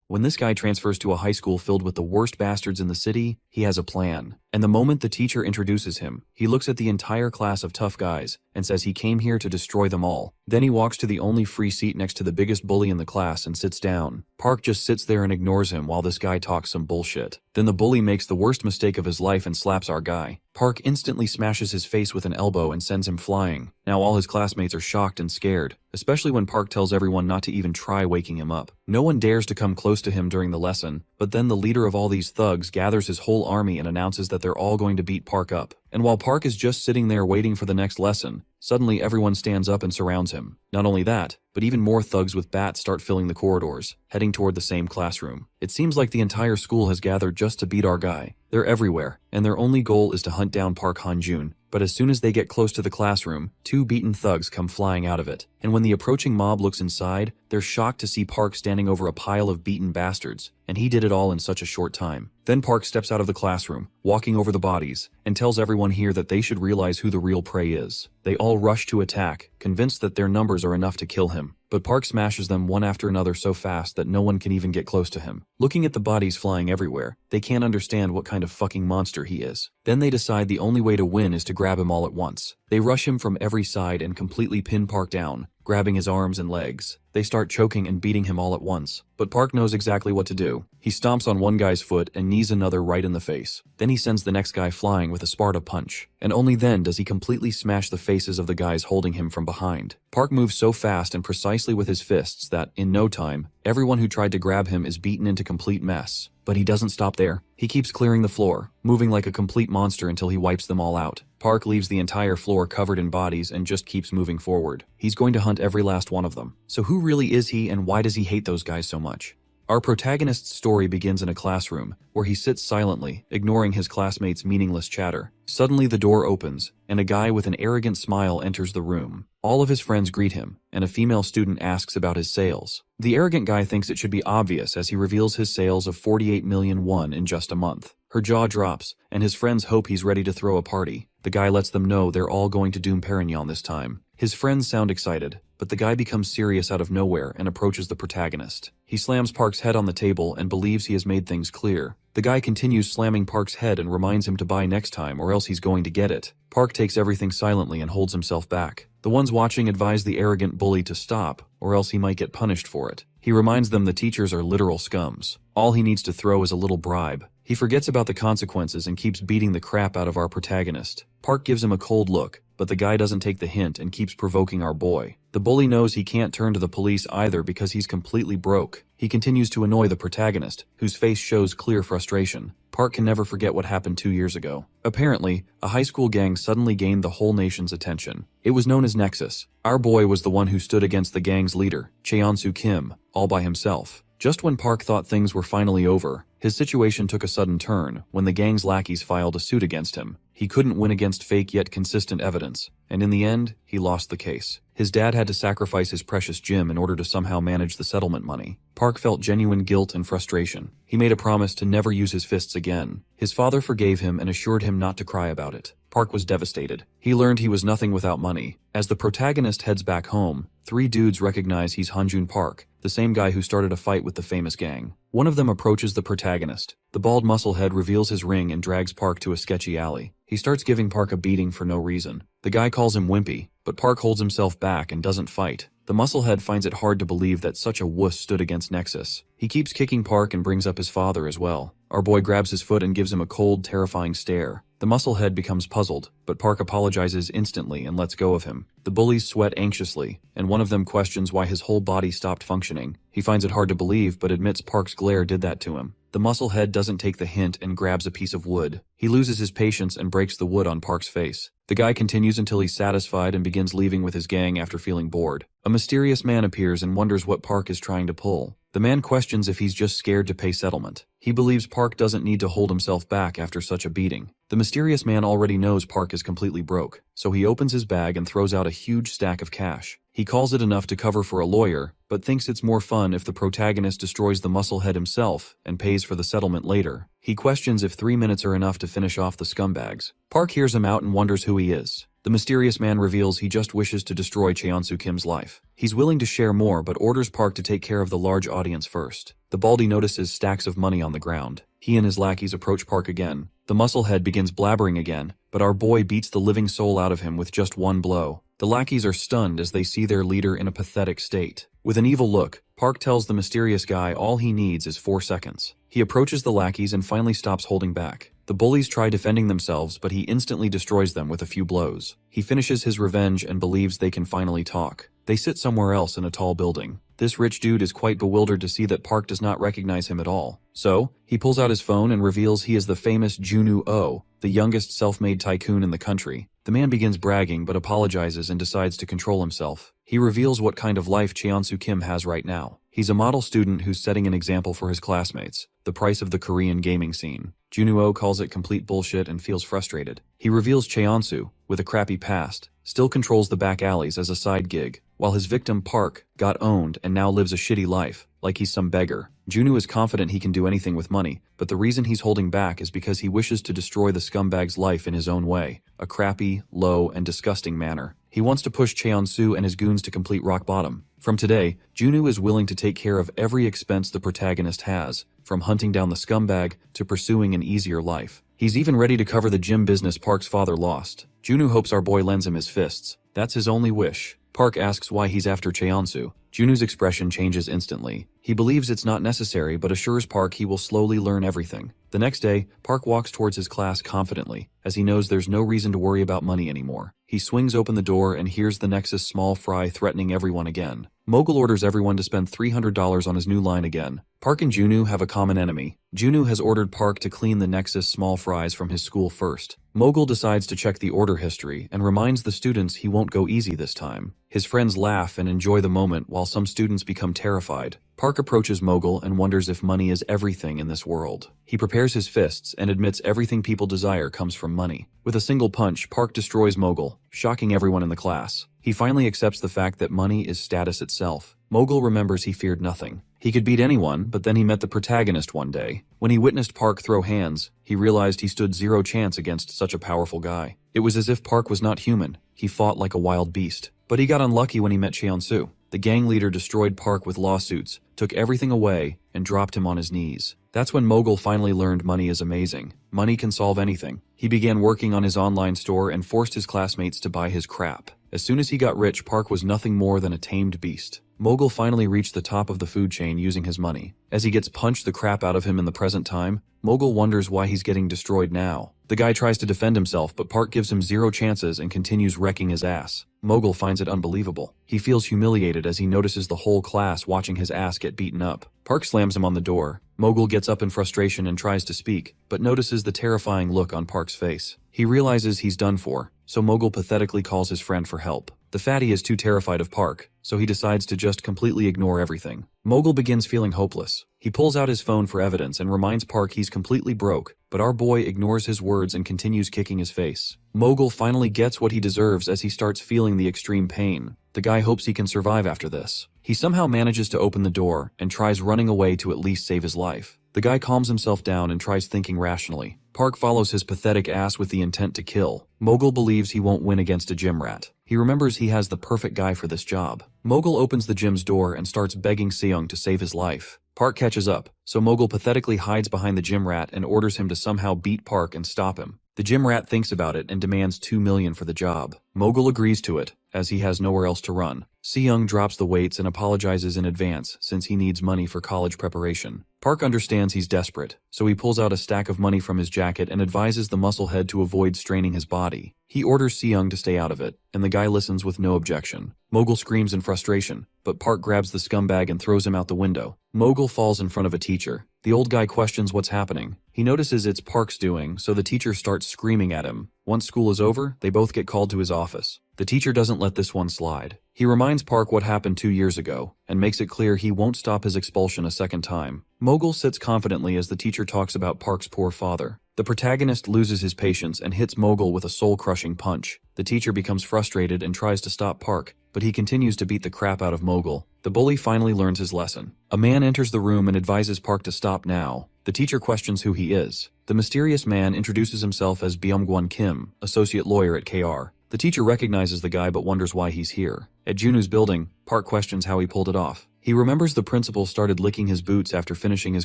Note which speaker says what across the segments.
Speaker 1: When this guy transfers to a high school filled with the worst bastards in the city, he has a plan. And the moment the teacher introduces him, he looks at the entire class of tough guys and says he came here to destroy them all. Then he walks to the only free seat next to the biggest bully in the class and sits down. Park just sits there and ignores him while this guy talks some bullshit. Then the bully makes the worst mistake of his life and slaps our guy. Park instantly smashes his face with an elbow and sends him flying. Now all his classmates are shocked and scared, especially when Park tells everyone not to even try waking him up. No one dares to come close to him during the lesson, but then the leader of all these thugs gathers his whole army and announces that they're all going to beat Park up. And while Park is just sitting there waiting for the next lesson, suddenly everyone stands up and surrounds him. Not only that, but even more thugs with bats start filling the corridors, heading toward the same classroom. It seems like the entire school has gathered just to beat our guy. They're everywhere, and their only goal is to hunt down Park Han-joon. But as soon as they get close to the classroom, two beaten thugs come flying out of it. And when the approaching mob looks inside, they're shocked to see Park standing over a pile of beaten bastards, and he did it all in such a short time. Then Park steps out of the classroom, walking over the bodies, and tells everyone here that they should realize who the real prey is. They all rush to attack, convinced that their numbers are enough to kill him. But Park smashes them one after another so fast that no one can even get close to him. Looking at the bodies flying everywhere, they can't understand what kind of fucking monster he is. Then they decide the only way to win is to grab him all at once. They rush him from every side and completely pin Park down, grabbing his arms and legs. They start choking and beating him all at once. But Park knows exactly what to do. He stomps on one guy's foot and knees another right in the face. Then he sends the next guy flying with a Sparta punch. And only then does he completely smash the faces of the guys holding him from behind. Park moves so fast and precisely with his fists that, in no time, everyone who tried to grab him is beaten into complete mess. But he doesn't stop there. He keeps clearing the floor, moving like a complete monster until he wipes them all out. Park leaves the entire floor covered in bodies and just keeps moving forward. He's going to hunt every last one of them. So who really is he, and why does he hate those guys so much? Our protagonist's story begins in a classroom, where he sits silently, ignoring his classmates' meaningless chatter. Suddenly the door opens, and a guy with an arrogant smile enters the room. All of his friends greet him, and a female student asks about his sales. The arrogant guy thinks it should be obvious as he reveals his sales of 48 million won in just a month. Her jaw drops, and his friends hope he's ready to throw a party. The guy lets them know they're all going to Doom Perignon this time. His friends sound excited, but the guy becomes serious out of nowhere and approaches the protagonist. He slams Park's head on the table and believes he has made things clear. The guy continues slamming Park's head and reminds him to buy next time or else he's going to get it. Park takes everything silently and holds himself back. The ones watching advise the arrogant bully to stop, or else he might get punished for it. He reminds them the teachers are literal scums. All he needs to throw is a little bribe. He forgets about the consequences and keeps beating the crap out of our protagonist. Park gives him a cold look, but the guy doesn't take the hint and keeps provoking our boy. The bully knows he can't turn to the police either because he's completely broke. He continues to annoy the protagonist, whose face shows clear frustration. Park can never forget what happened 2 years ago. Apparently, a high school gang suddenly gained the whole nation's attention. It was known as Nexus. Our boy was the one who stood against the gang's leader, Cheonsu Kim, all by himself. Just when Park thought things were finally over, his situation took a sudden turn when the gang's lackeys filed a suit against him. He couldn't win against fake yet consistent evidence, and in the end, he lost the case. His dad had to sacrifice his precious gym in order to somehow manage the settlement money. Park felt genuine guilt and frustration. He made a promise to never use his fists again. His father forgave him and assured him not to cry about it. Park was devastated. He learned he was nothing without money. As the protagonist heads back home, 3 dudes recognize he's Han-joon Park, the same guy who started a fight with the famous gang. One of them approaches the protagonist. The bald musclehead reveals his ring and drags Park to a sketchy alley. He starts giving Park a beating for no reason. The guy calls him wimpy, but Park holds himself back and doesn't fight. The musclehead finds it hard to believe that such a wuss stood against Nexus. He keeps kicking Park and brings up his father as well. Our boy grabs his foot and gives him a cold, terrifying stare. The musclehead becomes puzzled, but Park apologizes instantly and lets go of him. The bullies sweat anxiously, and one of them questions why his whole body stopped functioning. He finds it hard to believe, but admits Park's glare did that to him. The musclehead doesn't take the hint and grabs a piece of wood. He loses his patience and breaks the wood on Park's face. The guy continues until he's satisfied and begins leaving with his gang after feeling bored. A mysterious man appears and wonders what Park is trying to pull. The man questions if he's just scared to pay settlement. He believes Park doesn't need to hold himself back after such a beating. The mysterious man already knows Park is completely broke, so he opens his bag and throws out a huge stack of cash. He calls it enough to cover for a lawyer, but thinks it's more fun if the protagonist destroys the musclehead himself and pays for the settlement later. He questions if 3 minutes are enough to finish off the scumbags. Park hears him out and wonders who he is. The mysterious man reveals he just wishes to destroy Cheonsu Kim's life. He's willing to share more but orders Park to take care of the large audience first. The baldy notices stacks of money on the ground. He and his lackeys approach Park again. The musclehead begins blabbering again, but our boy beats the living soul out of him with just one blow. The lackeys are stunned as they see their leader in a pathetic state. With an evil look, Park tells the mysterious guy all he needs is 4 seconds. He approaches the lackeys and finally stops holding back. The bullies try defending themselves, but he instantly destroys them with a few blows. He finishes his revenge and believes they can finally talk. They sit somewhere else in a tall building. This rich dude is quite bewildered to see that Park does not recognize him at all. So, he pulls out his phone and reveals he is the famous Junwoo Oh, the youngest self-made tycoon in the country. The man begins bragging but apologizes and decides to control himself. He reveals what kind of life Cheonsu Kim has right now. He's a model student who's setting an example for his classmates, the price of the Korean gaming scene. Junwoo Oh calls it complete bullshit and feels frustrated. He reveals Cheonsu, with a crappy past, still controls the back alleys as a side gig, while his victim Park got owned and now lives a shitty life, like he's some beggar. Junwoo is confident he can do anything with money, but the reason he's holding back is because he wishes to destroy the scumbag's life in his own way, a crappy, low, and disgusting manner. He wants to push Cheonsu and his goons to complete rock bottom. From today, Junwoo is willing to take care of every expense the protagonist has, from hunting down the scumbag to pursuing an easier life. He's even ready to cover the gym business Park's father lost. Junwoo hopes our boy lends him his fists. That's his only wish. Park asks why he's after Cheonsu. Junwoo's expression changes instantly. He believes it's not necessary but assures Park he will slowly learn everything. The next day, Park walks towards his class confidently, as he knows there's no reason to worry about money anymore. He swings open the door and hears the Nexus small fry threatening everyone again. Mogul orders everyone to spend $300 on his new line again. Park and Junwoo have a common enemy. Junwoo has ordered Park to clean the Nexus small fries from his school first. Mogul decides to check the order history and reminds the students he won't go easy this time. His friends laugh and enjoy the moment while some students become terrified. Park approaches Mogul and wonders if money is everything in this world. He prepares his fists and admits everything people desire comes from money. With a single punch, Park destroys Mogul, shocking everyone in the class. He finally accepts the fact that money is status itself. Mogul remembers he feared nothing. He could beat anyone, but then he met the protagonist one day. When he witnessed Park throw hands, he realized he stood zero chance against such a powerful guy. It was as if Park was not human. He fought like a wild beast. But he got unlucky when he met Cheonsu. The gang leader destroyed Park with lawsuits, took everything away, and dropped him on his knees. That's when Mogul finally learned money is amazing. Money can solve anything. He began working on his online store and forced his classmates to buy his crap. As soon as he got rich, Park was nothing more than a tamed beast. Mogul finally reached the top of the food chain using his money. As he gets punched the crap out of him in the present time, Mogul wonders why he's getting destroyed now. The guy tries to defend himself, but Park gives him zero chances and continues wrecking his ass. Mogul finds it unbelievable. He feels humiliated as he notices the whole class watching his ass get beaten up. Park slams him on the door. Mogul gets up in frustration and tries to speak, but notices the terrifying look on Park's face. He realizes he's done for, so Mogul pathetically calls his friend for help. The fatty is too terrified of Park, so he decides to just completely ignore everything. Mogul begins feeling hopeless. He pulls out his phone for evidence and reminds Park he's completely broke, but our boy ignores his words and continues kicking his face. Mogul finally gets what he deserves as he starts feeling the extreme pain. The guy hopes he can survive after this. He somehow manages to open the door and tries running away to at least save his life. The guy calms himself down and tries thinking rationally. Park follows his pathetic ass with the intent to kill. Mogul believes he won't win against a gym rat. He remembers he has the perfect guy for this job. Mogul opens the gym's door and starts begging Seung to save his life. Park catches up, so Mogul pathetically hides behind the gym rat and orders him to somehow beat Park and stop him. The gym rat thinks about it and demands $2 million for the job. Mogul agrees to it, as he has nowhere else to run. Seung drops the weights and apologizes in advance since he needs money for college preparation. Park understands he's desperate, so he pulls out a stack of money from his jacket and advises the musclehead to avoid straining his body. He orders Seung to stay out of it, and the guy listens with no objection. Mogul screams in frustration, but Park grabs the scumbag and throws him out the window. Mogul falls in front of a teacher. The old guy questions what's happening. He notices it's Park's doing, so the teacher starts screaming at him. Once school is over, they both get called to his office. The teacher doesn't let this one slide. He reminds Park what happened 2 years ago, and makes it clear he won't stop his expulsion a second time. Mogul sits confidently as the teacher talks about Park's poor father. The protagonist loses his patience and hits Mogul with a soul-crushing punch. The teacher becomes frustrated and tries to stop Park, but he continues to beat the crap out of Mogul. The bully finally learns his lesson. A man enters the room and advises Park to stop now. The teacher questions who he is. The mysterious man introduces himself as Byung-Gwon Kim, associate lawyer at KR. The The teacher recognizes the guy but wonders why he's here. At Junu's building, Park questions how he pulled it off. He remembers the principal started licking his boots after finishing his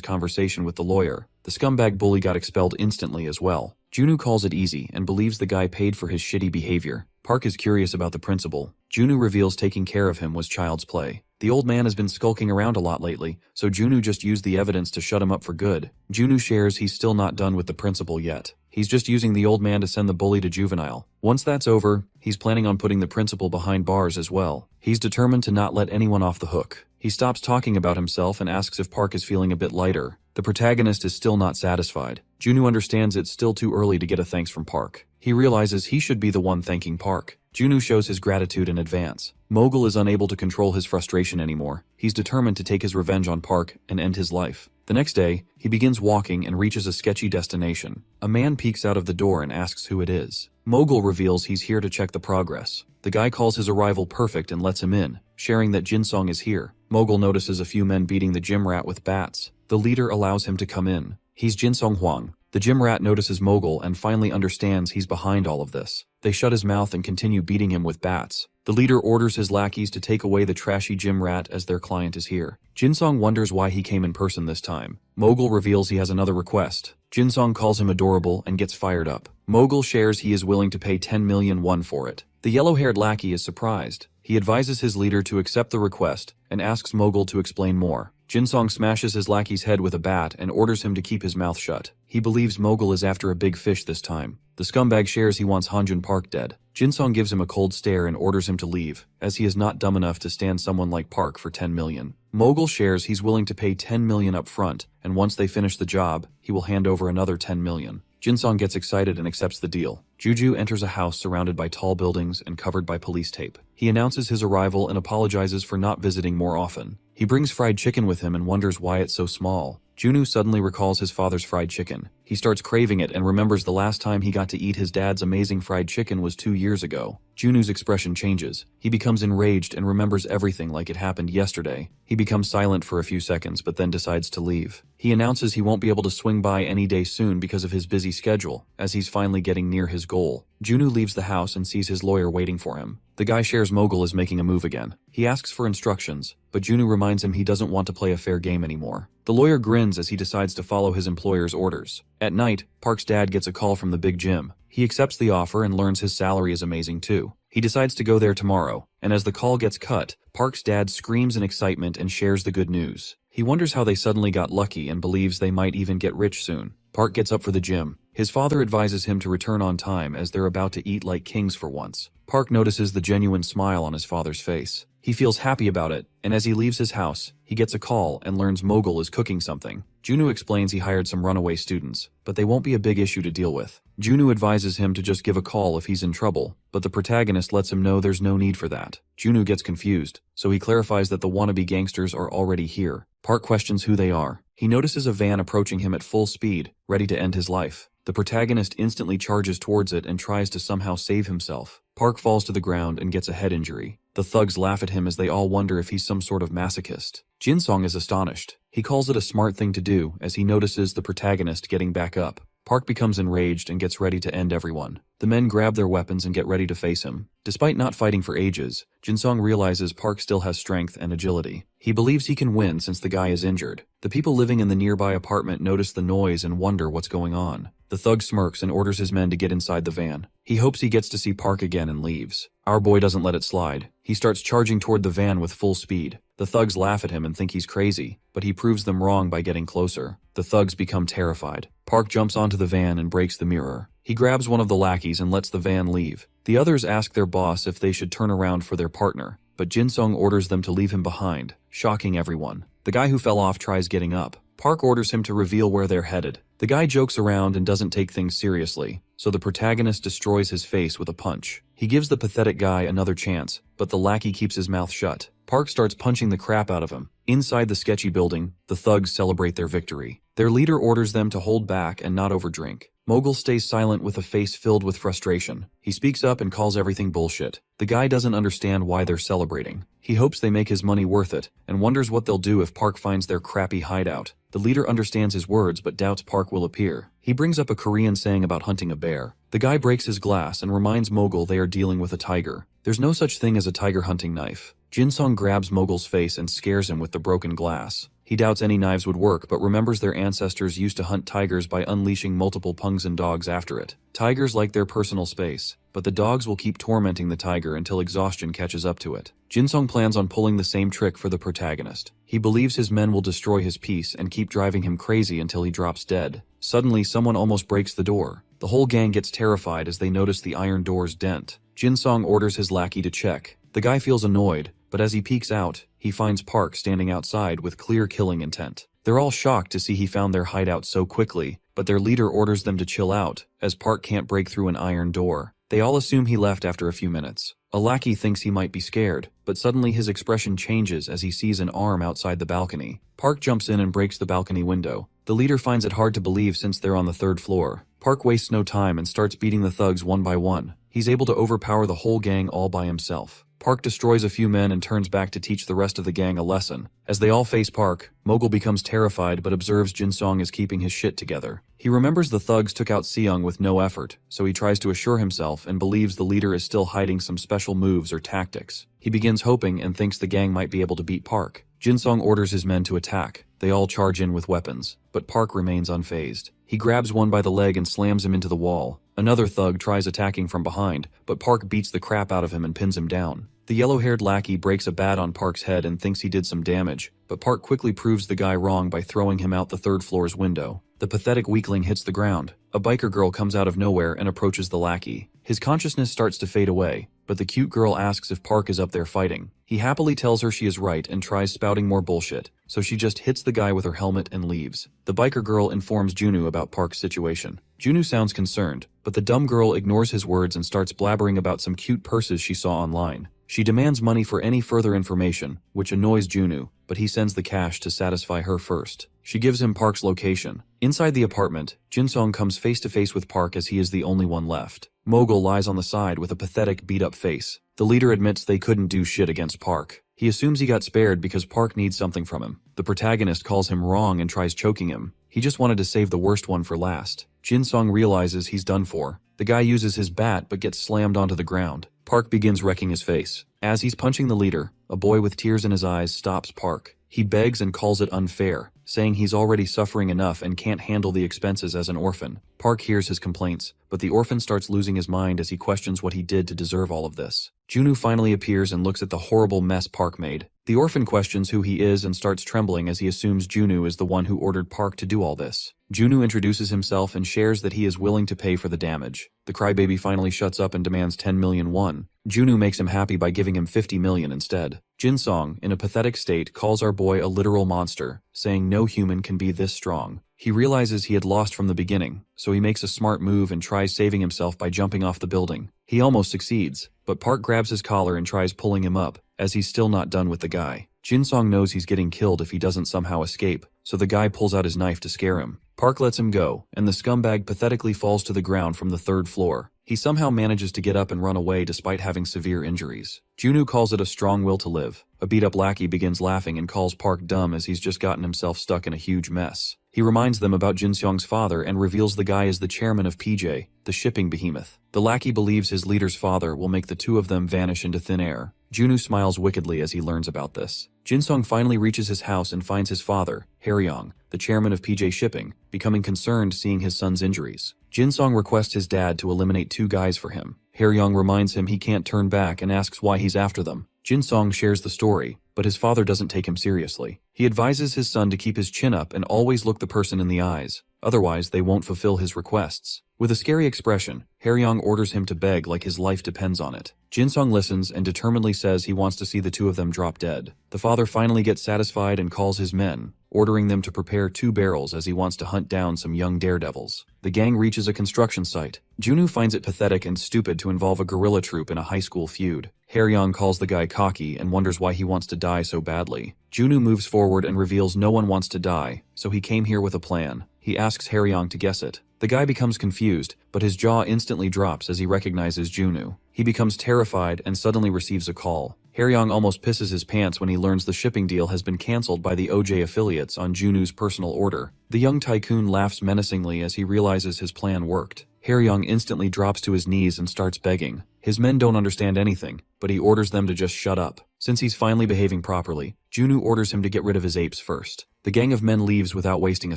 Speaker 1: conversation with the lawyer. The scumbag bully got expelled instantly as well. Junu calls it easy and believes the guy paid for his shitty behavior. Park is curious about the principal. Junu reveals taking care of him was child's play. The old man has been skulking around a lot lately, so Junu just used the evidence to shut him up for good. Junu shares he's still not done with the principal yet. He's just using the old man to send the bully to juvenile. Once that's over, he's planning on putting the principal behind bars as well. He's determined to not let anyone off the hook. He stops talking about himself and asks if Park is feeling a bit lighter. The protagonist is still not satisfied. Junu understands it's still too early to get a thanks from Park. He realizes he should be the one thanking Park. Junu shows his gratitude in advance. Mogul is unable to control his frustration anymore. He's determined to take his revenge on Park and end his life. The next day, he begins walking and reaches a sketchy destination. A man peeks out of the door and asks who it is. Mogul reveals he's here to check the progress. The guy calls his arrival perfect and lets him in, sharing that Jinsong is here. Mogul notices a few men beating the gym rat with bats. The leader allows him to come in. He's Jinsong Huang. The gym rat notices Mogul and finally understands he's behind all of this. They shut his mouth and continue beating him with bats. The leader orders his lackeys to take away the trashy gym rat as their client is here. Jinsong wonders why he came in person this time. Mogul reveals he has another request. Jinsong calls him adorable and gets fired up. Mogul shares he is willing to pay 10 million won for it. The yellow-haired lackey is surprised. He advises his leader to accept the request and asks Mogul to explain more. Jinsong smashes his lackey's head with a bat and orders him to keep his mouth shut. He believes Mogul is after a big fish this time. The scumbag shares he wants Hanjun Park dead. Jinsong gives him a cold stare and orders him to leave, as he is not dumb enough to stand someone like Park for 10 million. Mogul shares he's willing to pay 10 million up front, and once they finish the job, he will hand over another 10 million. Jinsong gets excited and accepts the deal. Juju enters a house surrounded by tall buildings and covered by police tape. He announces his arrival and apologizes for not visiting more often. He brings fried chicken with him and wonders why it's so small. Junu suddenly recalls his father's fried chicken. He starts craving it and remembers the last time he got to eat his dad's amazing fried chicken was 2 years ago. Junu's expression changes. He becomes enraged and remembers everything like it happened yesterday. He becomes silent for a few seconds but then decides to leave. He announces he won't be able to swing by any day soon because of his busy schedule, as he's finally getting near his goal. Junu leaves the house and sees his lawyer waiting for him. The guy shares Mogul is making a move again. He asks for instructions, but Junu reminds him he doesn't want to play a fair game anymore. The lawyer grins as he decides to follow his employer's orders. At night, Park's dad gets a call from the big gym. He accepts the offer and learns his salary is amazing too. He decides to go there tomorrow, and as the call gets cut, Park's dad screams in excitement and shares the good news. He wonders how they suddenly got lucky and believes they might even get rich soon. Park gets up for the gym. His father advises him to return on time as they're about to eat like kings for once. Park notices the genuine smile on his father's face. He feels happy about it, and as he leaves his house, he gets a call and learns Mogul is cooking something. Junu explains he hired some runaway students, but they won't be a big issue to deal with. Junu advises him to just give a call if he's in trouble, but the protagonist lets him know there's no need for that. Junu gets confused, so he clarifies that the wannabe gangsters are already here. Park questions who they are. He notices a van approaching him at full speed, ready to end his life. The protagonist instantly charges towards it and tries to somehow save himself. Park falls to the ground and gets a head injury. The thugs laugh at him as they all wonder if he's some sort of masochist. Jinsong is astonished. He calls it a smart thing to do as he notices the protagonist getting back up. Park becomes enraged and gets ready to end everyone. The men grab their weapons and get ready to face him. Despite not fighting for ages, Jinsong realizes Park still has strength and agility. He believes he can win since the guy is injured. The people living in the nearby apartment notice the noise and wonder what's going on. The thug smirks and orders his men to get inside the van. He hopes he gets to see Park again and leaves. Our boy doesn't let it slide. He starts charging toward the van with full speed. The thugs laugh at him and think he's crazy, but he proves them wrong by getting closer. The thugs become terrified. Park jumps onto the van and breaks the mirror. He grabs one of the lackeys and lets the van leave. The others ask their boss if they should turn around for their partner, but Jinsong orders them to leave him behind, shocking everyone. The guy who fell off tries getting up. Park orders him to reveal where they're headed. The guy jokes around and doesn't take things seriously, so the protagonist destroys his face with a punch. He gives the pathetic guy another chance, but the lackey keeps his mouth shut. Park starts punching the crap out of him. Inside the sketchy building, the thugs celebrate their victory. Their leader orders them to hold back and not overdrink. Mogul stays silent with a face filled with frustration. He speaks up and calls everything bullshit. The guy doesn't understand why they're celebrating. He hopes they make his money worth it, and wonders what they'll do if Park finds their crappy hideout. The leader understands his words but doubts Park will appear. He brings up a Korean saying about hunting a bear. The guy breaks his glass and reminds Mogul they are dealing with a tiger. There's no such thing as a tiger hunting knife. Jinsung grabs Mogul's face and scares him with the broken glass. He doubts any knives would work but remembers their ancestors used to hunt tigers by unleashing multiple Pungsan dogs after it. Tigers like their personal space, but the dogs will keep tormenting the tiger until exhaustion catches up to it. Jinsung plans on pulling the same trick for the protagonist. He believes his men will destroy his peace and keep driving him crazy until he drops dead. Suddenly, someone almost breaks the door. The whole gang gets terrified as they notice the iron door's dent. Jinsung orders his lackey to check. The guy feels annoyed, but as he peeks out, he finds Park standing outside with clear killing intent. They're all shocked to see he found their hideout so quickly, but their leader orders them to chill out, as Park can't break through an iron door. They all assume he left after a few minutes. A lackey thinks he might be scared, but suddenly his expression changes as he sees an arm outside the balcony. Park jumps in and breaks the balcony window. The leader finds it hard to believe since they're on the 3rd floor. Park wastes no time and starts beating the thugs one by one. He's able to overpower the whole gang all by himself. Park destroys a few men and turns back to teach the rest of the gang a lesson. As they all face Park, Mogul becomes terrified but observes Jinsung is keeping his shit together. He remembers the thugs took out Seung with no effort, so he tries to assure himself and believes the leader is still hiding some special moves or tactics. He begins hoping and thinks the gang might be able to beat Park. Jinsung orders his men to attack. They all charge in with weapons, but Park remains unfazed. He grabs one by the leg and slams him into the wall. Another thug tries attacking from behind, but Park beats the crap out of him and pins him down. The yellow-haired lackey breaks a bat on Park's head and thinks he did some damage, but Park quickly proves the guy wrong by throwing him out the 3rd floor's window. The pathetic weakling hits the ground. A biker girl comes out of nowhere and approaches the lackey. His consciousness starts to fade away, but the cute girl asks if Park is up there fighting. He happily tells her she is right and tries spouting more bullshit, so she just hits the guy with her helmet and leaves. The biker girl informs Junu about Park's situation. Junu sounds concerned, but the dumb girl ignores his words and starts blabbering about some cute purses she saw online. She demands money for any further information, which annoys Junu, but he sends the cash to satisfy her first. She gives him Park's location. Inside the apartment, Jinsung comes face to face with Park as he is the only one left. Mogul lies on the side with a pathetic beat-up face. The leader admits they couldn't do shit against Park. He assumes he got spared because Park needs something from him. The protagonist calls him wrong and tries choking him. He just wanted to save the worst one for last. Jinsung realizes he's done for. The guy uses his bat but gets slammed onto the ground. Park begins wrecking his face. As he's punching the leader, a boy with tears in his eyes stops Park. He begs and calls it unfair, saying he's already suffering enough and can't handle the expenses as an orphan. Park hears his complaints, but the orphan starts losing his mind as he questions what he did to deserve all of this. Junu finally appears and looks at the horrible mess Park made. The orphan questions who he is and starts trembling as he assumes Junu is the one who ordered Park to do all this. Junu introduces himself and shares that he is willing to pay for the damage. The crybaby finally shuts up and demands 10 million won. Junu makes him happy by giving him 50 million instead. Jinsung, in a pathetic state, calls our boy a literal monster, saying no human can be this strong. He realizes he had lost from the beginning, so he makes a smart move and tries saving himself by jumping off the building. He almost succeeds, but Park grabs his collar and tries pulling him up, as he's still not done with the guy. Jinsung knows he's getting killed if he doesn't somehow escape, so the guy pulls out his knife to scare him. Park lets him go, and the scumbag pathetically falls to the ground from the 3rd floor. He somehow manages to get up and run away despite having severe injuries. Junu calls it a strong will to live. A beat-up lackey begins laughing and calls Park dumb as he's just gotten himself stuck in a huge mess. He reminds them about Jinsung's father and reveals the guy is the chairman of PJ, the shipping behemoth. The lackey believes his leader's father will make the two of them vanish into thin air. Junu smiles wickedly as he learns about this. Jinsung finally reaches his house and finds his father, Haryong, the chairman of PJ Shipping, becoming concerned seeing his son's injuries. Jinsung requests his dad to eliminate 2 guys for him. Haryong reminds him he can't turn back and asks why he's after them. Jinsung shares the story, but his father doesn't take him seriously. He advises his son to keep his chin up and always look the person in the eyes, otherwise they won't fulfill his requests. With a scary expression, Haryong orders him to beg like his life depends on it. Jinsung listens and determinedly says he wants to see the two of them drop dead. The father finally gets satisfied and calls his men, ordering them to prepare 2 barrels as he wants to hunt down some young daredevils. The gang reaches a construction site. Junu finds it pathetic and stupid to involve a guerrilla troop in a high school feud. Haryong calls the guy cocky and wonders why he wants to die so badly. Junu moves forward and reveals no one wants to die, so he came here with a plan. He asks Haryong to guess it. The guy becomes confused, but his jaw instantly drops as he recognizes Junu. He becomes terrified and suddenly receives a call. Haeryong almost pisses his pants when he learns the shipping deal has been cancelled by the OJ affiliates on Junu's personal order. The young tycoon laughs menacingly as he realizes his plan worked. Haeryong instantly drops to his knees and starts begging. His men don't understand anything, but he orders them to just shut up. Since he's finally behaving properly, Junu orders him to get rid of his apes first. The gang of men leaves without wasting a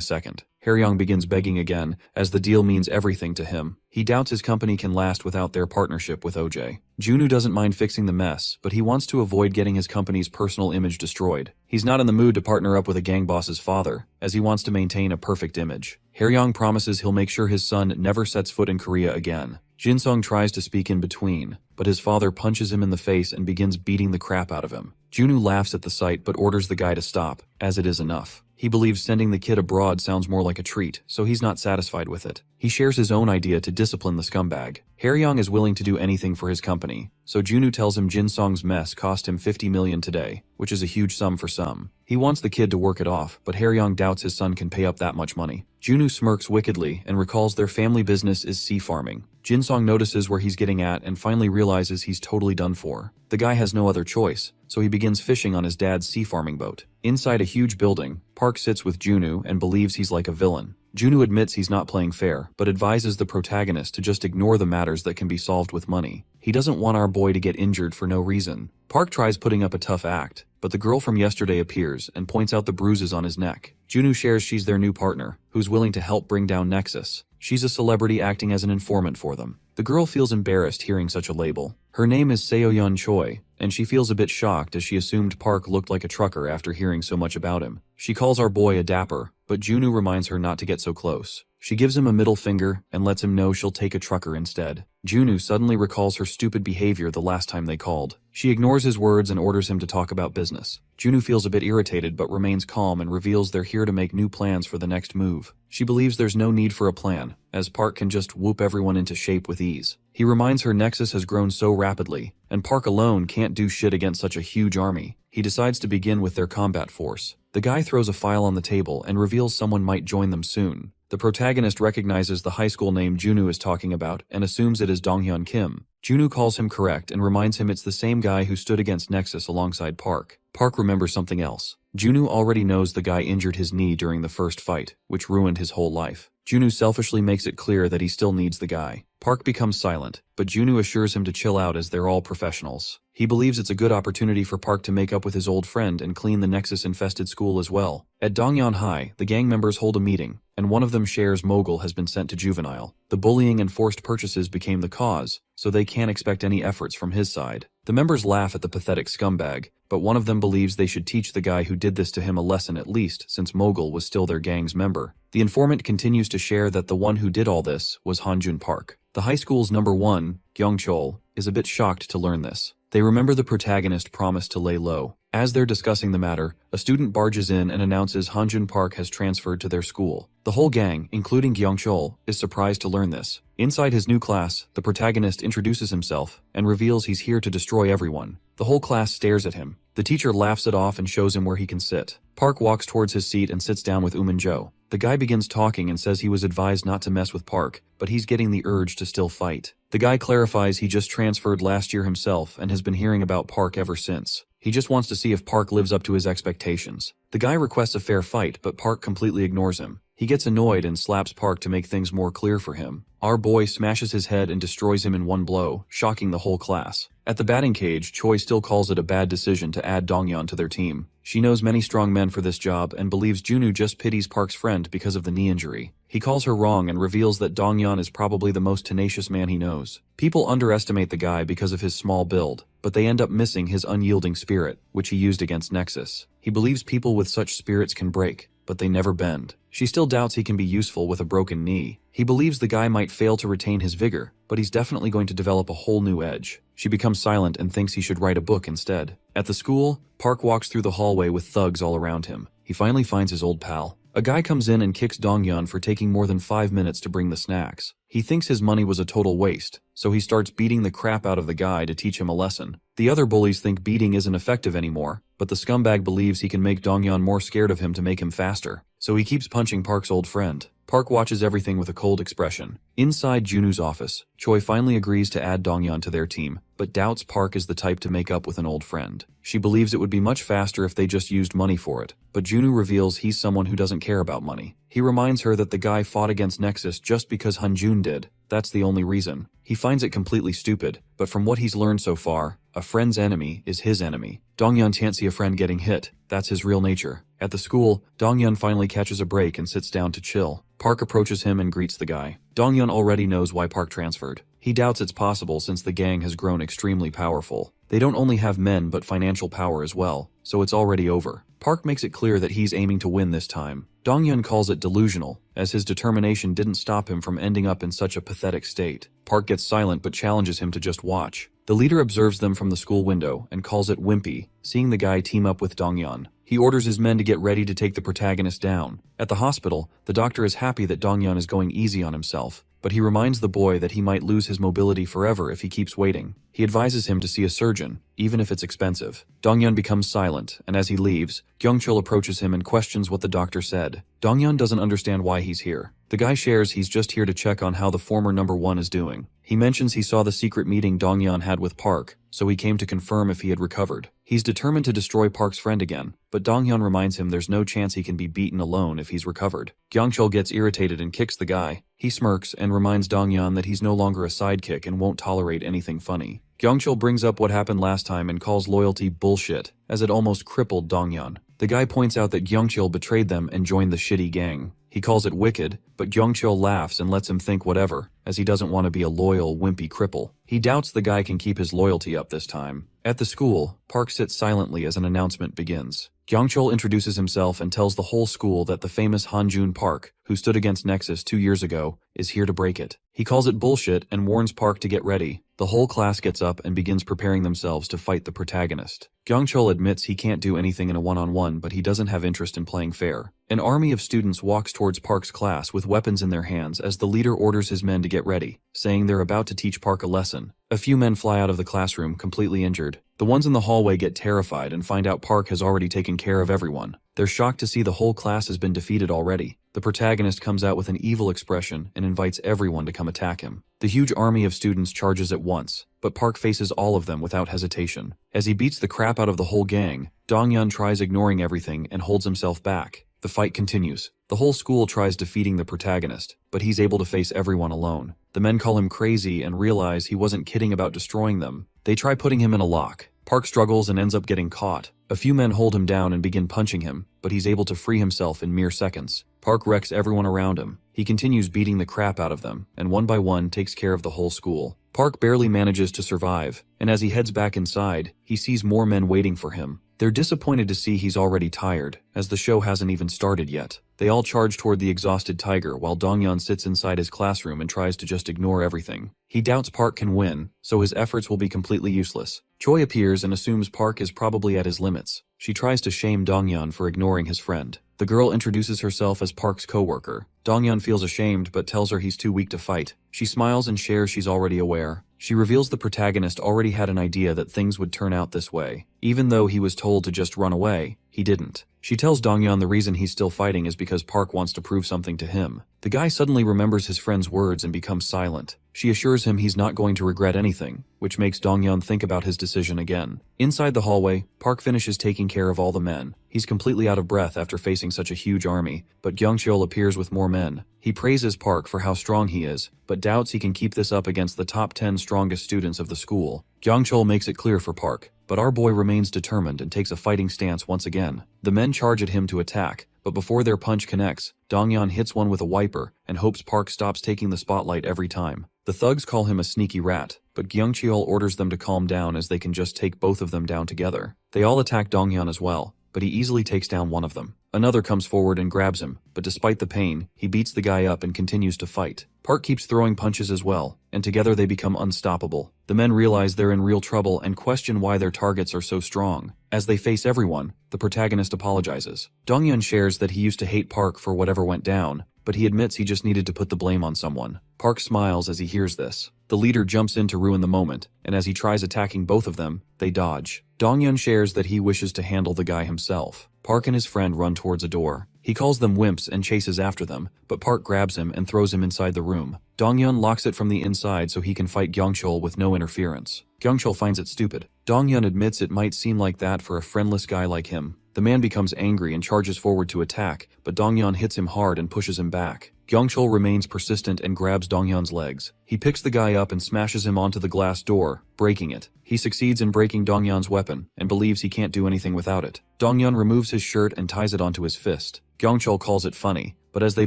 Speaker 1: second. Haeryong begins begging again, as the deal means everything to him. He doubts his company can last without their partnership with OJ. Junu doesn't mind fixing the mess, but he wants to avoid getting his company's personal image destroyed. He's not in the mood to partner up with a gang boss's father, as he wants to maintain a perfect image. Haeryong promises he'll make sure his son never sets foot in Korea again. Jinsung tries to speak in between, but his father punches him in the face and begins beating the crap out of him. Junu laughs at the sight but orders the guy to stop, as it is enough. He believes sending the kid abroad sounds more like a treat, so he's not satisfied with it. He shares his own idea to discipline the scumbag. Haeryong is willing to do anything for his company, so Junu tells him Jinsung's mess cost him 50 million today, which is a huge sum for some. He wants the kid to work it off, but Haeryong doubts his son can pay up that much money. Junu smirks wickedly and recalls their family business is sea farming. Jinsung notices where he's getting at and finally realizes he's totally done for. The guy has no other choice, so he begins fishing on his dad's sea farming boat. Inside a huge building, Park sits with Junu and believes he's like a villain. Junu admits he's not playing fair, but advises the protagonist to just ignore the matters that can be solved with money. He doesn't want our boy to get injured for no reason. Park tries putting up a tough act, but the girl from yesterday appears and points out the bruises on his neck. Junu shares she's their new partner, who's willing to help bring down Nexus. She's a celebrity acting as an informant for them. The girl feels embarrassed hearing such a label. Her name is Seoyeon Choi, and she feels a bit shocked as she assumed Park looked like a trucker after hearing so much about him. She calls our boy a dapper, but Junu reminds her not to get so close. She gives him a middle finger and lets him know she'll take a trucker instead. Junu suddenly recalls her stupid behavior the last time they called. She ignores his words and orders him to talk about business. Junu feels a bit irritated but remains calm and reveals they're here to make new plans for the next move. She believes there's no need for a plan, as Park can just whoop everyone into shape with ease. He reminds her Nexus has grown so rapidly, and Park alone can't do shit against such a huge army. He decides to begin with their combat force. The guy throws a file on the table and reveals someone might join them soon. The protagonist recognizes the high school name Junu is talking about and assumes it is Donghyun Kim. Junu calls him correct and reminds him it's the same guy who stood against Nexus alongside Park. Park remembers something else. Junu already knows the guy injured his knee during the first fight, which ruined his whole life. Junu selfishly makes it clear that he still needs the guy. Park becomes silent, but Junu assures him to chill out as they're all professionals. He believes it's a good opportunity for Park to make up with his old friend and clean the Nexus-infested school as well. At Dongyeon High, the gang members hold a meeting, and one of them shares Mogul has been sent to juvenile. The bullying and forced purchases became the cause, so they can't expect any efforts from his side. The members laugh at the pathetic scumbag, but one of them believes they should teach the guy who did this to him a lesson at least, since Mogul was still their gang's member. The informant continues to share that the one who did all this was Hanjun Park. The high school's number one, Gyeongchol, is a bit shocked to learn this. They remember the protagonist promised to lay low. As they're discussing the matter, a student barges in and announces Hanjun Park has transferred to their school. The whole gang, including Gyeongchol, is surprised to learn this. Inside his new class, the protagonist introduces himself and reveals he's here to destroy everyone. The whole class stares at him. The teacher laughs it off and shows him where he can sit. Park walks towards his seat and sits down with Umin-jo. The guy begins talking and says he was advised not to mess with Park, but he's getting the urge to still fight. The guy clarifies he just transferred last year himself and has been hearing about Park ever since. He just wants to see if Park lives up to his expectations. The guy requests a fair fight, but Park completely ignores him. He gets annoyed and slaps Park to make things more clear for him. Our boy smashes his head and destroys him in one blow, shocking the whole class. At the batting cage, Choi still calls it a bad decision to add Dongyeon to their team. She knows many strong men for this job and believes Junu just pities Park's friend because of the knee injury. He calls her wrong and reveals that Dongyeon is probably the most tenacious man he knows. People underestimate the guy because of his small build, but they end up missing his unyielding spirit, which he used against Nexus. He believes people with such spirits can break, but they never bend. She still doubts he can be useful with a broken knee. He believes the guy might fail to retain his vigor, but he's definitely going to develop a whole new edge. She becomes silent and thinks he should write a book instead. At the school, Park walks through the hallway with thugs all around him. He finally finds his old pal. A guy comes in and kicks Dongyeon for taking more than 5 minutes to bring the snacks. He thinks his money was a total waste, so he starts beating the crap out of the guy to teach him a lesson. The other bullies think beating isn't effective anymore, but the scumbag believes he can make Dongyeon more scared of him to make him faster, so he keeps punching Park's old friend. Park watches everything with a cold expression. Inside Junu's office, Choi finally agrees to add Donghyun to their team, but doubts Park is the type to make up with an old friend. She believes it would be much faster if they just used money for it, but Junu reveals he's someone who doesn't care about money. He reminds her that the guy fought against Nexus just because Hanjun did. That's the only reason. He finds it completely stupid, but from what he's learned so far, a friend's enemy is his enemy. Donghyun can't see a friend getting hit. That's his real nature. At the school, Donghyun finally catches a break and sits down to chill. Park approaches him and greets the guy. Donghyun already knows why Park transferred. He doubts it's possible since the gang has grown extremely powerful. They don't only have men but financial power as well, so it's already over. Park makes it clear that he's aiming to win this time. Donghyun calls it delusional, as his determination didn't stop him from ending up in such a pathetic state. Park gets silent but challenges him to just watch. The leader observes them from the school window and calls it wimpy, seeing the guy team up with Donghyun. He orders his men to get ready to take the protagonist down. At the hospital, the doctor is happy that Donghyun is going easy on himself, but he reminds the boy that he might lose his mobility forever if he keeps waiting. He advises him to see a surgeon, even if it's expensive. Donghyun becomes silent, and as he leaves, Kyungchul approaches him and questions what the doctor said. Donghyun doesn't understand why he's here. The guy shares he's just here to check on how the former number 1 is doing. He mentions he saw the secret meeting Donghyun had with Park, so he came to confirm if he had recovered. He's determined to destroy Park's friend again, but Donghyun reminds him there's no chance he can be beaten alone if he's recovered. Kyungchul gets irritated and kicks the guy. He smirks and reminds Donghyun that he's no longer a sidekick and won't tolerate anything funny. Kyungchul brings up what happened last time and calls loyalty bullshit, as it almost crippled Donghyun. The guy points out that Kyungchul betrayed them and joined the shitty gang. He calls it wicked, but Kyungchul laughs and lets him think whatever, as he doesn't want to be a loyal, wimpy cripple. He doubts the guy can keep his loyalty up this time. At the school, Park sits silently as an announcement begins. Kyungchul introduces himself and tells the whole school that the famous Hanjun Park, who stood against Nexus 2 years ago, is here to break it. He calls it bullshit and warns Park to get ready. The whole class gets up and begins preparing themselves to fight the protagonist. Kyungchul admits he can't do anything in a one-on-one, but he doesn't have interest in playing fair. An army of students walks towards Park's class with weapons in their hands as the leader orders his men to get ready, saying they're about to teach Park a lesson. A few men fly out of the classroom completely injured. The ones in the hallway get terrified and find out Park has already taken care of everyone. They're shocked to see the whole class has been defeated already. The protagonist comes out with an evil expression and invites everyone to come attack him. The huge army of students charges at once, but Park faces all of them without hesitation. As he beats the crap out of the whole gang, Donghyun tries ignoring everything and holds himself back. The fight continues. The whole school tries defeating the protagonist, but he's able to face everyone alone. The men call him crazy and realize he wasn't kidding about destroying them. They try putting him in a lock. Park struggles and ends up getting caught. A few men hold him down and begin punching him, but he's able to free himself in mere seconds. Park wrecks everyone around him. He continues beating the crap out of them, and one by one takes care of the whole school. Park barely manages to survive, and as he heads back inside, he sees more men waiting for him. They're disappointed to see he's already tired, as the show hasn't even started yet. They all charge toward the exhausted tiger while Donghyun sits inside his classroom and tries to just ignore everything. He doubts Park can win, so his efforts will be completely useless. Choi appears and assumes Park is probably at his limits. She tries to shame Donghyun for ignoring his friend. The girl introduces herself as Park's co-worker. Donghyun feels ashamed but tells her he's too weak to fight. She smiles and shares she's already aware. She reveals the protagonist already had an idea that things would turn out this way. Even though he was told to just run away, he didn't. She tells Donghyun the reason he's still fighting is because Park wants to prove something to him. The guy suddenly remembers his friend's words and becomes silent. She assures him he's not going to regret anything, which makes Donghyun think about his decision again. Inside the hallway, Park finishes taking care of all the men. He's completely out of breath after facing such a huge army, but Kyungchul appears with more men. He praises Park for how strong he is, but doubts he can keep this up against the top 10 strongest students of the school. Kyungchul makes it clear for Park, but our boy remains determined and takes a fighting stance once again. The men charge at him to attack, but before their punch connects, Donghyun hits one with a wiper and hopes Park stops taking the spotlight every time. The thugs call him a sneaky rat, but Kyungchul orders them to calm down as they can just take both of them down together. They all attack Donghyun as well, but he easily takes down one of them. Another comes forward and grabs him, but despite the pain, he beats the guy up and continues to fight. Park keeps throwing punches as well, and together they become unstoppable. The men realize they're in real trouble and question why their targets are so strong. As they face everyone, the protagonist apologizes. Donghyun shares that he used to hate Park for whatever went down, but he admits he just needed to put the blame on someone. Park smiles as he hears this. The leader jumps in to ruin the moment, and as he tries attacking both of them, they dodge. Donghyun shares that he wishes to handle the guy himself. Park and his friend run towards a door. He calls them wimps and chases after them, but Park grabs him and throws him inside the room. Dong-yeon locks it from the inside so he can fight Kyung-chul with no interference. Kyung-chul finds it stupid. Dong-yeon admits it might seem like that for a friendless guy like him. The man becomes angry and charges forward to attack, but Dong-yeon hits him hard and pushes him back. Kyung-chul remains persistent and grabs Dong-yeon's legs. He picks the guy up and smashes him onto the glass door, breaking it. He succeeds in breaking Dong-yeon's weapon and believes he can't do anything without it. Dong-yeon removes his shirt and ties it onto his fist. Kyung-chul calls it funny, but as they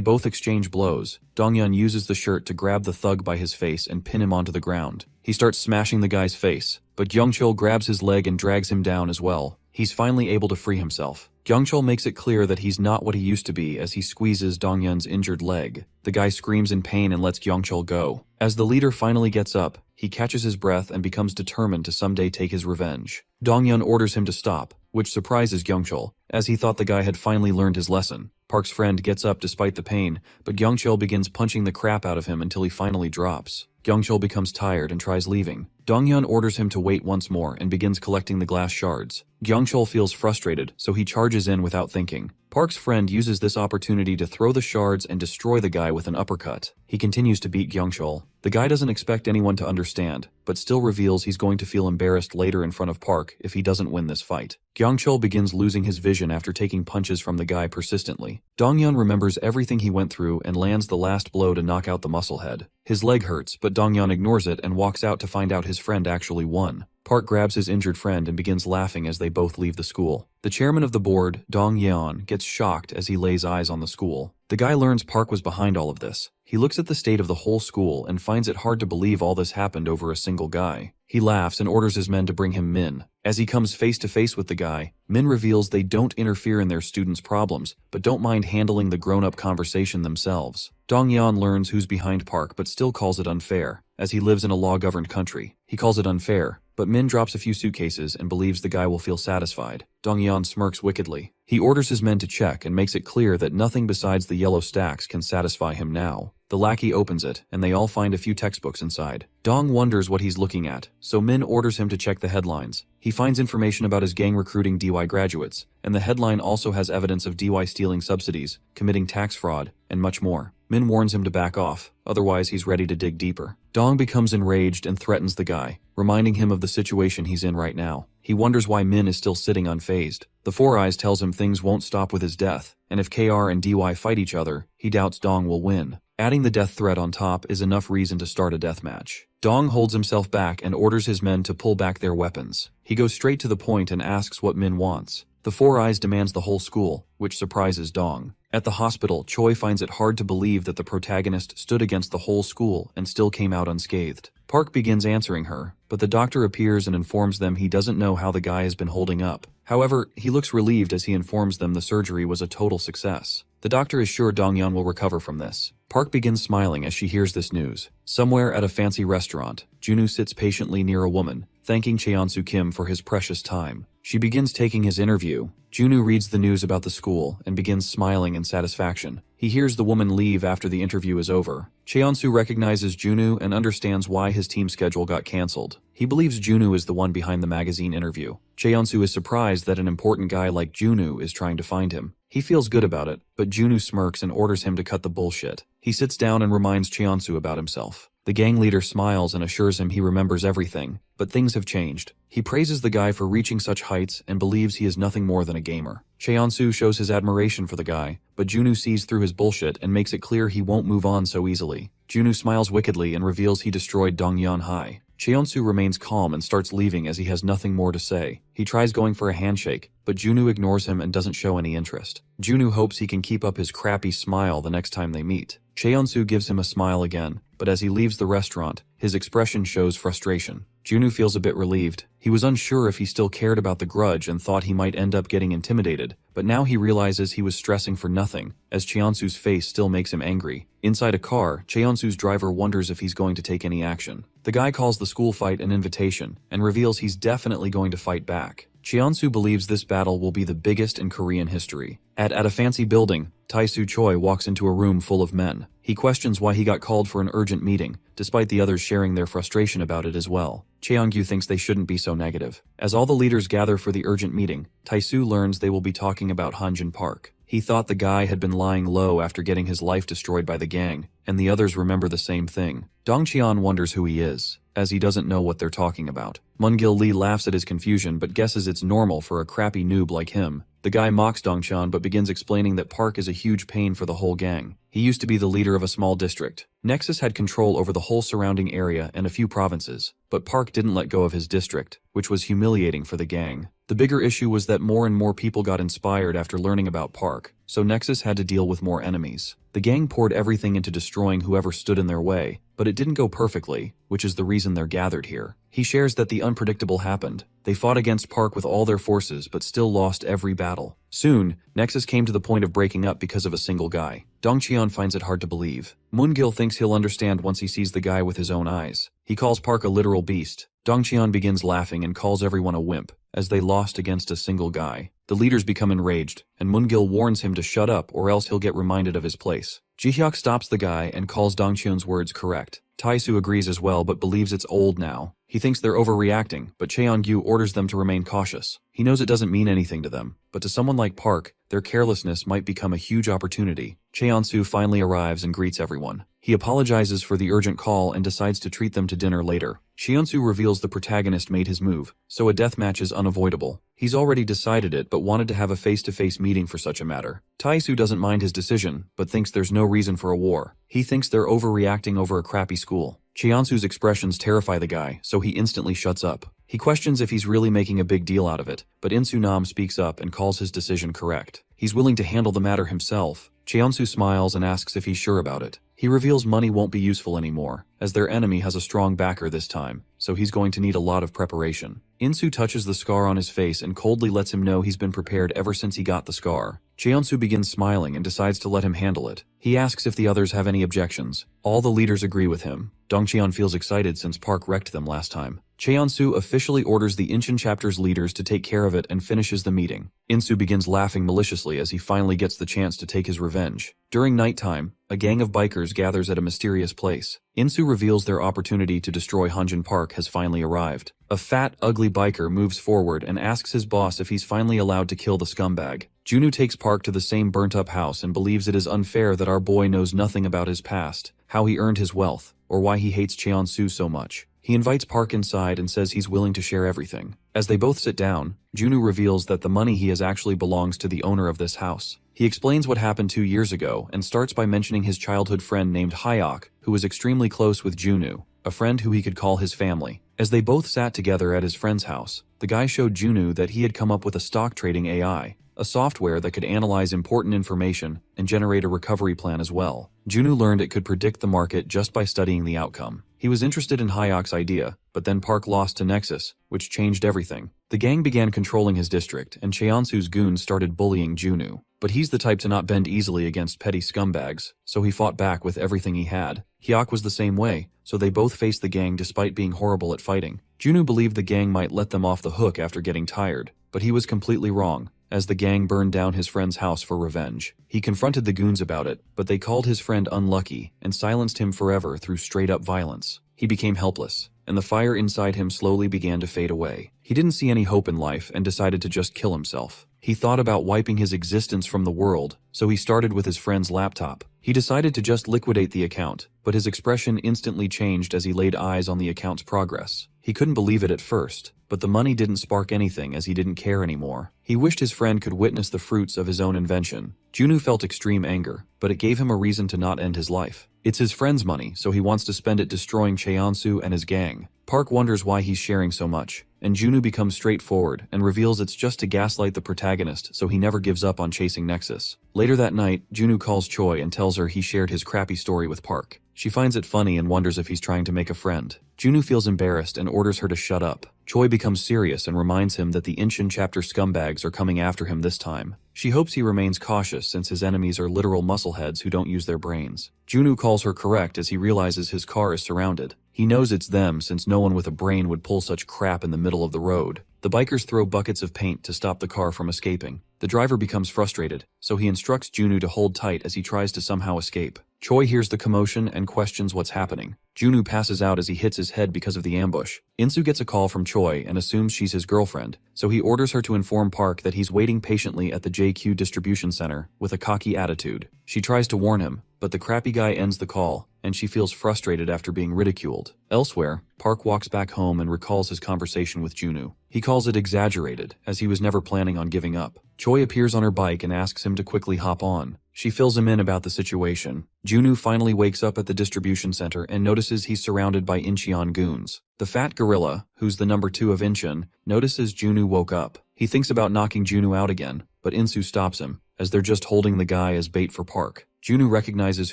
Speaker 1: both exchange blows, Dong-yeon uses the shirt to grab the thug by his face and pin him onto the ground. He starts smashing the guy's face, but Kyung-chul grabs his leg and drags him down as well. He's finally able to free himself. Kyung-chul makes it clear that he's not what he used to be as he squeezes Dong-yeon's injured leg. The guy screams in pain and lets Kyung-chul go. As the leader finally gets up, he catches his breath and becomes determined to someday take his revenge. Dong-yeon orders him to stop, which surprises Kyung-chul, as he thought the guy had finally learned his lesson. Park's friend gets up despite the pain, but Kyung-chul begins punching the crap out of him until he finally drops. Kyung-chul becomes tired and tries leaving. Dong-yeon orders him to wait once more and begins collecting the glass shards. Kyung-chul feels frustrated, so he charges in without thinking. Park's friend uses this opportunity to throw the shards and destroy the guy with an uppercut. He continues to beat Kyung-chul. The guy doesn't expect anyone to understand, but still reveals he's going to feel embarrassed later in front of Park if he doesn't win this fight. Kyung-chul begins losing his vision after taking punches from the guy persistently. Dong-yeon remembers everything he went through and lands the last blow to knock out the musclehead. His leg hurts, but Dong-yeon ignores it and walks out to find out his friend actually won. Park grabs his injured friend and begins laughing as they both leave the school. The chairman of the board, Dong-yeon, gets shocked as he lays eyes on the school. The guy learns Park was behind all of this. He looks at the state of the whole school and finds it hard to believe all this happened over a single guy. He laughs and orders his men to bring him Min. As he comes face to face with the guy, Min reveals they don't interfere in their students' problems, but don't mind handling the grown-up conversation themselves. Dong-yeon learns who's behind Park but still calls it unfair, as he lives in a law-governed country. He calls it unfair, but Min drops a few suitcases and believes the guy will feel satisfied. Dong-yeon smirks wickedly. He orders his men to check and makes it clear that nothing besides the yellow stacks can satisfy him now. The lackey opens it, and they all find a few textbooks inside. Dong wonders what he's looking at, so Min orders him to check the headlines. He finds information about his gang recruiting DY graduates, and the headline also has evidence of DY stealing subsidies, committing tax fraud, and much more. Min warns him to back off, otherwise he's ready to dig deeper. Dong becomes enraged and threatens the guy, reminding him of the situation he's in right now. He wonders why Min is still sitting unfazed. The Four Eyes tells him things won't stop with his death, and if KR and DY fight each other, he doubts Dong will win. Adding the death threat on top is enough reason to start a deathmatch. Dong holds himself back and orders his men to pull back their weapons. He goes straight to the point and asks what Min wants. The Four Eyes demands the whole school, which surprises Dong. At the hospital, Choi finds it hard to believe that the protagonist stood against the whole school and still came out unscathed. Park begins answering her, but the doctor appears and informs them he doesn't know how the guy has been holding up. However, he looks relieved as he informs them the surgery was a total success. The doctor is sure Dong-yeon will recover from this. Park begins smiling as she hears this news. Somewhere at a fancy restaurant, Junwoo sits patiently near a woman, thanking Cheonsu Kim for his precious time. She begins taking his interview. Junwoo reads the news about the school and begins smiling in satisfaction. He hears the woman leave after the interview is over. Cheonsu recognizes Junwoo and understands why his team schedule got cancelled. He believes Junwoo is the one behind the magazine interview. Cheonsu is surprised that an important guy like Junwoo is trying to find him. He feels good about it, but Junwoo smirks and orders him to cut the bullshit. He sits down and reminds Cheonsu about himself. The gang leader smiles and assures him he remembers everything, but things have changed. He praises the guy for reaching such heights and believes he is nothing more than a gamer. Cheonsu shows his admiration for the guy, but Junwoo sees through his bullshit and makes it clear he won't move on so easily. Junwoo smiles wickedly and reveals he destroyed Dong-yeon High. Cheonsu remains calm and starts leaving as he has nothing more to say. He tries going for a handshake, but Junwoo ignores him and doesn't show any interest. Junwoo hopes he can keep up his crappy smile the next time they meet. Cheonsu gives him a smile again, but as he leaves the restaurant, his expression shows frustration. Junwoo feels a bit relieved. He was unsure if he still cared about the grudge and thought he might end up getting intimidated, but now he realizes he was stressing for nothing, as Cheonsu's face still makes him angry. Inside a car, Cheonsu's driver wonders if he's going to take any action. The guy calls the school fight an invitation, and reveals he's definitely going to fight back. Cheonsu believes this battle will be the biggest in Korean history. At a fancy building, Tae-soo Choi walks into a room full of men. He questions why he got called for an urgent meeting, despite the others sharing their frustration about it as well. Cheongyu thinks they shouldn't be so negative. As all the leaders gather for the urgent meeting, Tae-soo learns they will be talking about Hanjin Park. He thought the guy had been lying low after getting his life destroyed by the gang, and the others remember the same thing. Dongqian wonders who he is, as he doesn't know what they're talking about. Mungil Lee laughs at his confusion but guesses it's normal for a crappy noob like him. The guy mocks Dongqian but begins explaining that Park is a huge pain for the whole gang. He used to be the leader of a small district. Nexus had control over the whole surrounding area and a few provinces, but Park didn't let go of his district, which was humiliating for the gang. The bigger issue was that more and more people got inspired after learning about Park, so Nexus had to deal with more enemies. The gang poured everything into destroying whoever stood in their way, but it didn't go perfectly, which is the reason they're gathered here. He shares that the unpredictable happened. They fought against Park with all their forces but still lost every battle. Soon, Nexus came to the point of breaking up because of a single guy. Dongqian finds it hard to believe. Moongil thinks he'll understand once he sees the guy with his own eyes. He calls Park a literal beast. Dongqian begins laughing and calls everyone a wimp, as they lost against a single guy. The leaders become enraged, and Moongil warns him to shut up or else he'll get reminded of his place. Jihyuk stops the guy and calls Dongqian's words correct. Taisu agrees as well but believes it's old now. He thinks they're overreacting, but Cheon-gyu orders them to remain cautious. He knows it doesn't mean anything to them, but to someone like Park, their carelessness might become a huge opportunity. Cheon-soo finally arrives and greets everyone. He apologizes for the urgent call and decides to treat them to dinner later. Cheon-soo reveals the protagonist made his move, so a deathmatch is unavoidable. He's already decided it but wanted to have a face-to-face meeting for such a matter. Taisu doesn't mind his decision, but thinks there's no reason for a war. He thinks they're overreacting over a crappy school. Cheon-soo's expressions terrify the guy, so he instantly shuts up. He questions if he's really making a big deal out of it, but In-soo-nam speaks up and calls his decision correct. He's willing to handle the matter himself. Cheon-soo smiles and asks if he's sure about it. He reveals money won't be useful anymore, as their enemy has a strong backer this time, so he's going to need a lot of preparation. In-soo touches the scar on his face and coldly lets him know he's been prepared ever since he got the scar. Cheon-soo begins smiling and decides to let him handle it. He asks if the others have any objections. All the leaders agree with him. Dongqian feels excited since Park wrecked them last time. Cheon-soo officially orders the Incheon chapter's leaders to take care of it and finishes the meeting. In-soo begins laughing maliciously as he finally gets the chance to take his revenge. During nighttime, a gang of bikers gathers at a mysterious place. In-soo reveals their opportunity to destroy Hunjin Park has finally arrived. A fat, ugly biker moves forward and asks his boss if he's finally allowed to kill the scumbag. Junwoo takes Park to the same burnt-up house and believes it is unfair that our boy knows nothing about his past, how he earned his wealth, or why he hates Cheon-soo so much. He invites Park inside and says he's willing to share everything. As they both sit down, Junwoo reveals that the money he has actually belongs to the owner of this house. He explains what happened 2 years ago and starts by mentioning his childhood friend named Hyok, who was extremely close with Junwoo, a friend who he could call his family. As they both sat together at his friend's house, the guy showed Junwoo that he had come up with a stock trading AI, a software that could analyze important information and generate a recovery plan as well. Junwoo learned it could predict the market just by studying the outcome. He was interested in Hyok's idea, but then Park lost to Nexus, which changed everything. The gang began controlling his district, and Cheon-soo's goons started bullying Junwoo. But he's the type to not bend easily against petty scumbags, so he fought back with everything he had. Hyok was the same way, so they both faced the gang despite being horrible at fighting. Junwoo believed the gang might let them off the hook after getting tired, but he was completely wrong, as the gang burned down his friend's house for revenge. He confronted the goons about it, but they called his friend unlucky and silenced him forever through straight-up violence. He became helpless, and the fire inside him slowly began to fade away. He didn't see any hope in life and decided to just kill himself. He thought about wiping his existence from the world, so he started with his friend's laptop. He decided to just liquidate the account, but his expression instantly changed as he laid eyes on the account's progress. He couldn't believe it at first, but the money didn't spark anything as he didn't care anymore. He wished his friend could witness the fruits of his own invention. Junwoo felt extreme anger, but it gave him a reason to not end his life. It's his friend's money, so he wants to spend it destroying Cheon-soo and his gang. Park wonders why he's sharing so much, and Junwoo becomes straightforward and reveals it's just to gaslight the protagonist so he never gives up on chasing Nexus. Later that night, Junwoo calls Choi and tells her he shared his crappy story with Park. She finds it funny and wonders if he's trying to make a friend. Junwoo feels embarrassed and orders her to shut up. Choi becomes serious and reminds him that the Incheon chapter scumbags are coming after him this time. She hopes he remains cautious since his enemies are literal muscleheads who don't use their brains. Junwoo calls her correct as he realizes his car is surrounded. He knows it's them since no one with a brain would pull such crap in the middle of the road. The bikers throw buckets of paint to stop the car from escaping. The driver becomes frustrated, so he instructs Junwoo to hold tight as he tries to somehow escape. Choi hears the commotion and questions what's happening. Junwoo passes out as he hits his head because of the ambush. Insu gets a call from Choi and assumes she's his girlfriend, so he orders her to inform Park that he's waiting patiently at the JQ distribution center with a cocky attitude. She tries to warn him, but the crappy guy ends the call, and she feels frustrated after being ridiculed. Elsewhere, Park walks back home and recalls his conversation with Junwoo. He calls it exaggerated, as he was never planning on giving up. Choi appears on her bike and asks him to quickly hop on. She fills him in about the situation. Junwoo finally wakes up at the distribution center and notices he's surrounded by Incheon goons. The fat gorilla, who's the number 2 of Incheon, notices Junwoo woke up. He thinks about knocking Junwoo out again, but Insu stops him, as they're just holding the guy as bait for Park. Junwoo recognizes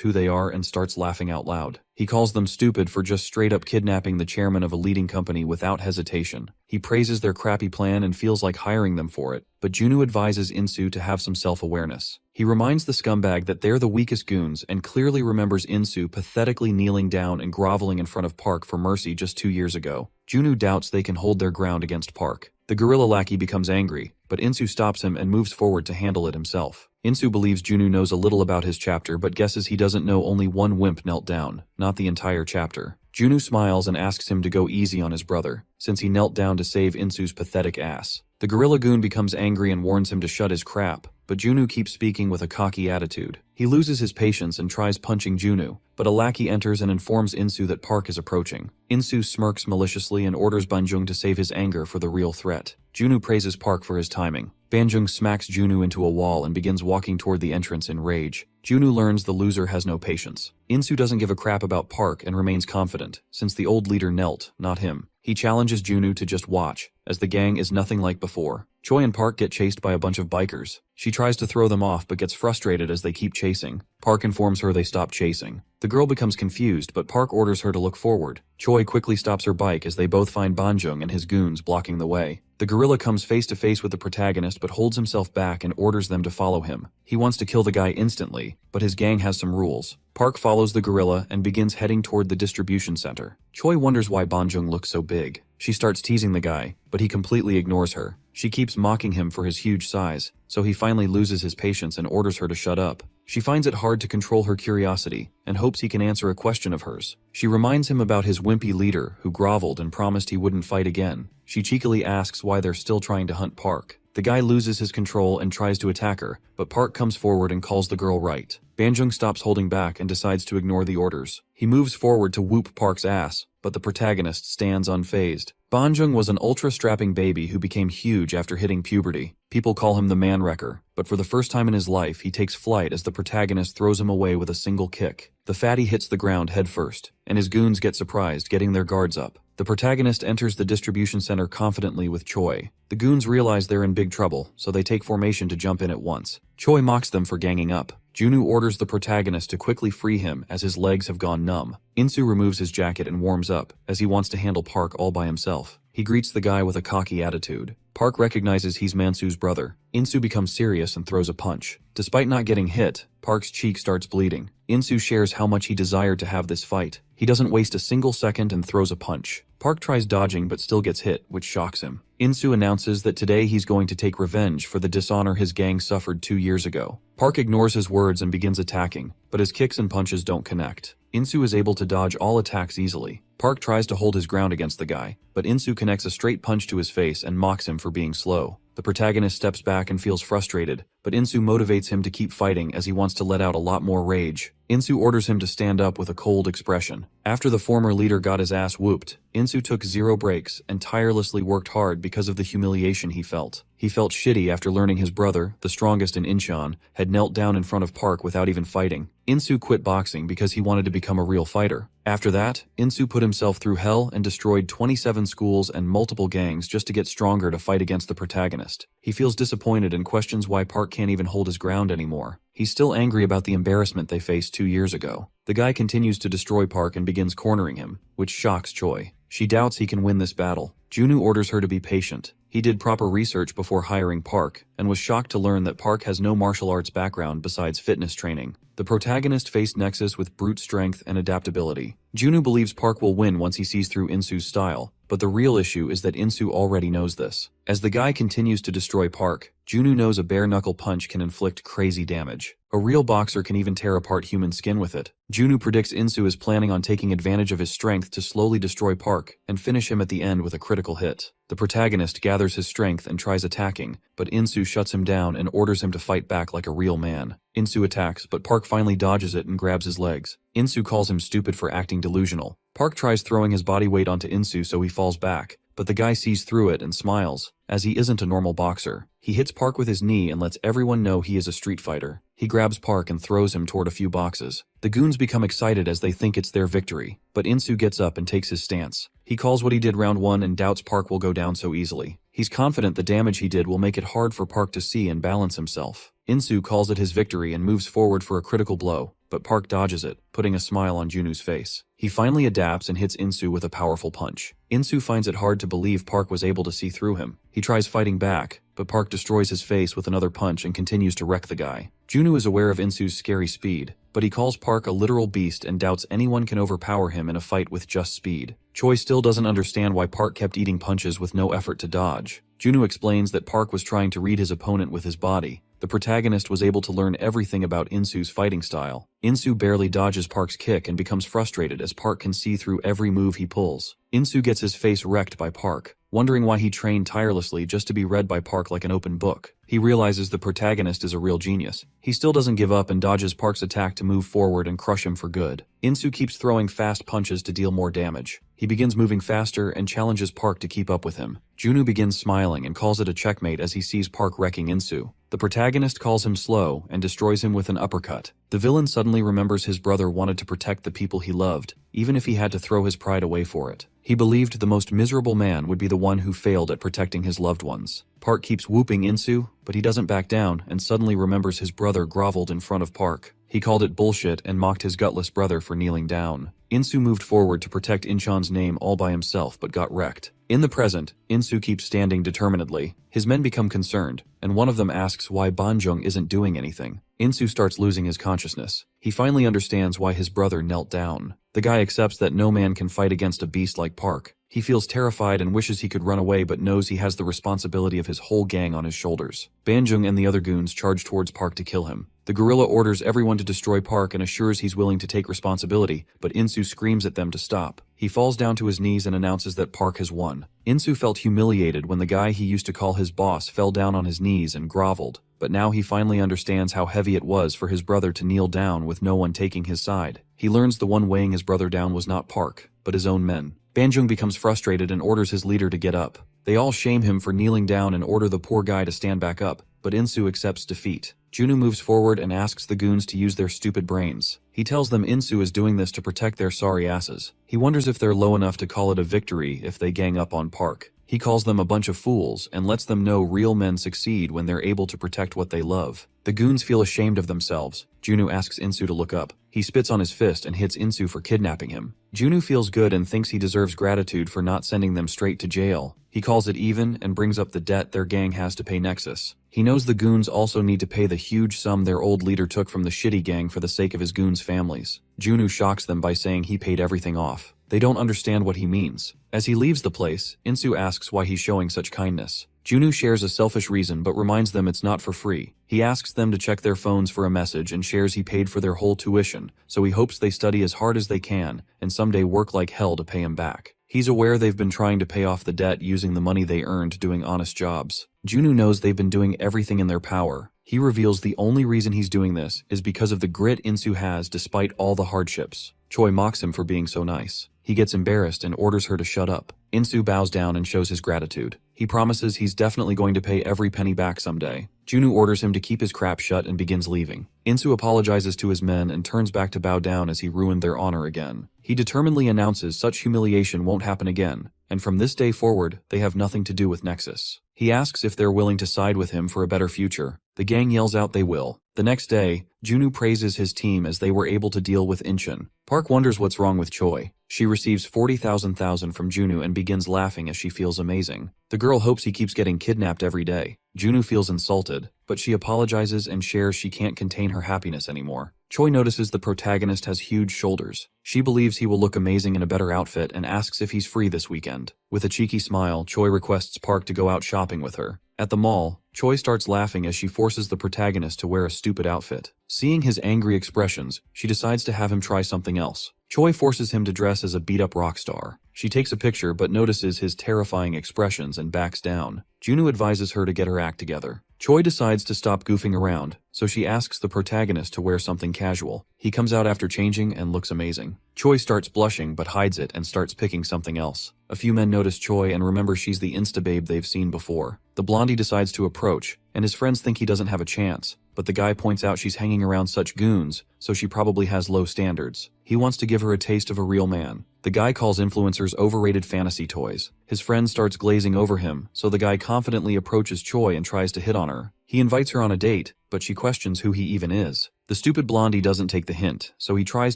Speaker 1: who they are and starts laughing out loud. He calls them stupid for just straight up kidnapping the chairman of a leading company without hesitation. He praises their crappy plan and feels like hiring them for it, but Junwoo advises Insu to have some self-awareness. He reminds the scumbag that they're the weakest goons and clearly remembers Insu pathetically kneeling down and groveling in front of Park for mercy just 2 years ago. Junwoo doubts they can hold their ground against Park. The gorilla lackey becomes angry, but Insu stops him and moves forward to handle it himself. Insu believes Junwoo knows a little about his chapter but guesses he doesn't know only one wimp knelt down, not the entire chapter. Junwoo smiles and asks him to go easy on his brother, since he knelt down to save Insu's pathetic ass. The gorilla goon becomes angry and warns him to shut his crap, but Junwoo keeps speaking with a cocky attitude. He loses his patience and tries punching Junwoo, but a lackey enters and informs Insu that Park is approaching. Insu smirks maliciously and orders Banjung to save his anger for the real threat. Junwoo praises Park for his timing. Banjung smacks Junwoo into a wall and begins walking toward the entrance in rage. Junwoo learns the loser has no patience. Insu doesn't give a crap about Park and remains confident, since the old leader knelt, not him. He challenges Junwoo to just watch, as the gang is nothing like before. Choi and Park get chased by a bunch of bikers. She tries to throw them off but gets frustrated as they keep chasing. Park informs her they stop chasing. The girl becomes confused, but Park orders her to look forward. Choi quickly stops her bike as they both find Banjung and his goons blocking the way. The gorilla comes face to face with the protagonist but holds himself back and orders them to follow him. He wants to kill the guy instantly, but his gang has some rules. Park follows the gorilla and begins heading toward the distribution center. Choi wonders why Banjung looks so big. She starts teasing the guy, but he completely ignores her. She keeps mocking him for his huge size, so he finally loses his patience and orders her to shut up. She finds it hard to control her curiosity and hopes he can answer a question of hers. She reminds him about his wimpy leader who groveled and promised he wouldn't fight again. She cheekily asks why they're still trying to hunt Park. The guy loses his control and tries to attack her, but Park comes forward and calls the girl right. Banjung stops holding back and decides to ignore the orders. He moves forward to whoop Park's ass, but the protagonist stands unfazed. Banjung was an ultra-strapping baby who became huge after hitting puberty. People call him the man-wrecker, but for the first time in his life he takes flight as the protagonist throws him away with a single kick. The fatty hits the ground headfirst, and his goons get surprised, getting their guards up. The protagonist enters the distribution center confidently with Choi. The goons realize they're in big trouble, so they take formation to jump in at once. Choi mocks them for ganging up. Junwoo orders the protagonist to quickly free him as his legs have gone numb. Insu removes his jacket and warms up, as he wants to handle Park all by himself. He greets the guy with a cocky attitude. Park recognizes he's Mansu's brother. Insu becomes serious and throws a punch. Despite not getting hit, Park's cheek starts bleeding. Insu shares how much he desired to have this fight. He doesn't waste a single second and throws a punch. Park tries dodging but still gets hit, which shocks him. Insu announces that today he's going to take revenge for the dishonor his gang suffered 2 years ago. Park ignores his words and begins attacking, but his kicks and punches don't connect. Insu is able to dodge all attacks easily. Park tries to hold his ground against the guy, but Insu connects a straight punch to his face and mocks him for being slow. The protagonist steps back and feels frustrated, but Insu motivates him to keep fighting as he wants to let out a lot more rage. Insu orders him to stand up with a cold expression. After the former leader got his ass whooped, Insu took 0 breaks and tirelessly worked hard because of the humiliation he felt. He felt shitty after learning his brother, the strongest in Incheon, had knelt down in front of Park without even fighting. Insu quit boxing because he wanted to become a real fighter. After that, Insu put himself through hell and destroyed 27 schools and multiple gangs just to get stronger to fight against the protagonist. He feels disappointed and questions why Park can't even hold his ground anymore. He's still angry about the embarrassment they faced 2 years ago. The guy continues to destroy Park and begins cornering him, which shocks Choi. She doubts he can win this battle. Junwoo orders her to be patient. He did proper research before hiring Park, and was shocked to learn that Park has no martial arts background besides fitness training. The protagonist faced Nexus with brute strength and adaptability. Junwoo believes Park will win once he sees through Insu's style, But the real issue is that Insu already knows this. As the guy continues to destroy Park, Junu knows a bare-knuckle punch can inflict crazy damage. A real boxer can even tear apart human skin with it. Junu predicts Insu is planning on taking advantage of his strength to slowly destroy Park and finish him at the end with a critical hit. The protagonist gathers his strength and tries attacking, but Insu shuts him down and orders him to fight back like a real man. Insu attacks, but Park finally dodges it and grabs his legs. Insu calls him stupid for acting delusional. Park tries throwing his body weight onto Insu so he falls back, but the guy sees through it and smiles, as he isn't a normal boxer. He hits Park with his knee and lets everyone know he is a street fighter. He grabs Park and throws him toward a few boxes. The goons become excited as they think it's their victory, but Insu gets up and takes his stance. He calls what he did round 1 and doubts Park will go down so easily. He's confident the damage he did will make it hard for Park to see and balance himself. Insu calls it his victory and moves forward for a critical blow, but Park dodges it, putting a smile on Junu's face. He finally adapts and hits Insu with a powerful punch. Insu finds it hard to believe Park was able to see through him. He tries fighting back, but Park destroys his face with another punch and continues to wreck the guy. Junu is aware of Insu's scary speed, but he calls Park a literal beast and doubts anyone can overpower him in a fight with just speed. Choi still doesn't understand why Park kept eating punches with no effort to dodge. Junu explains that Park was trying to read his opponent with his body. The protagonist was able to learn everything about Insu's fighting style. Insu barely dodges Park's kick and becomes frustrated as Park can see through every move he pulls. Insu gets his face wrecked by Park, wondering why he trained tirelessly just to be read by Park like an open book. He realizes the protagonist is a real genius. He still doesn't give up and dodges Park's attack to move forward and crush him for good. Insu keeps throwing fast punches to deal more damage. He begins moving faster and challenges Park to keep up with him. Junu begins smiling and calls it a checkmate as he sees Park wrecking Insu. The protagonist calls him slow and destroys him with an uppercut. The villain suddenly remembers his brother wanted to protect the people he loved, even if he had to throw his pride away for it. He believed the most miserable man would be the one who failed at protecting his loved ones. Park keeps whooping Insu, but he doesn't back down and suddenly remembers his brother groveled in front of Park. He called it bullshit and mocked his gutless brother for kneeling down. Insu moved forward to protect Inchan's name all by himself but got wrecked. In the present, Insu keeps standing determinedly. His men become concerned, and one of them asks why Banjung isn't doing anything. Insu starts losing his consciousness. He finally understands why his brother knelt down. The guy accepts that no man can fight against a beast like Park. He feels terrified and wishes he could run away but knows he has the responsibility of his whole gang on his shoulders. Banjung and the other goons charge towards Park to kill him. The gorilla orders everyone to destroy Park and assures he's willing to take responsibility, but Insu screams at them to stop. He falls down to his knees and announces that Park has won. Insu felt humiliated when the guy he used to call his boss fell down on his knees and groveled, but now he finally understands how heavy it was for his brother to kneel down with no one taking his side. He learns the one weighing his brother down was not Park, but his own men. Banjung becomes frustrated and orders his leader to get up. They all shame him for kneeling down and order the poor guy to stand back up, but Insu accepts defeat. Junu moves forward and asks the goons to use their stupid brains. He tells them Insu is doing this to protect their sorry asses. He wonders if they're low enough to call it a victory if they gang up on Park. He calls them a bunch of fools and lets them know real men succeed when they're able to protect what they love. The goons feel ashamed of themselves. Junu asks Insu to look up. He spits on his fist and hits Insu for kidnapping him. Junu feels good and thinks he deserves gratitude for not sending them straight to jail. He calls it even and brings up the debt their gang has to pay Nexus. He knows the goons also need to pay the huge sum their old leader took from the shitty gang for the sake of his goons' families. Junu shocks them by saying he paid everything off. They don't understand what he means. As he leaves the place, Insu asks why he's showing such kindness. Junu shares a selfish reason but reminds them it's not for free. He asks them to check their phones for a message and shares he paid for their whole tuition, so he hopes they study as hard as they can and someday work like hell to pay him back. He's aware they've been trying to pay off the debt using the money they earned doing honest jobs. Junu knows they've been doing everything in their power. He reveals the only reason he's doing this is because of the grit Insu has despite all the hardships. Choi mocks him for being so nice. He gets embarrassed and orders her to shut up. Insu bows down and shows his gratitude. He promises he's definitely going to pay every penny back someday. Junu orders him to keep his crap shut and begins leaving. Insu apologizes to his men and turns back to bow down as he ruined their honor again. He determinedly announces such humiliation won't happen again, and from this day forward, they have nothing to do with Nexus. He asks if they're willing to side with him for a better future. The gang yells out they will. The next day, Junu praises his team as they were able to deal with Inchan. Park wonders what's wrong with Choi. She receives 40,000 from Junu and begins laughing as she feels amazing. The girl hopes he keeps getting kidnapped every day. Junwoo feels insulted, but she apologizes and shares she can't contain her happiness anymore. Choi notices the protagonist has huge shoulders. She believes he will look amazing in a better outfit and asks if he's free this weekend. With a cheeky smile, Choi requests Park to go out shopping with her. At the mall, Choi starts laughing as she forces the protagonist to wear a stupid outfit. Seeing his angry expressions, she decides to have him try something else. Choi forces him to dress as a beat-up rock star. She takes a picture but notices his terrifying expressions and backs down. Junwoo advises her to get her act together. Choi decides to stop goofing around, so she asks the protagonist to wear something casual. He comes out after changing and looks amazing. Choi starts blushing but hides it and starts picking something else. A few men notice Choi and remember she's the insta-babe they've seen before. The blondie decides to approach, and his friends think he doesn't have a chance, but the guy points out she's hanging around such goons, so she probably has low standards. He wants to give her a taste of a real man. The guy calls influencers overrated fantasy toys. His friend starts glazing over him, so the guy confidently approaches Choi and tries to hit on her. He invites her on a date, but she questions who he even is. The stupid blondie doesn't take the hint, so he tries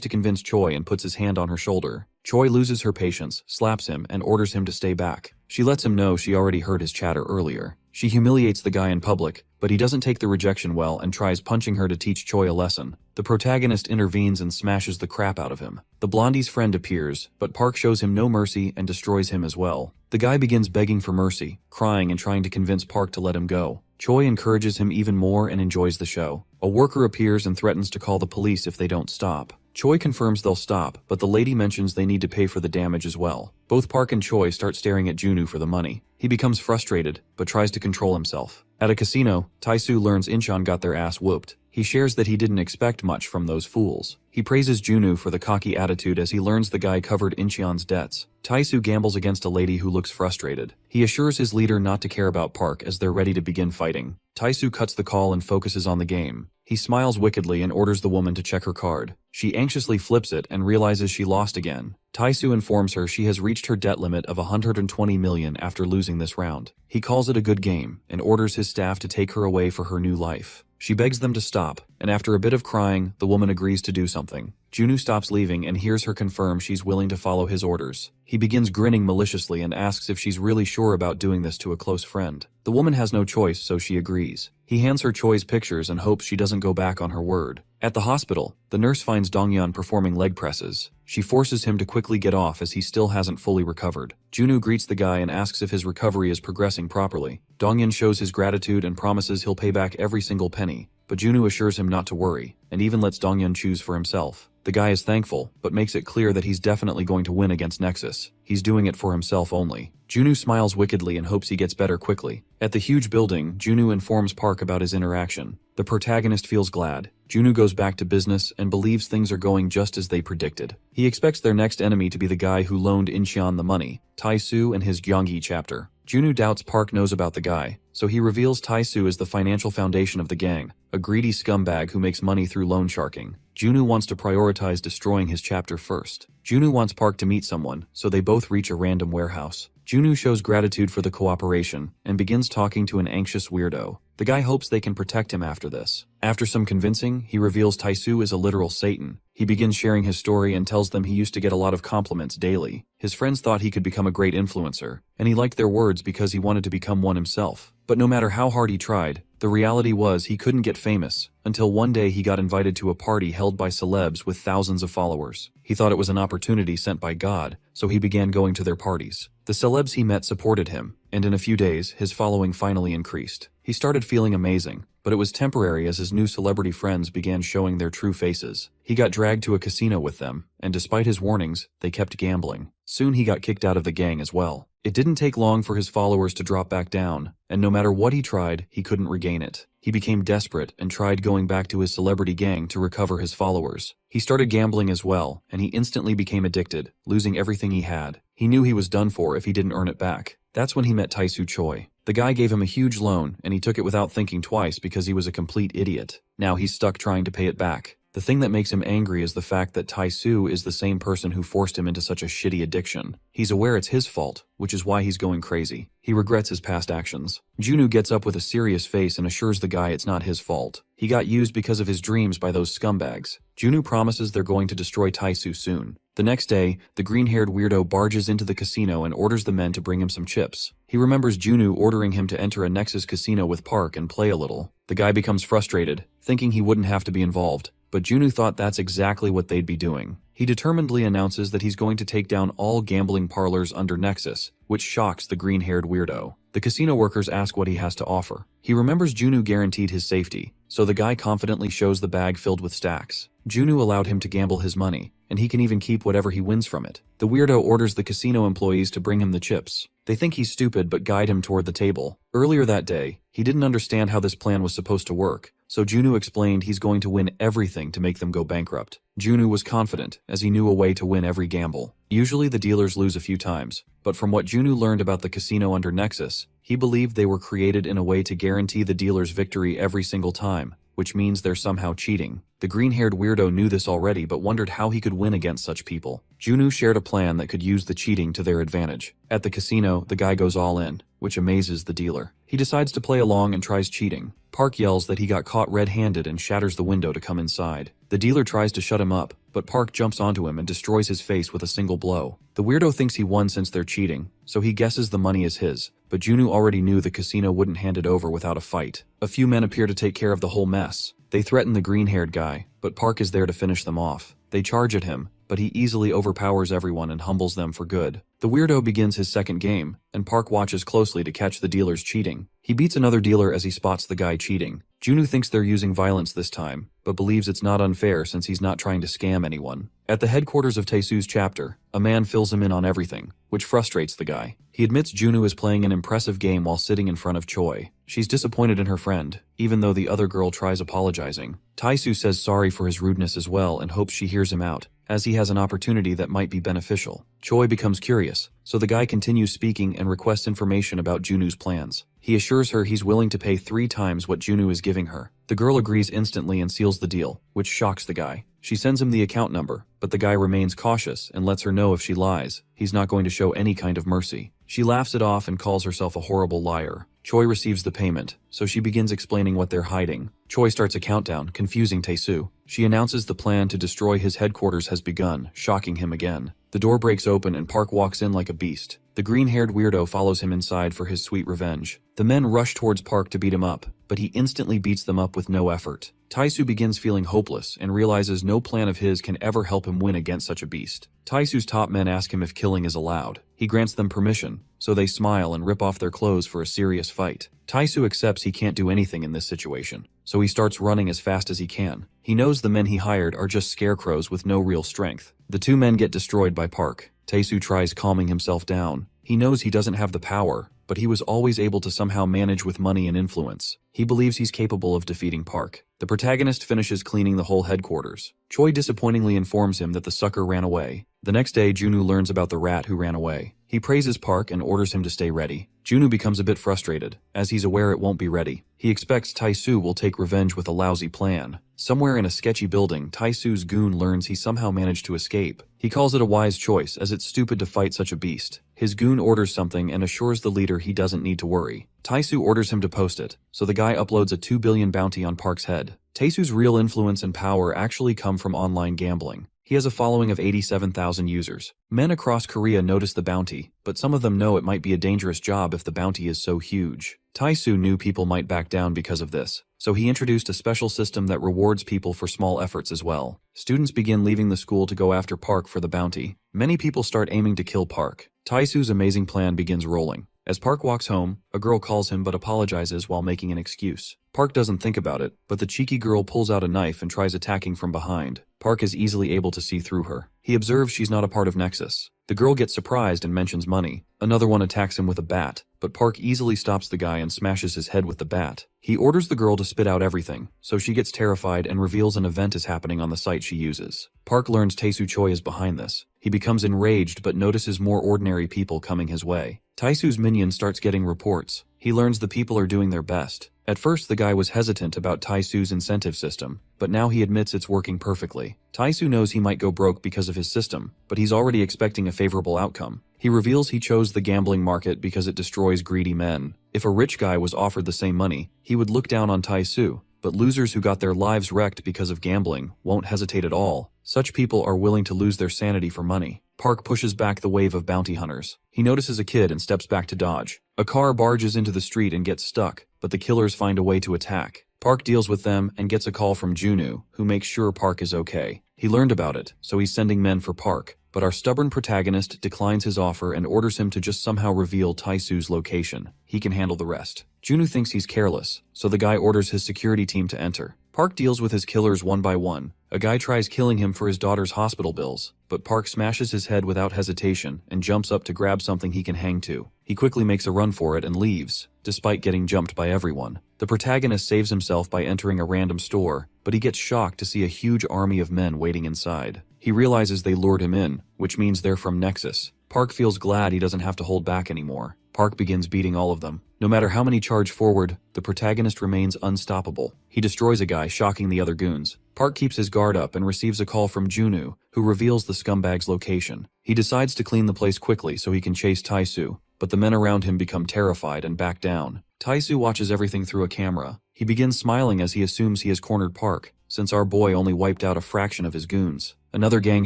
Speaker 1: to convince Choi and puts his hand on her shoulder. Choi loses her patience, slaps him, and orders him to stay back. She lets him know she already heard his chatter earlier. She humiliates the guy in public, but he doesn't take the rejection well and tries punching her to teach Choi a lesson. The protagonist intervenes and smashes the crap out of him. The blondie's friend appears, but Park shows him no mercy and destroys him as well. The guy begins begging for mercy, crying and trying to convince Park to let him go. Choi encourages him even more and enjoys the show. A worker appears and threatens to call the police if they don't stop. Choi confirms they'll stop, but the lady mentions they need to pay for the damage as well. Both Park and Choi start staring at Junwoo for the money. He becomes frustrated, but tries to control himself. At a casino, Tae-soo learns Incheon got their ass whooped. He shares that he didn't expect much from those fools. He praises Junwoo for the cocky attitude as he learns the guy covered Incheon's debts. Tae-soo gambles against a lady who looks frustrated. He assures his leader not to care about Park as they're ready to begin fighting. Tae-soo cuts the call and focuses on the game. He smiles wickedly and orders the woman to check her card. She anxiously flips it and realizes she lost again. Tae-soo informs her she has reached her debt limit of 120 million after losing this round. He calls it a good game and orders his staff to take her away for her new life. She begs them to stop, and after a bit of crying, the woman agrees to do something. Junwoo stops leaving and hears her confirm she's willing to follow his orders. He begins grinning maliciously and asks if she's really sure about doing this to a close friend. The woman has no choice, so she agrees. He hands her Choi's pictures and hopes she doesn't go back on her word. At the hospital, the nurse finds Dongyeon performing leg presses. She forces him to quickly get off as he still hasn't fully recovered. Junwoo greets the guy and asks if his recovery is progressing properly. Dongyeon shows his gratitude and promises he'll pay back every single penny, but Junwoo assures him not to worry, and even lets Dongyeon choose for himself. The guy is thankful, but makes it clear that he's definitely going to win against Nexus. He's doing it for himself only. Junwoo smiles wickedly and hopes he gets better quickly. At the huge building, Junwoo informs Park about his interaction. The protagonist feels glad. Junwoo goes back to business and believes things are going just as they predicted. He expects their next enemy to be the guy who loaned Incheon the money, Tae-soo and his Gyeonggi chapter. Junwoo doubts Park knows about the guy, so he reveals Tae-soo is the financial foundation of the gang, a greedy scumbag who makes money through loan sharking. Junwoo wants to prioritize destroying his chapter first. Junwoo wants Park to meet someone, so they both reach a random warehouse. Junwoo shows gratitude for the cooperation and begins talking to an anxious weirdo. The guy hopes they can protect him after this. After some convincing, he reveals Tae-soo is a literal Satan. He begins sharing his story and tells them he used to get a lot of compliments daily. His friends thought he could become a great influencer, and he liked their words because he wanted to become one himself. But no matter how hard he tried, the reality was he couldn't get famous, until one day he got invited to a party held by celebs with thousands of followers. He thought it was an opportunity sent by God, so he began going to their parties. The celebs he met supported him, and in a few days, his following finally increased. He started feeling amazing, but it was temporary as his new celebrity friends began showing their true faces. He got dragged to a casino with them, and despite his warnings, they kept gambling. Soon he got kicked out of the gang as well. It didn't take long for his followers to drop back down, and no matter what he tried, he couldn't regain it. He became desperate and tried going back to his celebrity gang to recover his followers. He started gambling as well, and he instantly became addicted, losing everything he had. He knew he was done for if he didn't earn it back. That's when he met Tae-soo Choi. The guy gave him a huge loan, and he took it without thinking twice because he was a complete idiot. Now he's stuck trying to pay it back. The thing that makes him angry is the fact that Tae-soo is the same person who forced him into such a shitty addiction. He's aware it's his fault, which is why he's going crazy. He regrets his past actions. Junwoo gets up with a serious face and assures the guy it's not his fault. He got used because of his dreams by those scumbags. Junu promises they're going to destroy Taisu soon. The next day, the green-haired weirdo barges into the casino and orders the men to bring him some chips. He remembers Junu ordering him to enter a Nexus casino with Park and play a little. The guy becomes frustrated, thinking he wouldn't have to be involved, but Junu thought that's exactly what they'd be doing. He determinedly announces that he's going to take down all gambling parlors under Nexus, which shocks the green-haired weirdo. The casino workers ask what he has to offer. He remembers Junu guaranteed his safety, so the guy confidently shows the bag filled with stacks. Junu allowed him to gamble his money, and he can even keep whatever he wins from it. The weirdo orders the casino employees to bring him the chips. They think he's stupid but guide him toward the table. Earlier that day, he didn't understand how this plan was supposed to work, so Junu explained he's going to win everything to make them go bankrupt. Junu was confident, as he knew a way to win every gamble. Usually the dealers lose a few times, but from what Junu learned about the casino under Nexus, he believed they were created in a way to guarantee the dealer's victory every single time, which means they're somehow cheating. The green-haired weirdo knew this already but wondered how he could win against such people. Junu shared a plan that could use the cheating to their advantage. At the casino, the guy goes all in, which amazes the dealer. He decides to play along and tries cheating. Park yells that he got caught red-handed and shatters the window to come inside. The dealer tries to shut him up, but Park jumps onto him and destroys his face with a single blow. The weirdo thinks he won since they're cheating, so he guesses the money is his, but Junu already knew the casino wouldn't hand it over without a fight. A few men appear to take care of the whole mess. They threaten the green-haired guy, but Park is there to finish them off. They charge at him, but he easily overpowers everyone and humbles them for good. The weirdo begins his second game, and Park watches closely to catch the dealers cheating. He beats another dealer as he spots the guy cheating. Junu thinks they're using violence this time, but believes it's not unfair since he's not trying to scam anyone. At the headquarters of Taesu's chapter, a man fills him in on everything, which frustrates the guy. He admits Junu is playing an impressive game while sitting in front of Choi. She's disappointed in her friend, even though the other girl tries apologizing. Taesu says sorry for his rudeness as well and hopes she hears him out, as he has an opportunity that might be beneficial. Choi becomes curious, so the guy continues speaking and requests information about Junu's plans. He assures her he's willing to pay 3 times what Junu is giving her. The girl agrees instantly and seals the deal, which shocks the guy. She sends him the account number, but the guy remains cautious and lets her know if she lies, he's not going to show any kind of mercy. She laughs it off and calls herself a horrible liar. Choi receives the payment, so she begins explaining what they're hiding. Choi starts a countdown, confusing Taesu. She announces the plan to destroy his headquarters has begun, shocking him again. The door breaks open and Park walks in like a beast. The green-haired weirdo follows him inside for his sweet revenge. The men rush towards Park to beat him up, but he instantly beats them up with no effort. Taesu begins feeling hopeless and realizes no plan of his can ever help him win against such a beast. Taesu's top men ask him if killing is allowed. He grants them permission, so they smile and rip off their clothes for a serious fight. Taesu accepts he can't do anything in this situation, so he starts running as fast as he can. He knows the men he hired are just scarecrows with no real strength. The 2 men get destroyed by Park. Taesu tries calming himself down. He knows he doesn't have the power, but he was always able to somehow manage with money and influence. He believes he's capable of defeating Park. The protagonist finishes cleaning the whole headquarters. Choi disappointingly informs him that the sucker ran away. The next day, Junu learns about the rat who ran away. He praises Park and orders him to stay ready. Junu becomes a bit frustrated, as he's aware it won't be ready. He expects Taesu will take revenge with a lousy plan. Somewhere in a sketchy building, Taesu's goon learns he somehow managed to escape. He calls it a wise choice, as it's stupid to fight such a beast. His goon orders something and assures the leader he doesn't need to worry. Taesu orders him to post it, so the guy uploads a 2 billion bounty on Park's head. Taesu's real influence and power actually come from online gambling. He has a following of 87,000 users. Men across Korea notice the bounty, but some of them know it might be a dangerous job if the bounty is so huge. Taesu knew people might back down because of this, so he introduced a special system that rewards people for small efforts as well. Students begin leaving the school to go after Park for the bounty. Many people start aiming to kill Park. Taesu's amazing plan begins rolling. As Park walks home, a girl calls him but apologizes while making an excuse. Park doesn't think about it, but the cheeky girl pulls out a knife and tries attacking from behind. Park is easily able to see through her. He observes she's not a part of Nexus. The girl gets surprised and mentions money. Another one attacks him with a bat, but Park easily stops the guy and smashes his head with the bat. He orders the girl to spit out everything, so she gets terrified and reveals an event is happening on the site she uses. Park learns Taesu Choi is behind this. He becomes enraged but notices more ordinary people coming his way. Taesu's minion starts getting reports. He learns the people are doing their best. At first the guy was hesitant about Taesu's incentive system, but now he admits it's working perfectly. Taesu knows he might go broke because of his system, but he's already expecting a favorable outcome. He reveals he chose the gambling market because it destroys greedy men. If a rich guy was offered the same money, he would look down on Taesu, but losers who got their lives wrecked because of gambling won't hesitate at all. Such people are willing to lose their sanity for money. Park pushes back the wave of bounty hunters. He notices a kid and steps back to dodge. A car barges into the street and gets stuck, but the killers find a way to attack. Park deals with them and gets a call from Junwoo, who makes sure Park is okay. He learned about it, so he's sending men for Park. But our stubborn protagonist declines his offer and orders him to just somehow reveal Taisu's location. He can handle the rest. Junwoo thinks he's careless, so the guy orders his security team to enter. Park deals with his killers one by one. A guy tries killing him for his daughter's hospital bills, but Park smashes his head without hesitation and jumps up to grab something he can hang to. He quickly makes a run for it and leaves, despite getting jumped by everyone. The protagonist saves himself by entering a random store, but he gets shocked to see a huge army of men waiting inside. He realizes they lured him in, which means they're from Nexus. Park feels glad he doesn't have to hold back anymore. Park begins beating all of them. No matter how many charge forward, the protagonist remains unstoppable. He destroys a guy, shocking the other goons. Park keeps his guard up and receives a call from Junwoo, who reveals the scumbag's location. He decides to clean the place quickly so he can chase Taisu, but the men around him become terrified and back down. Taisu watches everything through a camera. He begins smiling as he assumes he has cornered Park, since our boy only wiped out a fraction of his goons. Another gang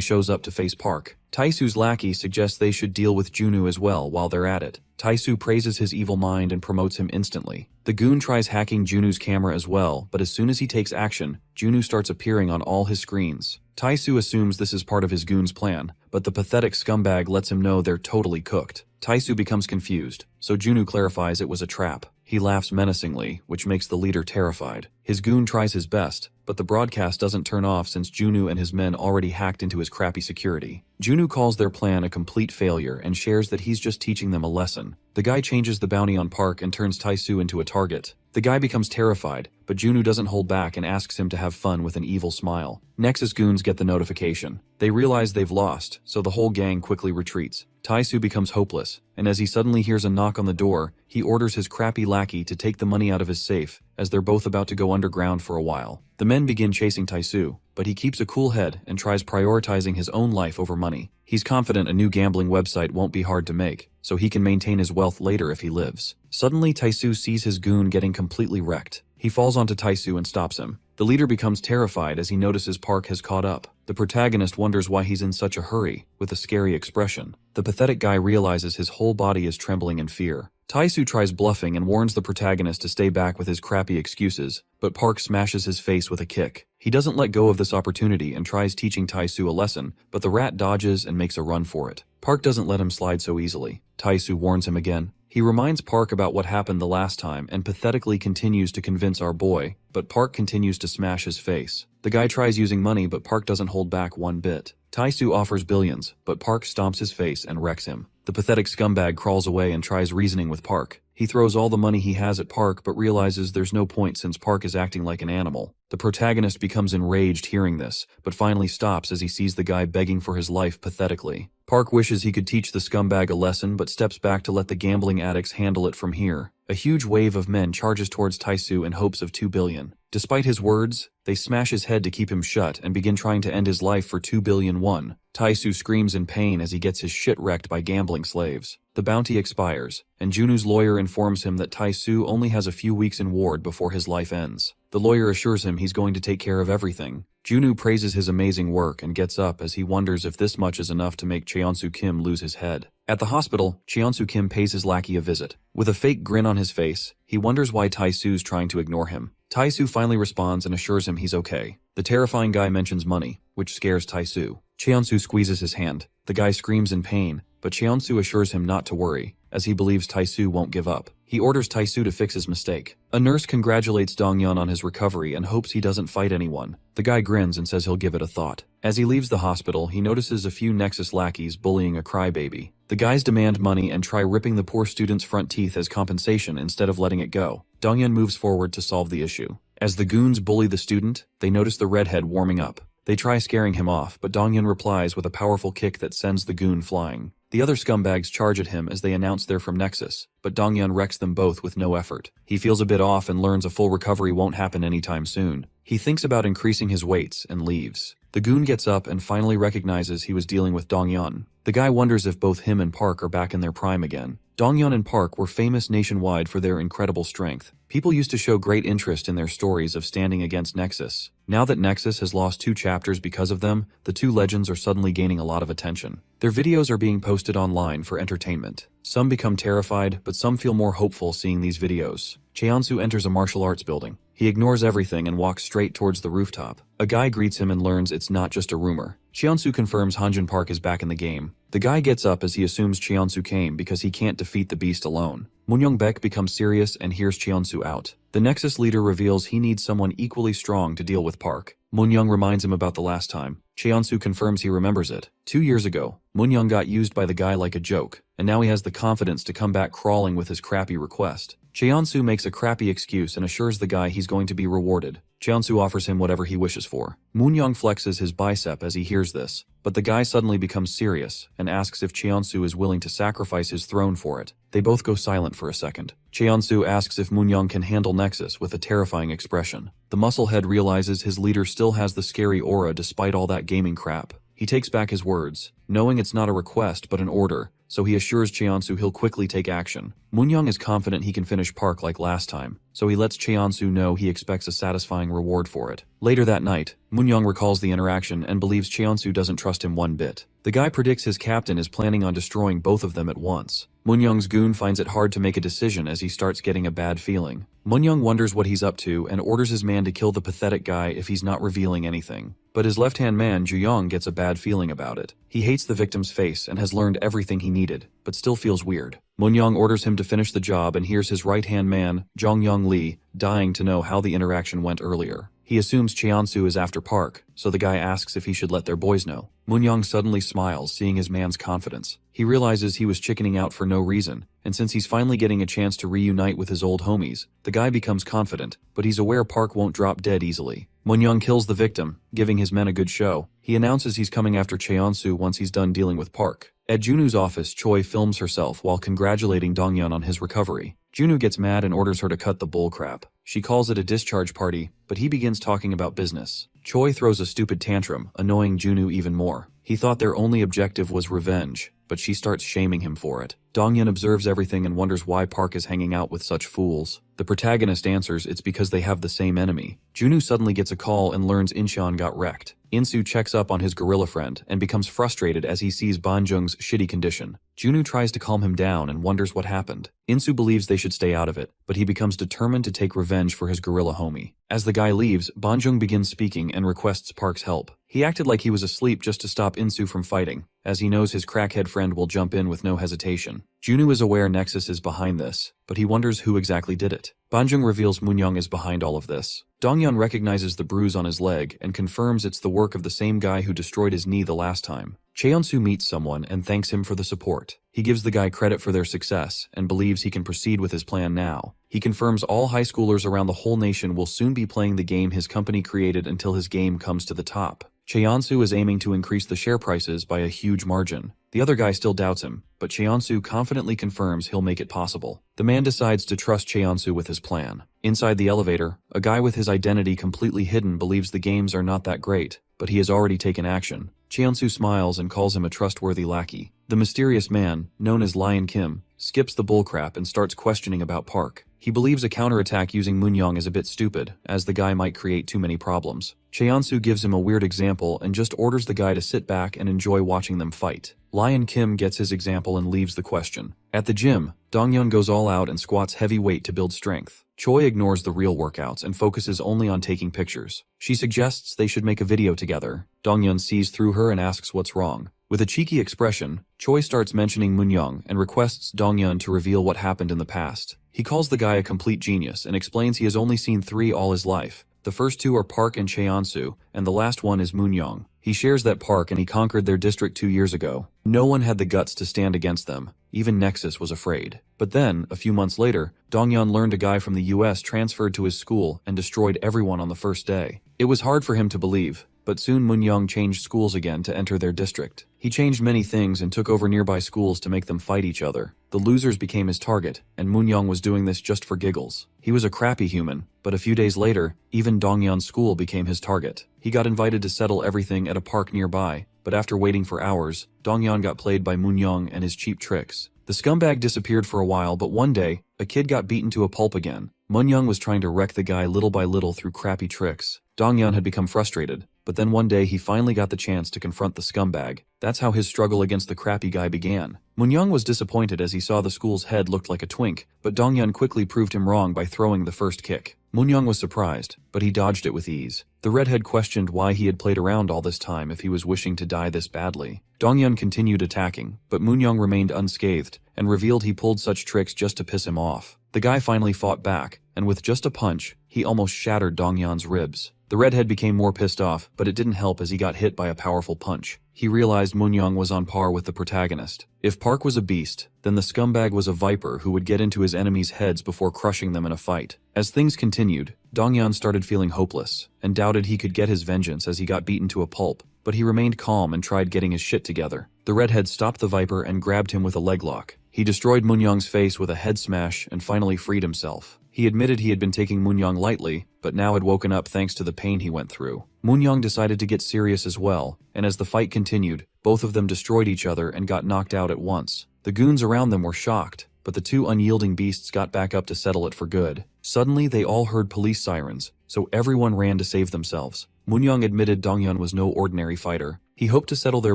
Speaker 1: shows up to face Park. Taisu's lackey suggests they should deal with Junwoo as well while they're at it. Taisu praises his evil mind and promotes him instantly. The goon tries hacking Junwoo's camera as well, but as soon as he takes action, Junwoo starts appearing on all his screens. Taisu assumes this is part of his goon's plan, but the pathetic scumbag lets him know they're totally cooked. Taisu becomes confused, so Junwoo clarifies it was a trap. He laughs menacingly, which makes the leader terrified. His goon tries his best, but the broadcast doesn't turn off since Junwoo and his men already hacked into his crappy security. Junwoo calls their plan a complete failure and shares that he's just teaching them a lesson. The guy changes the bounty on Park and turns Taisu into a target. The guy becomes terrified, but Junwoo doesn't hold back and asks him to have fun with an evil smile. Nexus goons get the notification. They realize they've lost, so the whole gang quickly retreats. Taisu becomes hopeless, and as he suddenly hears a knock on the door, he orders his crappy lackey to take the money out of his safe, as they're both about to go underground for a while. The men begin chasing Taisu, but he keeps a cool head and tries prioritizing his own life over money. He's confident a new gambling website won't be hard to make, so he can maintain his wealth later if he lives. Suddenly, Taisu sees his goon getting completely wrecked. He falls onto Taisu and stops him. The leader becomes terrified as he notices Park has caught up. The protagonist wonders why he's in such a hurry, with a scary expression. The pathetic guy realizes his whole body is trembling in fear. Taisu tries bluffing and warns the protagonist to stay back with his crappy excuses, but Park smashes his face with a kick. He doesn't let go of this opportunity and tries teaching Taisu a lesson, but the rat dodges and makes a run for it. Park doesn't let him slide so easily. Taisu warns him again. He reminds Park about what happened the last time and pathetically continues to convince our boy, but Park continues to smash his face. The guy tries using money, but Park doesn't hold back one bit. Taisu offers billions, but Park stomps his face and wrecks him. The pathetic scumbag crawls away and tries reasoning with Park. He throws all the money he has at Park but realizes there's no point since Park is acting like an animal. The protagonist becomes enraged hearing this, but finally stops as he sees the guy begging for his life pathetically. Park wishes he could teach the scumbag a lesson but steps back to let the gambling addicts handle it from here. A huge wave of men charges towards Taisu in hopes of 2 billion. Despite his words, they smash his head to keep him shut and begin trying to end his life for 2 billion won. Taisu screams in pain as he gets his shit wrecked by gambling slaves. The bounty expires, and Junwoo's lawyer informs him that Taisu only has a few weeks in ward before his life ends. The lawyer assures him he's going to take care of everything. Junwoo praises his amazing work and gets up as he wonders if this much is enough to make Cheonsu Kim lose his head. At the hospital, Cheonsu Kim pays his lackey a visit. With a fake grin on his face, he wonders why Taisu's trying to ignore him. Taisu finally responds and assures him he's okay. The terrifying guy mentions money, which scares Taisu. Cheonsu squeezes his hand. The guy screams in pain, but Cheonsu assures him not to worry, as he believes Taisu won't give up. He orders Taisu to fix his mistake. A nurse congratulates Donghyun on his recovery and hopes he doesn't fight anyone. The guy grins and says he'll give it a thought. As he leaves the hospital, he notices a few Nexus lackeys bullying a crybaby. The guys demand money and try ripping the poor student's front teeth as compensation instead of letting it go. Donghyun moves forward to solve the issue. As the goons bully the student, they notice the redhead warming up. They try scaring him off, but Donghyun replies with a powerful kick that sends the goon flying. The other scumbags charge at him as they announce they're from Nexus, but Donghyun wrecks them both with no effort. He feels a bit off and learns a full recovery won't happen anytime soon. He thinks about increasing his weights and leaves. The goon gets up and finally recognizes he was dealing with Donghyun. The guy wonders if both him and Park are back in their prime again. Donghyun and Park were famous nationwide for their incredible strength. People used to show great interest in their stories of standing against Nexus. Now that Nexus has lost 2 chapters because of them, the 2 legends are suddenly gaining a lot of attention. Their videos are being posted online for entertainment. Some become terrified, but some feel more hopeful seeing these videos. Cheonsu enters a martial arts building. He ignores everything and walks straight towards the rooftop. A guy greets him and learns it's not just a rumor. Cheonsu confirms Hanjin Park is back in the game. The guy gets up as he assumes Cheonsu came because he can't defeat the beast alone. Moonyoung Baek becomes serious and hears Cheonsu out. The Nexus leader reveals he needs someone equally strong to deal with Park. Moonyoung reminds him about the last time. Cheonsu confirms he remembers it. 2 years ago, Moonyoung got used by the guy like a joke, and now he has the confidence to come back crawling with his crappy request. Cheonsu makes a crappy excuse and assures the guy he's going to be rewarded. Cheonsu offers him whatever he wishes for. Moonyoung flexes his bicep as he hears this, but the guy suddenly becomes serious and asks if Cheonsu is willing to sacrifice his throne for it. They both go silent for a second. Cheonsu asks if Moonyoung can handle Nexus with a terrifying expression. The musclehead realizes his leader still has the scary aura despite all that gaming crap. He takes back his words, knowing it's not a request but an order, so he assures Cheonsu he'll quickly take action. Moonyoung is confident he can finish Park like last time, so he lets Cheonsu know he expects a satisfying reward for it. Later that night, Moonyoung recalls the interaction and believes Cheonsu doesn't trust him one bit. The guy predicts his captain is planning on destroying both of them at once. Moonyoung's goon finds it hard to make a decision as he starts getting a bad feeling. Moonyoung wonders what he's up to and orders his man to kill the pathetic guy if he's not revealing anything. But his left-hand man, Juyong, gets a bad feeling about it. He hates the victim's face and has learned everything he needed, but still feels weird. Moonyoung orders him to finish the job and hears his right-hand man, Jongyong Lee, dying to know how the interaction went earlier. He assumes Cheonsu is after Park, so the guy asks if he should let their boys know. Moonyoung suddenly smiles, seeing his man's confidence. He realizes he was chickening out for no reason, and since he's finally getting a chance to reunite with his old homies, the guy becomes confident, but he's aware Park won't drop dead easily. Moonyoung kills the victim, giving his men a good show. He announces he's coming after Cheonsu once he's done dealing with Park. At Junu's office, Choi films herself while congratulating Donghyun on his recovery. Junu gets mad and orders her to cut the bullcrap. She calls it a discharge party, but he begins talking about business. Choi throws a stupid tantrum, annoying Junu even more. He thought their only objective was revenge, but she starts shaming him for it. Donghyun observes everything and wonders why Park is hanging out with such fools. The protagonist answers it's because they have the same enemy. Junu suddenly gets a call and learns Incheon got wrecked. Insu checks up on his gorilla friend and becomes frustrated as he sees Banjung's shitty condition. Junu tries to calm him down and wonders what happened. Insu believes they should stay out of it, but he becomes determined to take revenge for his gorilla homie. As the guy leaves, Banjung begins speaking and requests Park's help. He acted like he was asleep just to stop Insu from fighting, as he knows his crackhead friend will jump in with no hesitation. Junu is aware Nexus is behind this, but he wonders who exactly did it. Banjung reveals Moonyoung is behind all of this. Donghyun recognizes the bruise on his leg and confirms it's the work of the same guy who destroyed his knee the last time. Cheonsu meets someone and thanks him for the support. He gives the guy credit for their success and believes he can proceed with his plan now. He confirms all high schoolers around the whole nation will soon be playing the game his company created until his game comes to the top. Cheonsu is aiming to increase the share prices by a huge margin. The other guy still doubts him, but Cheonsu confidently confirms he'll make it possible. The man decides to trust Cheonsu with his plan. Inside the elevator, a guy with his identity completely hidden believes the games are not that great, but he has already taken action. Cheonsu smiles and calls him a trustworthy lackey. The mysterious man, known as Lion Kim, skips the bullcrap and starts questioning about Park. He believes a counterattack using Moonyoung is a bit stupid, as the guy might create too many problems. Cheonsu gives him a weird example and just orders the guy to sit back and enjoy watching them fight. Lion Kim gets his example and leaves the question. At the gym, Donghyun goes all out and squats heavy weight to build strength. Choi ignores the real workouts and focuses only on taking pictures. She suggests they should make a video together. Donghyun sees through her and asks what's wrong. With a cheeky expression, Choi starts mentioning Moonyoung and requests Donghyun to reveal what happened in the past. He calls the guy a complete genius and explains he has only seen 3 all his life. The first 2 are Park and Cheonsu, and the last one is Moonyoung. He shares that Park and he conquered their district 2 years ago. No one had the guts to stand against them. Even Nexus was afraid. But then, a few months later, Donghyun learned a guy from the US transferred to his school and destroyed everyone on the first day. It was hard for him to believe, but soon Moon-young changed schools again to enter their district. He changed many things and took over nearby schools to make them fight each other. The losers became his target, and Moon-young was doing this just for giggles. He was a crappy human, but a few days later, even Dongyeon's school became his target. He got invited to settle everything at a park nearby, but after waiting for hours, Dongyeon got played by Moon-young and his cheap tricks. The scumbag disappeared for a while, but one day, a kid got beaten to a pulp again. Moon-young was trying to wreck the guy little by little through crappy tricks. Dongyeon had become frustrated, but then one day he finally got the chance to confront the scumbag. That's how his struggle against the crappy guy began. Moon-young was disappointed as he saw the school's head looked like a twink, but Dongyeon quickly proved him wrong by throwing the first kick. Moon-young was surprised, but he dodged it with ease. The redhead questioned why he had played around all this time if he was wishing to die this badly. Dongyeon continued attacking, but Moon-young remained unscathed and revealed he pulled such tricks just to piss him off. The guy finally fought back, and with just a punch, he almost shattered Dongyeon's ribs. The redhead became more pissed off, but it didn't help as he got hit by a powerful punch. He realized Moon-young was on par with the protagonist. If Park was a beast, then the scumbag was a viper who would get into his enemies' heads before crushing them in a fight. As things continued, Dongyeon started feeling hopeless, and doubted he could get his vengeance as he got beaten to a pulp, but he remained calm and tried getting his shit together. The redhead stopped the viper and grabbed him with a leg lock. He destroyed Moon-young's face with a head smash and finally freed himself. He admitted he had been taking Moon-young lightly, but now had woken up thanks to the pain he went through. Moon-young decided to get serious as well, and as the fight continued, both of them destroyed each other and got knocked out at once. The goons around them were shocked, but the two unyielding beasts got back up to settle it for good. Suddenly, they all heard police sirens, so everyone ran to save themselves. Moon-young admitted Dongyeon was no ordinary fighter. He hoped to settle their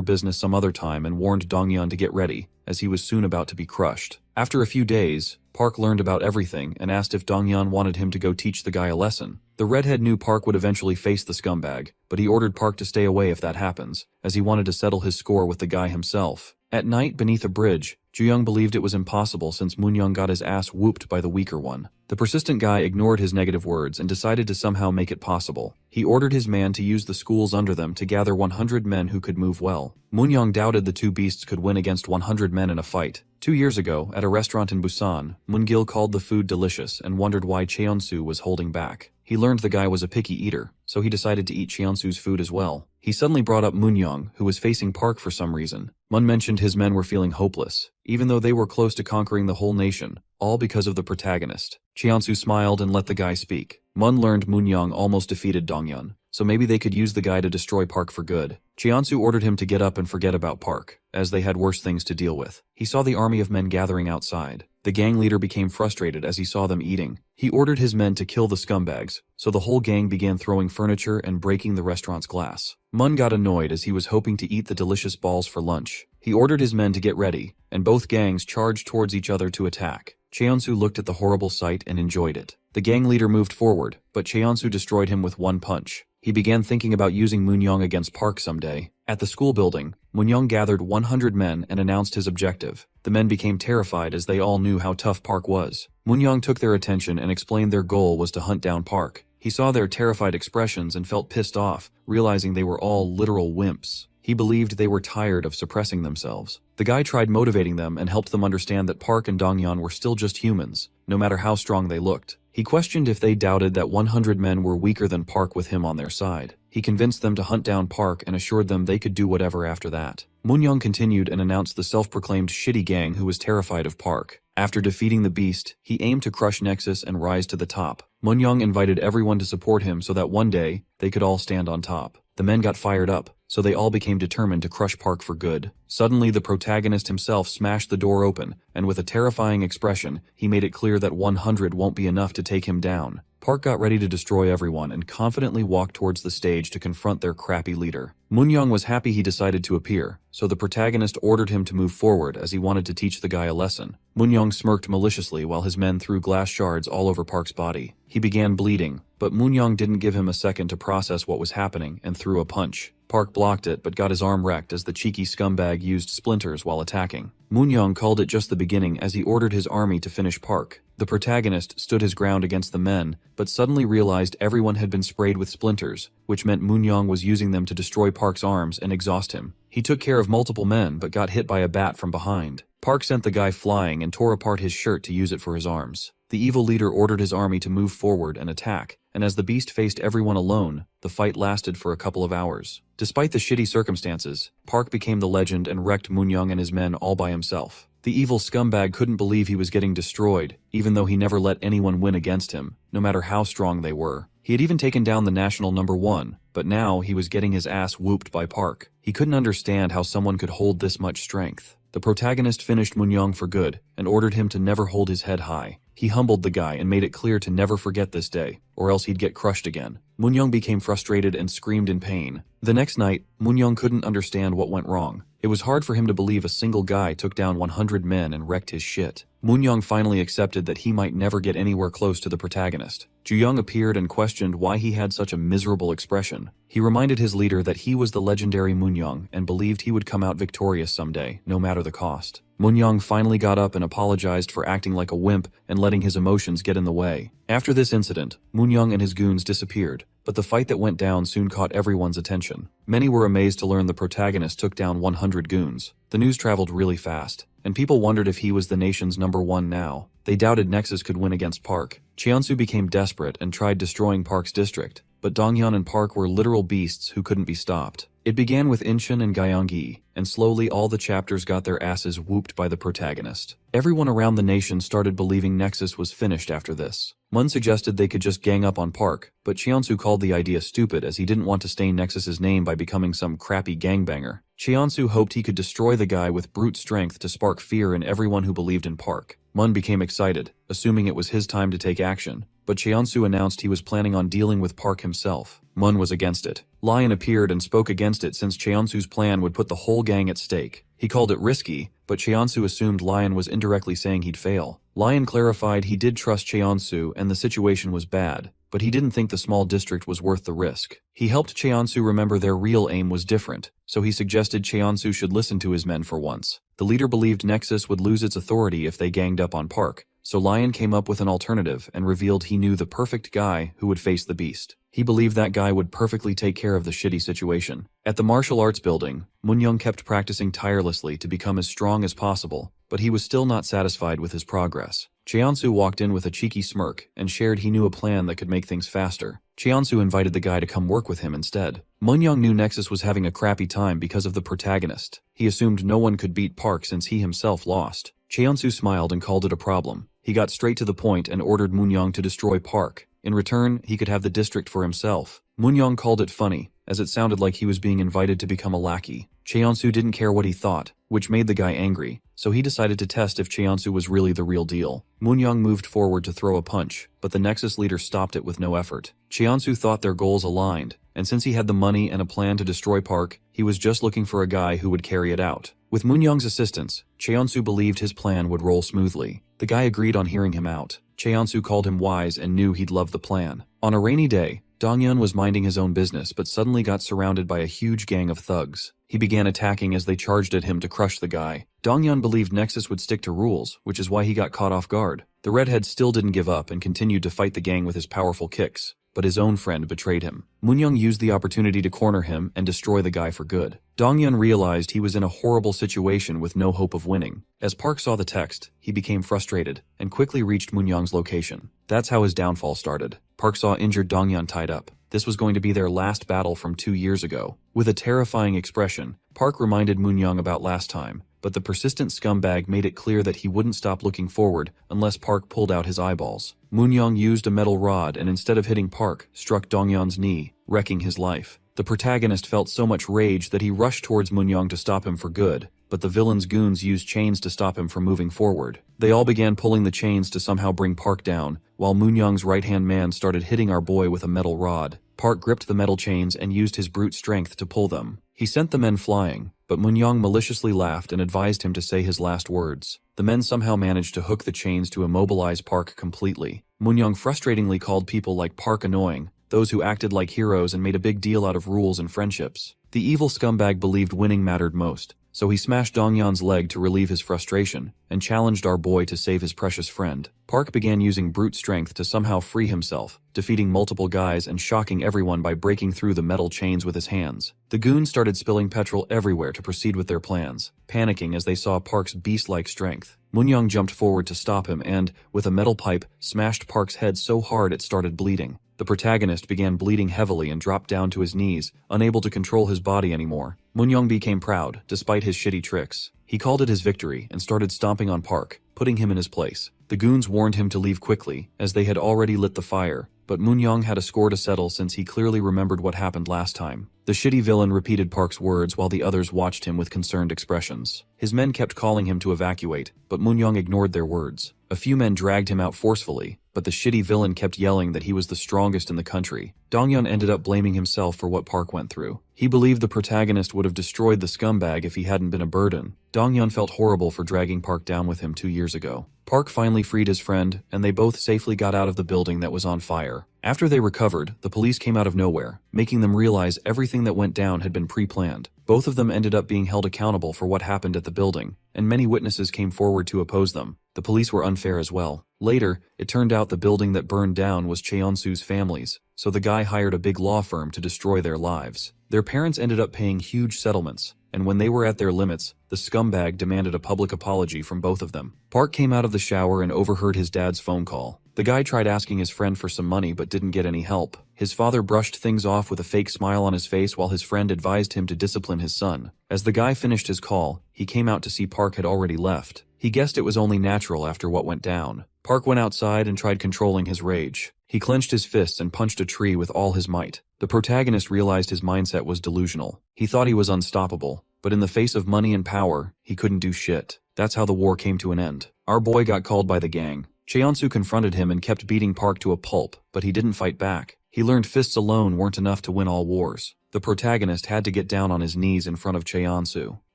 Speaker 1: business some other time and warned Dongyeon to get ready, as he was soon about to be crushed. After a few days, Park learned about everything and asked if Dongyeon wanted him to go teach the guy a lesson. The redhead knew Park would eventually face the scumbag, but he ordered Park to stay away if that happens, as he wanted to settle his score with the guy himself. At night beneath a bridge, Ju-young believed it was impossible since Moon-young got his ass whooped by the weaker one. The persistent guy ignored his negative words and decided to somehow make it possible. He ordered his man to use the schools under them to gather 100 men who could move well. Moon-young doubted the two beasts could win against 100 men in a fight. 2 years ago, at a restaurant in Busan, Moon-gil called the food delicious and wondered why Cheon-soo was holding back. He learned the guy was a picky eater, so he decided to eat Cheon-soo's food as well. He suddenly brought up Moon-young, who was facing Park for some reason. Moon mentioned his men were feeling hopeless, even though they were close to conquering the whole nation, all because of the protagonist. Cheon-soo smiled and let the guy speak. Moon learned Moon-young almost defeated Dongyeon, so maybe they could use the guy to destroy Park for good. Cheon-soo ordered him to get up and forget about Park, as they had worse things to deal with. He saw the army of men gathering outside. The gang leader became frustrated as he saw them eating. He ordered his men to kill the scumbags, so the whole gang began throwing furniture and breaking the restaurant's glass. Moon got annoyed as he was hoping to eat the delicious balls for lunch. He ordered his men to get ready, and both gangs charged towards each other to attack. Cheon-soo looked at the horrible sight and enjoyed it. The gang leader moved forward, but Cheon-soo destroyed him with one punch. He began thinking about using Moon-young against Park someday. At the school building, Moon-young gathered 100 men and announced his objective. The men became terrified as they all knew how tough Park was. Moon-young took their attention and explained their goal was to hunt down Park. He saw their terrified expressions and felt pissed off, realizing they were all literal wimps. He believed they were tired of suppressing themselves. The guy tried motivating them and helped them understand that Park and Dongyeon were still just humans, no matter how strong they looked. He questioned if they doubted that 100 men were weaker than Park with him on their side. He convinced them to hunt down Park and assured them they could do whatever after that. Moon-young continued and announced the self-proclaimed shitty gang who was terrified of Park. After defeating the beast, he aimed to crush Nexus and rise to the top. Moon-young invited everyone to support him so that one day, they could all stand on top. The men got fired up, so they all became determined to crush Park for good. Suddenly, the protagonist himself smashed the door open, and with a terrifying expression, he made it clear that 100 won't be enough to take him down. Park got ready to destroy everyone and confidently walked towards the stage to confront their crappy leader. Moon-young was happy he decided to appear, so the protagonist ordered him to move forward as he wanted to teach the guy a lesson. Moon-young smirked maliciously while his men threw glass shards all over Park's body. He began bleeding, but Moon-young didn't give him a second to process what was happening and threw a punch. Park blocked it but got his arm wrecked as the cheeky scumbag used splinters while attacking. Moon-young called it just the beginning as he ordered his army to finish Park. The protagonist stood his ground against the men, but suddenly realized everyone had been sprayed with splinters, which meant Moon-young was using them to destroy Park's arms and exhaust him. He took care of multiple men but got hit by a bat from behind. Park sent the guy flying and tore apart his shirt to use it for his arms. The evil leader ordered his army to move forward and attack, and as the beast faced everyone alone, the fight lasted for a couple of hours. Despite the shitty circumstances, Park became the legend and wrecked Moonyoung and his men all by himself. The evil scumbag couldn't believe he was getting destroyed, even though he never let anyone win against him, no matter how strong they were. He had even taken down the national #1, but now he was getting his ass whooped by Park. He couldn't understand how someone could hold this much strength. The protagonist finished Moonyoung for good and ordered him to never hold his head high. He humbled the guy and made it clear to never forget this day, or else he'd get crushed again. Moonyoung became frustrated and screamed in pain. The next night, Moonyoung couldn't understand what went wrong. It was hard for him to believe a single guy took down 100 men and wrecked his shit. Moonyoung finally accepted that he might never get anywhere close to the protagonist. Ju-young appeared and questioned why he had such a miserable expression. He reminded his leader that he was the legendary Moonyoung and believed he would come out victorious someday, no matter the cost. Moonyoung finally got up and apologized for acting like a wimp and letting his emotions get in the way. After this incident, Moonyoung and his goons disappeared, but the fight that went down soon caught everyone's attention. Many were amazed to learn the protagonist took down 100 goons. The news traveled really fast, and people wondered if he was the nation's #1 now. They doubted Nexus could win against Park. Cheonsu became desperate and tried destroying Park's district, but Donghyun and Park were literal beasts who couldn't be stopped. It began with Incheon and Gyeonggi, and slowly all the chapters got their asses whooped by the protagonist. Everyone around the nation started believing Nexus was finished after this. Mun suggested they could just gang up on Park, but Cheonsu called the idea stupid as he didn't want to stain Nexus's name by becoming some crappy gangbanger. Cheonsu hoped he could destroy the guy with brute strength to spark fear in everyone who believed in Park. Mun became excited, assuming it was his time to take action, but Cheonsu announced he was planning on dealing with Park himself. Mun was against it. Lion appeared and spoke against it since Cheonsu's plan would put the whole gang at stake. He called it risky, but Cheonsu assumed Lion was indirectly saying he'd fail. Lion clarified he did trust Cheonsu and the situation was bad, but he didn't think the small district was worth the risk. He helped Cheonsu remember their real aim was different, so he suggested Cheonsu should listen to his men for once. The leader believed Nexus would lose its authority if they ganged up on Park, so Lion came up with an alternative and revealed he knew the perfect guy who would face the beast. He believed that guy would perfectly take care of the shitty situation. At the martial arts building, Moonyoung kept practicing tirelessly to become as strong as possible, but he was still not satisfied with his progress. Cheonsu walked in with a cheeky smirk and shared he knew a plan that could make things faster. Cheonsu invited the guy to come work with him instead. Moonyoung knew Nexus was having a crappy time because of the protagonist. He assumed no one could beat Park since he himself lost. Cheonsu smiled and called it a problem. He got straight to the point and ordered Moonyoung to destroy Park. In return, he could have the district for himself. Moonyoung called it funny, as it sounded like he was being invited to become a lackey. Cheonsu didn't care what he thought, which made the guy angry, so he decided to test if Cheonsu was really the real deal. Moonyoung moved forward to throw a punch, but the Nexus leader stopped it with no effort. Cheonsu thought their goals aligned, and since he had the money and a plan to destroy Park, he was just looking for a guy who would carry it out. With Moonyoung's assistance, Cheonsu believed his plan would roll smoothly. The guy agreed on hearing him out. Cheonsu called him wise and knew he'd love the plan. On a rainy day, Donghyun was minding his own business but suddenly got surrounded by a huge gang of thugs. He began attacking as they charged at him to crush the guy. Donghyun believed Nexus would stick to rules, which is why he got caught off guard. The redhead still didn't give up and continued to fight the gang with his powerful kicks, but his own friend betrayed him. Moonyoung used the opportunity to corner him and destroy the guy for good. Donghyun realized he was in a horrible situation with no hope of winning. As Park saw the text, he became frustrated and quickly reached Moonyoung's location. That's how his downfall started. Park saw injured Donghyun tied up. This was going to be their last battle from 2 years ago. With a terrifying expression, Park reminded Moonyoung about last time, but the persistent scumbag made it clear that he wouldn't stop looking forward unless Park pulled out his eyeballs. Moonyoung used a metal rod and instead of hitting Park, struck Donghyun's knee, wrecking his life. The protagonist felt so much rage that he rushed towards Moonyoung to stop him for good, but the villain's goons used chains to stop him from moving forward. They all began pulling the chains to somehow bring Park down, while Moonyoung's right-hand man started hitting our boy with a metal rod. Park gripped the metal chains and used his brute strength to pull them. He sent the men flying, but Moonyoung maliciously laughed and advised him to say his last words. The men somehow managed to hook the chains to immobilize Park completely. Moonyoung frustratingly called people like Park annoying, those who acted like heroes and made a big deal out of rules and friendships. The evil scumbag believed winning mattered most, so he smashed Donghyun's leg to relieve his frustration, and challenged our boy to save his precious friend. Park began using brute strength to somehow free himself, defeating multiple guys and shocking everyone by breaking through the metal chains with his hands. The goons started spilling petrol everywhere to proceed with their plans, panicking as they saw Park's beast-like strength. Moon-young jumped forward to stop him and, with a metal pipe, smashed Park's head so hard it started bleeding. The protagonist began bleeding heavily and dropped down to his knees, unable to control his body anymore. Moon-young became proud, despite his shitty tricks. He called it his victory and started stomping on Park, putting him in his place. The goons warned him to leave quickly, as they had already lit the fire, but Moon-young had a score to settle since he clearly remembered what happened last time. The shitty villain repeated Park's words while the others watched him with concerned expressions. His men kept calling him to evacuate, but Moon-young ignored their words. A few men dragged him out forcefully, but the shitty villain kept yelling that he was the strongest in the country. Dong-yeon ended up blaming himself for what Park went through. He believed the protagonist would have destroyed the scumbag if he hadn't been a burden. Dong-yeon felt horrible for dragging Park down with him 2 years ago. Park finally freed his friend, and they both safely got out of the building that was on fire. After they recovered, the police came out of nowhere, making them realize everything that went down had been pre-planned. Both of them ended up being held accountable for what happened at the building, and many witnesses came forward to oppose them. The police were unfair as well. Later, it turned out the building that burned down was Cheon-soo's family's, so the guy hired a big law firm to destroy their lives. Their parents ended up paying huge settlements, and when they were at their limits, the scumbag demanded a public apology from both of them. Park came out of the shower and overheard his dad's phone call. The guy tried asking his friend for some money but didn't get any help. His father brushed things off with a fake smile on his face while his friend advised him to discipline his son. As the guy finished his call, he came out to see Park had already left. He guessed it was only natural after what went down. Park went outside and tried controlling his rage. He clenched his fists and punched a tree with all his might. The protagonist realized his mindset was delusional. He thought he was unstoppable, but in the face of money and power, he couldn't do shit. That's how the war came to an end. Our boy got called by the gang. Cheon-soo confronted him and kept beating Park to a pulp, but he didn't fight back. He learned fists alone weren't enough to win all wars. The protagonist had to get down on his knees in front of Cheon-soo.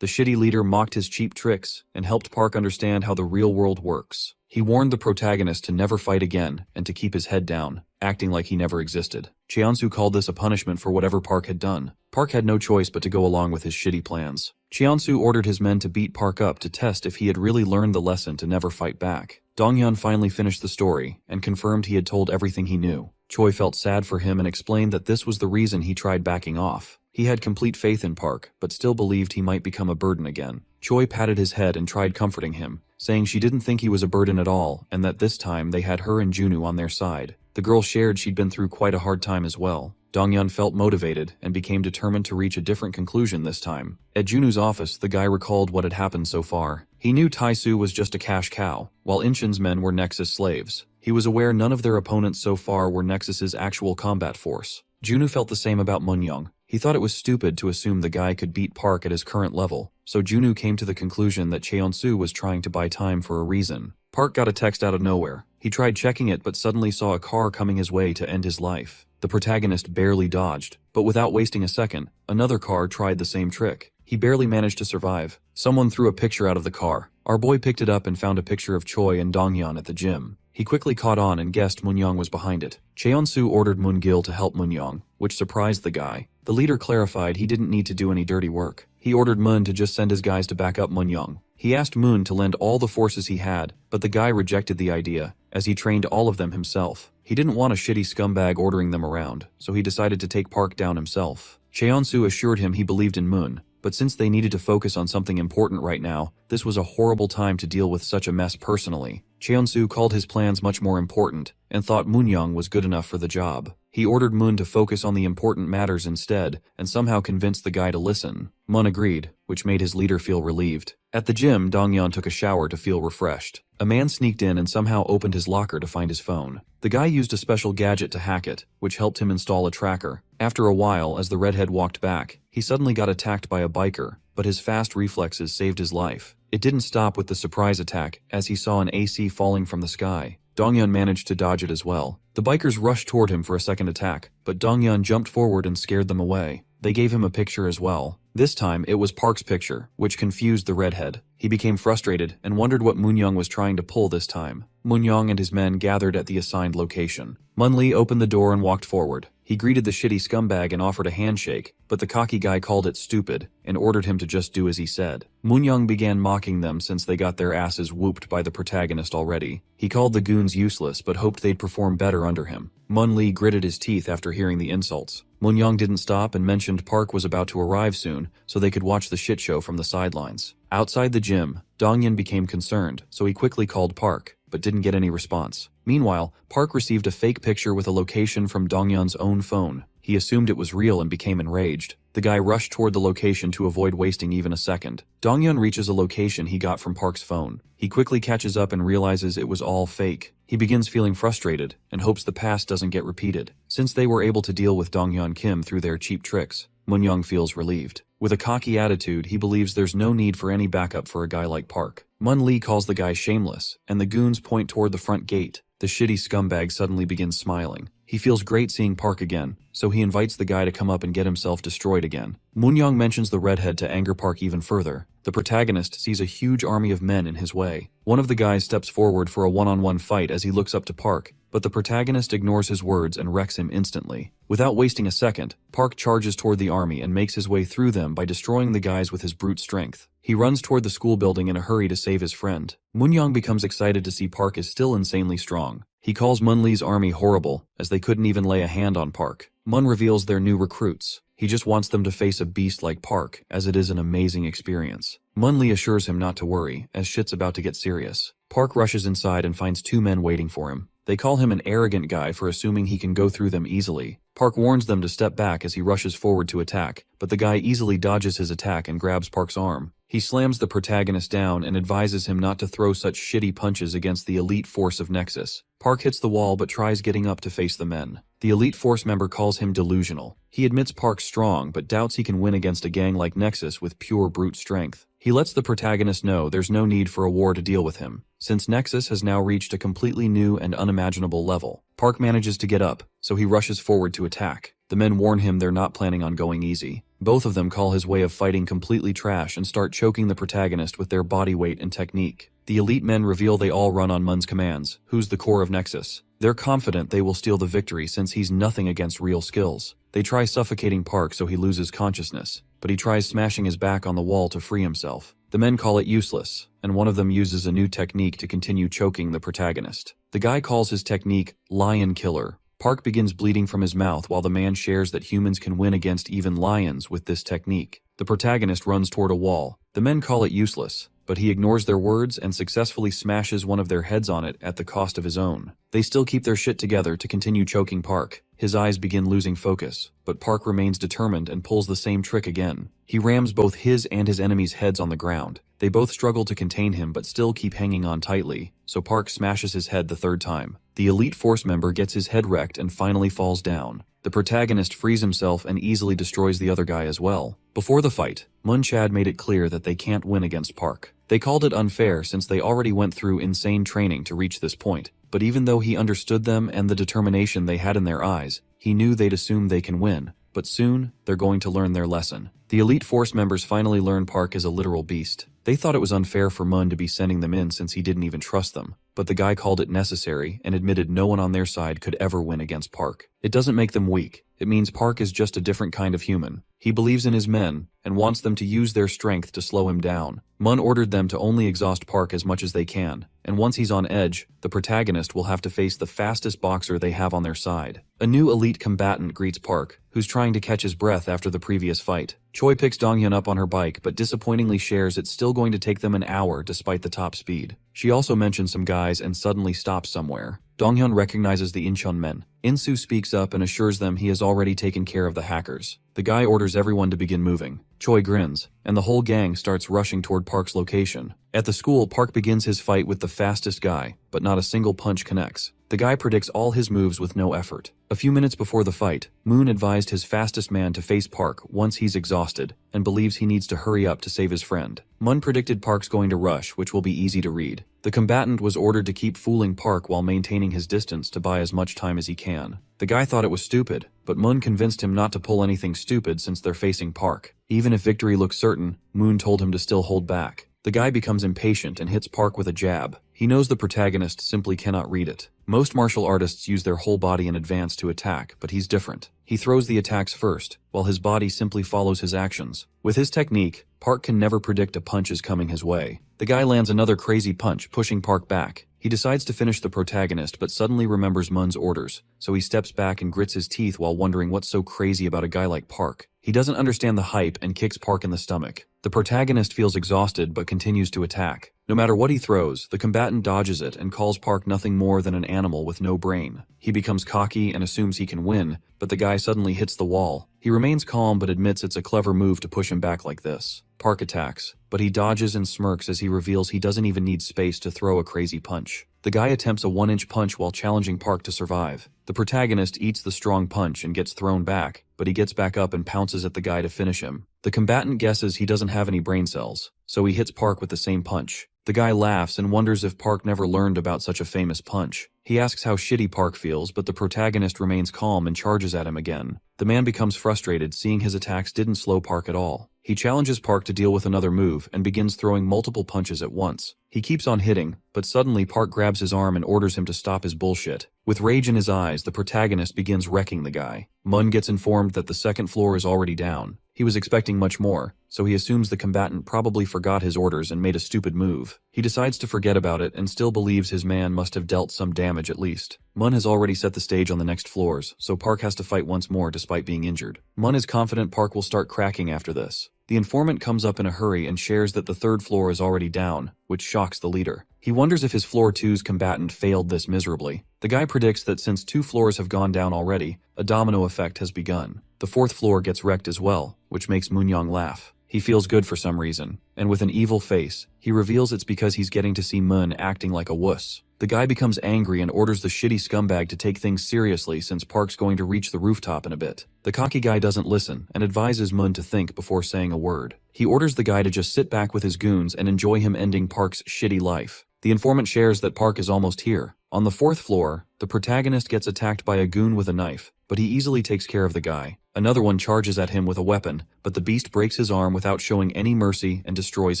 Speaker 1: The shitty leader mocked his cheap tricks and helped Park understand how the real world works. He warned the protagonist to never fight again and to keep his head down, acting like he never existed. Cheon-soo called this a punishment for whatever Park had done. Park had no choice but to go along with his shitty plans. Cheon-soo ordered his men to beat Park up to test if he had really learned the lesson to never fight back. Dong-yeon finally finished the story and confirmed he had told everything he knew. Choi felt sad for him and explained that this was the reason he tried backing off. He had complete faith in Park, but still believed he might become a burden again. Choi patted his head and tried comforting him, saying she didn't think he was a burden at all and that this time they had her and Junwoo on their side. The girl shared she'd been through quite a hard time as well. Dong-yeon felt motivated and became determined to reach a different conclusion this time. At Junwoo's office, the guy recalled what had happened so far. He knew Tae-soo was just a cash cow, while Inchin's men were Nexus slaves. He was aware none of their opponents so far were Nexus's actual combat force. Junwoo felt the same about Moon-young. He thought it was stupid to assume the guy could beat Park at his current level, so Junwoo came to the conclusion that Cheon-soo was trying to buy time for a reason. Park got a text out of nowhere. He tried checking it but suddenly saw a car coming his way to end his life. The protagonist barely dodged, but without wasting a second, another car tried the same trick. He barely managed to survive. Someone threw a picture out of the car. Our boy picked it up and found a picture of Choi and Dong-yeon at the gym. He quickly caught on and guessed Moon-young was behind it. Cheon-soo ordered Moon-gil to help Moon-young, which surprised the guy. The leader clarified he didn't need to do any dirty work. He ordered Moon to just send his guys to back up Moon-young. He asked Moon to lend all the forces he had, but the guy rejected the idea, as he trained all of them himself. He didn't want a shitty scumbag ordering them around, so he decided to take Park down himself. Cheon-soo assured him he believed in Moon, but since they needed to focus on something important right now, this was a horrible time to deal with such a mess personally. Cheon-soo called his plans much more important, and thought Moon-young was good enough for the job. He ordered Moon to focus on the important matters instead, and somehow convinced the guy to listen. Moon agreed, which made his leader feel relieved. At the gym, Dong-yeon took a shower to feel refreshed. A man sneaked in and somehow opened his locker to find his phone. The guy used a special gadget to hack it, which helped him install a tracker. After a while, as the redhead walked back, he suddenly got attacked by a biker, but his fast reflexes saved his life. It didn't stop with the surprise attack, as he saw an AC falling from the sky. Dong-yeon managed to dodge it as well. The bikers rushed toward him for a second attack, but Dong-yeon jumped forward and scared them away. They gave him a picture as well. This time, it was Park's picture, which confused the redhead. He became frustrated and wondered what Moon-young was trying to pull this time. Moon-young and his men gathered at the assigned location. Moon-lee opened the door and walked forward. He greeted the shitty scumbag and offered a handshake, but the cocky guy called it stupid and ordered him to just do as he said. Moon-young began mocking them since they got their asses whooped by the protagonist already. He called the goons useless but hoped they'd perform better under him. Moon-lee gritted his teeth after hearing the insults. Moon didn't stop and mentioned Park was about to arrive soon, so they could watch the shit show from the sidelines. Outside the gym, Donghyun became concerned, so he quickly called Park, but didn't get any response. Meanwhile, Park received a fake picture with a location from Donghyun's own phone. He assumed it was real and became enraged. The guy rushed toward the location to avoid wasting even a second. Donghyun reaches a location he got from Park's phone. He quickly catches up and realizes it was all fake. He begins feeling frustrated and hopes the past doesn't get repeated. Since they were able to deal with Donghyun Kim through their cheap tricks, Moon feels relieved. With a cocky attitude, he believes there's no need for any backup for a guy like Park. Moon Lee calls the guy shameless, and the goons point toward the front gate. The shitty scumbag suddenly begins smiling. He feels great seeing Park again, so he invites the guy to come up and get himself destroyed again. Moon mentions the redhead to anger Park even further. The protagonist sees a huge army of men in his way. One of the guys steps forward for a one-on-one fight as he looks up to Park, but the protagonist ignores his words and wrecks him instantly. Without wasting a second, Park charges toward the army and makes his way through them by destroying the guys with his brute strength. He runs toward the school building in a hurry to save his friend. Moon becomes excited to see Park is still insanely strong. He calls Moon Lee's army horrible, as they couldn't even lay a hand on Park. Moon reveals their new recruits. He just wants them to face a beast like Park, as it is an amazing experience. Moon Lee assures him not to worry, as shit's about to get serious. Park rushes inside and finds two men waiting for him. They call him an arrogant guy for assuming he can go through them easily. Park warns them to step back as he rushes forward to attack, but the guy easily dodges his attack and grabs Park's arm. He slams the protagonist down and advises him not to throw such shitty punches against the elite force of Nexus. Park hits the wall but tries getting up to face the men. The elite force member calls him delusional. He admits Park's strong but doubts he can win against a gang like Nexus with pure brute strength. He lets the protagonist know there's no need for a war to deal with him, since Nexus has now reached a completely new and unimaginable level. Park manages to get up, so he rushes forward to attack. The men warn him they're not planning on going easy. Both of them call his way of fighting completely trash and start choking the protagonist with their body weight and technique. The elite men reveal they all run on Moon's commands, who's the core of Nexus. They're confident they will steal the victory since he's nothing against real skills. They try suffocating Park so he loses consciousness, but he tries smashing his back on the wall to free himself. The men call it useless, and one of them uses a new technique to continue choking the protagonist. The guy calls his technique Lion Killer. Park begins bleeding from his mouth while the man shares that humans can win against even lions with this technique. The protagonist runs toward a wall. The men call it useless, but he ignores their words and successfully smashes one of their heads on it at the cost of his own. They still keep their shit together to continue choking Park. His eyes begin losing focus, but Park remains determined and pulls the same trick again. He rams both his and his enemy's heads on the ground. They both struggle to contain him but still keep hanging on tightly, so Park smashes his head the third time. The elite force member gets his head wrecked and finally falls down. The protagonist frees himself and easily destroys the other guy as well. Before the fight, Moon made it clear that they can't win against Park. They called it unfair since they already went through insane training to reach this point, but even though he understood them and the determination they had in their eyes, he knew they'd assume they can win. But soon, they're going to learn their lesson. The elite force members finally learn Park is a literal beast. They thought it was unfair for Moon to be sending them in since he didn't even trust them, but the guy called it necessary and admitted no one on their side could ever win against Park. It doesn't make them weak. It means Park is just a different kind of human. He believes in his men and wants them to use their strength to slow him down. Moon ordered them to only exhaust Park as much as they can, and once he's on edge, the protagonist will have to face the fastest boxer they have on their side. A new elite combatant greets Park, who's trying to catch his breath after the previous fight. Choi picks Donghyun up on her bike but disappointingly shares it's still going to take them an hour despite the top speed. She also mentions some guys and suddenly stops somewhere. Donghyun recognizes the Incheon men. Insu speaks up and assures them he has already taken care of the hackers. The guy orders everyone to begin moving. Choi grins, and the whole gang starts rushing toward Park's location. At the school, Park begins his fight with the fastest guy, but not a single punch connects. The guy predicts all his moves with no effort. A few minutes before the fight, Moon advised his fastest man to face Park once he's exhausted, and believes he needs to hurry up to save his friend. Moon predicted Park's going to rush, which will be easy to read. The combatant was ordered to keep fooling Park while maintaining his distance to buy as much time as he can. The guy thought it was stupid, but Moon convinced him not to pull anything stupid since they're facing Park. Even if victory looks certain, Moon told him to still hold back. The guy becomes impatient and hits Park with a jab. He knows the protagonist simply cannot read it. Most martial artists use their whole body in advance to attack, but he's different. He throws the attacks first, while his body simply follows his actions. With his technique, Park can never predict a punch is coming his way. The guy lands another crazy punch, pushing Park back. He decides to finish the protagonist but suddenly remembers Mun's orders, so he steps back and grits his teeth while wondering what's so crazy about a guy like Park. He doesn't understand the hype and kicks Park in the stomach. The protagonist feels exhausted but continues to attack. No matter what he throws, the combatant dodges it and calls Park nothing more than an animal with no brain. He becomes cocky and assumes he can win, but the guy suddenly hits the wall. He remains calm but admits it's a clever move to push him back like this. Park attacks, but he dodges and smirks as he reveals he doesn't even need space to throw a crazy punch. The guy attempts a 1-inch punch while challenging Park to survive. The protagonist eats the strong punch and gets thrown back, but he gets back up and pounces at the guy to finish him. The combatant guesses he doesn't have any brain cells, so he hits Park with the same punch. The guy laughs and wonders if Park never learned about such a famous punch. He asks how shitty Park feels, but the protagonist remains calm and charges at him again. The man becomes frustrated, seeing his attacks didn't slow Park at all. He challenges Park to deal with another move and begins throwing multiple punches at once. He keeps on hitting, but suddenly Park grabs his arm and orders him to stop his bullshit. With rage in his eyes, the protagonist begins wrecking the guy. Mun gets informed that the second floor is already down. He was expecting much more, so he assumes the combatant probably forgot his orders and made a stupid move. He decides to forget about it and still believes his man must have dealt some damage at least. Mun has already set the stage on the next floors, so Park has to fight once more despite being injured. Mun is confident Park will start cracking after this. The informant comes up in a hurry and shares that the third floor is already down, which shocks the leader. He wonders if his floor 2's combatant failed this miserably. The guy predicts that since 2 floors have gone down already, a domino effect has begun. The 4th floor gets wrecked as well, which makes Moonyong laugh. He feels good for some reason, and with an evil face, he reveals it's because he's getting to see Mun acting like a wuss. The guy becomes angry and orders the shitty scumbag to take things seriously since Park's going to reach the rooftop in a bit. The cocky guy doesn't listen and advises Mun to think before saying a word. He orders the guy to just sit back with his goons and enjoy him ending Park's shitty life. The informant shares that Park is almost here. On the 4th floor, the protagonist gets attacked by a goon with a knife, but he easily takes care of the guy. Another one charges at him with a weapon, but the beast breaks his arm without showing any mercy and destroys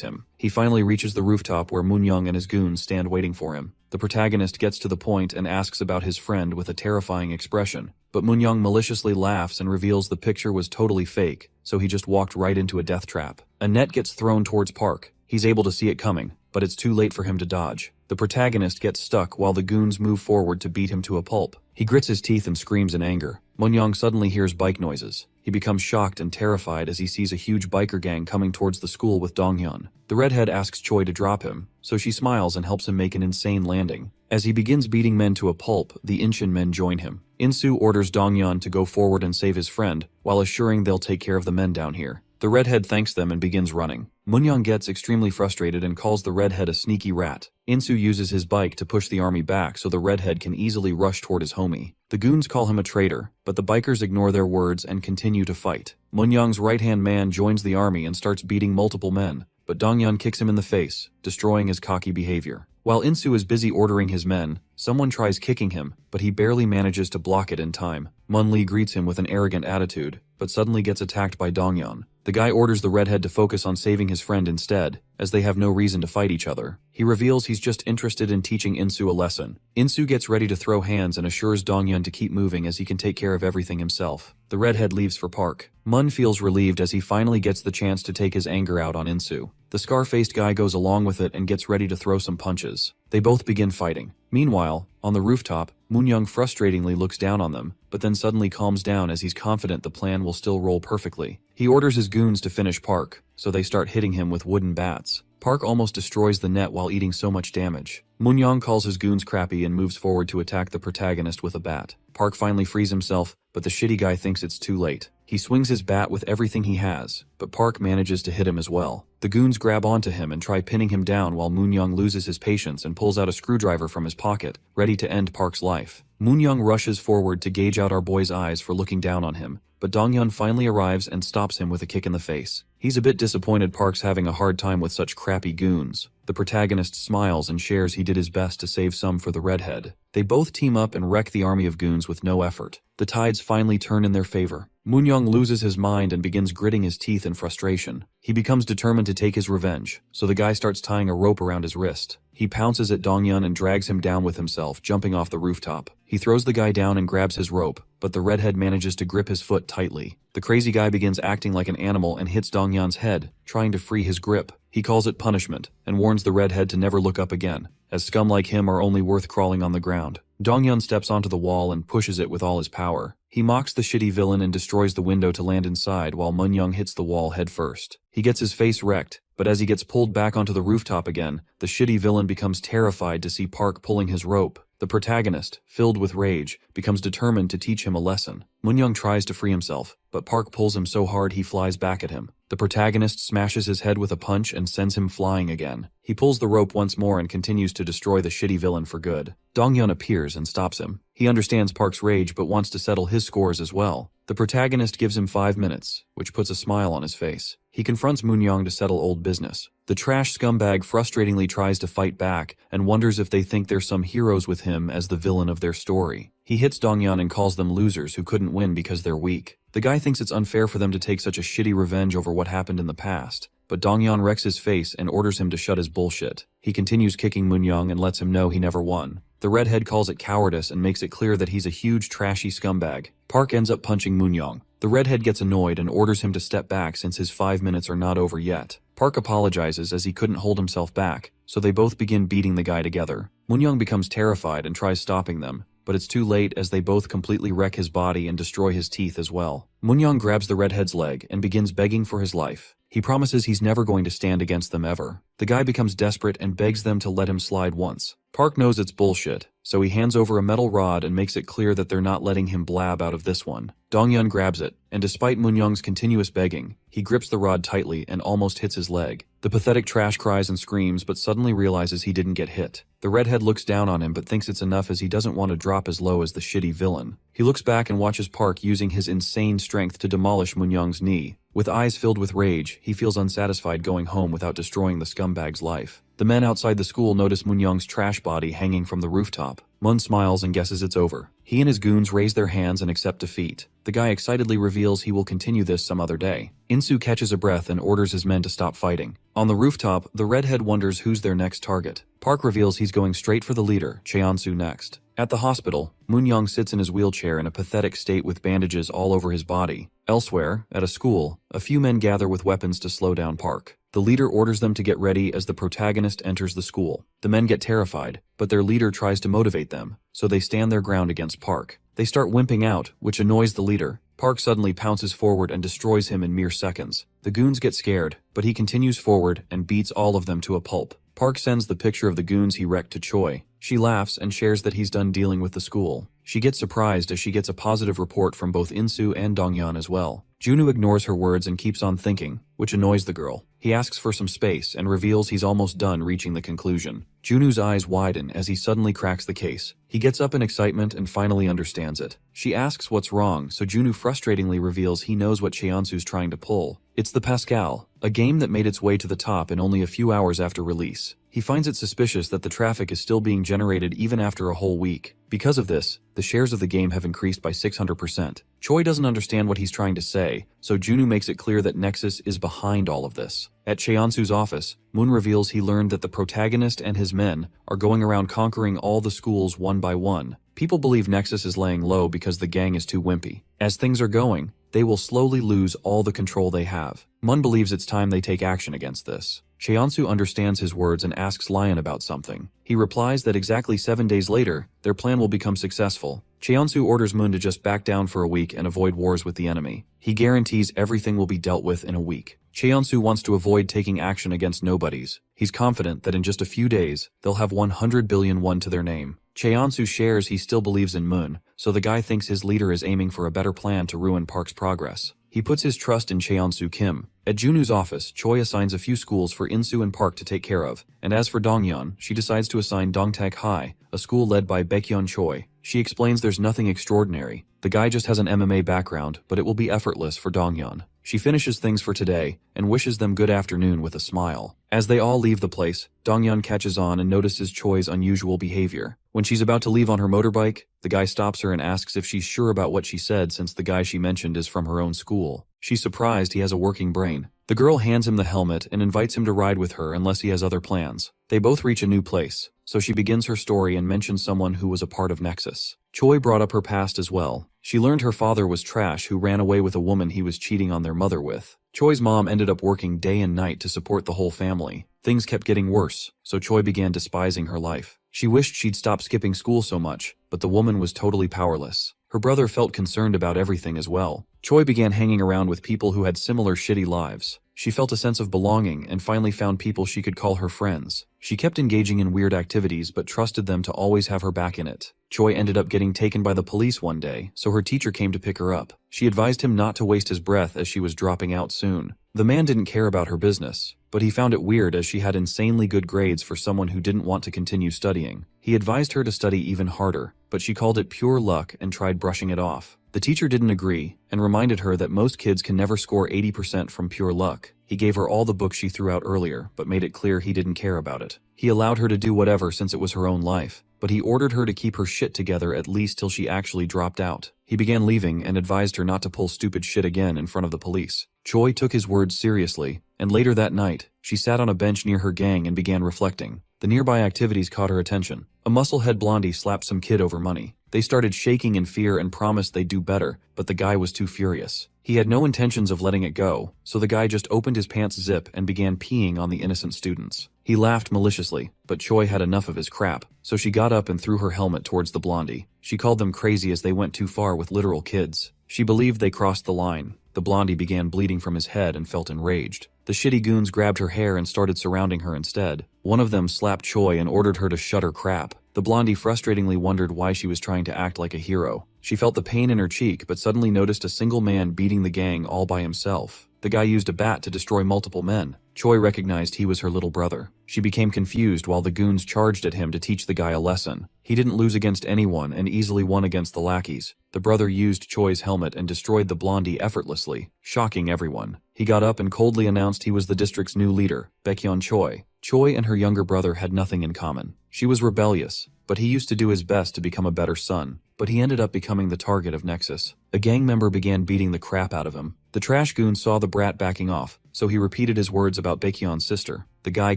Speaker 1: him. He finally reaches the rooftop where Moonyong and his goons stand waiting for him. The protagonist gets to the point and asks about his friend with a terrifying expression, but Moonyong maliciously laughs and reveals the picture was totally fake, so he just walked right into a death trap. A net gets thrown towards Park. He's able to see it coming, but it's too late for him to dodge. The protagonist gets stuck while the goons move forward to beat him to a pulp. He grits his teeth and screams in anger. Moonyong suddenly hears bike noises. He becomes shocked and terrified as he sees a huge biker gang coming towards the school with Donghyun. The redhead asks Choi to drop him, so she smiles and helps him make an insane landing. As he begins beating men to a pulp, the Inchin men join him. Insu orders Donghyun to go forward and save his friend, while assuring they'll take care of the men down here. The redhead thanks them and begins running. Moonyong gets extremely frustrated and calls the redhead a sneaky rat. Insu uses his bike to push the army back so the redhead can easily rush toward his homie. The goons call him a traitor, but the bikers ignore their words and continue to fight. Moonyong's right-hand man joins the army and starts beating multiple men, but Donghyun kicks him in the face, destroying his cocky behavior. While Insu is busy ordering his men, someone tries kicking him, but he barely manages to block it in time. Mun Lee greets him with an arrogant attitude, but suddenly gets attacked by Donghyun. The guy orders the redhead to focus on saving his friend instead, as they have no reason to fight each other. He reveals he's just interested in teaching Insu a lesson. Insu gets ready to throw hands and assures Donghyun to keep moving as he can take care of everything himself. The redhead leaves for Park. Mun feels relieved as he finally gets the chance to take his anger out on Insu. The scar-faced guy goes along with it and gets ready to throw some punches. They both begin fighting. Meanwhile, on the rooftop, Moonyong frustratingly looks down on them, but then suddenly calms down as he's confident the plan will still roll perfectly. He orders his goons to finish Park, so they start hitting him with wooden bats. Park almost destroys the net while eating so much damage. Moonyong calls his goons crappy and moves forward to attack the protagonist with a bat. Park finally frees himself, but the shitty guy thinks it's too late. He swings his bat with everything he has, but Park manages to hit him as well. The goons grab onto him and try pinning him down while Moonyong loses his patience and pulls out a screwdriver from his pocket, ready to end Park's life. Moonyong rushes forward to gauge out our boy's eyes for looking down on him, but Donghyun finally arrives and stops him with a kick in the face. He's a bit disappointed Park's having a hard time with such crappy goons. The protagonist smiles and shares he did his best to save some for the redhead. They both team up and wreck the army of goons with no effort. The tides finally turn in their favor. Moonyong loses his mind and begins gritting his teeth in frustration. He becomes determined to take his revenge, so the guy starts tying a rope around his wrist. He pounces at Donghyun and drags him down with himself, jumping off the rooftop. He throws the guy down and grabs his rope, but the redhead manages to grip his foot tightly. The crazy guy begins acting like an animal and hits Donghyun's head, trying to free his grip. He calls it punishment, and warns the redhead to never look up again, as scum like him are only worth crawling on the ground. Donghyun steps onto the wall and pushes it with all his power. He mocks the shitty villain and destroys the window to land inside while Moonyoung hits the wall head first. He gets his face wrecked, but as he gets pulled back onto the rooftop again, the shitty villain becomes terrified to see Park pulling his rope. The protagonist, filled with rage, becomes determined to teach him a lesson. Moonyoung tries to free himself, but Park pulls him so hard he flies back at him. The protagonist smashes his head with a punch and sends him flying again. He pulls the rope once more and continues to destroy the shitty villain for good. Donghyun appears and stops him. He understands Park's rage but wants to settle his scores as well. The protagonist gives him 5 minutes, which puts a smile on his face. He confronts Moonyoung to settle old business. The trash scumbag frustratingly tries to fight back and wonders if they think they're some heroes with him as the villain of their story. He hits Donghyun and calls them losers who couldn't win because they're weak. The guy thinks it's unfair for them to take such a shitty revenge over what happened in the past, but Donghyun wrecks his face and orders him to shut his bullshit. He continues kicking Moonyoung and lets him know he never won. The redhead calls it cowardice and makes it clear that he's a huge trashy scumbag. Park ends up punching Moonyoung. The redhead gets annoyed and orders him to step back since his 5 minutes are not over yet. Park apologizes as he couldn't hold himself back, so they both begin beating the guy together. Moonyoung becomes terrified and tries stopping them, but it's too late as they both completely wreck his body and destroy his teeth as well. Moonyoung grabs the redhead's leg and begins begging for his life. He promises he's never going to stand against them ever. The guy becomes desperate and begs them to let him slide once. Park knows it's bullshit, so he hands over a metal rod and makes it clear that they're not letting him blab out of this one. Donghyun grabs it, and despite Moonyoung's continuous begging, he grips the rod tightly and almost hits his leg. The pathetic trash cries and screams but suddenly realizes he didn't get hit. The redhead looks down on him but thinks it's enough as he doesn't want to drop as low as the shitty villain. He looks back and watches Park using his insane strength to demolish Moonyoung's knee. With eyes filled with rage, he feels unsatisfied going home without destroying the scumbag's life. The men outside the school notice Moonyoung's trash body hanging from the rooftop. Moon smiles and guesses it's over. He and his goons raise their hands and accept defeat. The guy excitedly reveals he will continue this some other day. Insu catches a breath and orders his men to stop fighting. On the rooftop, the redhead wonders who's their next target. Park reveals he's going straight for the leader, Cheonsu, next. At the hospital, Moonyoung sits in his wheelchair in a pathetic state with bandages all over his body. Elsewhere, at a school, a few men gather with weapons to slow down Park. The leader orders them to get ready as the protagonist enters the school. The men get terrified, but their leader tries to motivate them, so they stand their ground against Park. They start wimping out, which annoys the leader. Park suddenly pounces forward and destroys him in mere seconds. The goons get scared, but he continues forward and beats all of them to a pulp. Park sends the picture of the goons he wrecked to Choi. She laughs and shares that he's done dealing with the school. She gets surprised as she gets a positive report from both Insu and Donghyun as well. Junwoo ignores her words and keeps on thinking, which annoys the girl. He asks for some space and reveals he's almost done reaching the conclusion. Junwoo's eyes widen as he suddenly cracks the case. He gets up in excitement and finally understands it. She asks what's wrong, so Junwoo frustratingly reveals he knows what Cheonsu's trying to pull. It's the Pascal, a game that made its way to the top in only a few hours after release. He finds it suspicious that the traffic is still being generated even after a whole week. Because of this, the shares of the game have increased by 600%. Choi doesn't understand what he's trying to say, so Junwoo makes it clear that Nexus is behind all of this. At Cheonsu's office, Moon reveals he learned that the protagonist and his men are going around conquering all the schools one by one. People believe Nexus is laying low because the gang is too wimpy. As things are going, they will slowly lose all the control they have. Moon believes it's time they take action against this. Cheonsu understands his words and asks Lion about something. He replies that exactly 7 days later, their plan will become successful. Cheonsu orders Moon to just back down for a week and avoid wars with the enemy. He guarantees everything will be dealt with in a week. Cheonsu wants to avoid taking action against nobodies. He's confident that in just a few days, they'll have 100 billion won to their name. Cheonsu shares he still believes in Moon, so the guy thinks his leader is aiming for a better plan to ruin Park's progress. He puts his trust in Cheonsu Kim. At Junwoo's office, Choi assigns a few schools for Insu and Park to take care of, and as for Donghyun, she decides to assign Dongtaek High, a school led by Baekhyun Choi. She explains there's nothing extraordinary. The guy just has an MMA background, but it will be effortless for Donghyun. She finishes things for today and wishes them good afternoon with a smile. As they all leave the place, Donghyun catches on and notices Choi's unusual behavior. When she's about to leave on her motorbike, the guy stops her and asks if she's sure about what she said since the guy she mentioned is from her own school. She's surprised he has a working brain. The girl hands him the helmet and invites him to ride with her unless he has other plans. They both reach a new place, so she begins her story and mentions someone who was a part of Nexus. Choi brought up her past as well. She learned her father was trash who ran away with a woman he was cheating on their mother with. Choi's mom ended up working day and night to support the whole family. Things kept getting worse, so Choi began despising her life. She wished she'd stop skipping school so much, but the woman was totally powerless. Her brother felt concerned about everything as well. Choi began hanging around with people who had similar shitty lives. She felt a sense of belonging and finally found people she could call her friends. She kept engaging in weird activities but trusted them to always have her back in it. Choi ended up getting taken by the police one day, so her teacher came to pick her up. She advised him not to waste his breath as she was dropping out soon. The man didn't care about her business, but he found it weird as she had insanely good grades for someone who didn't want to continue studying. He advised her to study even harder, but she called it pure luck and tried brushing it off. The teacher didn't agree and reminded her that most kids can never score 80% from pure luck. He gave her all the books she threw out earlier, but made it clear he didn't care about it. He allowed her to do whatever since it was her own life, but he ordered her to keep her shit together at least till she actually dropped out. He began leaving and advised her not to pull stupid shit again in front of the police. Choi took his words seriously, and later that night, she sat on a bench near her gang and began reflecting. The nearby activities caught her attention. A musclehead blondie slapped some kid over money. They started shaking in fear and promised they'd do better, but the guy was too furious. He had no intentions of letting it go, so the guy just opened his pants zip and began peeing on the innocent students. He laughed maliciously, but Choi had enough of his crap, so she got up and threw her helmet towards the blondie. She called them crazy as they went too far with literal kids. She believed they crossed the line. The blondie began bleeding from his head and felt enraged. The shitty goons grabbed her hair and started surrounding her instead. One of them slapped Choi and ordered her to shut her crap. The blondie frustratingly wondered why she was trying to act like a hero. She felt the pain in her cheek but suddenly noticed a single man beating the gang all by himself. The guy used a bat to destroy multiple men. Choi recognized he was her little brother. She became confused while the goons charged at him to teach the guy a lesson. He didn't lose against anyone and easily won against the lackeys. The brother used Choi's helmet and destroyed the blondie effortlessly, shocking everyone. He got up and coldly announced he was the district's new leader, Baekhyun Choi. Choi and her younger brother had nothing in common. She was rebellious, but he used to do his best to become a better son. But he ended up becoming the target of Nexus. A gang member began beating the crap out of him. The trash goon saw the brat backing off, so he repeated his words about Baekhyun's sister. The guy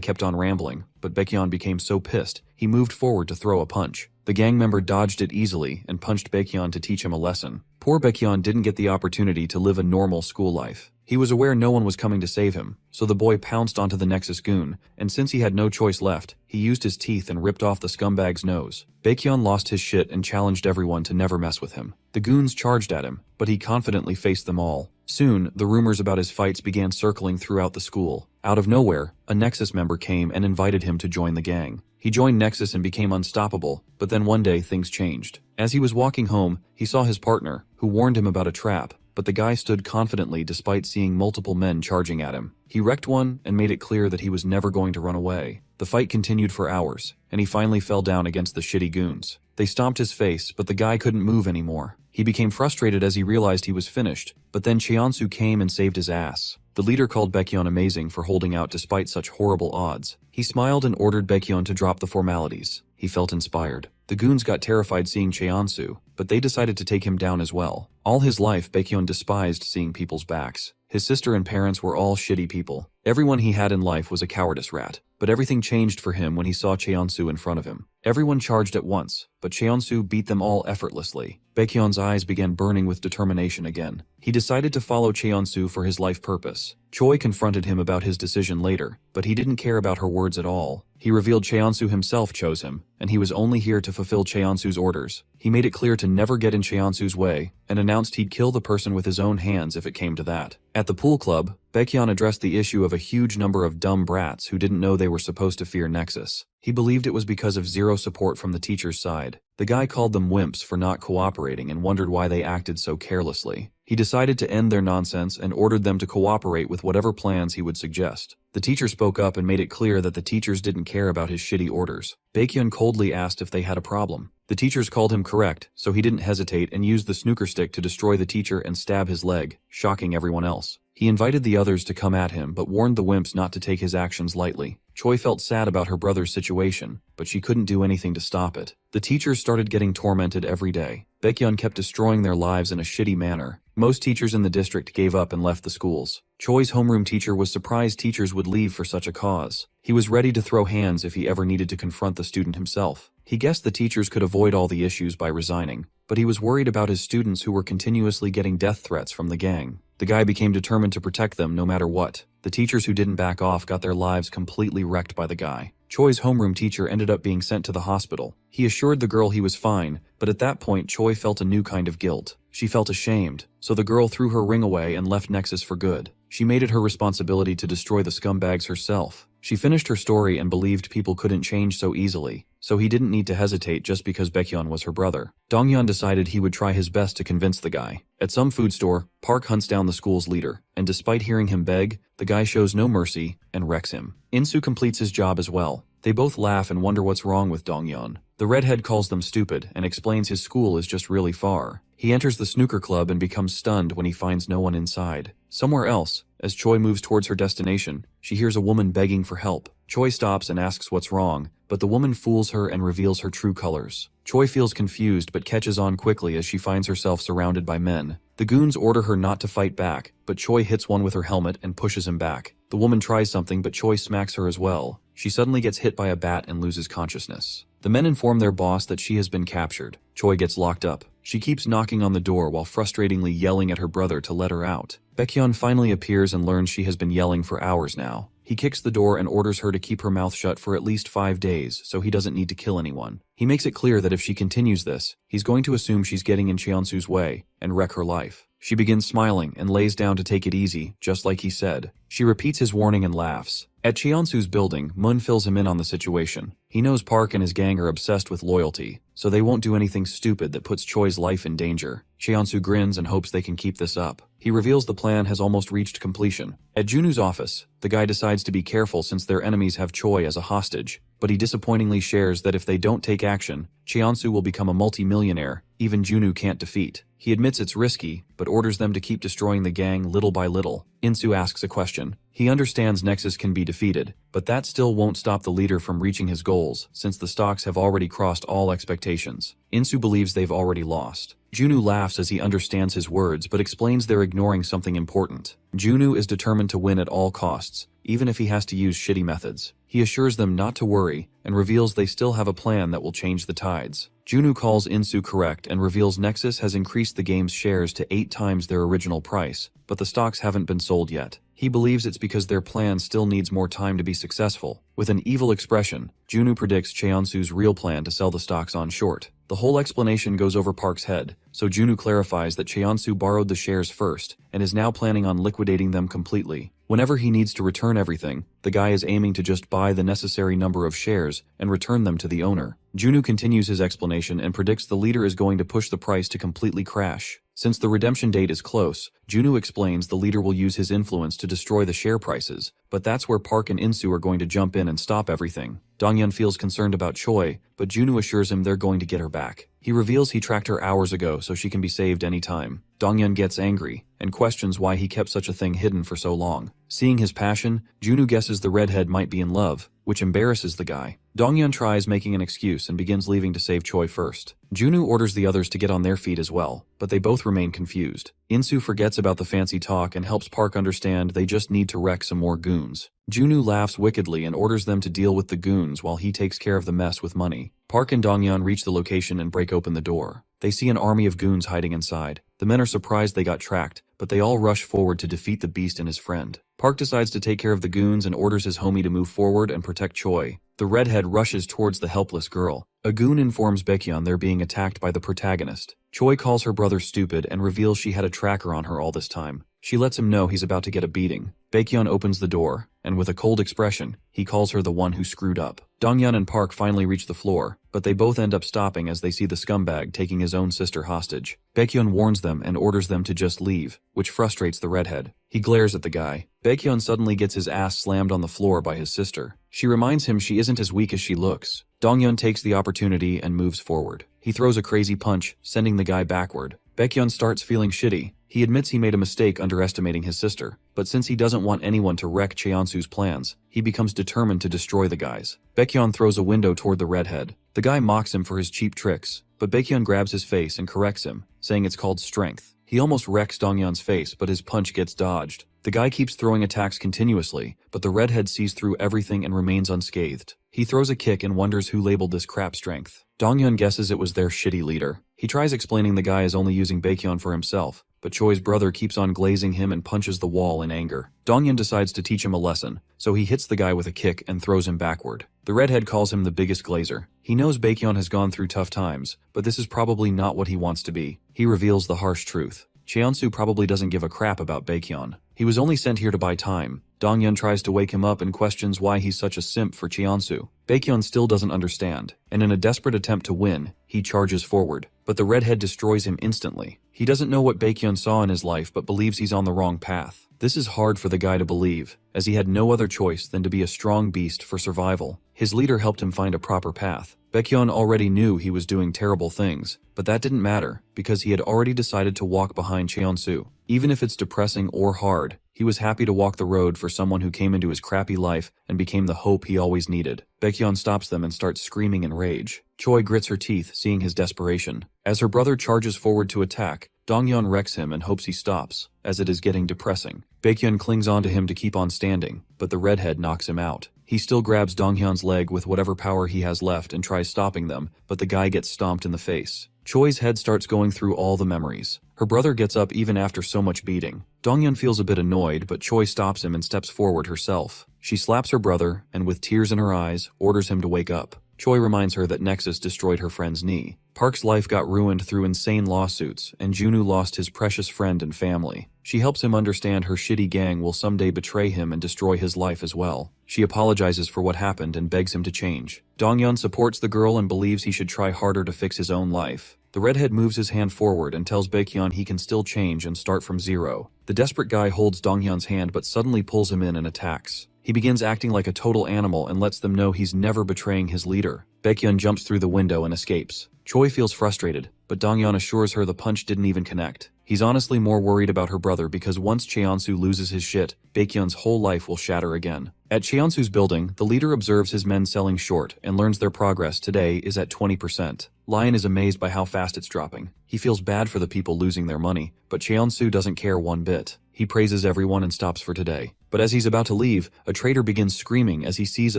Speaker 1: kept on rambling, but Baekhyun became so pissed, he moved forward to throw a punch. The gang member dodged it easily and punched Baekhyun to teach him a lesson. Poor Baekhyun didn't get the opportunity to live a normal school life. He was aware no one was coming to save him, so the boy pounced onto the Nexus goon, and since he had no choice left, he used his teeth and ripped off the scumbag's nose. Baekhyun lost his shit and challenged everyone to never mess with him. The goons charged at him, but he confidently faced them all. Soon, the rumors about his fights began circling throughout the school. Out of nowhere, a Nexus member came and invited him to join the gang. He joined Nexus and became unstoppable, but then one day things changed. As he was walking home, he saw his partner, who warned him about a trap, but the guy stood confidently despite seeing multiple men charging at him. He wrecked one and made it clear that he was never going to run away. The fight continued for hours, and he finally fell down against the shitty goons. They stomped his face, but the guy couldn't move anymore. He became frustrated as he realized he was finished, but then Cheonsu came and saved his ass. The leader called Baekhyun amazing for holding out despite such horrible odds. He smiled and ordered Baekhyun to drop the formalities. He felt inspired. The goons got terrified seeing Cheonsu, but they decided to take him down as well. All his life, Baekhyun despised seeing people's backs. His sister and parents were all shitty people. Everyone he had in life was a cowardice rat. But everything changed for him when he saw Cheonsu in front of him. Everyone charged at once, but Cheonsu beat them all effortlessly. Baekhyun's eyes began burning with determination again. He decided to follow Cheonsu for his life purpose. Choi confronted him about his decision later, but he didn't care about her words at all. He revealed Cheonsu himself chose him, and he was only here to fulfill Cheonsu's orders. He made it clear to never get in Cheonsu's way, and announced he'd kill the person with his own hands if it came to that. At the pool club, Baekhyun addressed the issue of a huge number of dumb brats who didn't know they were supposed to fear Nexus. He believed it was because of zero support from the teacher's side. The guy called them wimps for not cooperating and wondered why they acted so carelessly. He decided to end their nonsense and ordered them to cooperate with whatever plans he would suggest. The teacher spoke up and made it clear that the teachers didn't care about his shitty orders. Baekhyun coldly asked if they had a problem. The teachers called him correct, so he didn't hesitate and used the snooker stick to destroy the teacher and stab his leg, shocking everyone else. He invited the others to come at him but warned the wimps not to take his actions lightly. Choi felt sad about her brother's situation, but she couldn't do anything to stop it. The teachers started getting tormented every day. Baekhyun kept destroying their lives in a shitty manner. Most teachers in the district gave up and left the schools. Choi's homeroom teacher was surprised teachers would leave for such a cause. He was ready to throw hands if he ever needed to confront the student himself. He guessed the teachers could avoid all the issues by resigning, but he was worried about his students who were continuously getting death threats from the gang. The guy became determined to protect them no matter what. The teachers who didn't back off got their lives completely wrecked by the guy. Choi's homeroom teacher ended up being sent to the hospital. He assured the girl he was fine, but at that point Choi felt a new kind of guilt. She felt ashamed, so the girl threw her ring away and left Nexus for good. She made it her responsibility to destroy the scumbags herself. She finished her story and believed people couldn't change so easily, so he didn't need to hesitate just because Baekhyun was her brother. Donghyun decided he would try his best to convince the guy. At some food store, Park hunts down the school's leader, and despite hearing him beg, the guy shows no mercy and wrecks him. Insu completes his job as well. They both laugh and wonder what's wrong with Donghyun. The redhead calls them stupid and explains his school is just really far. He enters the snooker club and becomes stunned when he finds no one inside. Somewhere else, as Choi moves towards her destination, she hears a woman begging for help. Choi stops and asks what's wrong, but the woman fools her and reveals her true colors. Choi feels confused but catches on quickly as she finds herself surrounded by men. The goons order her not to fight back, but Choi hits one with her helmet and pushes him back. The woman tries something but Choi smacks her as well. She suddenly gets hit by a bat and loses consciousness. The men inform their boss that she has been captured. Choi gets locked up. She keeps knocking on the door while frustratingly yelling at her brother to let her out. Baekhyun finally appears and learns she has been yelling for hours now. He kicks the door and orders her to keep her mouth shut for at least 5 days so he doesn't need to kill anyone. He makes it clear that if she continues this, he's going to assume she's getting in Cheonsu's way and wreck her life. She begins smiling and lays down to take it easy, just like he said. She repeats his warning and laughs. At Cheonsu's building, Moon fills him in on the situation. He knows Park and his gang are obsessed with loyalty, so they won't do anything stupid that puts Choi's life in danger. Cheonsu grins and hopes they can keep this up. He reveals the plan has almost reached completion. At Junu's office, the guy decides to be careful since their enemies have Choi as a hostage, but he disappointingly shares that if they don't take action, Cheonsu will become a multi-millionaire even Junu can't defeat. He admits it's risky, but orders them to keep destroying the gang little by little. Insu asks a question. He understands Nexus can be defeated, but that still won't stop the leader from reaching his goals, since the stocks have already crossed all expectations. Insu believes they've already lost. Junu laughs as he understands his words but explains they're ignoring something important. Junu is determined to win at all costs, even if he has to use shitty methods. He assures them not to worry and reveals they still have a plan that will change the tides. Junu calls Insu correct and reveals Nexus has increased the game's shares to 8 times their original price, but the stocks haven't been sold yet. He believes it's because their plan still needs more time to be successful. With an evil expression, Junu predicts Cheonsu's real plan to sell the stocks on short. The whole explanation goes over Park's head, so Junu clarifies that Cheonsu borrowed the shares first and is now planning on liquidating them completely. Whenever he needs to return everything, the guy is aiming to just buy the necessary number of shares and return them to the owner. Junu continues his explanation and predicts the leader is going to push the price to completely crash. Since the redemption date is close, Junu explains the leader will use his influence to destroy the share prices, but that's where Park and Insu are going to jump in and stop everything. Donghyun feels concerned about Choi, but Junu assures him they're going to get her back. He reveals he tracked her hours ago so she can be saved anytime. Donghyun gets angry and questions why he kept such a thing hidden for so long. Seeing his passion, Junu guesses the redhead might be in love, which embarrasses the guy. Donghyun tries making an excuse and begins leaving to save Choi first. Junu orders the others to get on their feet as well, but they both remain confused. Insu forgets about the fancy talk and helps Park understand they just need to wreck some more goons. Junu laughs wickedly and orders them to deal with the goons while he takes care of the mess with money. Park and Donghyun reach the location and break open the door. They see an army of goons hiding inside. The men are surprised they got tracked, but they all rush forward to defeat the beast and his friend. Park decides to take care of the goons and orders his homie to move forward and protect Choi. The redhead rushes towards the helpless girl. A goon informs Baekhyun they're being attacked by the protagonist. Choi calls her brother stupid and reveals she had a tracker on her all this time. She lets him know he's about to get a beating. Baekhyun opens the door, and with a cold expression, he calls her the one who screwed up. Donghyun and Park finally reach the floor, but they both end up stopping as they see the scumbag taking his own sister hostage. Baekhyun warns them and orders them to just leave, which frustrates the redhead. He glares at the guy. Baekhyun suddenly gets his ass slammed on the floor by his sister. She reminds him she isn't as weak as she looks. Donghyun takes the opportunity and moves forward. He throws a crazy punch, sending the guy backward. Baekhyun starts feeling shitty, He admits he made a mistake underestimating his sister, but since he doesn't want anyone to wreck Cheonsu's plans, he becomes determined to destroy the guys. Baekhyun throws a window toward the redhead. The guy mocks him for his cheap tricks, but Baekhyun grabs his face and corrects him, saying it's called strength. He almost wrecks Donghyun's face, but his punch gets dodged. The guy keeps throwing attacks continuously, but the redhead sees through everything and remains unscathed. He throws a kick and wonders who labeled this crap strength. Donghyun guesses it was their shitty leader. He tries explaining the guy is only using Baekhyun for himself, but Choi's brother keeps on glazing him and punches the wall in anger. Donghyun decides to teach him a lesson, so he hits the guy with a kick and throws him backward. The redhead calls him the biggest glazer. He knows Baekhyun has gone through tough times, but this is probably not what he wants to be. He reveals the harsh truth. Cheonsu probably doesn't give a crap about Baekhyun. He was only sent here to buy time. Donghyun tries to wake him up and questions why he's such a simp for Cheonsu. Baekhyun still doesn't understand, and in a desperate attempt to win, he charges forward. But the redhead destroys him instantly. He doesn't know what Baekhyun saw in his life but believes he's on the wrong path. This is hard for the guy to believe, as he had no other choice than to be a strong beast for survival. His leader helped him find a proper path. Baekhyun already knew he was doing terrible things, but that didn't matter, because he had already decided to walk behind Cheonsu. Even if it's depressing or hard, he was happy to walk the road for someone who came into his crappy life and became the hope he always needed. Baekhyun stops them and starts screaming in rage. Choi grits her teeth, seeing his desperation. As her brother charges forward to attack, Donghyun wrecks him and hopes he stops, as it is getting depressing. Baekhyun clings onto him to keep on standing, but the redhead knocks him out. He still grabs Donghyun's leg with whatever power he has left and tries stopping them, but the guy gets stomped in the face. Choi's head starts going through all the memories. Her brother gets up even after so much beating. Donghyun feels a bit annoyed, but Choi stops him and steps forward herself. She slaps her brother, and with tears in her eyes, orders him to wake up. Choi reminds her that Nexus destroyed her friend's knee. Park's life got ruined through insane lawsuits, and Junwoo lost his precious friend and family. She helps him understand her shitty gang will someday betray him and destroy his life as well. She apologizes for what happened and begs him to change. Donghyun supports the girl and believes he should try harder to fix his own life. The redhead moves his hand forward and tells Baekhyun he can still change and start from zero. The desperate guy holds Donghyun's hand but suddenly pulls him in and attacks. He begins acting like a total animal and lets them know he's never betraying his leader. Baekhyun jumps through the window and escapes. Choi feels frustrated, but Donghyun assures her the punch didn't even connect. He's honestly more worried about her brother because once Cheonsu loses his shit, Baekhyun's whole life will shatter again. At Cheonsu's building, the leader observes his men selling short and learns their progress today is at 20%. Lion is amazed by how fast it's dropping. He feels bad for the people losing their money, but Cheonsu doesn't care one bit. He praises everyone and stops for today. But as he's about to leave, a trader begins screaming as he sees a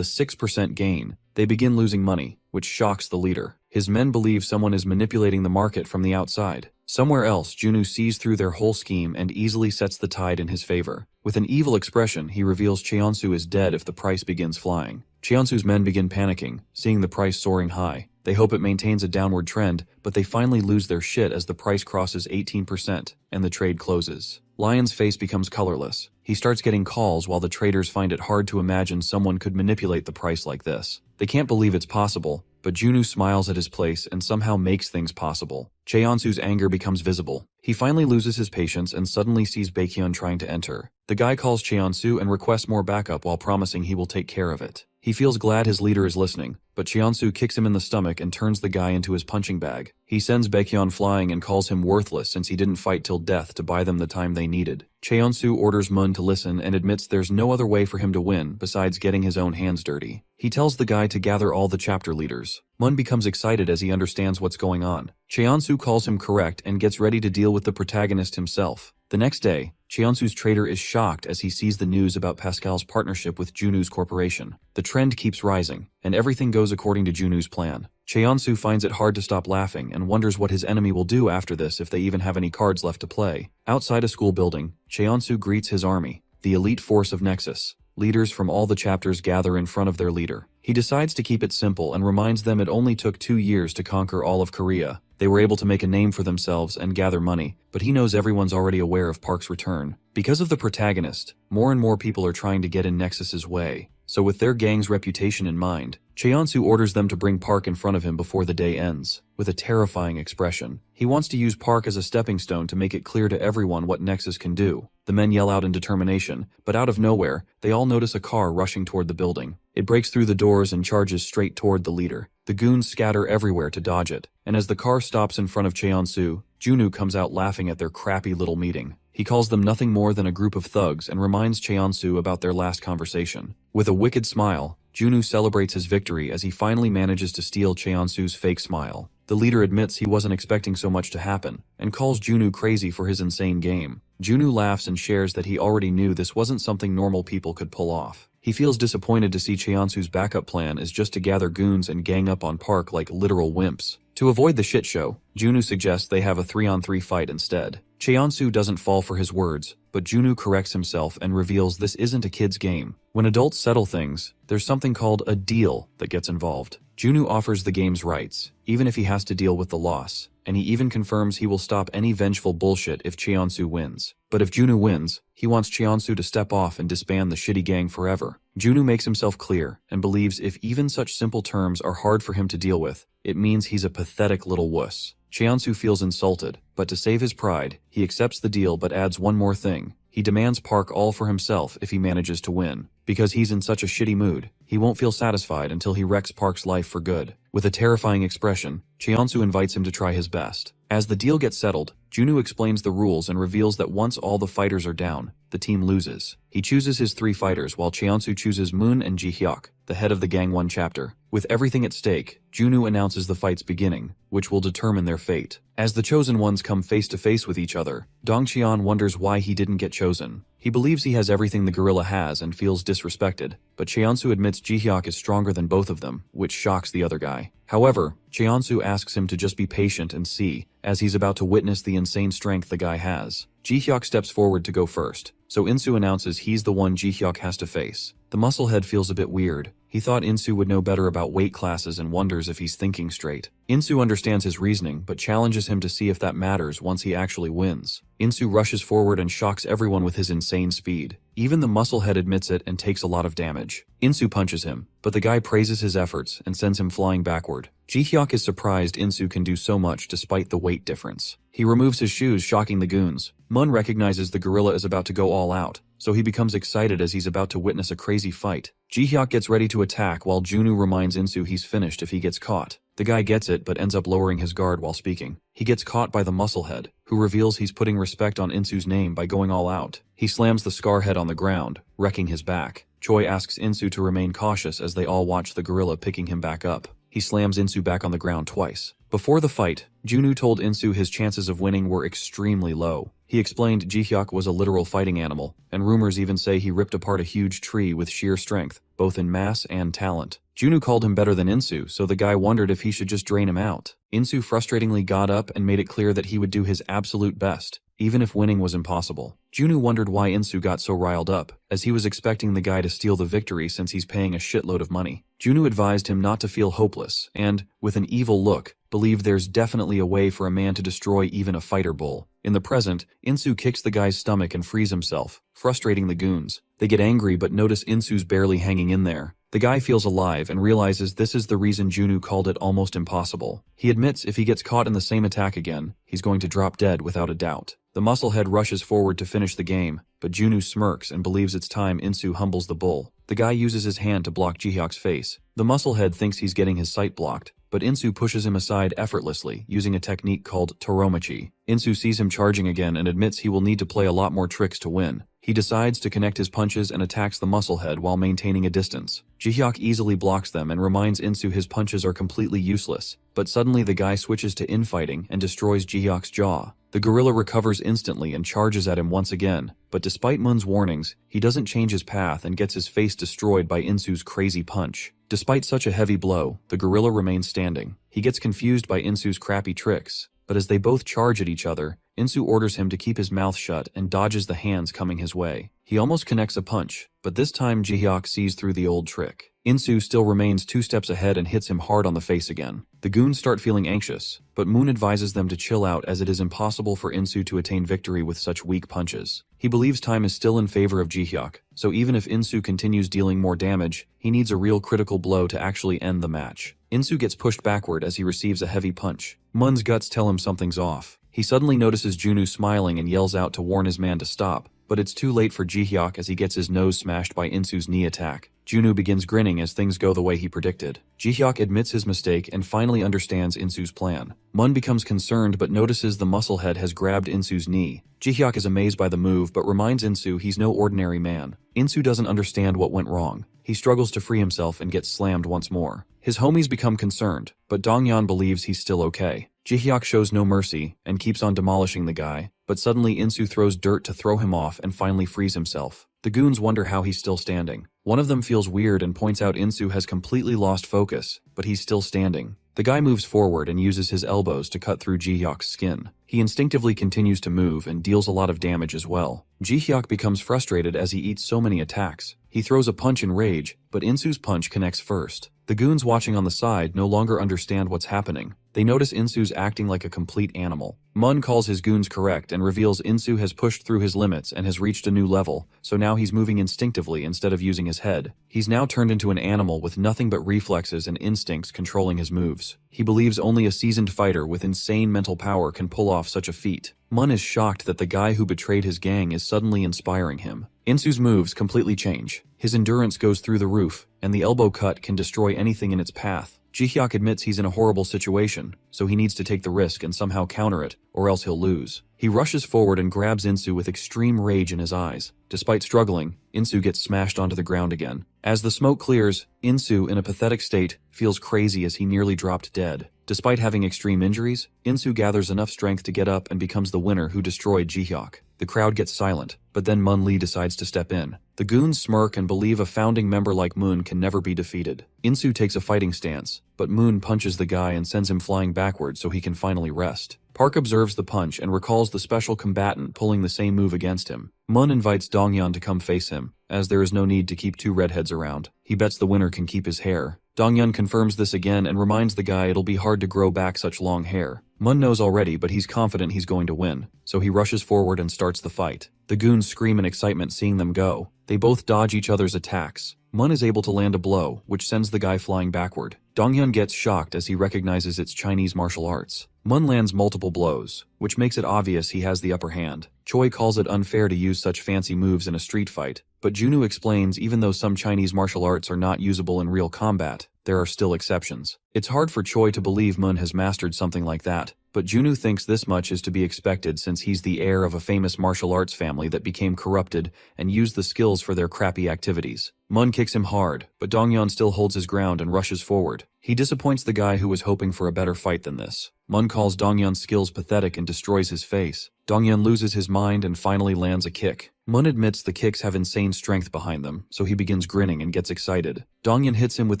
Speaker 1: 6% gain. They begin losing money, which shocks the leader. His men believe someone is manipulating the market from the outside. Somewhere else, Junwoo sees through their whole scheme and easily sets the tide in his favor. With an evil expression, he reveals Cheonsu is dead if the price begins flying. Cheonsu's men begin panicking, seeing the price soaring high. They hope it maintains a downward trend, but they finally lose their shit as the price crosses 18% and the trade closes. Lion's face becomes colorless. He starts getting calls while the traders find it hard to imagine someone could manipulate the price like this. They can't believe it's possible, but Junwoo smiles at his place and somehow makes things possible. Cheonsu's anger becomes visible. He finally loses his patience and suddenly sees Baekhyun trying to enter. The guy calls Cheonsu and requests more backup while promising he will take care of it. He feels glad his leader is listening, but Cheonsu kicks him in the stomach and turns the guy into his punching bag. He sends Baekhyun flying and calls him worthless since he didn't fight till death to buy them the time they needed. Cheonsu orders Mun to listen and admits there's no other way for him to win besides getting his own hands dirty. He tells the guy to gather all the chapter leaders. Mun becomes excited as he understands what's going on. Cheonsu calls him correct and gets ready to deal with the protagonist himself. The next day, Cheonsu's trader is shocked as he sees the news about Pascal's partnership with Junwoo's corporation. The trend keeps rising, and everything goes according to Junwoo's plan. Cheonsu finds it hard to stop laughing and wonders what his enemy will do after this if they even have any cards left to play. Outside a school building, Cheonsu greets his army, the elite force of Nexus. Leaders from all the chapters gather in front of their leader. He decides to keep it simple and reminds them it only took 2 years to conquer all of Korea. They were able to make a name for themselves and gather money, but he knows everyone's already aware of Park's return. Because of the protagonist, more and more people are trying to get in Nexus's way. So with their gang's reputation in mind, Cheonsu orders them to bring Park in front of him before the day ends. With a terrifying expression, he wants to use Park as a stepping stone to make it clear to everyone what Nexus can do. The men yell out in determination, but out of nowhere, they all notice a car rushing toward the building. It breaks through the doors and charges straight toward the leader. The The goons scatter everywhere to dodge it, and as the car stops in front of Cheonsu, Junwoo comes out laughing at their crappy little meeting. He calls them nothing more than a group of thugs and reminds Cheonsu about their last conversation. With a wicked smile, Junwoo celebrates his victory as he finally manages to steal Cheonsu's fake smile. The leader admits he wasn't expecting so much to happen, and calls Junwoo crazy for his insane game. Junwoo laughs and shares that he already knew this wasn't something normal people could pull off. He feels disappointed to see Cheonsu's backup plan is just to gather goons and gang up on Park like literal wimps. To avoid the shit show, Junwoo suggests they have a 3-on-3 fight instead. Cheonsu doesn't fall for his words, but Junwoo corrects himself and reveals this isn't a kid's game. When adults settle things, there's something called a deal that gets involved. Junwoo offers the game's rights, even if he has to deal with the loss, and he even confirms he will stop any vengeful bullshit if Cheonsu wins. But if Junwoo wins, he wants Cheonsu to step off and disband the shitty gang forever. Junwoo makes himself clear and believes if even such simple terms are hard for him to deal with, it means he's a pathetic little wuss. Cheonsu feels insulted, but to save his pride, he accepts the deal but adds one more thing. He demands Park all for himself if he manages to win. Because he's in such a shitty mood, he won't feel satisfied until he wrecks Park's life for good. With a terrifying expression, Cheonsu invites him to try his best. As the deal gets settled, Junwoo explains the rules and reveals that once all the fighters are down, the team loses. He chooses his 3 fighters while Cheonsu chooses Moon and Ji-hyuk, the head of the Gang 1 chapter. With everything at stake, Junwoo announces the fight's beginning, which will determine their fate. As the chosen ones come face to face with each other, Dongcheon wonders why he didn't get chosen. He believes he has everything the gorilla has and feels disrespected, but Cheonsu admits Ji-hyuk is stronger than both of them, which shocks the other guy. However, Cheonsu asks him to just be patient and see, as he's about to witness the insane strength the guy has. Ji-hyuk steps forward to go first, so Insu announces he's the one Ji-hyuk has to face. The musclehead feels a bit weird. He thought Insu would know better about weight classes and wonders if he's thinking straight. Insu understands his reasoning but challenges him to see if that matters once he actually wins. Insu rushes forward and shocks everyone with his insane speed. Even the musclehead admits it and takes a lot of damage. Insu punches him, but the guy praises his efforts and sends him flying backward. Ji-hyuk is surprised Insu can do so much despite the weight difference. He removes his shoes, shocking the goons. Mun recognizes the gorilla is about to go all out, so he becomes excited as he's about to witness a crazy fight. Ji-hyuk gets ready to attack while Junwoo reminds Insu he's finished if he gets caught. The guy gets it but ends up lowering his guard while speaking. He gets caught by the musclehead, who reveals he's putting respect on Insu's name by going all out. He slams the scarhead on the ground, wrecking his back. Choi asks Insu to remain cautious as they all watch the gorilla picking him back up. He slams Insu back on the ground twice. Before the fight, Junwoo told Insu his chances of winning were extremely low. He explained Ji-hyuk was a literal fighting animal, and rumors even say he ripped apart a huge tree with sheer strength, both in mass and talent. Junwoo called him better than Insu, so the guy wondered if he should just drain him out. Insu frustratingly got up and made it clear that he would do his absolute best, even if winning was impossible. Junwoo wondered why Insu got so riled up, as he was expecting the guy to steal the victory since he's paying a shitload of money. Junwoo advised him not to feel hopeless, and, with an evil look, believed there's definitely a way for a man to destroy even a fighter bull. In the present, Insu kicks the guy's stomach and frees himself, frustrating the goons. They get angry but notice Insu's barely hanging in there. The guy feels alive and realizes this is the reason Junwoo called it almost impossible. He admits if he gets caught in the same attack again, he's going to drop dead without a doubt. The musclehead rushes forward to finish the game, but Junwoo smirks and believes it's time Insu humbles the bull. The guy uses his hand to block Ji-hyuk's face. The musclehead thinks he's getting his sight blocked, but Insu pushes him aside effortlessly, using a technique called Toromachi. Insu sees him charging again and admits he will need to play a lot more tricks to win. He decides to connect his punches and attacks the musclehead while maintaining a distance. Ji-hyuk easily blocks them and reminds Insu his punches are completely useless, but suddenly the guy switches to infighting and destroys Ji-hyuk's jaw. The gorilla recovers instantly and charges at him once again, but despite Mun's warnings, he doesn't change his path and gets his face destroyed by Insu's crazy punch. Despite such a heavy blow, the gorilla remains standing. He gets confused by Insu's crappy tricks, but as they both charge at each other, Insu orders him to keep his mouth shut and dodges the hands coming his way. He almost connects a punch, but this time Ji-hyuk sees through the old trick. Insu still remains 2 steps ahead and hits him hard on the face again. The goons start feeling anxious, but Moon advises them to chill out as it is impossible for Insu to attain victory with such weak punches. He believes time is still in favor of Ji-hyuk, so even if Insu continues dealing more damage, he needs a real critical blow to actually end the match. Insu gets pushed backward as he receives a heavy punch. Mun's guts tell him something's off. He suddenly notices Junwoo smiling and yells out to warn his man to stop, but it's too late for Jihyuk as he gets his nose smashed by Insu's knee attack. Junwoo begins grinning as things go the way he predicted. Jihyuk admits his mistake and finally understands Insu's plan. Mun becomes concerned but notices the musclehead has grabbed Insu's knee. Jihyuk is amazed by the move but reminds Insu he's no ordinary man. Insu doesn't understand what went wrong. He struggles to free himself and gets slammed once more. His homies become concerned, but Donghyun believes he's still okay. Jihyuk shows no mercy and keeps on demolishing the guy, but suddenly Insu throws dirt to throw him off and finally frees himself. The goons wonder how he's still standing. One of them feels weird and points out Insu has completely lost focus, but he's still standing. The guy moves forward and uses his elbows to cut through Jihyuk's skin. He instinctively continues to move and deals a lot of damage as well. Jihyuk becomes frustrated as he eats so many attacks. He throws a punch in rage, but Insu's punch connects first. The goons watching on the side no longer understand what's happening. They notice Insu's acting like a complete animal. Mun calls his goons correct and reveals Insu has pushed through his limits and has reached a new level, so now he's moving instinctively instead of using his head. He's now turned into an animal with nothing but reflexes and instincts controlling his moves. He believes only a seasoned fighter with insane mental power can pull off such a feat. Mun is shocked that the guy who betrayed his gang is suddenly inspiring him. Insu's moves completely change. His endurance goes through the roof, and the elbow cut can destroy anything in its path. Jihyuk admits he's in a horrible situation, so he needs to take the risk and somehow counter it, or else he'll lose. He rushes forward and grabs Insu with extreme rage in his eyes. Despite struggling, Insu gets smashed onto the ground again. As the smoke clears, Insu, in a pathetic state, feels crazy as he nearly dropped dead. Despite having extreme injuries, Insu gathers enough strength to get up and becomes the winner who destroyed Jihyuk. The crowd gets silent, but then Mun Lee decides to step in. The goons smirk and believe a founding member like Moon can never be defeated. Insu takes a fighting stance, but Moon punches the guy and sends him flying backwards so he can finally rest. Park observes the punch and recalls the special combatant pulling the same move against him. Mun invites Donghyun to come face him, as there is no need to keep two redheads around. He bets the winner can keep his hair. Donghyun confirms this again and reminds the guy it'll be hard to grow back such long hair. Mun knows already, but he's confident he's going to win, so he rushes forward and starts the fight. The goons scream in excitement seeing them go. They both dodge each other's attacks. Mun is able to land a blow, which sends the guy flying backward. Donghyun gets shocked as he recognizes it's Chinese martial arts. Mun lands multiple blows, which makes it obvious he has the upper hand. Choi calls it unfair to use such fancy moves in a street fight, but Junwoo explains even though some Chinese martial arts are not usable in real combat, there are still exceptions. It's hard for Choi to believe Mun has mastered something like that, but Junwoo thinks this much is to be expected since he's the heir of a famous martial arts family that became corrupted and used the skills for their crappy activities. Mun kicks him hard, but Donghyun still holds his ground and rushes forward. He disappoints the guy who was hoping for a better fight than this. Mun calls Donghyun's skills pathetic and destroys his face. Donghyun loses his mind and finally lands a kick. Mun admits the kicks have insane strength behind them, so he begins grinning and gets excited. Donghyun hits him with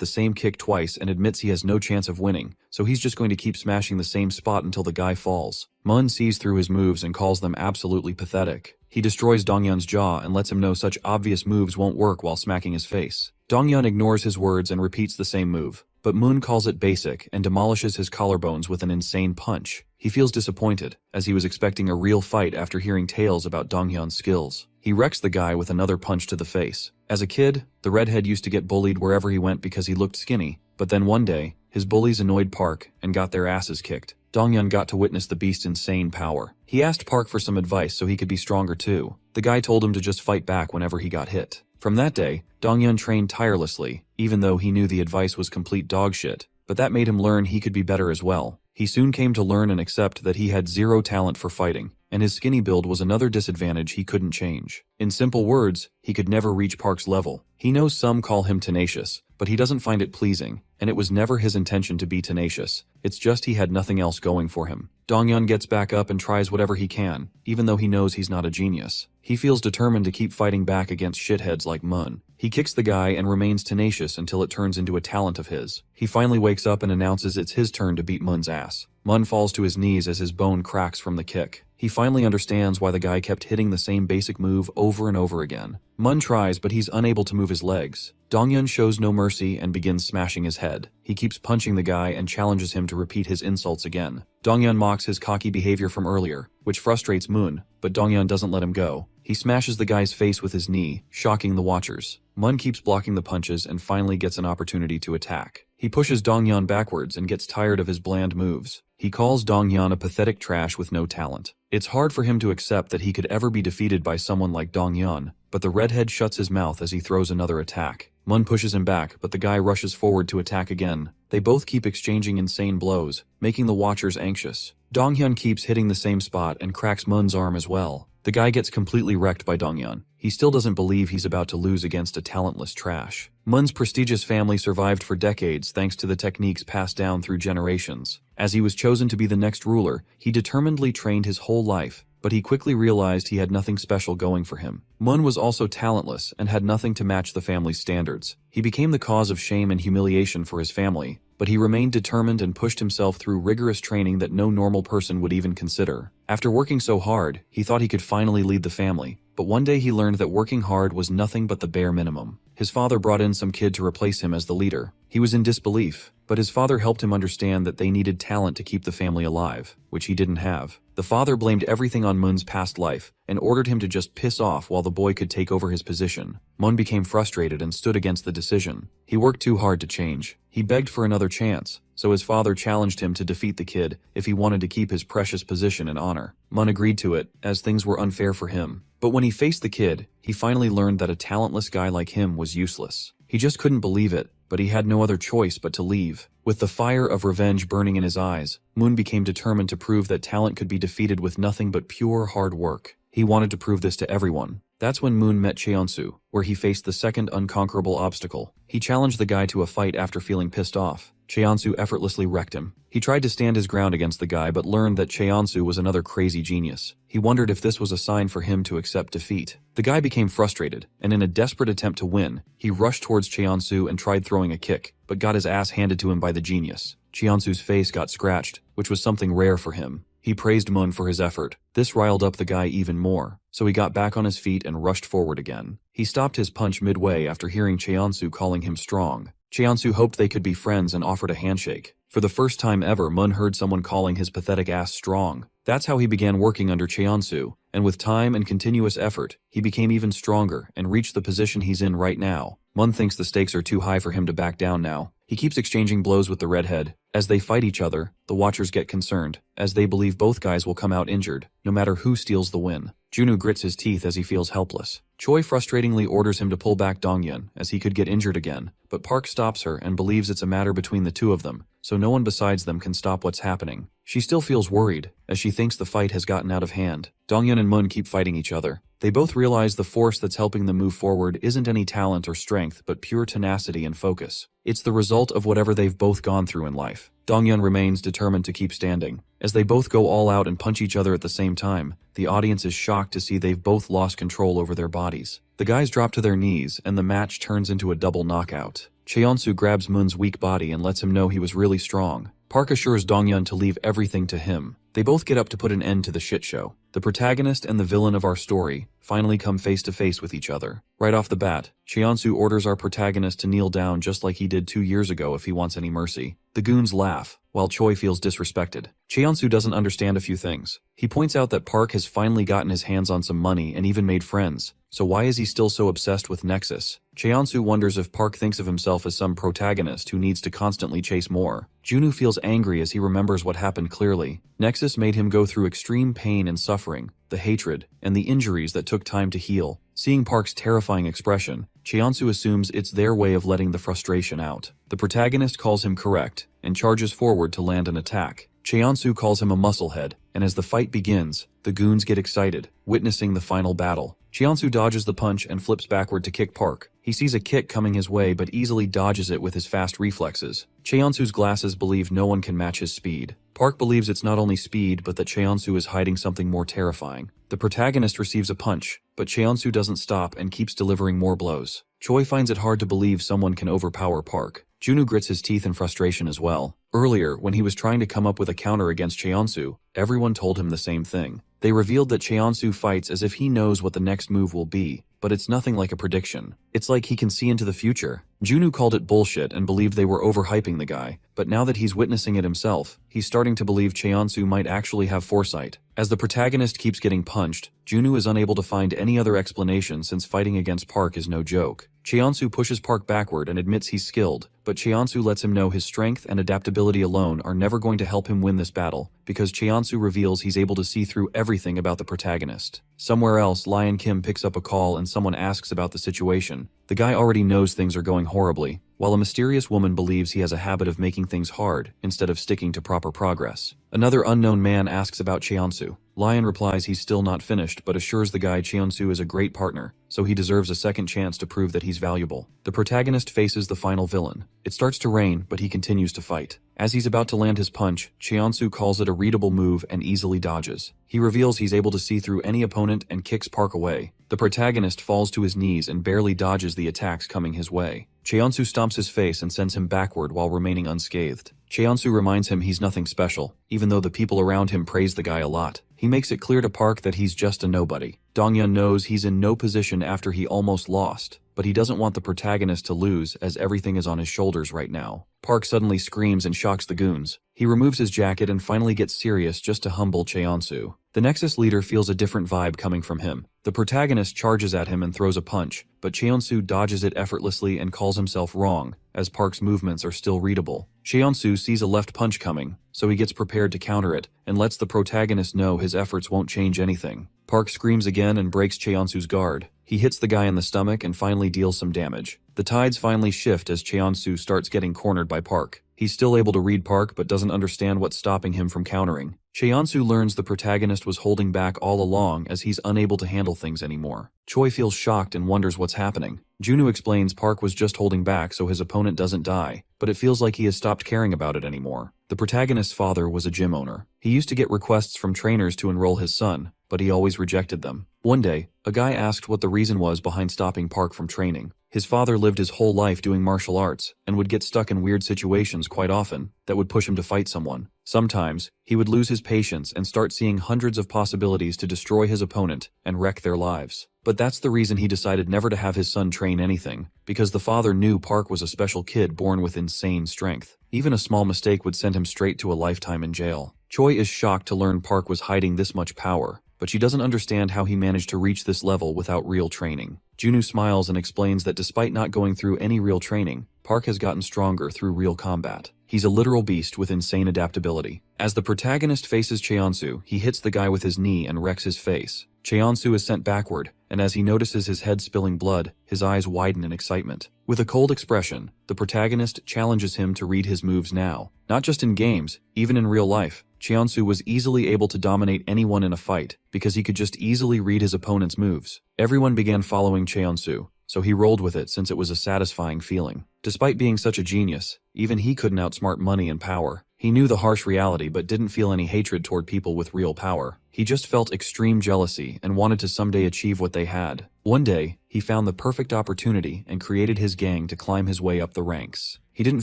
Speaker 1: the same kick twice and admits he has no chance of winning, so he's just going to keep smashing the same spot until the guy falls. Mun sees through his moves and calls them absolutely pathetic. He destroys Donghyun's jaw and lets him know such obvious moves won't work while smacking his face. Donghyun ignores his words and repeats the same move, but Moon calls it basic and demolishes his collarbones with an insane punch. He feels disappointed, as he was expecting a real fight after hearing tales about Donghyun's skills. He wrecks the guy with another punch to the face. As a kid, the redhead used to get bullied wherever he went because he looked skinny, but then one day, his bullies annoyed Park and got their asses kicked. Donghyun got to witness the beast's insane power. He asked Park for some advice so he could be stronger too. The guy told him to just fight back whenever he got hit. From that day, Donghyun trained tirelessly, even though he knew the advice was complete dog shit, but that made him learn he could be better as well. He soon came to learn and accept that he had zero talent for fighting, and his skinny build was another disadvantage he couldn't change. In simple words, he could never reach Park's level. He knows some call him tenacious, but he doesn't find it pleasing, and it was never his intention to be tenacious. It's just he had nothing else going for him. Donghyun gets back up and tries whatever he can, even though he knows he's not a genius. He feels determined to keep fighting back against shitheads like Mun. He kicks the guy and remains tenacious until it turns into a talent of his. He finally wakes up and announces it's his turn to beat Mun's ass. Mun falls to his knees as his bone cracks from the kick. He finally understands why the guy kept hitting the same basic move over and over again. Mun tries, but he's unable to move his legs. Donghyun shows no mercy and begins smashing his head. He keeps punching the guy and challenges him to repeat his insults again. Donghyun mocks his cocky behavior from earlier, which frustrates Mun, but Donghyun doesn't let him go. He smashes the guy's face with his knee, shocking the watchers. Mun keeps blocking the punches and finally gets an opportunity to attack. He pushes Donghyun backwards and gets tired of his bland moves. He calls Donghyun a pathetic trash with no talent. It's hard for him to accept that he could ever be defeated by someone like Donghyun, but the redhead shuts his mouth as he throws another attack. Mun pushes him back, but the guy rushes forward to attack again. They both keep exchanging insane blows, making the watchers anxious. Donghyun keeps hitting the same spot and cracks Mun's arm as well. The guy gets completely wrecked by Donghyun. He still doesn't believe he's about to lose against a talentless trash. Mun's prestigious family survived for decades thanks to the techniques passed down through generations. As he was chosen to be the next ruler, he determinedly trained his whole life, but he quickly realized he had nothing special going for him. Mun was also talentless and had nothing to match the family's standards. He became the cause of shame and humiliation for his family, but he remained determined and pushed himself through rigorous training that no normal person would even consider. After working so hard, he thought he could finally lead the family, but one day he learned that working hard was nothing but the bare minimum. His father brought in some kid to replace him as the leader. He was in disbelief, but his father helped him understand that they needed talent to keep the family alive, which he didn't have. The father blamed everything on Mun's past life and ordered him to just piss off while the boy could take over his position. Mun became frustrated and stood against the decision. He worked too hard to change. He begged for another chance, so his father challenged him to defeat the kid if he wanted to keep his precious position and honor. Mun agreed to it, as things were unfair for him. But when he faced the kid, he finally learned that a talentless guy like him was useless. He just couldn't believe it, but he had no other choice but to leave. With the fire of revenge burning in his eyes, Mun became determined to prove that talent could be defeated with nothing but pure hard work. He wanted to prove this to everyone. That's when Mun met Cheonsu, where he faced the second unconquerable obstacle. He challenged the guy to a fight after feeling pissed off. Cheonsu effortlessly wrecked him. He tried to stand his ground against the guy but learned that Cheonsu was another crazy genius. He wondered if this was a sign for him to accept defeat. The guy became frustrated, and in a desperate attempt to win, he rushed towards Cheonsu and tried throwing a kick, but got his ass handed to him by the genius. Cheonsu's face got scratched, which was something rare for him. He praised Mun for his effort. This riled up the guy even more, so he got back on his feet and rushed forward again. He stopped his punch midway after hearing Cheonsu calling him strong. Cheonsu hoped they could be friends and offered a handshake. For the first time ever, Mun heard someone calling his pathetic ass strong. That's how he began working under Cheonsu, and with time and continuous effort, he became even stronger and reached the position he's in right now. Mun thinks the stakes are too high for him to back down now. He keeps exchanging blows with the redhead. As they fight each other, the watchers get concerned, as they believe both guys will come out injured, no matter who steals the win. Junwoo grits his teeth as he feels helpless. Choi frustratingly orders him to pull back Donghyun, as he could get injured again, but Park stops her and believes it's a matter between the two of them, so no one besides them can stop what's happening. She still feels worried, as she thinks the fight has gotten out of hand. Donghyun and Mun keep fighting each other. They both realize the force that's helping them move forward isn't any talent or strength, but pure tenacity and focus. It's the result of whatever they've both gone through in life. Donghyun remains determined to keep standing. As they both go all out and punch each other at the same time, the audience is shocked to see they've both lost control over their bodies. The guys drop to their knees, and the match turns into a double knockout. Cheonsu grabs Mun's weak body and lets him know he was really strong. Park assures Donghyun to leave everything to him. They both get up to put an end to the shit show. The protagonist and the villain of our story finally come face to face with each other. Right off the bat, Cheonsu orders our protagonist to kneel down just like he did 2 years ago if he wants any mercy. The goons laugh, while Choi feels disrespected. Cheonsu doesn't understand a few things. He points out that Park has finally gotten his hands on some money and even made friends, so why is he still so obsessed with Nexus? Cheonsu wonders if Park thinks of himself as some protagonist who needs to constantly chase more. Junwoo feels angry as he remembers what happened clearly. Nexus made him go through extreme pain and suffering, the hatred, and the injuries that took time to heal. Seeing Park's terrifying expression, Cheonsu assumes it's their way of letting the frustration out. The protagonist calls him correct and charges forward to land an attack. Cheonsu calls him a musclehead, and as the fight begins, the goons get excited, witnessing the final battle. Cheonsu dodges the punch and flips backward to kick Park. He sees a kick coming his way but easily dodges it with his fast reflexes. Cheonsu's glasses believe no one can match his speed. Park believes it's not only speed but that Cheonsu is hiding something more terrifying. The protagonist receives a punch, but Cheonsu doesn't stop and keeps delivering more blows. Choi finds it hard to believe someone can overpower Park. Junwoo grits his teeth in frustration as well. Earlier, when he was trying to come up with a counter against Cheonsu, everyone told him the same thing. They revealed that Cheonsu fights as if he knows what the next move will be, but it's nothing like a prediction. It's like he can see into the future. Junwoo called it bullshit and believed they were overhyping the guy, but now that he's witnessing it himself, he's starting to believe Cheonsu might actually have foresight. As the protagonist keeps getting punched, Junwoo is unable to find any other explanation since fighting against Park is no joke. Cheonsu pushes Park backward and admits he's skilled, but Cheonsu lets him know his strength and adaptability alone are never going to help him win this battle, because Cheonsu reveals he's able to see through everything about the protagonist. Somewhere else, Lion Kim picks up a call and someone asks about the situation. The guy already knows things are going horribly, while a mysterious woman believes he has a habit of making things hard instead of sticking to proper progress. Another unknown man asks about Cheonsu. Lion replies he's still not finished, but assures the guy Cheonsu is a great partner, so he deserves a second chance to prove that he's valuable. The protagonist faces the final villain. It starts to rain, but he continues to fight. As he's about to land his punch, Cheonsu calls it a readable move and easily dodges. He reveals he's able to see through any opponent and kicks Park away. The protagonist falls to his knees and barely dodges the attacks coming his way. Cheonsu stomps his face and sends him backward while remaining unscathed. Cheonsu reminds him he's nothing special, even though the people around him praise the guy a lot. He makes it clear to Park that he's just a nobody. Dongyun knows he's in no position after he almost lost, but he doesn't want the protagonist to lose as everything is on his shoulders right now. Park suddenly screams and shocks the goons. He removes his jacket and finally gets serious just to humble Cheonsu. The Nexus leader feels a different vibe coming from him. The protagonist charges at him and throws a punch, but Cheonsu dodges it effortlessly and calls himself wrong, as Park's movements are still readable. Cheonsu sees a left punch coming, so he gets prepared to counter it and lets the protagonist know his efforts won't change anything. Park screams again and breaks Cheonsu's guard. He hits the guy in the stomach and finally deals some damage. The tides finally shift as Cheonsu starts getting cornered by Park. He's still able to read Park but doesn't understand what's stopping him from countering. Cheonsu learns the protagonist was holding back all along as he's unable to handle things anymore. Choi feels shocked and wonders what's happening. Junwoo explains Park was just holding back so his opponent doesn't die, but it feels like he has stopped caring about it anymore. The protagonist's father was a gym owner. He used to get requests from trainers to enroll his son, but he always rejected them. One day, a guy asked what the reason was behind stopping Park from training. His father lived his whole life doing martial arts and would get stuck in weird situations quite often that would push him to fight someone. Sometimes, he would lose his patience and start seeing hundreds of possibilities to destroy his opponent and wreck their lives. But that's the reason he decided never to have his son train anything, because the father knew Park was a special kid born with insane strength. Even a small mistake would send him straight to a lifetime in jail. Choi is shocked to learn Park was hiding this much power, but she doesn't understand how he managed to reach this level without real training. Junwoo smiles and explains that despite not going through any real training, Park has gotten stronger through real combat. He's a literal beast with insane adaptability. As the protagonist faces Cheonsu, he hits the guy with his knee and wrecks his face. Cheonsu is sent backward, and as he notices his head spilling blood, his eyes widen in excitement. With a cold expression, the protagonist challenges him to read his moves now. Not just in games, even in real life, Cheonsu was easily able to dominate anyone in a fight because he could just easily read his opponent's moves. Everyone began following Cheonsu, so he rolled with it since it was a satisfying feeling. Despite being such a genius, even he couldn't outsmart money and power. He knew the harsh reality but didn't feel any hatred toward people with real power. He just felt extreme jealousy and wanted to someday achieve what they had. One day, he found the perfect opportunity and created his gang to climb his way up the ranks. He didn't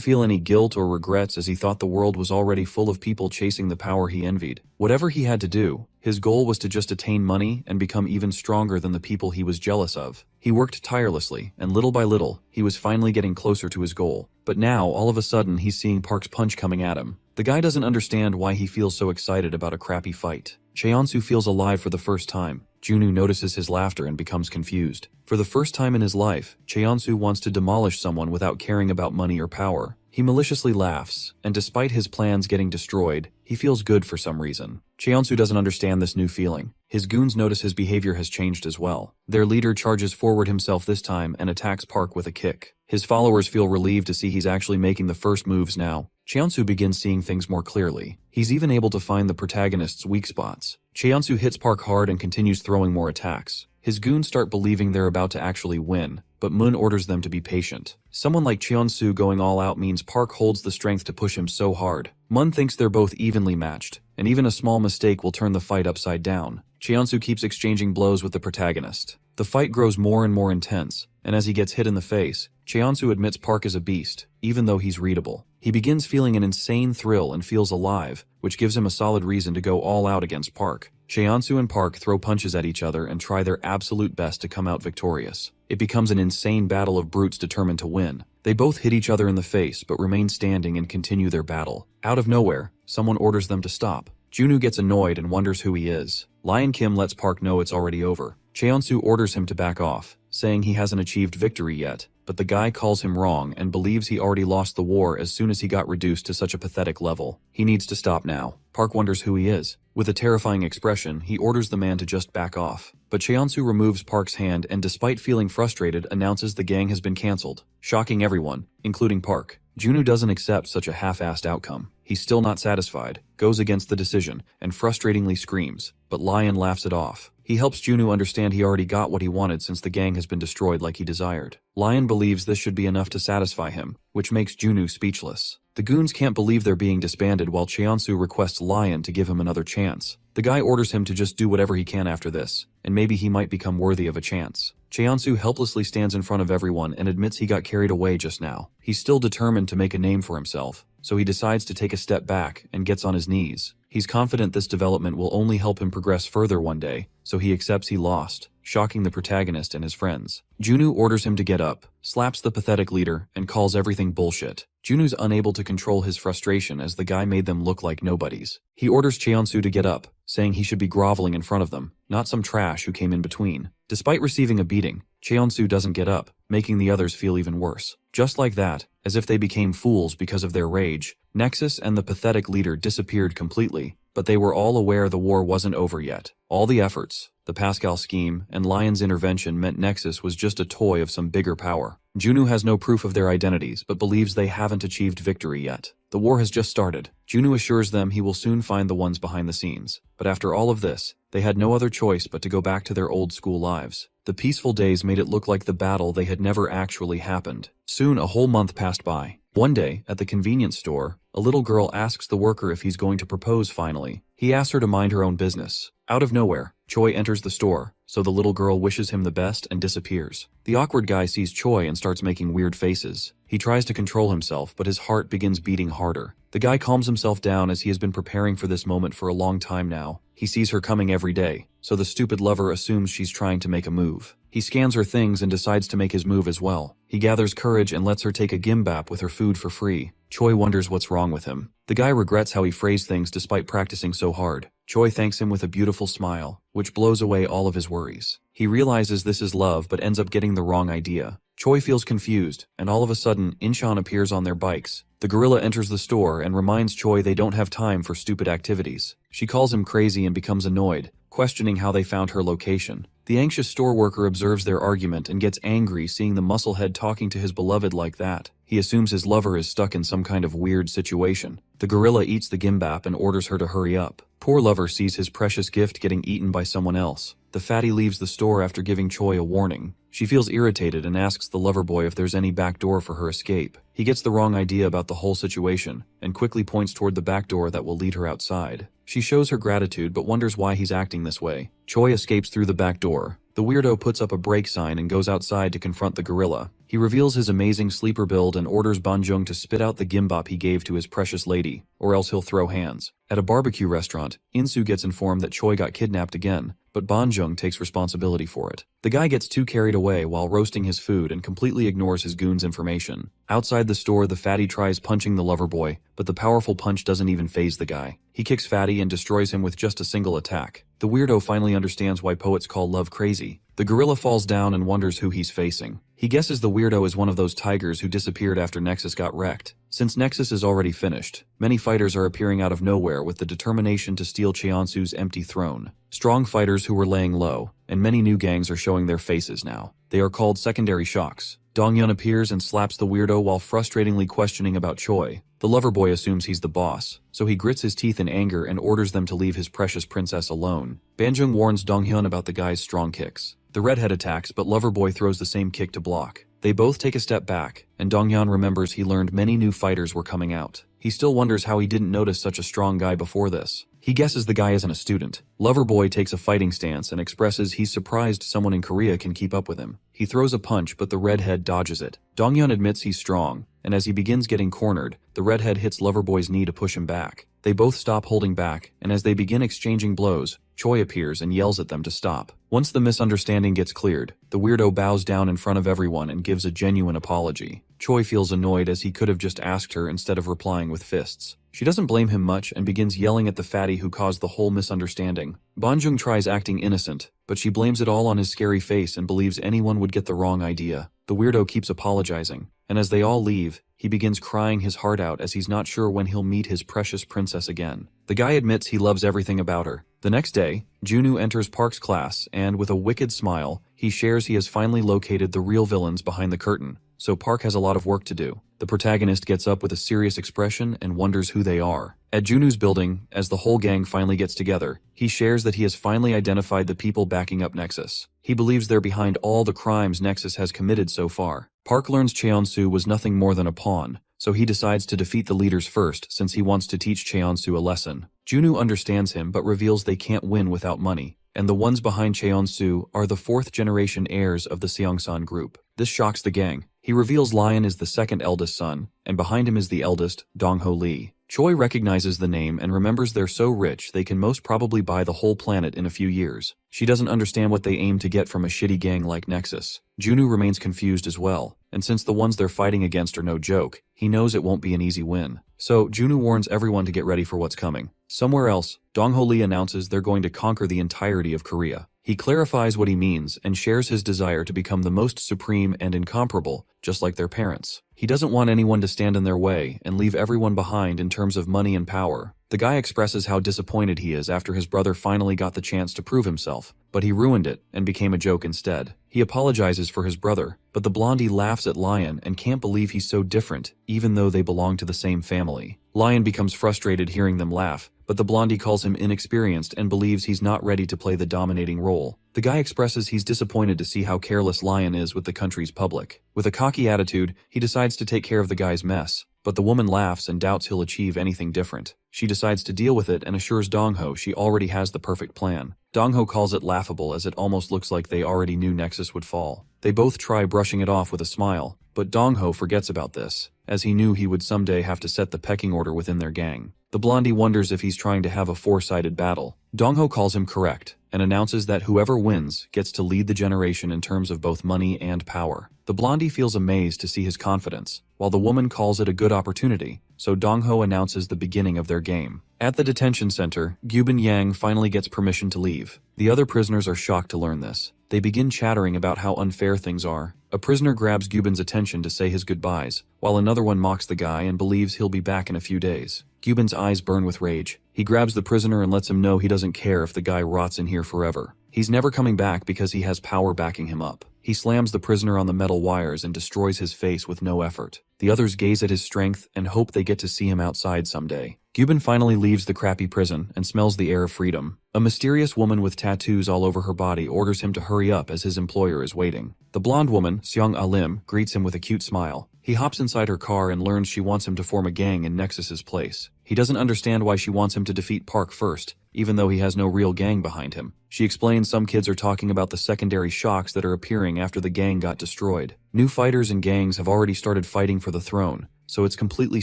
Speaker 1: feel any guilt or regrets as he thought the world was already full of people chasing the power he envied. Whatever he had to do, his goal was to just attain money and become even stronger than the people he was jealous of. He worked tirelessly, and little by little, he was finally getting closer to his goal. But now, all of a sudden, he's seeing Park's punch coming at him. The guy doesn't understand why he feels so excited about a crappy fight. Cheonsu feels alive for the first time. Junwoo notices his laughter and becomes confused. For the first time in his life, Cheonsu wants to demolish someone without caring about money or power. He maliciously laughs, and despite his plans getting destroyed, he feels good for some reason. Cheonsu doesn't understand this new feeling. His goons notice his behavior has changed as well. Their leader charges forward himself this time and attacks Park with a kick. His followers feel relieved to see he's actually making the first moves now. Cheonsu begins seeing things more clearly. He's even able to find the protagonist's weak spots. Cheonsu hits Park hard and continues throwing more attacks. His goons start believing they're about to actually win, but Moon orders them to be patient. Someone like Cheonsu going all out means Park holds the strength to push him so hard. Moon thinks they're both evenly matched, and even a small mistake will turn the fight upside down. Cheonsu keeps exchanging blows with the protagonist. The fight grows more and more intense, and as he gets hit in the face, Cheonsu admits Park is a beast, even though he's readable. He begins feeling an insane thrill and feels alive, which gives him a solid reason to go all out against Park. Cheonsu and Park throw punches at each other and try their absolute best to come out victorious. It becomes an insane battle of brutes determined to win. They both hit each other in the face but remain standing and continue their battle. Out of nowhere, someone orders them to stop. Junwoo gets annoyed and wonders who he is. Lion Kim lets Park know it's already over. Cheonsu orders him to back off, saying he hasn't achieved victory yet, but the guy calls him wrong and believes he already lost the war as soon as he got reduced to such a pathetic level. He needs to stop now. Park wonders who he is. With a terrifying expression, he orders the man to just back off. But Cheonsu removes Park's hand and despite feeling frustrated announces the gang has been cancelled, shocking everyone, including Park. Junwoo doesn't accept such a half-assed outcome. He's still not satisfied, goes against the decision, and frustratingly screams, but Lion laughs it off. He helps Junwoo understand he already got what he wanted since the gang has been destroyed like he desired. Lion believes this should be enough to satisfy him, which makes Junwoo speechless. The goons can't believe they're being disbanded while Cheonsu requests Lion to give him another chance. The guy orders him to just do whatever he can after this, and maybe he might become worthy of a chance. Cheonsu helplessly stands in front of everyone and admits he got carried away just now. He's still determined to make a name for himself, so he decides to take a step back and gets on his knees. He's confident this development will only help him progress further one day, so he accepts he lost, shocking the protagonist and his friends. Junwoo orders him to get up, slaps the pathetic leader, and calls everything bullshit. Junwoo's unable to control his frustration as the guy made them look like nobodies. He orders Cheonsu to get up, saying he should be groveling in front of them, not some trash who came in between. Despite receiving a beating, Cheonsu doesn't get up, making the others feel even worse. Just like that, as if they became fools because of their rage, Nexus and the pathetic leader disappeared completely, but they were all aware the war wasn't over yet. All the efforts, the Pascal scheme, and Lion's intervention meant Nexus was just a toy of some bigger power. Junwoo has no proof of their identities, but believes they haven't achieved victory yet. The war has just started. Junwoo assures them he will soon find the ones behind the scenes. But after all of this, they had no other choice but to go back to their old school lives. The peaceful days made it look like the battle they had never actually happened. Soon a whole month passed by. One day, at the convenience store, a little girl asks the worker if he's going to propose finally. He asks her to mind her own business. Out of nowhere, Choi enters the store, so the little girl wishes him the best and disappears. The awkward guy sees Choi and starts making weird faces. He tries to control himself, but his heart begins beating harder. The guy calms himself down as he has been preparing for this moment for a long time now. He sees her coming every day, so the stupid lover assumes she's trying to make a move. He scans her things and decides to make his move as well. He gathers courage and lets her take a gimbap with her food for free. Choi wonders what's wrong with him. The guy regrets how he phrased things despite practicing so hard. Choi thanks him with a beautiful smile, which blows away all of his worries. He realizes this is love but ends up getting the wrong idea. Choi feels confused, and all of a sudden, Incheon appears on their bikes. The gorilla enters the store and reminds Choi they don't have time for stupid activities. She calls him crazy and becomes annoyed, questioning how they found her location. The anxious store worker observes their argument and gets angry seeing the musclehead talking to his beloved like that. He assumes his lover is stuck in some kind of weird situation. The gorilla eats the gimbap and orders her to hurry up. Poor lover sees his precious gift getting eaten by someone else. The fatty leaves the store after giving Choi a warning. She feels irritated and asks the lover boy if there's any back door for her escape. He gets the wrong idea about the whole situation and quickly points toward the back door that will lead her outside. She shows her gratitude but wonders why he's acting this way. Choi escapes through the back door. The weirdo puts up a break sign and goes outside to confront the gorilla. He reveals his amazing sleeper build and orders Banjung to spit out the gimbap he gave to his precious lady, or else he'll throw hands. At a barbecue restaurant, Insu gets informed that Choi got kidnapped again, but Banjung takes responsibility for it. The guy gets too carried away while roasting his food and completely ignores his goon's information. Outside the store, the fatty tries punching the lover boy, but the powerful punch doesn't even faze the guy. He kicks Fatty and destroys him with just a single attack. The weirdo finally understands why poets call love crazy. The gorilla falls down and wonders who he's facing. He guesses the weirdo is one of those tigers who disappeared after Nexus got wrecked. Since Nexus is already finished, many fighters are appearing out of nowhere with the determination to steal Cheonsu's empty throne. Strong fighters who were laying low, and many new gangs are showing their faces now. They are called secondary shocks. Donghyun appears and slaps the weirdo while frustratingly questioning about Choi. The lover boy assumes he's the boss, so he grits his teeth in anger and orders them to leave his precious princess alone. Banjung warns Donghyun about the guy's strong kicks. The redhead attacks, but Loverboy throws the same kick to block. They both take a step back, and Donghyun remembers he learned many new fighters were coming out. He still wonders how he didn't notice such a strong guy before this. He guesses the guy isn't a student. Loverboy takes a fighting stance and expresses he's surprised someone in Korea can keep up with him. He throws a punch, but the redhead dodges it. Donghyun admits he's strong, and as he begins getting cornered, the redhead hits Loverboy's knee to push him back. They both stop holding back, and as they begin exchanging blows, Choi appears and yells at them to stop. Once the misunderstanding gets cleared, the weirdo bows down in front of everyone and gives a genuine apology. Choi feels annoyed as he could have just asked her instead of replying with fists. She doesn't blame him much and begins yelling at the fatty who caused the whole misunderstanding. Banjung tries acting innocent, but she blames it all on his scary face and believes anyone would get the wrong idea. The weirdo keeps apologizing, and as they all leave, he begins crying his heart out as he's not sure when he'll meet his precious princess again. The guy admits he loves everything about her. The next day, Junwoo enters Park's class and, with a wicked smile, he shares he has finally located the real villains behind the curtain, so Park has a lot of work to do. The protagonist gets up with a serious expression and wonders who they are. At Junwoo's building, as the whole gang finally gets together, he shares that he has finally identified the people backing up Nexus. He believes they're behind all the crimes Nexus has committed so far. Park learns Cheon-soo was nothing more than a pawn, so he decides to defeat the leaders first since he wants to teach Cheon-soo a lesson. Junwoo understands him but reveals they can't win without money, and the ones behind Cheon-soo are the fourth-generation heirs of the Seongsan group. This shocks the gang. He reveals Lion is the second eldest son, and behind him is the eldest, Dong-ho Lee. Choi recognizes the name and remembers they're so rich they can most probably buy the whole planet in a few years. She doesn't understand what they aim to get from a shitty gang like Nexus. Junwoo remains confused as well, and since the ones they're fighting against are no joke, he knows it won't be an easy win. So, Junwoo warns everyone to get ready for what's coming. Somewhere else, Dong-ho Lee announces they're going to conquer the entirety of Korea. He clarifies what he means and shares his desire to become the most supreme and incomparable, just like their parents. He doesn't want anyone to stand in their way and leave everyone behind in terms of money and power. The guy expresses how disappointed he is after his brother finally got the chance to prove himself, but he ruined it and became a joke instead. He apologizes for his brother, but the blondie laughs at Lion and can't believe he's so different, even though they belong to the same family. Lion becomes frustrated hearing them laugh, but the blondie calls him inexperienced and believes he's not ready to play the dominating role. The guy expresses he's disappointed to see how careless Lion is with the country's public. With a cocky attitude, he decides to take care of the guy's mess, but the woman laughs and doubts he'll achieve anything different. She decides to deal with it and assures Dong-ho she already has the perfect plan. Dong-ho calls it laughable as it almost looks like they already knew Nexus would fall. They both try brushing it off with a smile, but Dong-ho forgets about this, as he knew he would someday have to set the pecking order within their gang. The blondie wonders if he's trying to have a four-sided battle. Dong-ho calls him correct, and announces that whoever wins gets to lead the generation in terms of both money and power. The blondie feels amazed to see his confidence, while the woman calls it a good opportunity, so Dong-ho announces the beginning of their game. At the detention center, Gyubin Yang finally gets permission to leave. The other prisoners are shocked to learn this. They begin chattering about how unfair things are. A prisoner grabs Gyubin's attention to say his goodbyes, while another one mocks the guy and believes he'll be back in a few days. Gyubin's eyes burn with rage. He grabs the prisoner and lets him know he doesn't care if the guy rots in here forever. He's never coming back because he has power backing him up. He slams the prisoner on the metal wires and destroys his face with no effort. The others gaze at his strength and hope they get to see him outside someday. Gyubin finally leaves the crappy prison and smells the air of freedom. A mysterious woman with tattoos all over her body orders him to hurry up as his employer is waiting. The blonde woman, Seong Ah-lim, greets him with a cute smile. He hops inside her car and learns she wants him to form a gang in Nexus's place. He doesn't understand why she wants him to defeat Park first, even though he has no real gang behind him. She explains some kids are talking about the secondary shocks that are appearing after the gang got destroyed. New fighters and gangs have already started fighting for the throne, so it's completely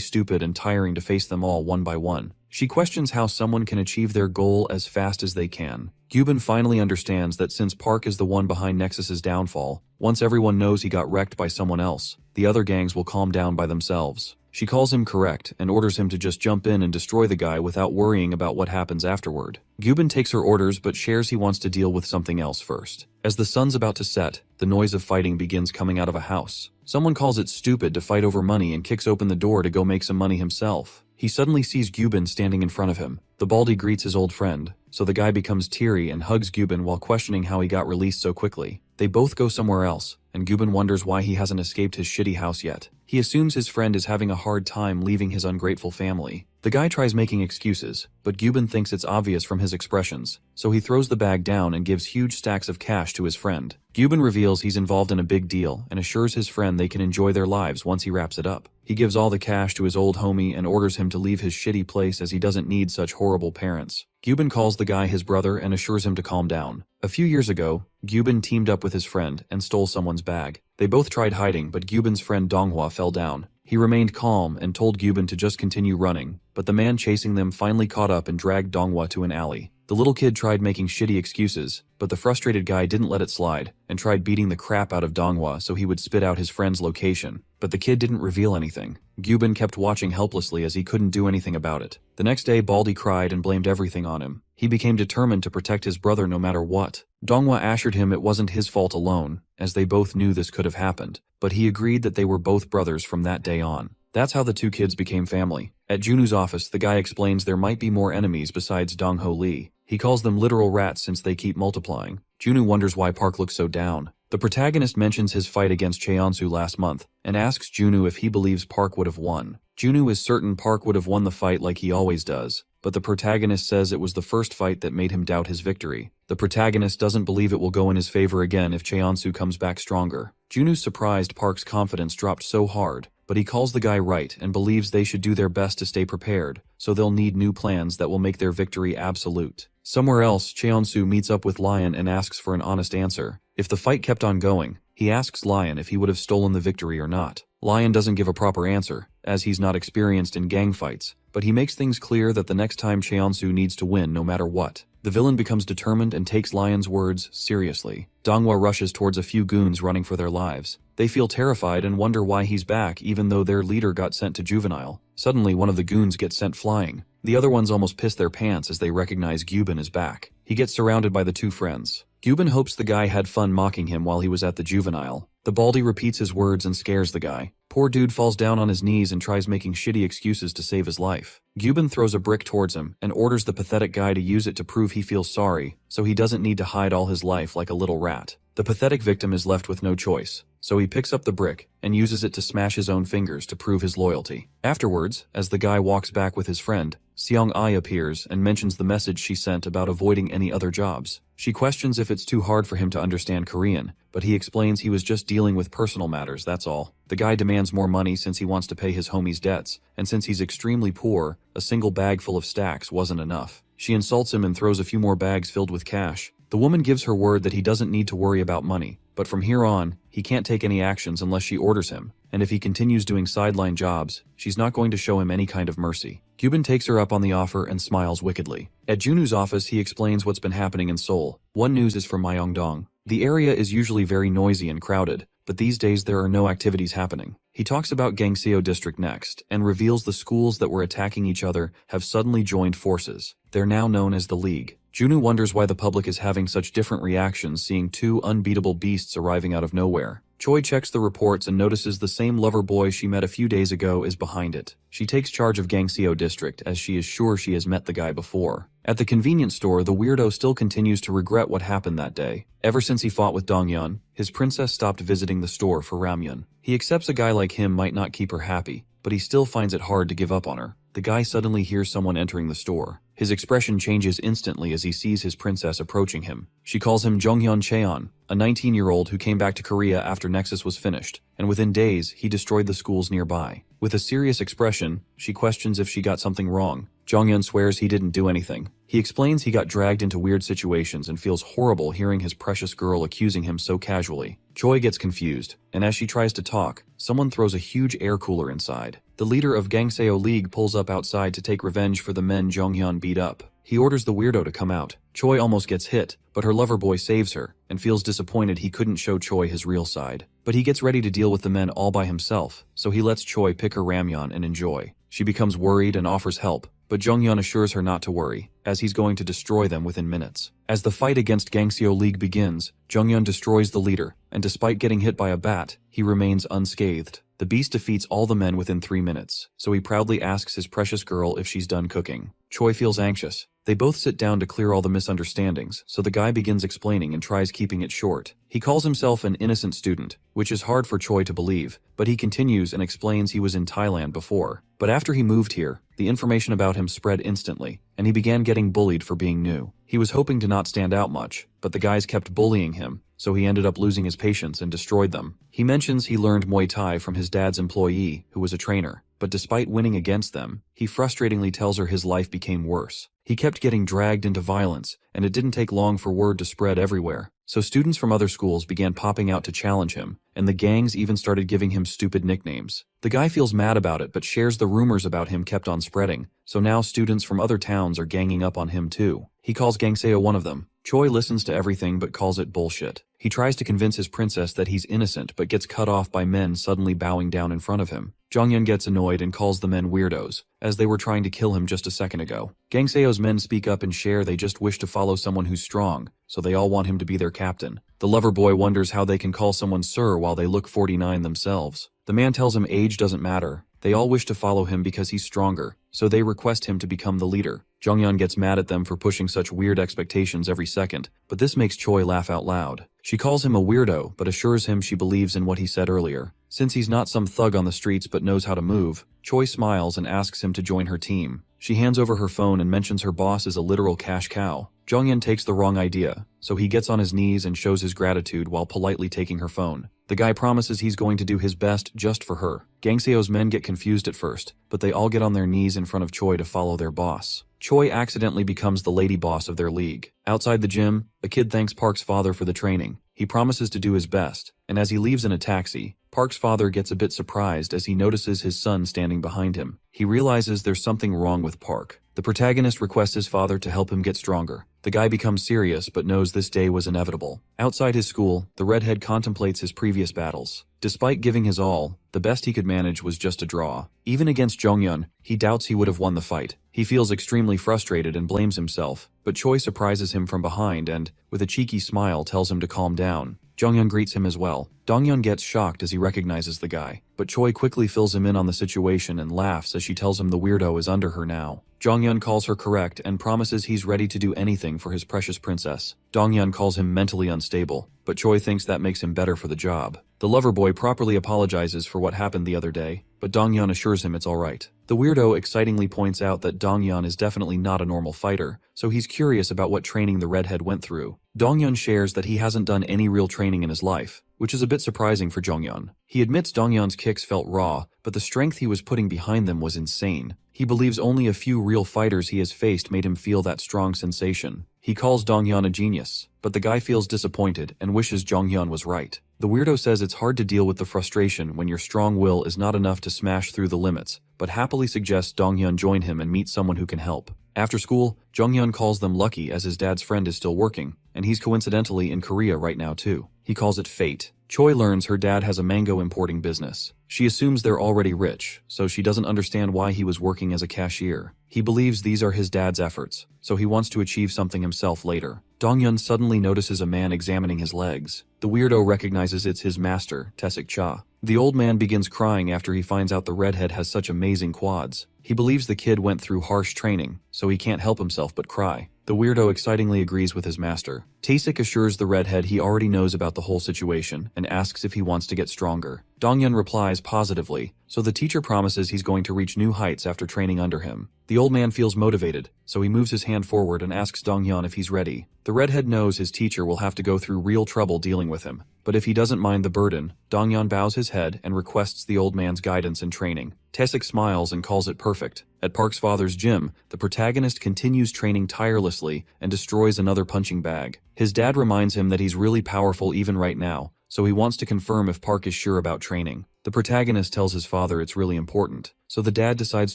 Speaker 1: stupid and tiring to face them all one by one. She questions how someone can achieve their goal as fast as they can. Gyubin finally understands that since Park is the one behind Nexus's downfall, once everyone knows he got wrecked by someone else, the other gangs will calm down by themselves. She calls him correct and orders him to just jump in and destroy the guy without worrying about what happens afterward. Gyubin takes her orders but shares he wants to deal with something else first. As the sun's about to set, the noise of fighting begins coming out of a house. Someone calls it stupid to fight over money and kicks open the door to go make some money himself. He suddenly sees Gyubin standing in front of him. The baldy greets his old friend, so the guy becomes teary and hugs Gyubin while questioning how he got released so quickly. They both go somewhere else, and Gyubin wonders why he hasn't escaped his shitty house yet. He assumes his friend is having a hard time leaving his ungrateful family. The guy tries making excuses, but Gyubin thinks it's obvious from his expressions, so he throws the bag down and gives huge stacks of cash to his friend. Gyubin reveals he's involved in a big deal and assures his friend they can enjoy their lives once he wraps it up. He gives all the cash to his old homie and orders him to leave his shitty place as he doesn't need such horrible parents. Gyubin calls the guy his brother and assures him to calm down. A few years ago, Gyubin teamed up with his friend and stole someone's bag. They both tried hiding, but Gyubin's friend Donghua fell down. He remained calm and told Gyubin to just continue running, but the man chasing them finally caught up and dragged Donghua to an alley. The little kid tried making shitty excuses, but the frustrated guy didn't let it slide, and tried beating the crap out of Donghua so he would spit out his friend's location. But the kid didn't reveal anything. Gyubin kept watching helplessly as he couldn't do anything about it. The next day, Baldy cried and blamed everything on him. He became determined to protect his brother no matter what. Donghua assured him it wasn't his fault alone, as they both knew this could have happened, but he agreed that they were both brothers from that day on. That's how the two kids became family. At Junu's office, the guy explains there might be more enemies besides Dongho Lee. He calls them literal rats since they keep multiplying. Junu wonders why Park looks so down. The protagonist mentions his fight against Cheonsu last month, and asks Junu if he believes Park would have won. Junu is certain Park would have won the fight like he always does, but the protagonist says it was the first fight that made him doubt his victory. The protagonist doesn't believe it will go in his favor again if Cheonsu comes back stronger. Junu's surprised Park's confidence dropped so hard, but he calls the guy right and believes they should do their best to stay prepared, so they'll need new plans that will make their victory absolute. Somewhere else, Cheonsu meets up with Lion and asks for an honest answer. If the fight kept on going, he asks Lion if he would have stolen the victory or not. Lion doesn't give a proper answer, as he's not experienced in gang fights, but he makes things clear that the next time Cheonsu needs to win no matter what. The villain becomes determined and takes Lion's words seriously. Donghua rushes towards a few goons running for their lives. They feel terrified and wonder why he's back even though their leader got sent to juvenile. Suddenly, one of the goons gets sent flying. The other ones almost piss their pants as they recognize Gyubin is back. He gets surrounded by the two friends. Gyubin hopes the guy had fun mocking him while he was at the juvenile. The Baldy repeats his words and scares the guy. Poor dude falls down on his knees and tries making shitty excuses to save his life. Gyubin throws a brick towards him and orders the pathetic guy to use it to prove he feels sorry, so he doesn't need to hide all his life like a little rat. The pathetic victim is left with no choice, so he picks up the brick and uses it to smash his own fingers to prove his loyalty. Afterwards, as the guy walks back with his friend, Seong-ai appears and mentions the message she sent about avoiding any other jobs. She questions if it's too hard for him to understand Korean, but he explains he was just dealing with personal matters, that's all. The guy demands more money since he wants to pay his homie's debts, and since he's extremely poor, a single bag full of stacks wasn't enough. She insults him and throws a few more bags filled with cash. The woman gives her word that he doesn't need to worry about money, but from here on, he can't take any actions unless she orders him, and if he continues doing sideline jobs, she's not going to show him any kind of mercy. Gyubin takes her up on the offer and smiles wickedly. At Junu's office, he explains what's been happening in Seoul. One news is from Myeongdong. The area is usually very noisy and crowded, but these days there are no activities happening. He talks about Gangseo District next, and reveals the schools that were attacking each other have suddenly joined forces. They're now known as the League. Junu wonders why the public is having such different reactions seeing two unbeatable beasts arriving out of nowhere. Choi checks the reports and notices the same lover boy she met a few days ago is behind it. She takes charge of Gangseo District as she is sure she has met the guy before. At the convenience store, the weirdo still continues to regret what happened that day. Ever since he fought with Donghyun, his princess stopped visiting the store for ramyun. He accepts a guy like him might not keep her happy, but he still finds it hard to give up on her. The guy suddenly hears someone entering the store. His expression changes instantly as he sees his princess approaching him. She calls him Jonghyun Cheon, a 19-year-old who came back to Korea after Nexus was finished, and within days, he destroyed the schools nearby. With a serious expression, she questions if she got something wrong. Jonghyun swears he didn't do anything. He explains he got dragged into weird situations and feels horrible hearing his precious girl accusing him so casually. Choi gets confused, and as she tries to talk, someone throws a huge air cooler inside. The leader of Gangseo League pulls up outside to take revenge for the men Jonghyun beat up. He orders the weirdo to come out. Choi almost gets hit, but her lover boy saves her, and feels disappointed he couldn't show Choi his real side. But he gets ready to deal with the men all by himself, so he lets Choi pick her ramyun and enjoy. She becomes worried and offers help, but Jonghyun assures her not to worry, as he's going to destroy them within minutes. As the fight against Gangseo League begins, Jonghyun destroys the leader, and despite getting hit by a bat, he remains unscathed. The beast defeats all the men within 3 minutes, so he proudly asks his precious girl if she's done cooking. Choi feels anxious. They both sit down to clear all the misunderstandings, so the guy begins explaining and tries keeping it short. He calls himself an innocent student, which is hard for Choi to believe, but he continues and explains he was in Thailand before. But after he moved here, the information about him spread instantly, and he began getting bullied for being new. He was hoping to not stand out much, but the guys kept bullying him, so he ended up losing his patience and destroyed them. He mentions he learned Muay Thai from his dad's employee, who was a trainer, but despite winning against them, he frustratingly tells her his life became worse. He kept getting dragged into violence, and it didn't take long for word to spread everywhere. So students from other schools began popping out to challenge him, and the gangs even started giving him stupid nicknames. The guy feels mad about it but shares the rumors about him kept on spreading, so now students from other towns are ganging up on him too. He calls Gangseo one of them. Choi listens to everything but calls it bullshit. He tries to convince his princess that he's innocent but gets cut off by men suddenly bowing down in front of him. Jonghyun gets annoyed and calls the men weirdos, as they were trying to kill him just a second ago. Gangseo's men speak up and share they just wish to follow someone who's strong, so they all want him to be their captain. The lover boy wonders how they can call someone sir while they look 49 themselves. The man tells him age doesn't matter. They all wish to follow him because he's stronger, so they request him to become the leader. Jonghyun gets mad at them for pushing such weird expectations every second, but this makes Choi laugh out loud. She calls him a weirdo, but assures him she believes in what he said earlier. Since he's not some thug on the streets but knows how to move, Choi smiles and asks him to join her team. She hands over her phone and mentions her boss is a literal cash cow. Jonghyun takes the wrong idea, so he gets on his knees and shows his gratitude while politely taking her phone. The guy promises he's going to do his best just for her. Gangseo's men get confused at first, but they all get on their knees in front of Choi to follow their boss. Choi accidentally becomes the lady boss of their league. Outside the gym, a kid thanks Park's father for the training. He promises to do his best, and as he leaves in a taxi, Park's father gets a bit surprised as he notices his son standing behind him. He realizes there's something wrong with Park. The protagonist requests his father to help him get stronger. The guy becomes serious but knows this day was inevitable. Outside his school, the redhead contemplates his previous battles. Despite giving his all, the best he could manage was just a draw. Even against Jonghyun, he doubts he would have won the fight. He feels extremely frustrated and blames himself, but Choi surprises him from behind and, with a cheeky smile, tells him to calm down. Jonghyun greets him as well. Donghyun gets shocked as he recognizes the guy, but Choi quickly fills him in on the situation and laughs as she tells him the weirdo is under her now. Jonghyun calls her correct and promises he's ready to do anything for his precious princess. Donghyun calls him mentally unstable, but Choi thinks that makes him better for the job. The lover boy properly apologizes for what happened the other day, but Donghyun assures him it's alright. The weirdo excitingly points out that Donghyun is definitely not a normal fighter, so he's curious about what training the redhead went through. Donghyun shares that he hasn't done any real training in his life, which is a bit surprising for Jonghyun. He admits Donghyun's kicks felt raw, but the strength he was putting behind them was insane. He believes only a few real fighters he has faced made him feel that strong sensation. He calls Donghyun a genius, but the guy feels disappointed and wishes Jonghyun was right. The weirdo says it's hard to deal with the frustration when your strong will is not enough to smash through the limits, but happily suggests Donghyun join him and meet someone who can help. After school, Jonghyun calls them lucky as his dad's friend is still working, and he's coincidentally in Korea right now too. He calls it fate. Choi learns her dad has a mango importing business. She assumes they're already rich, so she doesn't understand why he was working as a cashier. He believes these are his dad's efforts, so he wants to achieve something himself later. Donghyun suddenly notices a man examining his legs. The weirdo recognizes it's his master, Taesik Cha. The old man begins crying after he finds out the redhead has such amazing quads. He believes the kid went through harsh training, so he can't help himself but cry. The weirdo excitingly agrees with his master. Taesik assures the redhead he already knows about the whole situation and asks if he wants to get stronger. Donghyun replies positively, so the teacher promises he's going to reach new heights after training under him. The old man feels motivated, so he moves his hand forward and asks Donghyun if he's ready. The redhead knows his teacher will have to go through real trouble dealing with him, but if he doesn't mind the burden, Donghyun bows his head and requests the old man's guidance and training. Taesik smiles and calls it perfect. At Park's father's gym, the protagonist continues training tirelessly and destroys another punching bag. His dad reminds him that he's really powerful even right now, so he wants to confirm if Park is sure about training. The protagonist tells his father it's really important, so the dad decides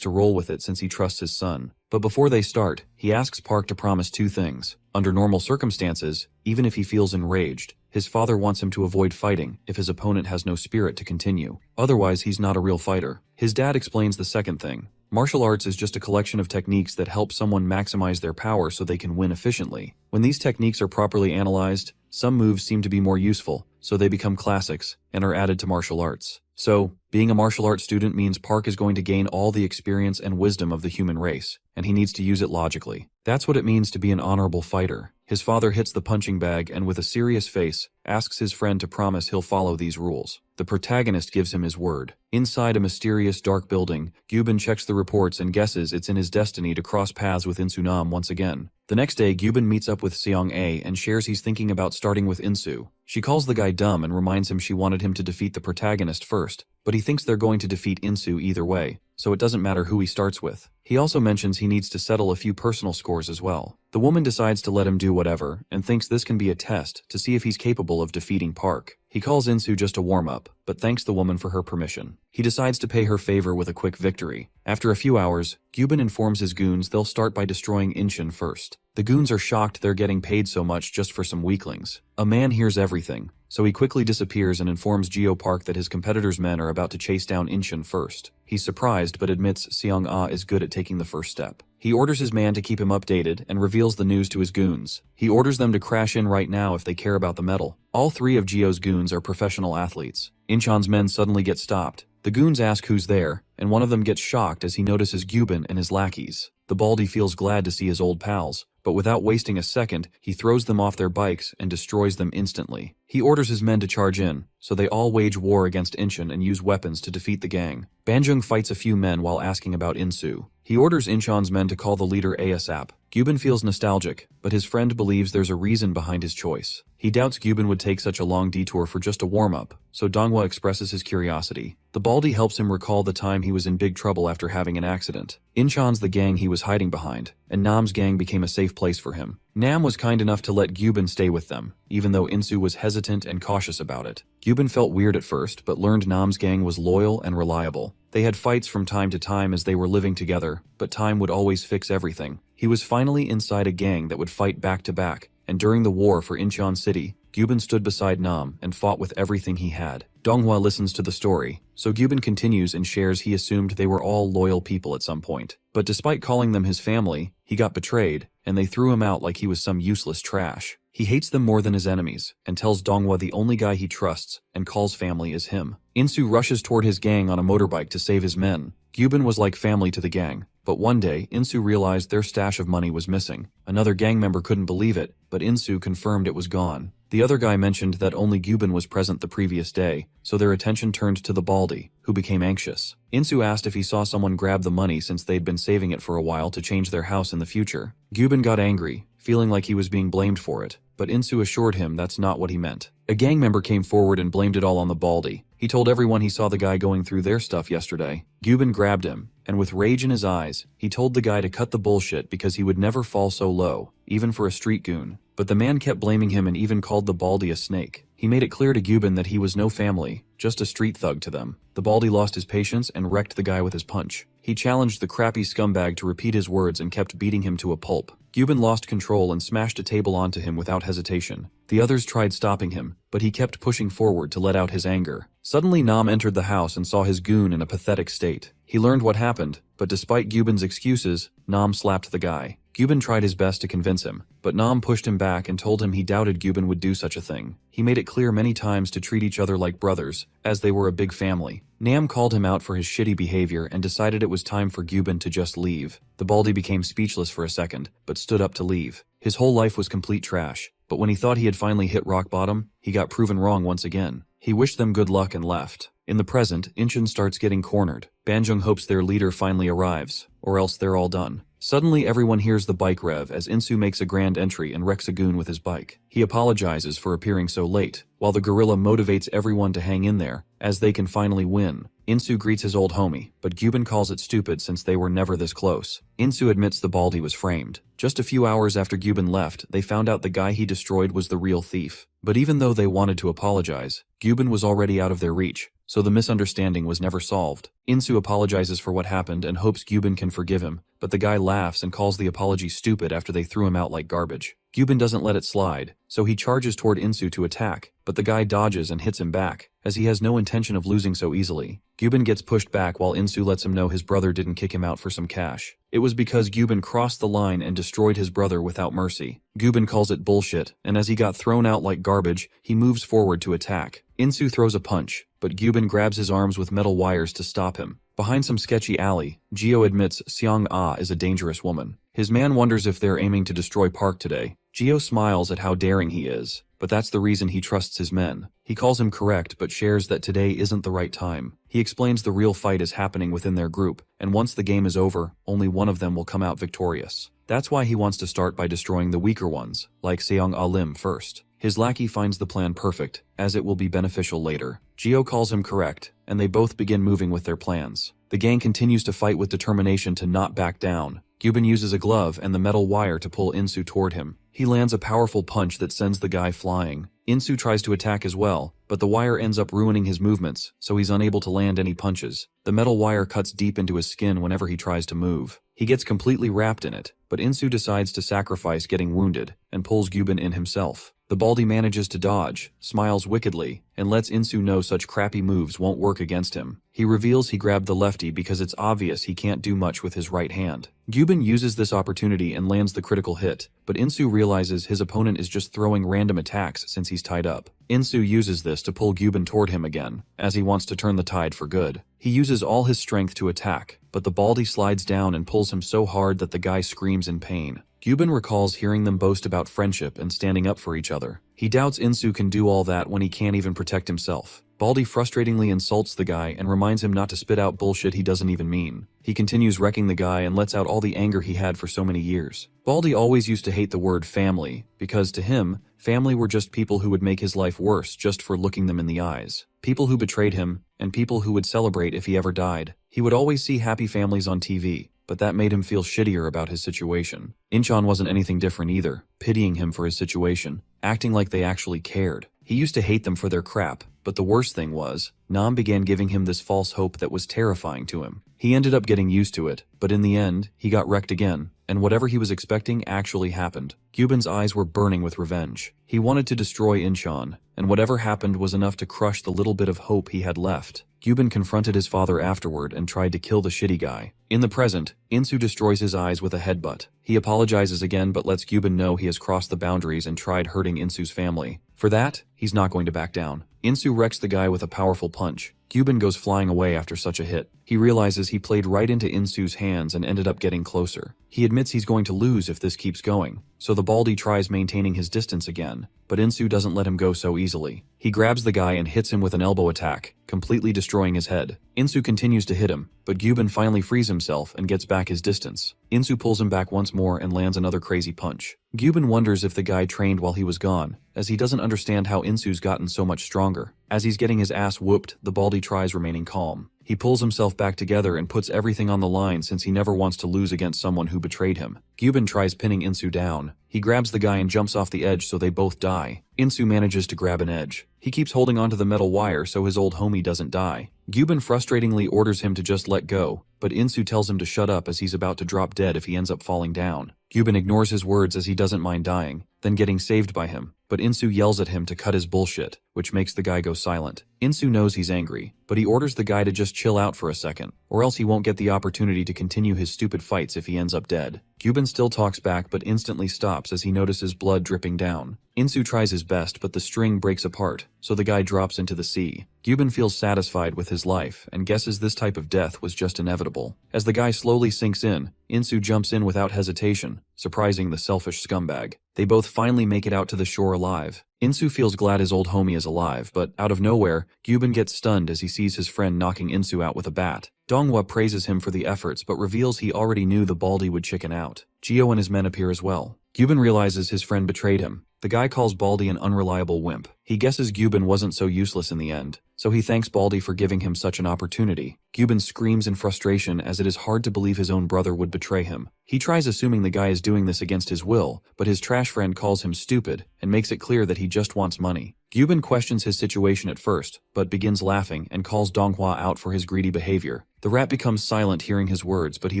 Speaker 1: to roll with it since he trusts his son. But before they start, he asks Park to promise two things. Under normal circumstances, even if he feels enraged, his father wants him to avoid fighting if his opponent has no spirit to continue. Otherwise, he's not a real fighter. His dad explains the second thing. Martial arts is just a collection of techniques that help someone maximize their power so they can win efficiently. When these techniques are properly analyzed, some moves seem to be more useful, so they become classics and are added to martial arts. So, being a martial arts student means Park is going to gain all the experience and wisdom of the human race, and he needs to use it logically. That's what it means to be an honorable fighter. His father hits the punching bag and with a serious face, asks his friend to promise he'll follow these rules. The The protagonist gives him his word. Inside a mysterious dark building, Gyubin checks the reports and guesses it's in his destiny to cross paths with Insu Nam once again. The next day, Gyubin meets up with Seong A and shares he's thinking about starting with Insu. She calls the guy dumb and reminds him she wanted him to defeat the protagonist first, but he thinks they're going to defeat Insu either way, so it doesn't matter who he starts with. He also mentions he needs to settle a few personal scores as well. The woman decides to let him do whatever, and thinks this can be a test to see if he's capable of defeating Park. He calls Insu just a warm-up, but thanks the woman for her permission. He decides to pay her favor with a quick victory. After a few hours, Gyubin informs his goons they'll start by destroying Incheon first. The goons are shocked they're getting paid so much just for some weaklings. A man hears everything, so he quickly disappears and informs Geo Park that his competitor's men are about to chase down Incheon first. He's surprised but admits Seong Ah is good at taking the first step. He orders his man to keep him updated and reveals the news to his goons. He orders them to crash in right now if they care about the medal. All three of Geo's goons are professional athletes. Incheon's men suddenly get stopped. The goons ask who's there, and one of them gets shocked as he notices Gyubin and his lackeys. The baldy feels glad to see his old pals, but without wasting a second, he throws them off their bikes and destroys them instantly. He orders his men to charge in, so they all wage war against Incheon and use weapons to defeat the gang. Banjung fights a few men while asking about Insu. He orders Incheon's men to call the leader ASAP. Gyubin feels nostalgic, but his friend believes there's a reason behind his choice. He doubts Gyubin would take such a long detour for just a warm-up, so Donghua expresses his curiosity. The baldy helps him recall the time he was in big trouble after having an accident. Incheon's the gang he was hiding behind, and Nam's gang became a safe place for him. Nam was kind enough to let Gyubin stay with them, even though Insu was hesitant and cautious about it. Gyubin felt weird at first, but learned Nam's gang was loyal and reliable. They had fights from time to time as they were living together, but time would always fix everything. He was finally inside a gang that would fight back to back, and during the war for Incheon City, Gyubin stood beside Nam and fought with everything he had. Donghua listens to the story, so Gyubin continues and shares he assumed they were all loyal people at some point. But despite calling them his family, he got betrayed, and they threw him out like he was some useless trash. He hates them more than his enemies, and tells Donghua the only guy he trusts and calls family is him. Insu rushes toward his gang on a motorbike to save his men. Gyubin was like family to the gang, but one day, Insu realized their stash of money was missing. Another gang member couldn't believe it, but Insu confirmed it was gone. The other guy mentioned that only Gyubin was present the previous day, so their attention turned to the baldy, who became anxious. Insu asked if he saw someone grab the money since they'd been saving it for a while to change their house in the future. Gyubin got angry, feeling like he was being blamed for it, but Insu assured him that's not what he meant. A gang member came forward and blamed it all on the baldy. He told everyone he saw the guy going through their stuff yesterday. Gyubin grabbed him, and with rage in his eyes, he told the guy to cut the bullshit because he would never fall so low, even for a street goon. But the man kept blaming him and even called the baldy a snake. He made it clear to Gyubin that he was no family, just a street thug to them. The baldy lost his patience and wrecked the guy with his punch. He challenged the crappy scumbag to repeat his words and kept beating him to a pulp. Gyubin lost control and smashed a table onto him without hesitation. The others tried stopping him, but he kept pushing forward to let out his anger. Suddenly Nam entered the house and saw his goon in a pathetic state. He learned what happened, but despite Gyubin's excuses, Nam slapped the guy. Gyubin tried his best to convince him, but Nam pushed him back and told him he doubted Gyubin would do such a thing. He made it clear many times to treat each other like brothers, as they were a big family. Nam called him out for his shitty behavior and decided it was time for Gyubin to just leave. The baldy became speechless for a second, but stood up to leave. His whole life was complete trash, but when he thought he had finally hit rock bottom, he got proven wrong once again. He wished them good luck and left. In the present, Incheon starts getting cornered. Banjung hopes their leader finally arrives, or else they're all done. Suddenly everyone hears the bike rev as Insu makes a grand entry and wrecks a goon with his bike. He apologizes for appearing so late, while the gorilla motivates everyone to hang in there, as they can finally win. Insu greets his old homie, but Gyubin calls it stupid since they were never this close. Insu admits the baldy was framed. Just a few hours after Gyubin left, they found out the guy he destroyed was the real thief. But even though they wanted to apologize, Gyubin was already out of their reach, so the misunderstanding was never solved. Insu apologizes for what happened and hopes Gyubin can forgive him, but the guy laughs and calls the apology stupid after they threw him out like garbage. Gyubin doesn't let it slide, so he charges toward Insu to attack, but the guy dodges and hits him back, as he has no intention of losing so easily. Gyubin gets pushed back while Insu lets him know his brother didn't kick him out for some cash. It was because Gyubin crossed the line and destroyed his brother without mercy. Gyubin calls it bullshit, and as he got thrown out like garbage, he moves forward to attack. Insu throws a punch, but Gyubin grabs his arms with metal wires to stop him. Behind some sketchy alley, Geo admits Seong Ah is a dangerous woman. His man wonders if they're aiming to destroy Park today. Geo smiles at how daring he is, but that's the reason he trusts his men. He calls him correct but shares that today isn't the right time. He explains the real fight is happening within their group, and once the game is over, only one of them will come out victorious. That's why he wants to start by destroying the weaker ones, like Seong Alim first. His lackey finds the plan perfect, as it will be beneficial later. Geo calls him correct, and they both begin moving with their plans. The gang continues to fight with determination to not back down. Gyubin uses a glove and the metal wire to pull Insu toward him. He lands a powerful punch that sends the guy flying. Insu tries to attack as well, but the wire ends up ruining his movements, so he's unable to land any punches. The metal wire cuts deep into his skin whenever he tries to move. He gets completely wrapped in it, but Insu decides to sacrifice getting wounded, and pulls Gyubin in himself. The Baldy manages to dodge, smiles wickedly, and lets Insu know such crappy moves won't work against him. He reveals he grabbed the lefty because it's obvious he can't do much with his right hand. Gyubin uses this opportunity and lands the critical hit, but Insu realizes his opponent is just throwing random attacks since he's tied up. Insu uses this to pull Gyubin toward him again, as he wants to turn the tide for good. He uses all his strength to attack, but the Baldy slides down and pulls him so hard that the guy screams in pain. Gyubin recalls hearing them boast about friendship and standing up for each other. He doubts Insu can do all that when he can't even protect himself. Baldy frustratingly insults the guy and reminds him not to spit out bullshit he doesn't even mean. He continues wrecking the guy and lets out all the anger he had for so many years. Baldy always used to hate the word family, because to him, family were just people who would make his life worse just for looking them in the eyes. People who betrayed him, and people who would celebrate if he ever died. He would always see happy families on TV, but that made him feel shittier about his situation. Incheon wasn't anything different either, pitying him for his situation, acting like they actually cared. He used to hate them for their crap, but the worst thing was, Nam began giving him this false hope that was terrifying to him. He ended up getting used to it, but in the end, he got wrecked again, and whatever he was expecting actually happened. Gyubin's eyes were burning with revenge. He wanted to destroy Incheon, and whatever happened was enough to crush the little bit of hope he had left. Gyubin confronted his father afterward and tried to kill the shitty guy. In the present, Insu destroys his eyes with a headbutt. He apologizes again but lets Gyubin know he has crossed the boundaries and tried hurting Insu's family. For that, he's not going to back down. Insu wrecks the guy with a powerful punch. Gyubin goes flying away after such a hit. He realizes he played right into Insu's hands and ended up getting closer. He admits he's going to lose if this keeps going, so the Baldy tries maintaining his distance again, but Insu doesn't let him go so easily. He grabs the guy and hits him with an elbow attack, completely destroying his head. Insu continues to hit him, but Gyubin finally frees himself and gets back his distance. Insu pulls him back once more and lands another crazy punch. Gyubin wonders if the guy trained while he was gone, as he doesn't understand how Insu's gotten so much stronger. As he's getting his ass whooped, the Baldy tries remaining calm. He pulls himself back together and puts everything on the line since he never wants to lose against someone who betrayed him. Gyubin tries pinning Insu down. He grabs the guy and jumps off the edge so they both die. Insu manages to grab an edge. He keeps holding onto the metal wire so his old homie doesn't die. Gyubin frustratingly orders him to just let go, but Insu tells him to shut up as he's about to drop dead if he ends up falling down. Gyubin ignores his words as he doesn't mind dying, then getting saved by him, but Insu yells at him to cut his bullshit, which makes the guy go silent. Insu knows he's angry, but he orders the guy to just chill out for a second, or else he won't get the opportunity to continue his stupid fights if he ends up dead. Gyubin still talks back but instantly stops as he notices blood dripping down. Insu tries his best but the string breaks apart, so the guy drops into the sea. Gyubin feels satisfied with his life and guesses this type of death was just inevitable. As the guy slowly sinks in, Insu jumps in without hesitation, surprising the selfish scumbag. They both finally make it out to the shore alive. Insu feels glad his old homie is alive, but out of nowhere, Gyubin gets stunned as he sees his friend knocking Insu out with a bat. Donghua praises him for the efforts but reveals he already knew the Baldy would chicken out. Geo and his men appear as well. Gyubin realizes his friend betrayed him. The guy calls Baldy an unreliable wimp. He guesses Gyubin wasn't so useless in the end, so he thanks Baldy for giving him such an opportunity. Gyubin screams in frustration as it is hard to believe his own brother would betray him. He tries assuming the guy is doing this against his will, but his trash friend calls him stupid and makes it clear that he just wants money. Gyubin questions his situation at first, but begins laughing and calls Donghua out for his greedy behavior. The rat becomes silent hearing his words, but he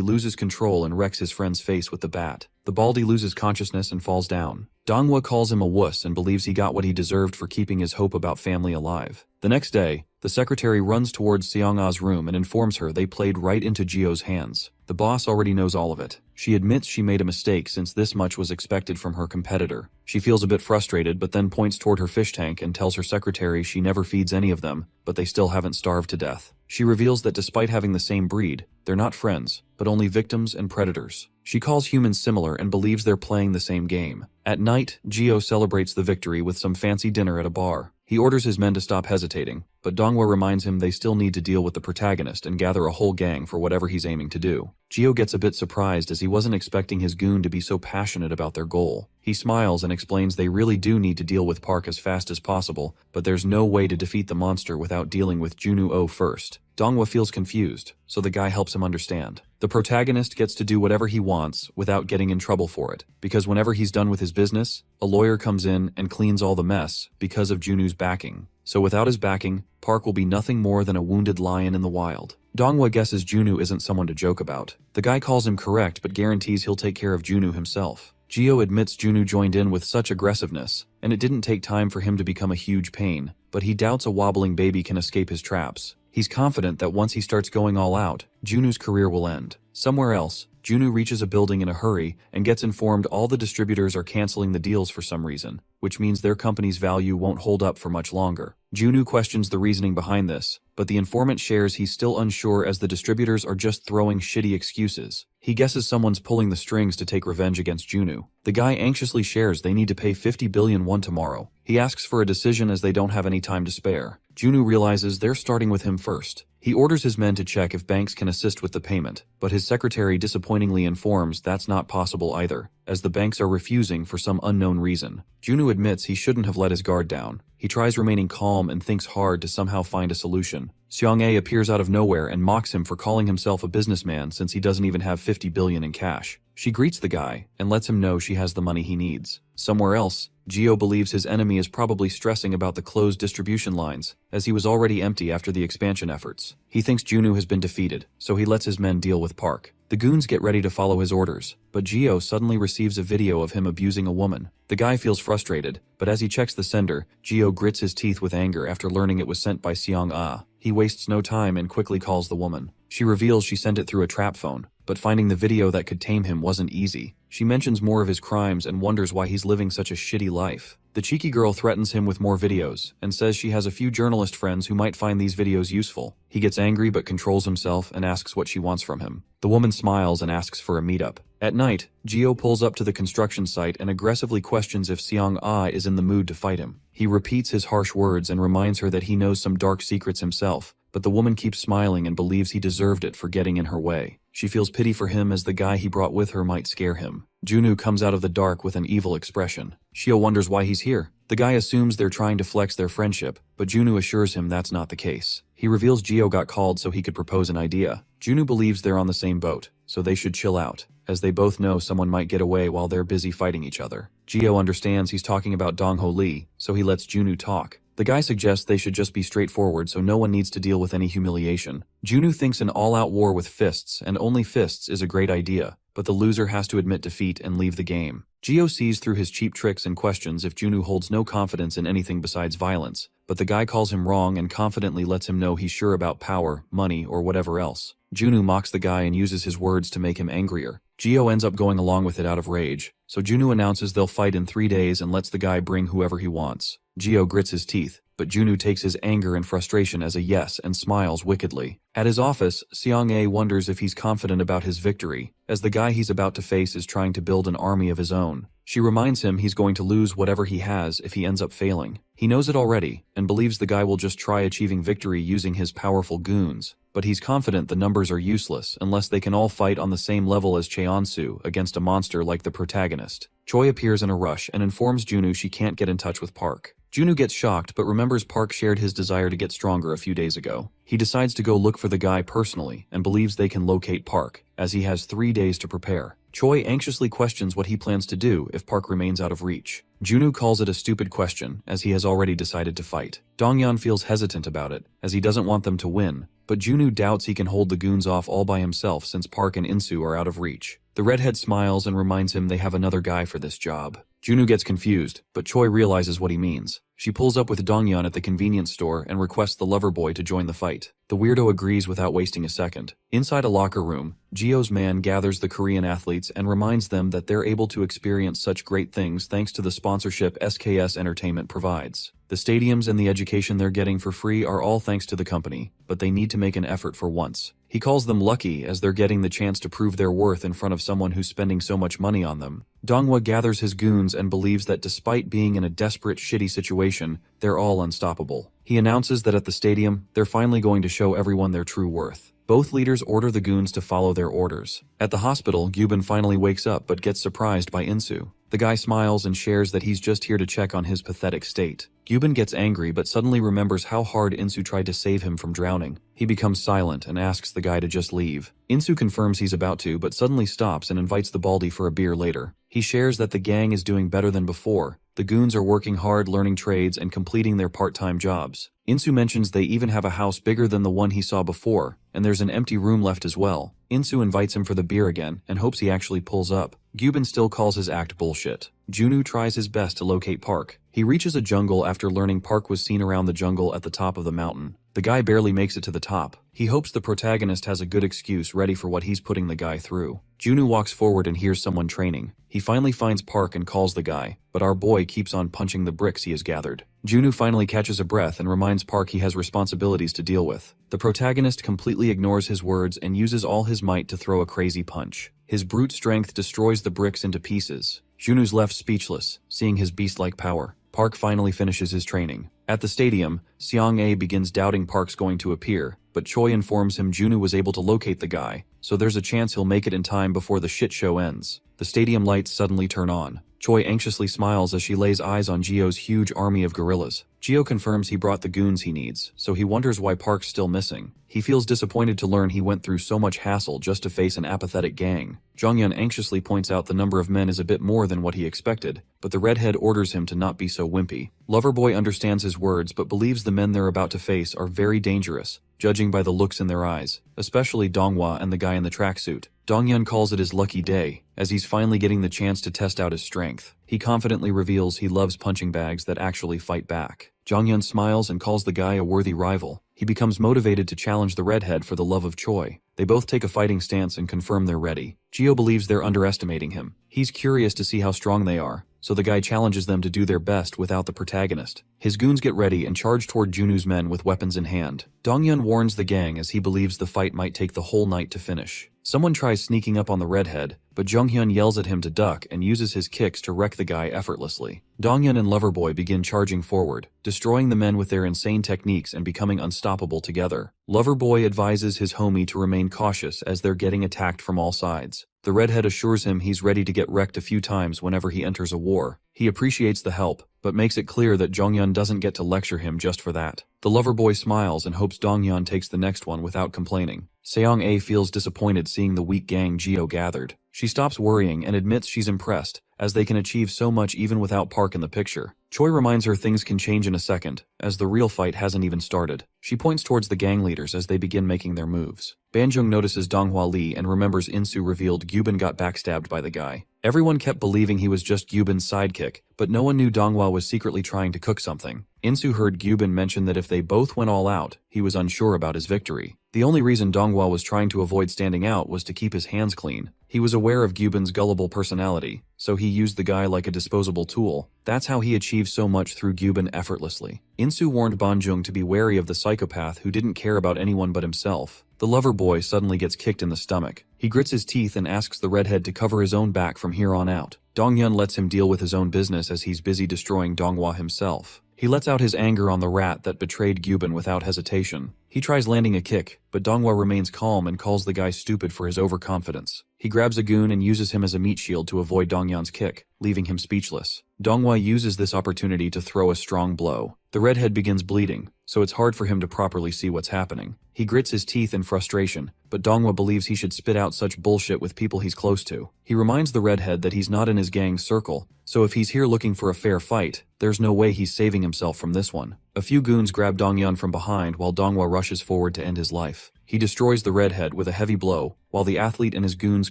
Speaker 1: loses control and wrecks his friend's face with the bat. The Baldy loses consciousness and falls down. Donghua calls him a wuss and believes he got what he deserved for keeping his hope about family alive. The next day, the secretary runs towards Seong-a's room and informs her they played right into Geo's hands. The boss already knows all of it. She admits she made a mistake since this much was expected from her competitor. She feels a bit frustrated but then points toward her fish tank and tells her secretary she never feeds any of them, but they still haven't starved to death. She reveals that despite having the same breed, they're not friends, but only victims and predators. She calls humans similar and believes they're playing the same game. At night, Geo celebrates the victory with some fancy dinner at a bar. He orders his men to stop hesitating, but Donghua reminds him they still need to deal with the protagonist and gather a whole gang for whatever he's aiming to do. Geo gets a bit surprised as he wasn't expecting his goon to be so passionate about their goal. He smiles and explains they really do need to deal with Park as fast as possible, but there's no way to defeat the monster without dealing with Junwoo first. Donghua feels confused, so the guy helps him understand. The protagonist gets to do whatever he wants without getting in trouble for it, because whenever he's done with his business, a lawyer comes in and cleans all the mess because of Junwoo's backing. So without his backing, Park will be nothing more than a wounded lion in the wild. Donghua guesses Junwoo isn't someone to joke about. The guy calls him correct but guarantees he'll take care of Junwoo himself. Geo admits Junwoo joined in with such aggressiveness, and it didn't take time for him to become a huge pain, but he doubts a wobbling baby can escape his traps. He's confident that once he starts going all out, Junwoo's career will end. Somewhere else, Junwoo reaches a building in a hurry and gets informed all the distributors are canceling the deals for some reason, which means their company's value won't hold up for much longer. Junwoo questions the reasoning behind this, but the informant shares he's still unsure as the distributors are just throwing shitty excuses. He guesses someone's pulling the strings to take revenge against Junwoo. The guy anxiously shares they need to pay 50 billion won tomorrow. He asks for a decision as they don't have any time to spare. Junwoo realizes they're starting with him first. He orders his men to check if banks can assist with the payment, but his secretary disappointingly informs that's not possible either, as the banks are refusing for some unknown reason. Junwoo admits he shouldn't have let his guard down. He tries remaining calm and thinks hard to somehow find a solution. Seong-ae appears out of nowhere and mocks him for calling himself a businessman since he doesn't even have 50 billion in cash. She greets the guy and lets him know she has the money he needs. Somewhere else, Geo believes his enemy is probably stressing about the closed distribution lines, as he was already empty after the expansion efforts. He thinks Junwoo has been defeated, so he lets his men deal with Park. The goons get ready to follow his orders, but Geo suddenly receives a video of him abusing a woman. The guy feels frustrated, but as he checks the sender, Geo grits his teeth with anger after learning it was sent by Seong-ah. He wastes no time and quickly calls the woman. She reveals she sent it through a trap phone, but finding the video that could tame him wasn't easy. She mentions more of his crimes and wonders why he's living such a shitty life. The cheeky girl threatens him with more videos and says she has a few journalist friends who might find these videos useful. He gets angry but controls himself and asks what she wants from him. The woman smiles and asks for a meetup. At night, Geo pulls up to the construction site and aggressively questions if Seong-ah is in the mood to fight him. He repeats his harsh words and reminds her that he knows some dark secrets himself, but the woman keeps smiling and believes he deserved it for getting in her way. She feels pity for him as the guy he brought with her might scare him. Junwoo comes out of the dark with an evil expression. Shio wonders why he's here. The guy assumes they're trying to flex their friendship, but Junwoo assures him that's not the case. He reveals Geo got called so he could propose an idea. Junwoo believes they're on the same boat, so they should chill out, as they both know someone might get away while they're busy fighting each other. Geo understands he's talking about Dong-ho Lee, so he lets Junwoo talk. The guy suggests they should just be straightforward so no one needs to deal with any humiliation. Junwoo thinks an all-out war with fists, and only fists, is a great idea, but the loser has to admit defeat and leave the game. Geo sees through his cheap tricks and questions if Junwoo holds no confidence in anything besides violence, but the guy calls him wrong and confidently lets him know he's sure about power, money, or whatever else. Junwoo mocks the guy and uses his words to make him angrier. Geo ends up going along with it out of rage, so Junwoo announces they'll fight in 3 days and lets the guy bring whoever he wants. Geo grits his teeth, but Junwoo takes his anger and frustration as a yes and smiles wickedly. At his office, Seong-ae wonders if he's confident about his victory, as the guy he's about to face is trying to build an army of his own. She reminds him he's going to lose whatever he has if he ends up failing. He knows it already, and believes the guy will just try achieving victory using his powerful goons, but he's confident the numbers are useless unless they can all fight on the same level as Cheonsu against a monster like the protagonist. Choi appears in a rush and informs Junwoo she can't get in touch with Park. Junwoo gets shocked but remembers Park shared his desire to get stronger a few days ago. He decides to go look for the guy personally and believes they can locate Park, as he has 3 days to prepare. Choi anxiously questions what he plans to do if Park remains out of reach. Junwoo calls it a stupid question, as he has already decided to fight. Dongyeon feels hesitant about it, as he doesn't want them to win, but Junwoo doubts he can hold the goons off all by himself since Park and Insu are out of reach. The redhead smiles and reminds him they have another guy for this job. Junwoo gets confused, but Choi realizes what he means. She pulls up with Dongyeon at the convenience store and requests the lover boy to join the fight. The weirdo agrees without wasting a second. Inside a locker room, Gio's man gathers the Korean athletes and reminds them that they're able to experience such great things thanks to the sponsorship SKS Entertainment provides. The stadiums and the education they're getting for free are all thanks to the company, but they need to make an effort for once. He calls them lucky as they're getting the chance to prove their worth in front of someone who's spending so much money on them. Donghwa gathers his goons and believes that despite being in a desperate, shitty situation, they're all unstoppable. He announces that at the stadium, they're finally going to show everyone their true worth. Both leaders order the goons to follow their orders. At the hospital, Gyubin finally wakes up but gets surprised by Insu. The guy smiles and shares that he's just here to check on his pathetic state. Gyubin gets angry but suddenly remembers how hard Insu tried to save him from drowning. He becomes silent and asks the guy to just leave. Insu confirms he's about to but suddenly stops and invites the baldy for a beer later. He shares that the gang is doing better than before. The goons are working hard learning trades and completing their part-time jobs. Insu mentions they even have a house bigger than the one he saw before, and there's an empty room left as well. Insu invites him for the beer again and hopes he actually pulls up. Gyubin still calls his act bullshit. Junwoo tries his best to locate Park. He reaches a jungle after learning Park was seen around the jungle at the top of the mountain. The guy barely makes it to the top. He hopes the protagonist has a good excuse ready for what he's putting the guy through. Junwoo walks forward and hears someone training. He finally finds Park and calls the guy, but our boy keeps on punching the bricks he has gathered. Junwoo finally catches a breath and reminds Park he has responsibilities to deal with. The protagonist completely ignores his words and uses all his might to throw a crazy punch. His brute strength destroys the bricks into pieces. Junwoo's left speechless, seeing his beast-like power. Park finally finishes his training. At the stadium, Seong-ae begins doubting Park's going to appear, but Choi informs him Junwoo was able to locate the guy, so there's a chance he'll make it in time before the shit show ends. The stadium lights suddenly turn on. Choi anxiously smiles as she lays eyes on Gio's huge army of gorillas. Gio confirms he brought the goons he needs, so he wonders why Park's still missing. He feels disappointed to learn he went through so much hassle just to face an apathetic gang. Jonghyun anxiously points out the number of men is a bit more than what he expected, but the redhead orders him to not be so wimpy. Loverboy understands his words but believes the men they're about to face are very dangerous, judging by the looks in their eyes, especially Donghwa and the guy in the tracksuit. Donghyun calls it his lucky day, as he's finally getting the chance to test out his strength. He confidently reveals he loves punching bags that actually fight back. Jonghyun smiles and calls the guy a worthy rival. He becomes motivated to challenge the redhead for the love of Choi. They both take a fighting stance and confirm they're ready. Gio believes they're underestimating him. He's curious to see how strong they are, so the guy challenges them to do their best without the protagonist. His goons get ready and charge toward Junwoo's men with weapons in hand. Donghyun warns the gang as he believes the fight might take the whole night to finish. Someone tries sneaking up on the redhead, but Jonghyun yells at him to duck and uses his kicks to wreck the guy effortlessly. Donghyun and Loverboy begin charging forward, destroying the men with their insane techniques and becoming unstoppable together. Loverboy advises his homie to remain cautious as they're getting attacked from all sides. The redhead assures him he's ready to get wrecked a few times whenever he enters a war. He appreciates the help, but makes it clear that Jonghyun doesn't get to lecture him just for that. The Loverboy smiles and hopes Donghyun takes the next one without complaining. Seong-ae feels disappointed seeing the weak gang Gio gathered. She stops worrying and admits she's impressed, as they can achieve so much even without Park in the picture. Choi reminds her things can change in a second, as the real fight hasn't even started. She points towards the gang leaders as they begin making their moves. Banjung notices Donghwa Lee and remembers Insu revealed Gyubin got backstabbed by the guy. Everyone kept believing he was just Gyubin's sidekick, but no one knew Donghwa was secretly trying to cook something. Insu heard Gyubin mention that if they both went all out, he was unsure about his victory. The only reason Donghwa was trying to avoid standing out was to keep his hands clean. He was aware of Gyubin's gullible personality, so he used the guy like a disposable tool. That's how he achieved so much through Gyubin effortlessly. Insu warned Banjung to be wary of the psychopath who didn't care about anyone but himself. The lover boy suddenly gets kicked in the stomach. He grits his teeth and asks the redhead to cover his own back from here on out. Donghyun lets him deal with his own business as he's busy destroying Donghwa himself. He lets out his anger on the rat that betrayed Gyubin without hesitation. He tries landing a kick, but Donghwa remains calm and calls the guy stupid for his overconfidence. He grabs a goon and uses him as a meat shield to avoid Donghyun's kick, leaving him speechless. Donghwa uses this opportunity to throw a strong blow. The redhead begins bleeding, so it's hard for him to properly see what's happening. He grits his teeth in frustration, but Donghwa believes he should spit out such bullshit with people he's close to. He reminds the redhead that he's not in his gang's circle, so if he's here looking for a fair fight, there's no way he's saving himself from this one. A few goons grab Donghyun from behind while Donghwa rushes forward to end his life. He destroys the redhead with a heavy blow, while the athlete and his goons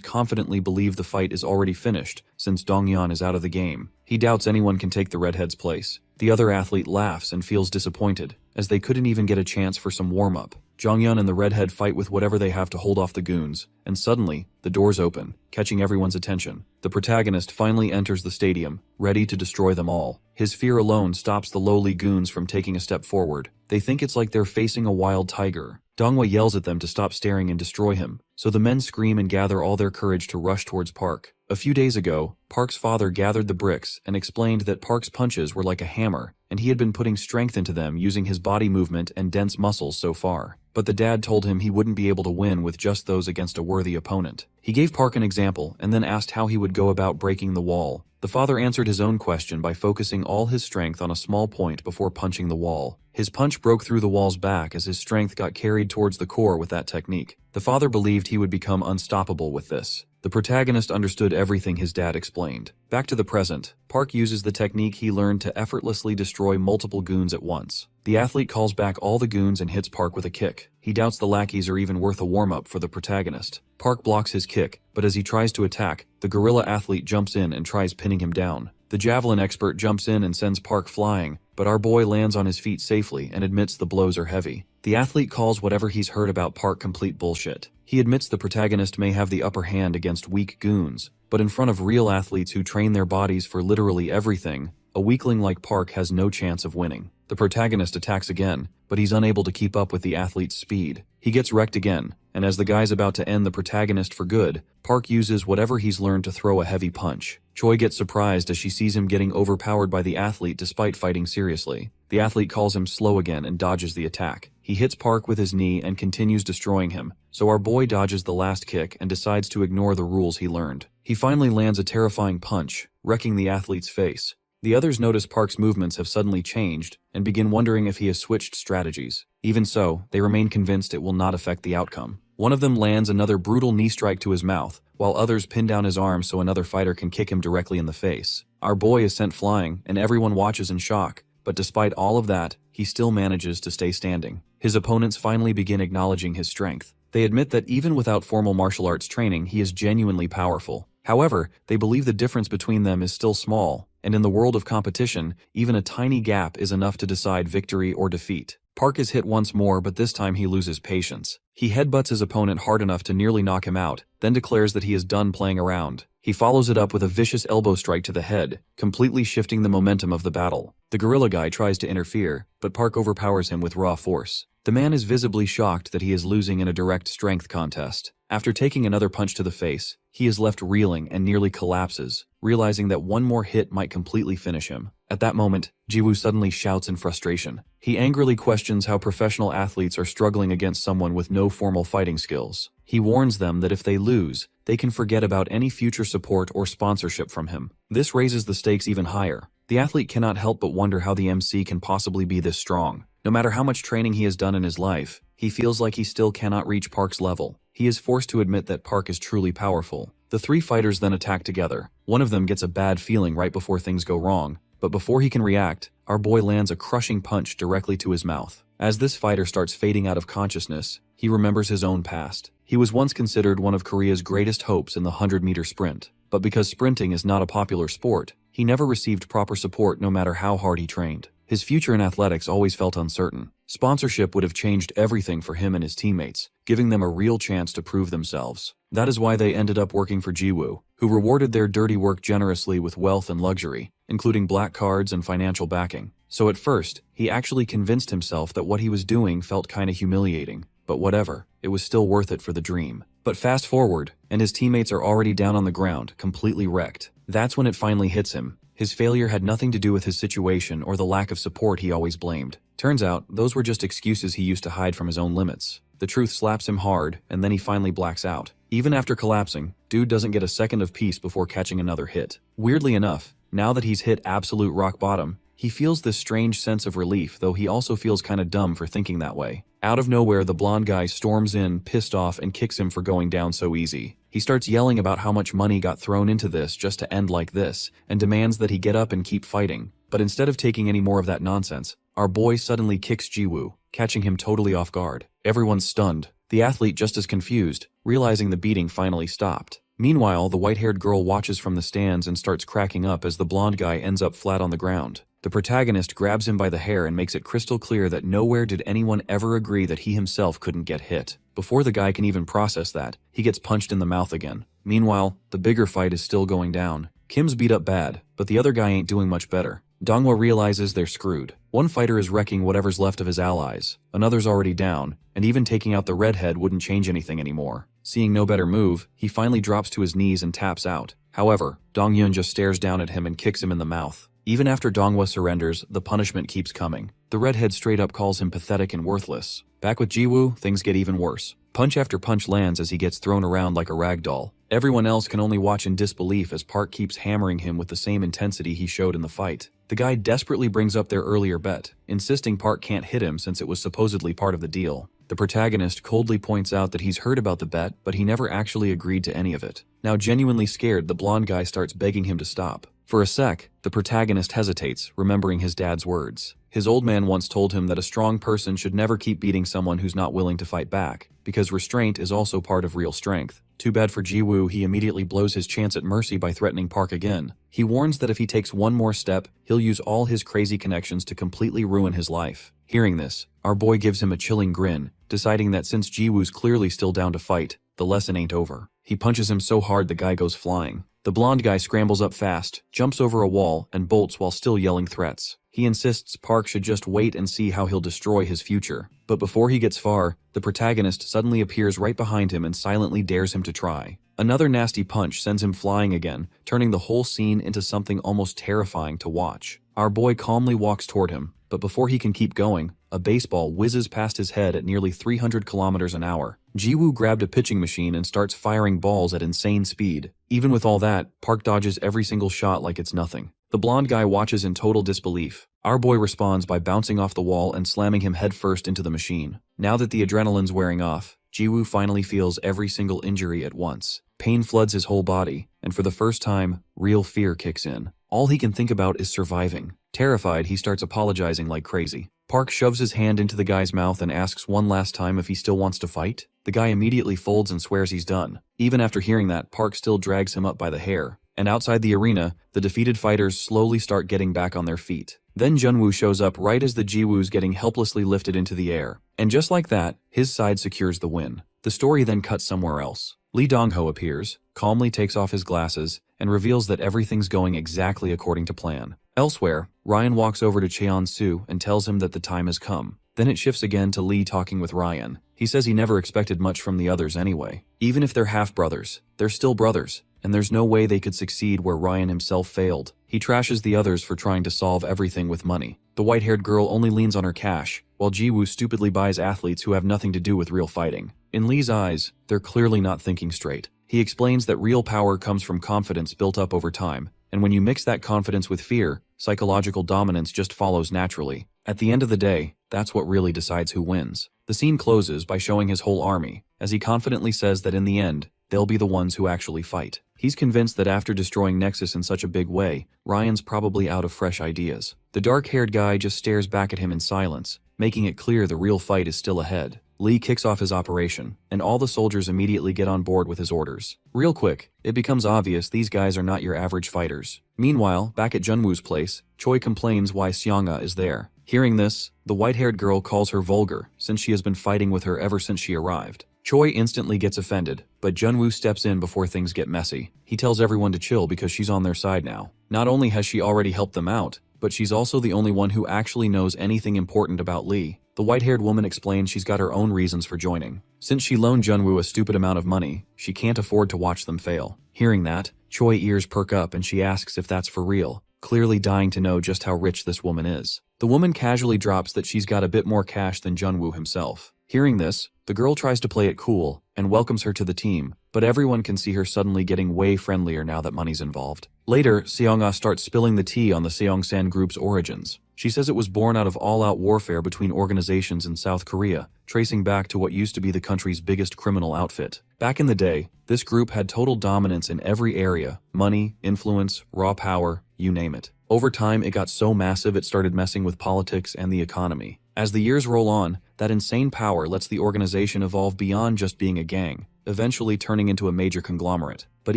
Speaker 1: confidently believe the fight is already finished since Dongyan is out of the game. He doubts anyone can take the redhead's place. The other athlete laughs and feels disappointed, as they couldn't even get a chance for some warm-up. Jongyun and the redhead fight with whatever they have to hold off the goons, and suddenly, the doors open, catching everyone's attention. The protagonist finally enters the stadium, ready to destroy them all. His fear alone stops the lowly goons from taking a step forward. They think it's like they're facing a wild tiger. Donghua yells at them to stop staring and destroy him, so the men scream and gather all their courage to rush towards Park. A few days ago, Park's father gathered the bricks and explained that Park's punches were like a hammer, and he had been putting strength into them using his body movement and dense muscles so far. But the dad told him he wouldn't be able to win with just those against a worthy opponent. He gave Park an example and then asked how he would go about breaking the wall. The father answered his own question by focusing all his strength on a small point before punching the wall. His punch broke through the wall's back as his strength got carried towards the core with that technique. The father believed he would become unstoppable with this. The protagonist understood everything his dad explained. Back to the present, Park uses the technique he learned to effortlessly destroy multiple goons at once. The athlete calls back all the goons and hits Park with a kick. He doubts the lackeys are even worth a warm-up for the protagonist. Park blocks his kick, but as he tries to attack, the gorilla athlete jumps in and tries pinning him down. The javelin expert jumps in and sends Park flying, but our boy lands on his feet safely and admits the blows are heavy. The athlete calls whatever he's heard about Park complete bullshit. He admits the protagonist may have the upper hand against weak goons, but in front of real athletes who train their bodies for literally everything, a weakling like Park has no chance of winning. The protagonist attacks again, but he's unable to keep up with the athlete's speed. He gets wrecked again, and as the guy's about to end the protagonist for good, Park uses whatever he's learned to throw a heavy punch. Choi gets surprised as she sees him getting overpowered by the athlete despite fighting seriously. The athlete calls him slow again and dodges the attack. He hits Park with his knee and continues destroying him, so our boy dodges the last kick and decides to ignore the rules he learned. He finally lands a terrifying punch, wrecking the athlete's face. The others notice Park's movements have suddenly changed and begin wondering if he has switched strategies. Even so, they remain convinced it will not affect the outcome. One of them lands another brutal knee strike to his mouth, while others pin down his arm so another fighter can kick him directly in the face. Our boy is sent flying, and everyone watches in shock, but despite all of that, he still manages to stay standing. His opponents finally begin acknowledging his strength. They admit that even without formal martial arts training, he is genuinely powerful. However, they believe the difference between them is still small, and in the world of competition, even a tiny gap is enough to decide victory or defeat. Park is hit once more, but this time he loses patience. He headbutts his opponent hard enough to nearly knock him out, then declares that he is done playing around. He follows it up with a vicious elbow strike to the head, completely shifting the momentum of the battle. The gorilla guy tries to interfere, but Park overpowers him with raw force. The man is visibly shocked that he is losing in a direct strength contest. After taking another punch to the face, he is left reeling and nearly collapses, realizing that one more hit might completely finish him. At that moment, Jiwoo suddenly shouts in frustration. He angrily questions how professional athletes are struggling against someone with no formal fighting skills. He warns them that if they lose, they can forget about any future support or sponsorship from him. This raises the stakes even higher. The athlete cannot help but wonder how the MC can possibly be this strong. No matter how much training he has done in his life, he feels like he still cannot reach Park's level. He is forced to admit that Park is truly powerful. The three fighters then attack together. One of them gets a bad feeling right before things go wrong, but before he can react, our boy lands a crushing punch directly to his mouth. As this fighter starts fading out of consciousness, he remembers his own past. He was once considered one of Korea's greatest hopes in the 100-meter sprint, but because sprinting is not a popular sport, he never received proper support no matter how hard he trained. His future in athletics always felt uncertain. Sponsorship would have changed everything for him and his teammates, giving them a real chance to prove themselves. That is why they ended up working for Jiwoo, who rewarded their dirty work generously with wealth and luxury, including black cards and financial backing. So at first, he actually convinced himself that what he was doing felt kinda humiliating. But whatever, it was still worth it for the dream. But fast forward, and his teammates are already down on the ground, completely wrecked. That's when it finally hits him. His failure had nothing to do with his situation or the lack of support he always blamed. Turns out, those were just excuses he used to hide from his own limits. The truth slaps him hard, and then he finally blacks out. Even after collapsing, dude doesn't get a second of peace before catching another hit. Weirdly enough, now that he's hit absolute rock bottom, he feels this strange sense of relief, though he also feels kinda dumb for thinking that way. Out of nowhere, the blonde guy storms in, pissed off, and kicks him for going down so easy. He starts yelling about how much money got thrown into this just to end like this, and demands that he get up and keep fighting. But instead of taking any more of that nonsense, our boy suddenly kicks Jiwoo, catching him totally off guard. Everyone's stunned. the athlete just as confused, realizing the beating finally stopped. Meanwhile, the white-haired girl watches from the stands and starts cracking up as the blonde guy ends up flat on the ground. The protagonist grabs him by the hair and makes it crystal clear that nowhere did anyone ever agree that he himself couldn't get hit. Before the guy can even process that, he gets punched in the mouth again. Meanwhile, the bigger fight is still going down. Kim's beat up bad, but the other guy ain't doing much better. Donghwa realizes they're screwed. One fighter is wrecking whatever's left of his allies, another's already down, and even taking out the redhead wouldn't change anything anymore. Seeing no better move, he finally drops to his knees and taps out. However, Dongyun just stares down at him and kicks him in the mouth. Even after Donghwa surrenders, the punishment keeps coming. The redhead straight up calls him pathetic and worthless. Back with Jiwoo, things get even worse. Punch after punch lands as he gets thrown around like a rag doll. Everyone else can only watch in disbelief as Park keeps hammering him with the same intensity he showed in the fight. The guy desperately brings up their earlier bet, insisting Park can't hit him since it was supposedly part of the deal. The protagonist coldly points out that he's heard about the bet, but he never actually agreed to any of it. Now genuinely scared, the blonde guy starts begging him to stop. For a sec, the protagonist hesitates, remembering his dad's words. His old man once told him that a strong person should never keep beating someone who's not willing to fight back, because restraint is also part of real strength. Too bad for Jiwoo, he immediately blows his chance at mercy by threatening Park again. He warns that if he takes one more step, he'll use all his crazy connections to completely ruin his life. Hearing this, our boy gives him a chilling grin, deciding that since Jiwoo's clearly still down to fight, the lesson ain't over. He punches him so hard the guy goes flying. The blonde guy scrambles up fast, jumps over a wall, and bolts while still yelling threats. He insists Park should just wait and see how he'll destroy his future. But before he gets far, the protagonist suddenly appears right behind him and silently dares him to try. Another nasty punch sends him flying again, turning the whole scene into something almost terrifying to watch. Our boy calmly walks toward him, but before he can keep going, a baseball whizzes past his head at nearly 300 kilometers an hour. Jiwoo grabbed a pitching machine and starts firing balls at insane speed. Even with all that, Park dodges every single shot like it's nothing. The blonde guy watches in total disbelief. Our boy responds by bouncing off the wall and slamming him headfirst into the machine. Now that the adrenaline's wearing off, Jiwoo finally feels every single injury at once. Pain floods his whole body, and for the first time, real fear kicks in. All he can think about is surviving. Terrified, he starts apologizing like crazy. Park shoves his hand into the guy's mouth and asks one last time if he still wants to fight. The guy immediately folds and swears he's done. Even after hearing that, Park still drags him up by the hair. And outside the arena, the defeated fighters slowly start getting back on their feet. Then Junwoo shows up right as the Jiwoo's getting helplessly lifted into the air. And just like that, his side secures the win. The story then cuts somewhere else. Lee Dong-ho appears, calmly takes off his glasses, and reveals that everything's going exactly according to plan. Elsewhere, Ryan walks over to Cheon-soo and tells him that the time has come. Then it shifts again to Lee talking with Ryan. He says he never expected much from the others anyway. Even if they're half-brothers, they're still brothers, and there's no way they could succeed where Ryan himself failed. He trashes the others for trying to solve everything with money. The white-haired girl only leans on her cash, while Jiwoo stupidly buys athletes who have nothing to do with real fighting. In Lee's eyes, they're clearly not thinking straight. He explains that real power comes from confidence built up over time, and when you mix that confidence with fear, psychological dominance just follows naturally. At the end of the day, that's what really decides who wins. The scene closes by showing his whole army, as he confidently says that in the end, they'll be the ones who actually fight. He's convinced that after destroying Nexus in such a big way, Ryan's probably out of fresh ideas. The dark-haired guy just stares back at him in silence, making it clear the real fight is still ahead. Lee kicks off his operation, and all the soldiers immediately get on board with his orders. Real quick, it becomes obvious these guys are not your average fighters. Meanwhile, back at Junwoo's place, Choi complains why Seonga is there. Hearing this, the white-haired girl calls her vulgar, since she has been fighting with her ever since she arrived. Choi instantly gets offended, but Junwoo steps in before things get messy. He tells everyone to chill because she's on their side now. Not only has she already helped them out, but she's also the only one who actually knows anything important about Lee. The white-haired woman explains she's got her own reasons for joining. Since she loaned Junwoo a stupid amount of money, she can't afford to watch them fail. Hearing that, Choi ears perk up and she asks if that's for real, clearly dying to know just how rich this woman is. The woman casually drops that she's got a bit more cash than Junwoo himself. Hearing this, the girl tries to play it cool and welcomes her to the team, but everyone can see her suddenly getting way friendlier now that money's involved. Later, Seonga starts spilling the tea on the Seongsan group's origins. She says it was born out of all-out warfare between organizations in South Korea, tracing back to what used to be the country's biggest criminal outfit. Back in the day, this group had total dominance in every area: money, influence, raw power, you name it. Over time, it got so massive it started messing with politics and the economy. As the years roll on, that insane power lets the organization evolve beyond just being a gang, eventually turning into a major conglomerate. But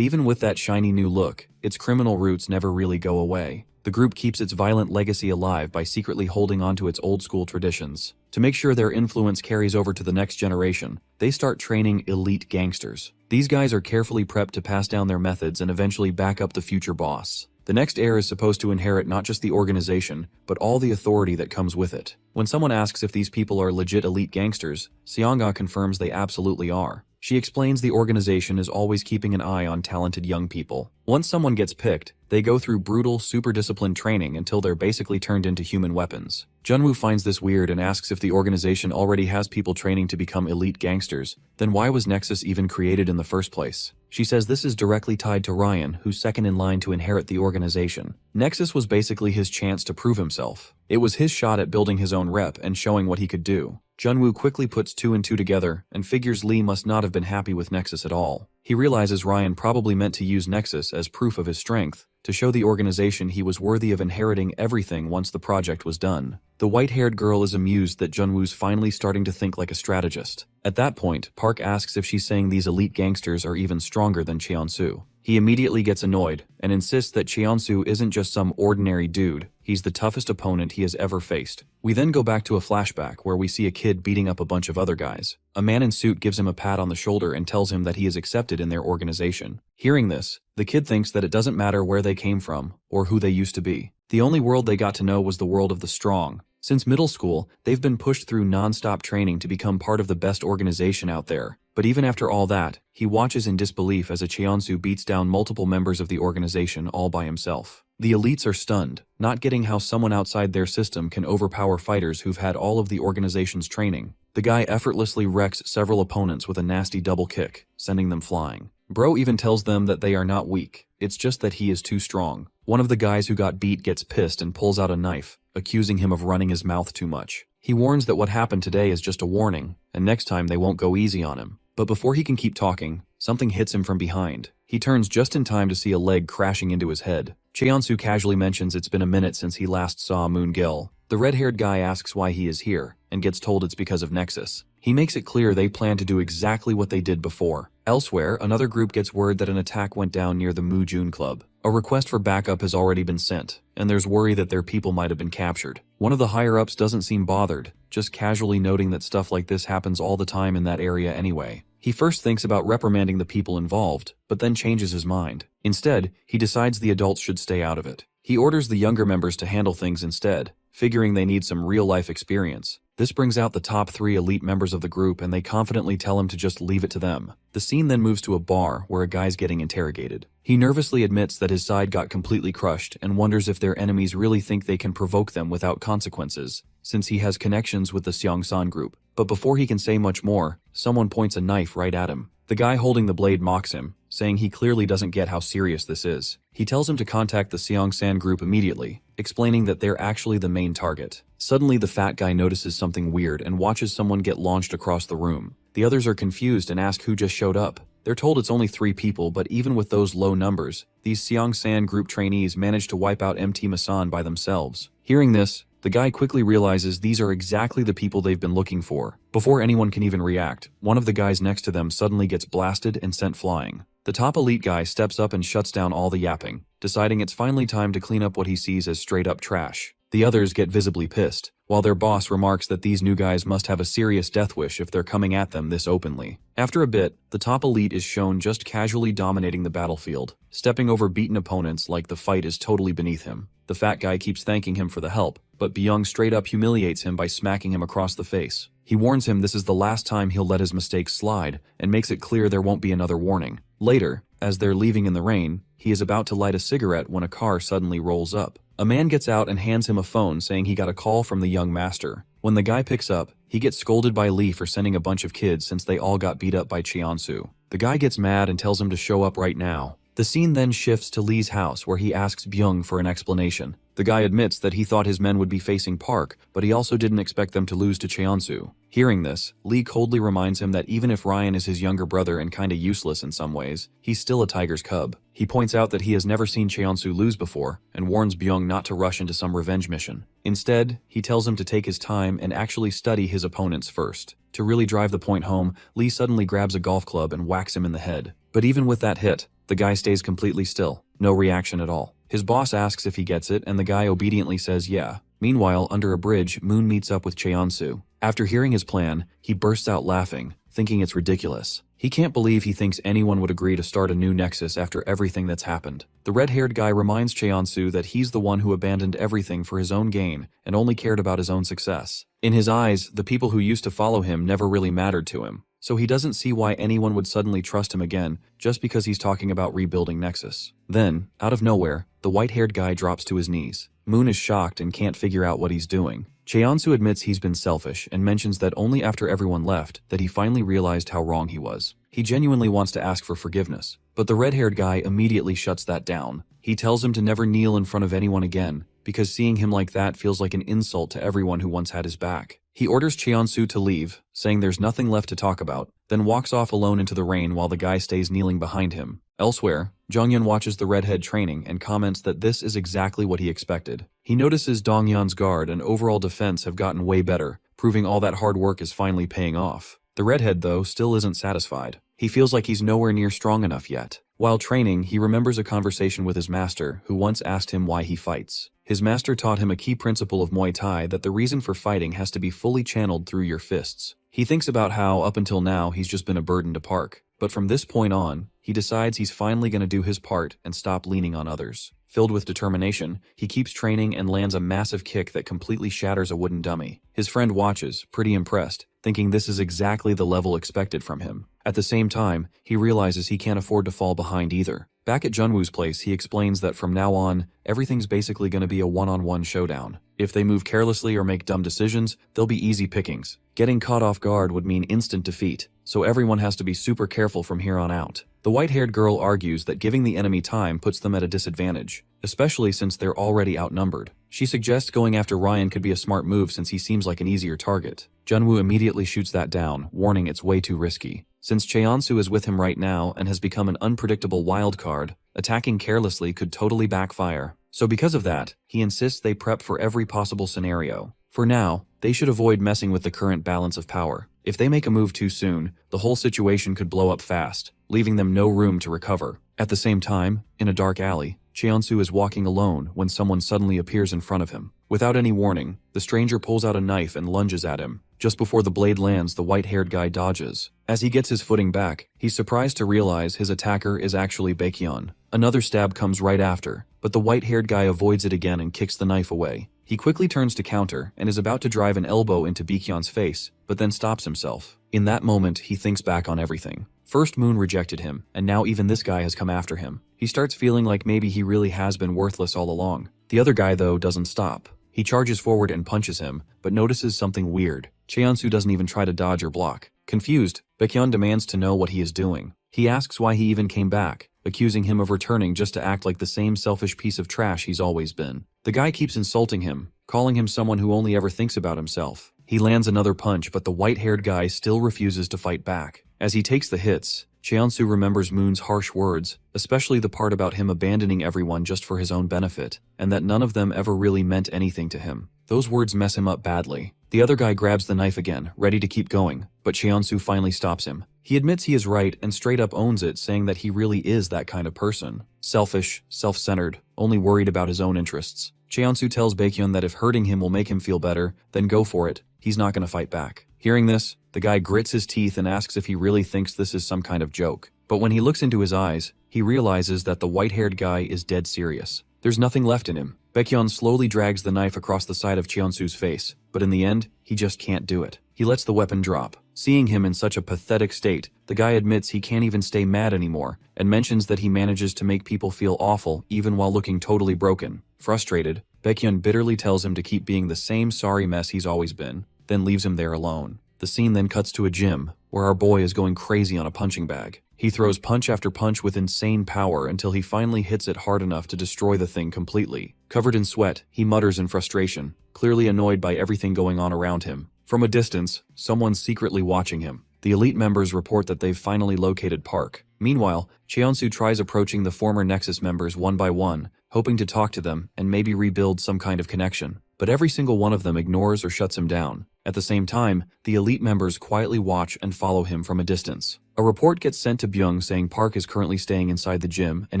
Speaker 1: even with that shiny new look, its criminal roots never really go away. The group keeps its violent legacy alive by secretly holding onto its old-school traditions. To make sure their influence carries over to the next generation, they start training elite gangsters. These guys are carefully prepped to pass down their methods and eventually back up the future boss. The next heir is supposed to inherit not just the organization, but all the authority that comes with it. When someone asks if these people are legit elite gangsters, Seonga confirms they absolutely are. She explains the organization is always keeping an eye on talented young people. Once someone gets picked, they go through brutal, super disciplined training until they're basically turned into human weapons. Junwoo finds this weird and asks if the organization already has people training to become elite gangsters, then why was Nexus even created in the first place? She says this is directly tied to Ryan, who's second in line to inherit the organization. Nexus was basically his chance to prove himself. It was his shot at building his own rep and showing what he could do. Junwoo quickly puts 2 and 2 together and figures Lee must not have been happy with Nexus at all. He realizes Ryan probably meant to use Nexus as proof of his strength, to show the organization he was worthy of inheriting everything once the project was done. The white-haired girl is amused that Junwoo's finally starting to think like a strategist. At that point, Park asks if she's saying these elite gangsters are even stronger than Cheonsu. He immediately gets annoyed and insists that Cheonsu isn't just some ordinary dude, he's the toughest opponent he has ever faced. We then go back to a flashback where we see a kid beating up a bunch of other guys. A man in suit gives him a pat on the shoulder and tells him that he is accepted in their organization. Hearing this, the kid thinks that it doesn't matter where they came from or who they used to be. The only world they got to know was the world of the strong. Since middle school, they've been pushed through non-stop training to become part of the best organization out there. But even after all that, he watches in disbelief as a Cheonsu beats down multiple members of the organization all by himself. The elites are stunned, not getting how someone outside their system can overpower fighters who've had all of the organization's training. The guy effortlessly wrecks several opponents with a nasty double kick, sending them flying. Bro even tells them that they are not weak, it's just that he is too strong. One of the guys who got beat gets pissed and pulls out a knife, accusing him of running his mouth too much. He warns that what happened today is just a warning, and next time they won't go easy on him. But before he can keep talking, something hits him from behind. He turns just in time to see a leg crashing into his head. Cheonsu casually mentions it's been a minute since he last saw Moon-gil. The red-haired guy asks why he is here, and gets told it's because of Nexus. He makes it clear they plan to do exactly what they did before. Elsewhere, another group gets word that an attack went down near the Mu-jun Club. A request for backup has already been sent, and there's worry that their people might have been captured. One of the higher-ups doesn't seem bothered, just casually noting that stuff like this happens all the time in that area anyway. He first thinks about reprimanding the people involved, but then changes his mind. Instead, he decides the adults should stay out of it. He orders the younger members to handle things instead, figuring they need some real-life experience. This brings out the top 3 elite members of the group and they confidently tell him to just leave it to them. The scene then moves to a bar where a guy's getting interrogated. He nervously admits that his side got completely crushed and wonders if their enemies really think they can provoke them without consequences, since he has connections with the Seongsan group. But before he can say much more, someone points a knife right at him. The guy holding the blade mocks him, saying he clearly doesn't get how serious this is. He tells him to contact the Seongsan group immediately, explaining that they're actually the main target. Suddenly the fat guy notices something weird and watches someone get launched across the room. The others are confused and ask who just showed up. They're told it's only 3 people, but even with those low numbers, these Seongsan group trainees managed to wipe out MT Masan by themselves. Hearing this, the guy quickly realizes these are exactly the people they've been looking for. Before anyone can even react, one of the guys next to them suddenly gets blasted and sent flying. The top elite guy steps up and shuts down all the yapping, deciding it's finally time to clean up what he sees as straight-up trash. The others get visibly pissed, while their boss remarks that these new guys must have a serious death wish if they're coming at them this openly. After a bit, the top elite is shown just casually dominating the battlefield, stepping over beaten opponents like the fight is totally beneath him. The fat guy keeps thanking him for the help, but Byung straight up humiliates him by smacking him across the face. He warns him this is the last time he'll let his mistakes slide, and makes it clear there won't be another warning. Later, as they're leaving in the rain, he is about to light a cigarette when a car suddenly rolls up. A man gets out and hands him a phone saying he got a call from the young master. When the guy picks up, he gets scolded by Lee for sending a bunch of kids since they all got beat up by Cheonsu. The guy gets mad and tells him to show up right now. The scene then shifts to Lee's house where he asks Byung for an explanation. The guy admits that he thought his men would be facing Park, but he also didn't expect them to lose to Cheonsu. Hearing this, Lee coldly reminds him that even if Ryan is his younger brother and kinda useless in some ways, he's still a tiger's cub. He points out that he has never seen Cheonsu lose before, and warns Byung not to rush into some revenge mission. Instead, he tells him to take his time and actually study his opponents first. To really drive the point home, Lee suddenly grabs a golf club and whacks him in the head. But even with that hit, the guy stays completely still. No reaction at all. His boss asks if he gets it, and the guy obediently says yeah. Meanwhile, under a bridge, Moon meets up with Cheonsu. After hearing his plan, he bursts out laughing, thinking it's ridiculous. He can't believe he thinks anyone would agree to start a new nexus after everything that's happened. The red-haired guy reminds Cheonsu that he's the one who abandoned everything for his own gain and only cared about his own success. In his eyes, the people who used to follow him never really mattered to him, so he doesn't see why anyone would suddenly trust him again just because he's talking about rebuilding Nexus. Then, out of nowhere, the white-haired guy drops to his knees. Moon is shocked and can't figure out what he's doing. Cheonsu admits he's been selfish and mentions that only after everyone left that he finally realized how wrong he was. He genuinely wants to ask for forgiveness, but the red-haired guy immediately shuts that down. He tells him to never kneel in front of anyone again, because seeing him like that feels like an insult to everyone who once had his back. He orders Cheonsu to leave, saying there's nothing left to talk about, then walks off alone into the rain while the guy stays kneeling behind him. Elsewhere, Jongyun watches the redhead training and comments that this is exactly what he expected. He notices Dongyun's guard and overall defense have gotten way better, proving all that hard work is finally paying off. The redhead, though, still isn't satisfied. He feels like he's nowhere near strong enough yet. While training, he remembers a conversation with his master, who once asked him why he fights. His master taught him a key principle of Muay Thai that the reason for fighting has to be fully channeled through your fists. He thinks about how, up until now, he's just been a burden to Park. But from this point on, he decides he's finally going to do his part and stop leaning on others. Filled with determination, he keeps training and lands a massive kick that completely shatters a wooden dummy. His friend watches, pretty impressed, thinking this is exactly the level expected from him. At the same time, he realizes he can't afford to fall behind either. Back at Junwoo's place, he explains that from now on, everything's basically going to be a one-on-one showdown. If they move carelessly or make dumb decisions, they'll be easy pickings. Getting caught off guard would mean instant defeat, so everyone has to be super careful from here on out. The white-haired girl argues that giving the enemy time puts them at a disadvantage, especially since they're already outnumbered. She suggests going after Ryan could be a smart move since he seems like an easier target. Junwoo immediately shoots that down, warning it's way too risky. Since Cheonsu is with him right now and has become an unpredictable wild card, attacking carelessly could totally backfire. So because of that, he insists they prep for every possible scenario. For now, they should avoid messing with the current balance of power. If they make a move too soon, the whole situation could blow up fast, leaving them no room to recover. At the same time, in a dark alley, Cheonsu is walking alone when someone suddenly appears in front of him. Without any warning, the stranger pulls out a knife and lunges at him. Just before the blade lands, the white-haired guy dodges. As he gets his footing back, he's surprised to realize his attacker is actually Baekhyun. Another stab comes right after, but the white-haired guy avoids it again and kicks the knife away. He quickly turns to counter and is about to drive an elbow into Baekhyun's face, but then stops himself. In that moment, he thinks back on everything. First, Moon rejected him, and now even this guy has come after him. He starts feeling like maybe he really has been worthless all along. The other guy, though, doesn't stop. He charges forward and punches him, but notices something weird. Cheonsu doesn't even try to dodge or block. Confused, Baekhyun demands to know what he is doing. He asks why he even came back, accusing him of returning just to act like the same selfish piece of trash he's always been. The guy keeps insulting him, calling him someone who only ever thinks about himself. He lands another punch, but the white-haired guy still refuses to fight back. As he takes the hits, Cheonsu remembers Moon's harsh words, especially the part about him abandoning everyone just for his own benefit, and that none of them ever really meant anything to him. Those words mess him up badly. The other guy grabs the knife again, ready to keep going, but Cheonsu finally stops him. He admits he is right and straight up owns it, saying that he really is that kind of person. Selfish, self-centered, only worried about his own interests. Cheonsu tells Baekhyun that if hurting him will make him feel better, then go for it. He's not going to fight back. Hearing this, the guy grits his teeth and asks if he really thinks this is some kind of joke. But when he looks into his eyes, he realizes that the white-haired guy is dead serious. There's nothing left in him. Baekhyun slowly drags the knife across the side of Cheonsu's face, but in the end, he just can't do it. He lets the weapon drop. Seeing him in such a pathetic state, the guy admits he can't even stay mad anymore, and mentions that he manages to make people feel awful even while looking totally broken. Frustrated, Baekhyun bitterly tells him to keep being the same sorry mess he's always been, then leaves him there alone. The scene then cuts to a gym, where our boy is going crazy on a punching bag. He throws punch after punch with insane power until he finally hits it hard enough to destroy the thing completely. Covered in sweat, he mutters in frustration, clearly annoyed by everything going on around him. From a distance, someone's secretly watching him. The elite members report that they've finally located Park. Meanwhile, Cheonsu tries approaching the former Nexus members one by one, hoping to talk to them and maybe rebuild some kind of connection. But every single one of them ignores or shuts him down. At the same time, the elite members quietly watch and follow him from a distance. A report gets sent to Byung saying Park is currently staying inside the gym and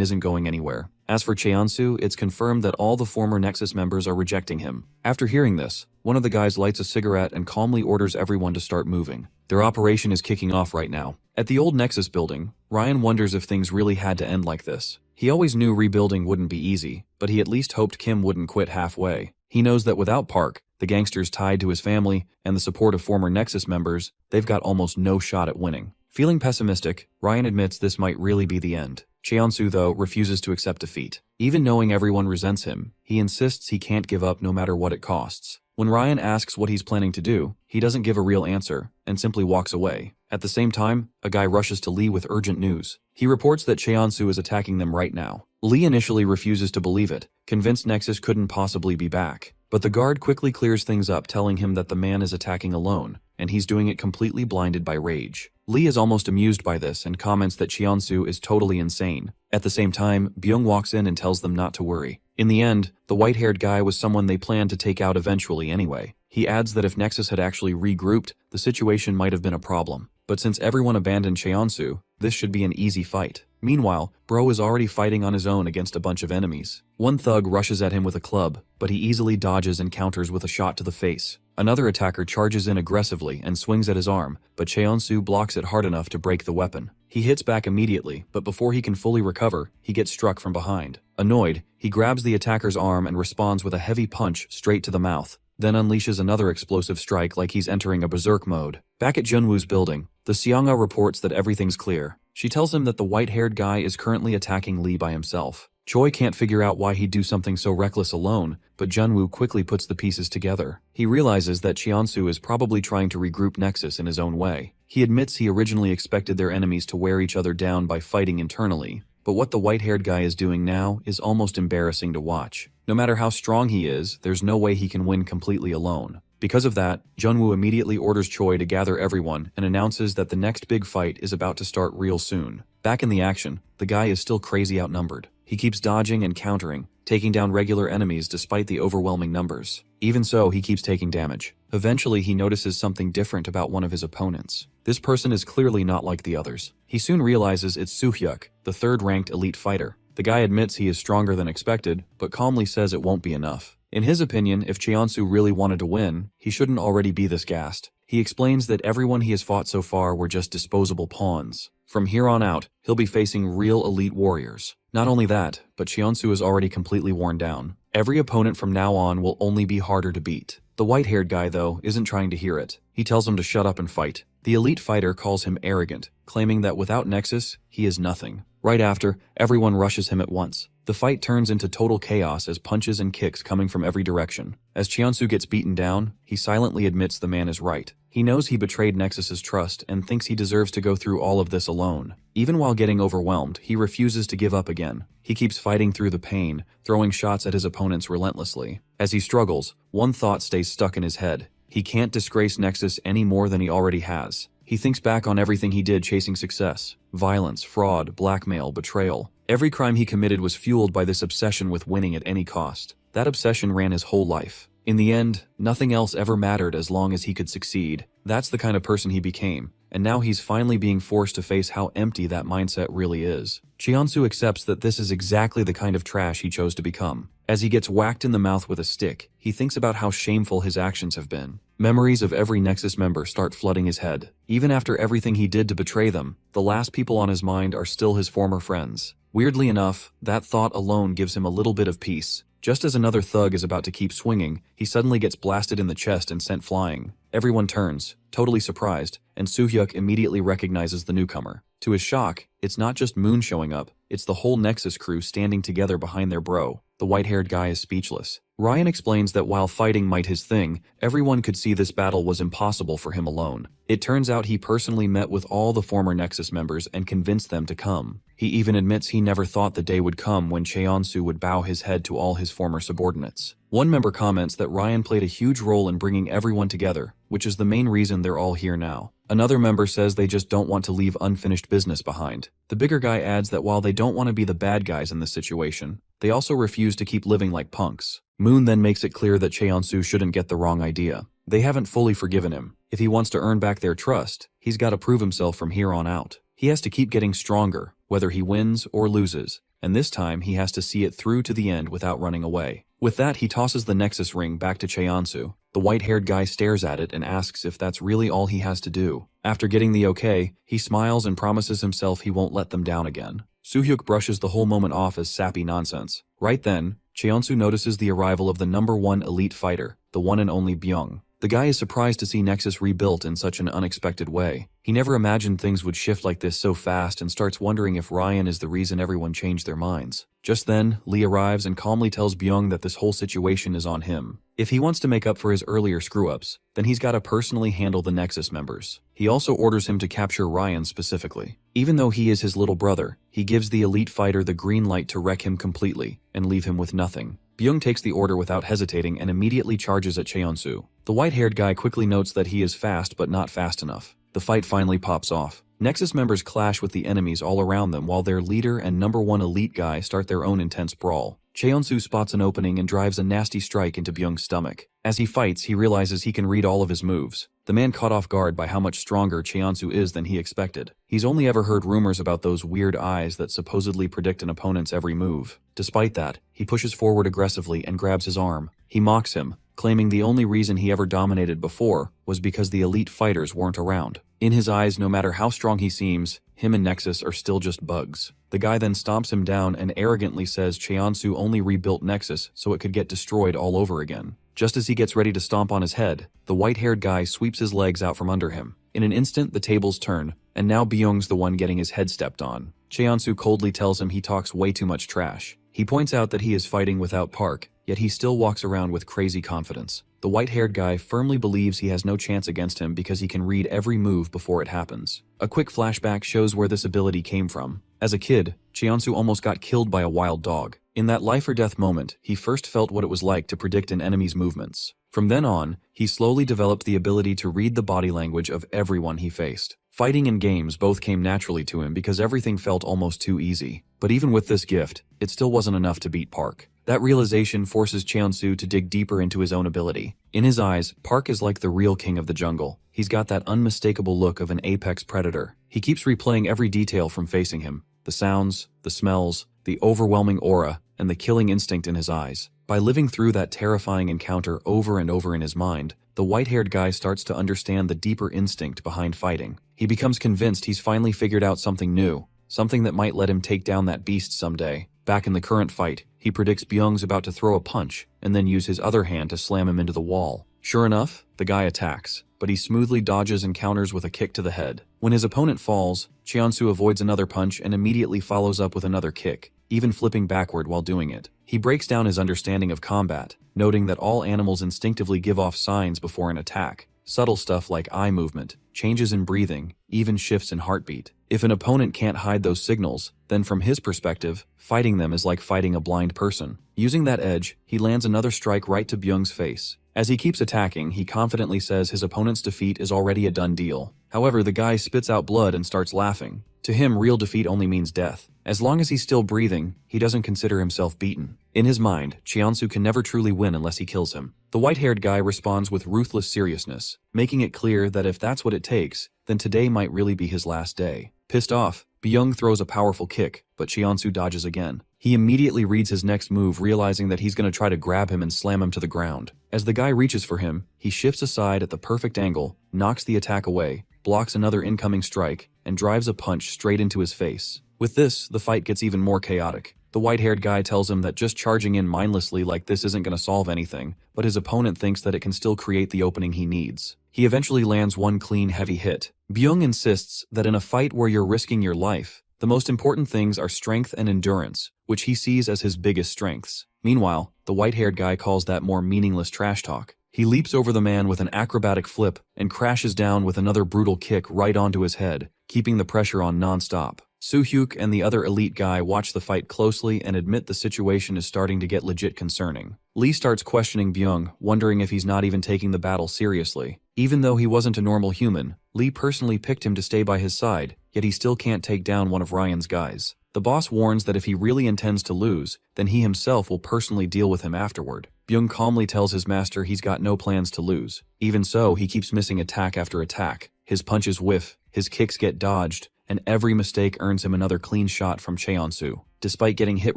Speaker 1: isn't going anywhere. As for Cheonsu, it's confirmed that all the former Nexus members are rejecting him. After hearing this, one of the guys lights a cigarette and calmly orders everyone to start moving. Their operation is kicking off right now. At the old Nexus building, Ryan wonders if things really had to end like this. He always knew rebuilding wouldn't be easy, but he at least hoped Kim wouldn't quit halfway. He knows that without Park, the gangsters tied to his family, and the support of former Nexus members, they've got almost no shot at winning. Feeling pessimistic, Ryan admits this might really be the end. Cheonsu, though, refuses to accept defeat. Even knowing everyone resents him, he insists he can't give up no matter what it costs. When Ryan asks what he's planning to do, he doesn't give a real answer, and simply walks away. At the same time, a guy rushes to Lee with urgent news. He reports that Cheonsu is attacking them right now. Lee initially refuses to believe it, convinced Nexus couldn't possibly be back. But the guard quickly clears things up, telling him that the man is attacking alone, and he's doing it completely blinded by rage. Lee is almost amused by this and comments that Cheonsu is totally insane. At the same time, Byung walks in and tells them not to worry. In the end, the white-haired guy was someone they planned to take out eventually anyway. He adds that if Nexus had actually regrouped, the situation might have been a problem. But since everyone abandoned Cheonsu, this should be an easy fight. Meanwhile, Bro is already fighting on his own against a bunch of enemies. One thug rushes at him with a club, but he easily dodges and counters with a shot to the face. Another attacker charges in aggressively and swings at his arm, but Cheonsu blocks it hard enough to break the weapon. He hits back immediately, but before he can fully recover, he gets struck from behind. Annoyed, he grabs the attacker's arm and responds with a heavy punch straight to the mouth, then unleashes another explosive strike like he's entering a berserk mode. Back at Junwoo's building, the Seonga reports that everything's clear. She tells him that the white-haired guy is currently attacking Lee by himself. Choi can't figure out why he'd do something so reckless alone, but Junwoo quickly puts the pieces together. He realizes that Cheonsu is probably trying to regroup Nexus in his own way. He admits he originally expected their enemies to wear each other down by fighting internally, but what the white-haired guy is doing now is almost embarrassing to watch. No matter how strong he is, there's no way he can win completely alone. Because of that, Junwoo immediately orders Choi to gather everyone and announces that the next big fight is about to start real soon. Back in the action, the guy is still crazy outnumbered. He keeps dodging and countering, taking down regular enemies despite the overwhelming numbers. Even so, he keeps taking damage. Eventually, he notices something different about one of his opponents. This person is clearly not like the others. He soon realizes it's Soo-hyuk, the third-ranked elite fighter. The guy admits he is stronger than expected, but calmly says it won't be enough. In his opinion, if Cheonsu really wanted to win, he shouldn't already be this gassed. He explains that everyone he has fought so far were just disposable pawns. From here on out, he'll be facing real elite warriors. Not only that, but Cheonsu is already completely worn down. Every opponent from now on will only be harder to beat. The white-haired guy, though, isn't trying to hear it. He tells him to shut up and fight. The elite fighter calls him arrogant, claiming that without Nexus, he is nothing. Right after, everyone rushes him at once. The fight turns into total chaos as punches and kicks coming from every direction. As Cheonsu gets beaten down, he silently admits the man is right. He knows he betrayed Nexus's trust and thinks he deserves to go through all of this alone. Even while getting overwhelmed, he refuses to give up again. He keeps fighting through the pain, throwing shots at his opponents relentlessly. As he struggles, one thought stays stuck in his head. He can't disgrace Nexus any more than he already has. He thinks back on everything he did chasing success. Violence, fraud, blackmail, betrayal. Every crime he committed was fueled by this obsession with winning at any cost. That obsession ran his whole life. In the end, nothing else ever mattered as long as he could succeed. That's the kind of person he became, and now he's finally being forced to face how empty that mindset really is. Cheonsu accepts that this is exactly the kind of trash he chose to become. As he gets whacked in the mouth with a stick, he thinks about how shameful his actions have been. Memories of every Nexus member start flooding his head. Even after everything he did to betray them, the last people on his mind are still his former friends. Weirdly enough, that thought alone gives him a little bit of peace. Just as another thug is about to keep swinging, he suddenly gets blasted in the chest and sent flying. Everyone turns, totally surprised, and Soo-hyuk immediately recognizes the newcomer. To his shock, it's not just Moon showing up, it's the whole Nexus crew standing together behind their bro. The white-haired guy is speechless. Ryan explains that while fighting might his thing, everyone could see this battle was impossible for him alone. It turns out he personally met with all the former Nexus members and convinced them to come. He even admits he never thought the day would come when Cheonsu would bow his head to all his former subordinates. One member comments that Ryan played a huge role in bringing everyone together, which is the main reason they're all here now. Another member says they just don't want to leave unfinished business behind. The bigger guy adds that while they don't want to be the bad guys in this situation, they also refuse to keep living like punks. Moon then makes it clear that Cheonsu shouldn't get the wrong idea. They haven't fully forgiven him. If he wants to earn back their trust, he's got to prove himself from here on out. He has to keep getting stronger, whether he wins or loses, and this time he has to see it through to the end without running away. With that, he tosses the Nexus ring back to Cheonsu. The white-haired guy stares at it and asks if that's really all he has to do. After getting the okay, he smiles and promises himself he won't let them down again. Soo-hyuk brushes the whole moment off as sappy nonsense. Right then, Cheonsu notices the arrival of the #1 elite fighter, the one and only Byung. The guy is surprised to see Nexus rebuilt in such an unexpected way. He never imagined things would shift like this so fast and starts wondering if Ryan is the reason everyone changed their minds. Just then, Lee arrives and calmly tells Byung that this whole situation is on him. If he wants to make up for his earlier screw-ups, then he's got to personally handle the Nexus members. He also orders him to capture Ryan specifically. Even though he is his little brother, he gives the elite fighter the green light to wreck him completely and leave him with nothing. Byung takes the order without hesitating and immediately charges at Cheonsu. The white-haired guy quickly notes that he is fast but not fast enough. The fight finally pops off. Nexus members clash with the enemies all around them while their leader and #1 elite guy start their own intense brawl. Cheonsu spots an opening and drives a nasty strike into Byung's stomach. As he fights, he realizes he can read all of his moves. The man caught off guard by how much stronger Cheonsu is than he expected. He's only ever heard rumors about those weird eyes that supposedly predict an opponent's every move. Despite that, he pushes forward aggressively and grabs his arm. He mocks him, claiming the only reason he ever dominated before was because the elite fighters weren't around. In his eyes, no matter how strong he seems, him and Nexus are still just bugs. The guy then stomps him down and arrogantly says Cheonsu only rebuilt Nexus so it could get destroyed all over again. Just as he gets ready to stomp on his head, the white-haired guy sweeps his legs out from under him. In an instant, the tables turn, and now Byung's the one getting his head stepped on. Cheonsu coldly tells him he talks way too much trash. He points out that he is fighting without Park, yet he still walks around with crazy confidence. The white-haired guy firmly believes he has no chance against him because he can read every move before it happens. A quick flashback shows where this ability came from. As a kid, Cheonsu almost got killed by a wild dog. In that life-or-death moment, he first felt what it was like to predict an enemy's movements. From then on, he slowly developed the ability to read the body language of everyone he faced. Fighting and games both came naturally to him because everything felt almost too easy. But even with this gift, it still wasn't enough to beat Park. That realization forces Cheonsu to dig deeper into his own ability. In his eyes, Park is like the real king of the jungle. He's got that unmistakable look of an apex predator. He keeps replaying every detail from facing him. The sounds, the smells, the overwhelming aura, and the killing instinct in his eyes. By living through that terrifying encounter over and over in his mind, the white-haired guy starts to understand the deeper instinct behind fighting. He becomes convinced he's finally figured out something new, something that might let him take down that beast someday. Back in the current fight, he predicts Byung's about to throw a punch and then use his other hand to slam him into the wall. Sure enough, the guy attacks, but he smoothly dodges and counters with a kick to the head. When his opponent falls, Cheonsu avoids another punch and immediately follows up with another kick, even flipping backward while doing it. He breaks down his understanding of combat, noting that all animals instinctively give off signs before an attack. Subtle stuff like eye movement, changes in breathing, even shifts in heartbeat. If an opponent can't hide those signals, then from his perspective, fighting them is like fighting a blind person. Using that edge, he lands another strike right to Byung's face. As he keeps attacking, he confidently says his opponent's defeat is already a done deal. However, the guy spits out blood and starts laughing. To him, real defeat only means death. As long as he's still breathing, he doesn't consider himself beaten. In his mind, Cheonsu can never truly win unless he kills him. The white-haired guy responds with ruthless seriousness, making it clear that if that's what it takes, then today might really be his last day. Pissed off, Byung throws a powerful kick, but Cheonsu dodges again. He immediately reads his next move, realizing that he's going to try to grab him and slam him to the ground. As the guy reaches for him, he shifts aside at the perfect angle, knocks the attack away, blocks another incoming strike, and drives a punch straight into his face. With this, the fight gets even more chaotic. The white-haired guy tells him that just charging in mindlessly like this isn't going to solve anything, but his opponent thinks that it can still create the opening he needs. He eventually lands one clean, heavy hit. Byung insists that in a fight where you're risking your life, the most important things are strength and endurance, which he sees as his biggest strengths. Meanwhile, the white-haired guy calls that more meaningless trash talk. He leaps over the man with an acrobatic flip and crashes down with another brutal kick right onto his head, keeping the pressure on non-stop. Soo-hyuk and the other elite guy watch the fight closely and admit the situation is starting to get legit concerning. Lee starts questioning Byung, wondering if he's not even taking the battle seriously. Even though he wasn't a normal human, Lee personally picked him to stay by his side, yet he still can't take down one of Ryan's guys. The boss warns that if he really intends to lose, then he himself will personally deal with him afterward. Byung calmly tells his master he's got no plans to lose. Even so, he keeps missing attack after attack. His punches whiff, his kicks get dodged, and every mistake earns him another clean shot from Cheonsu. Despite getting hit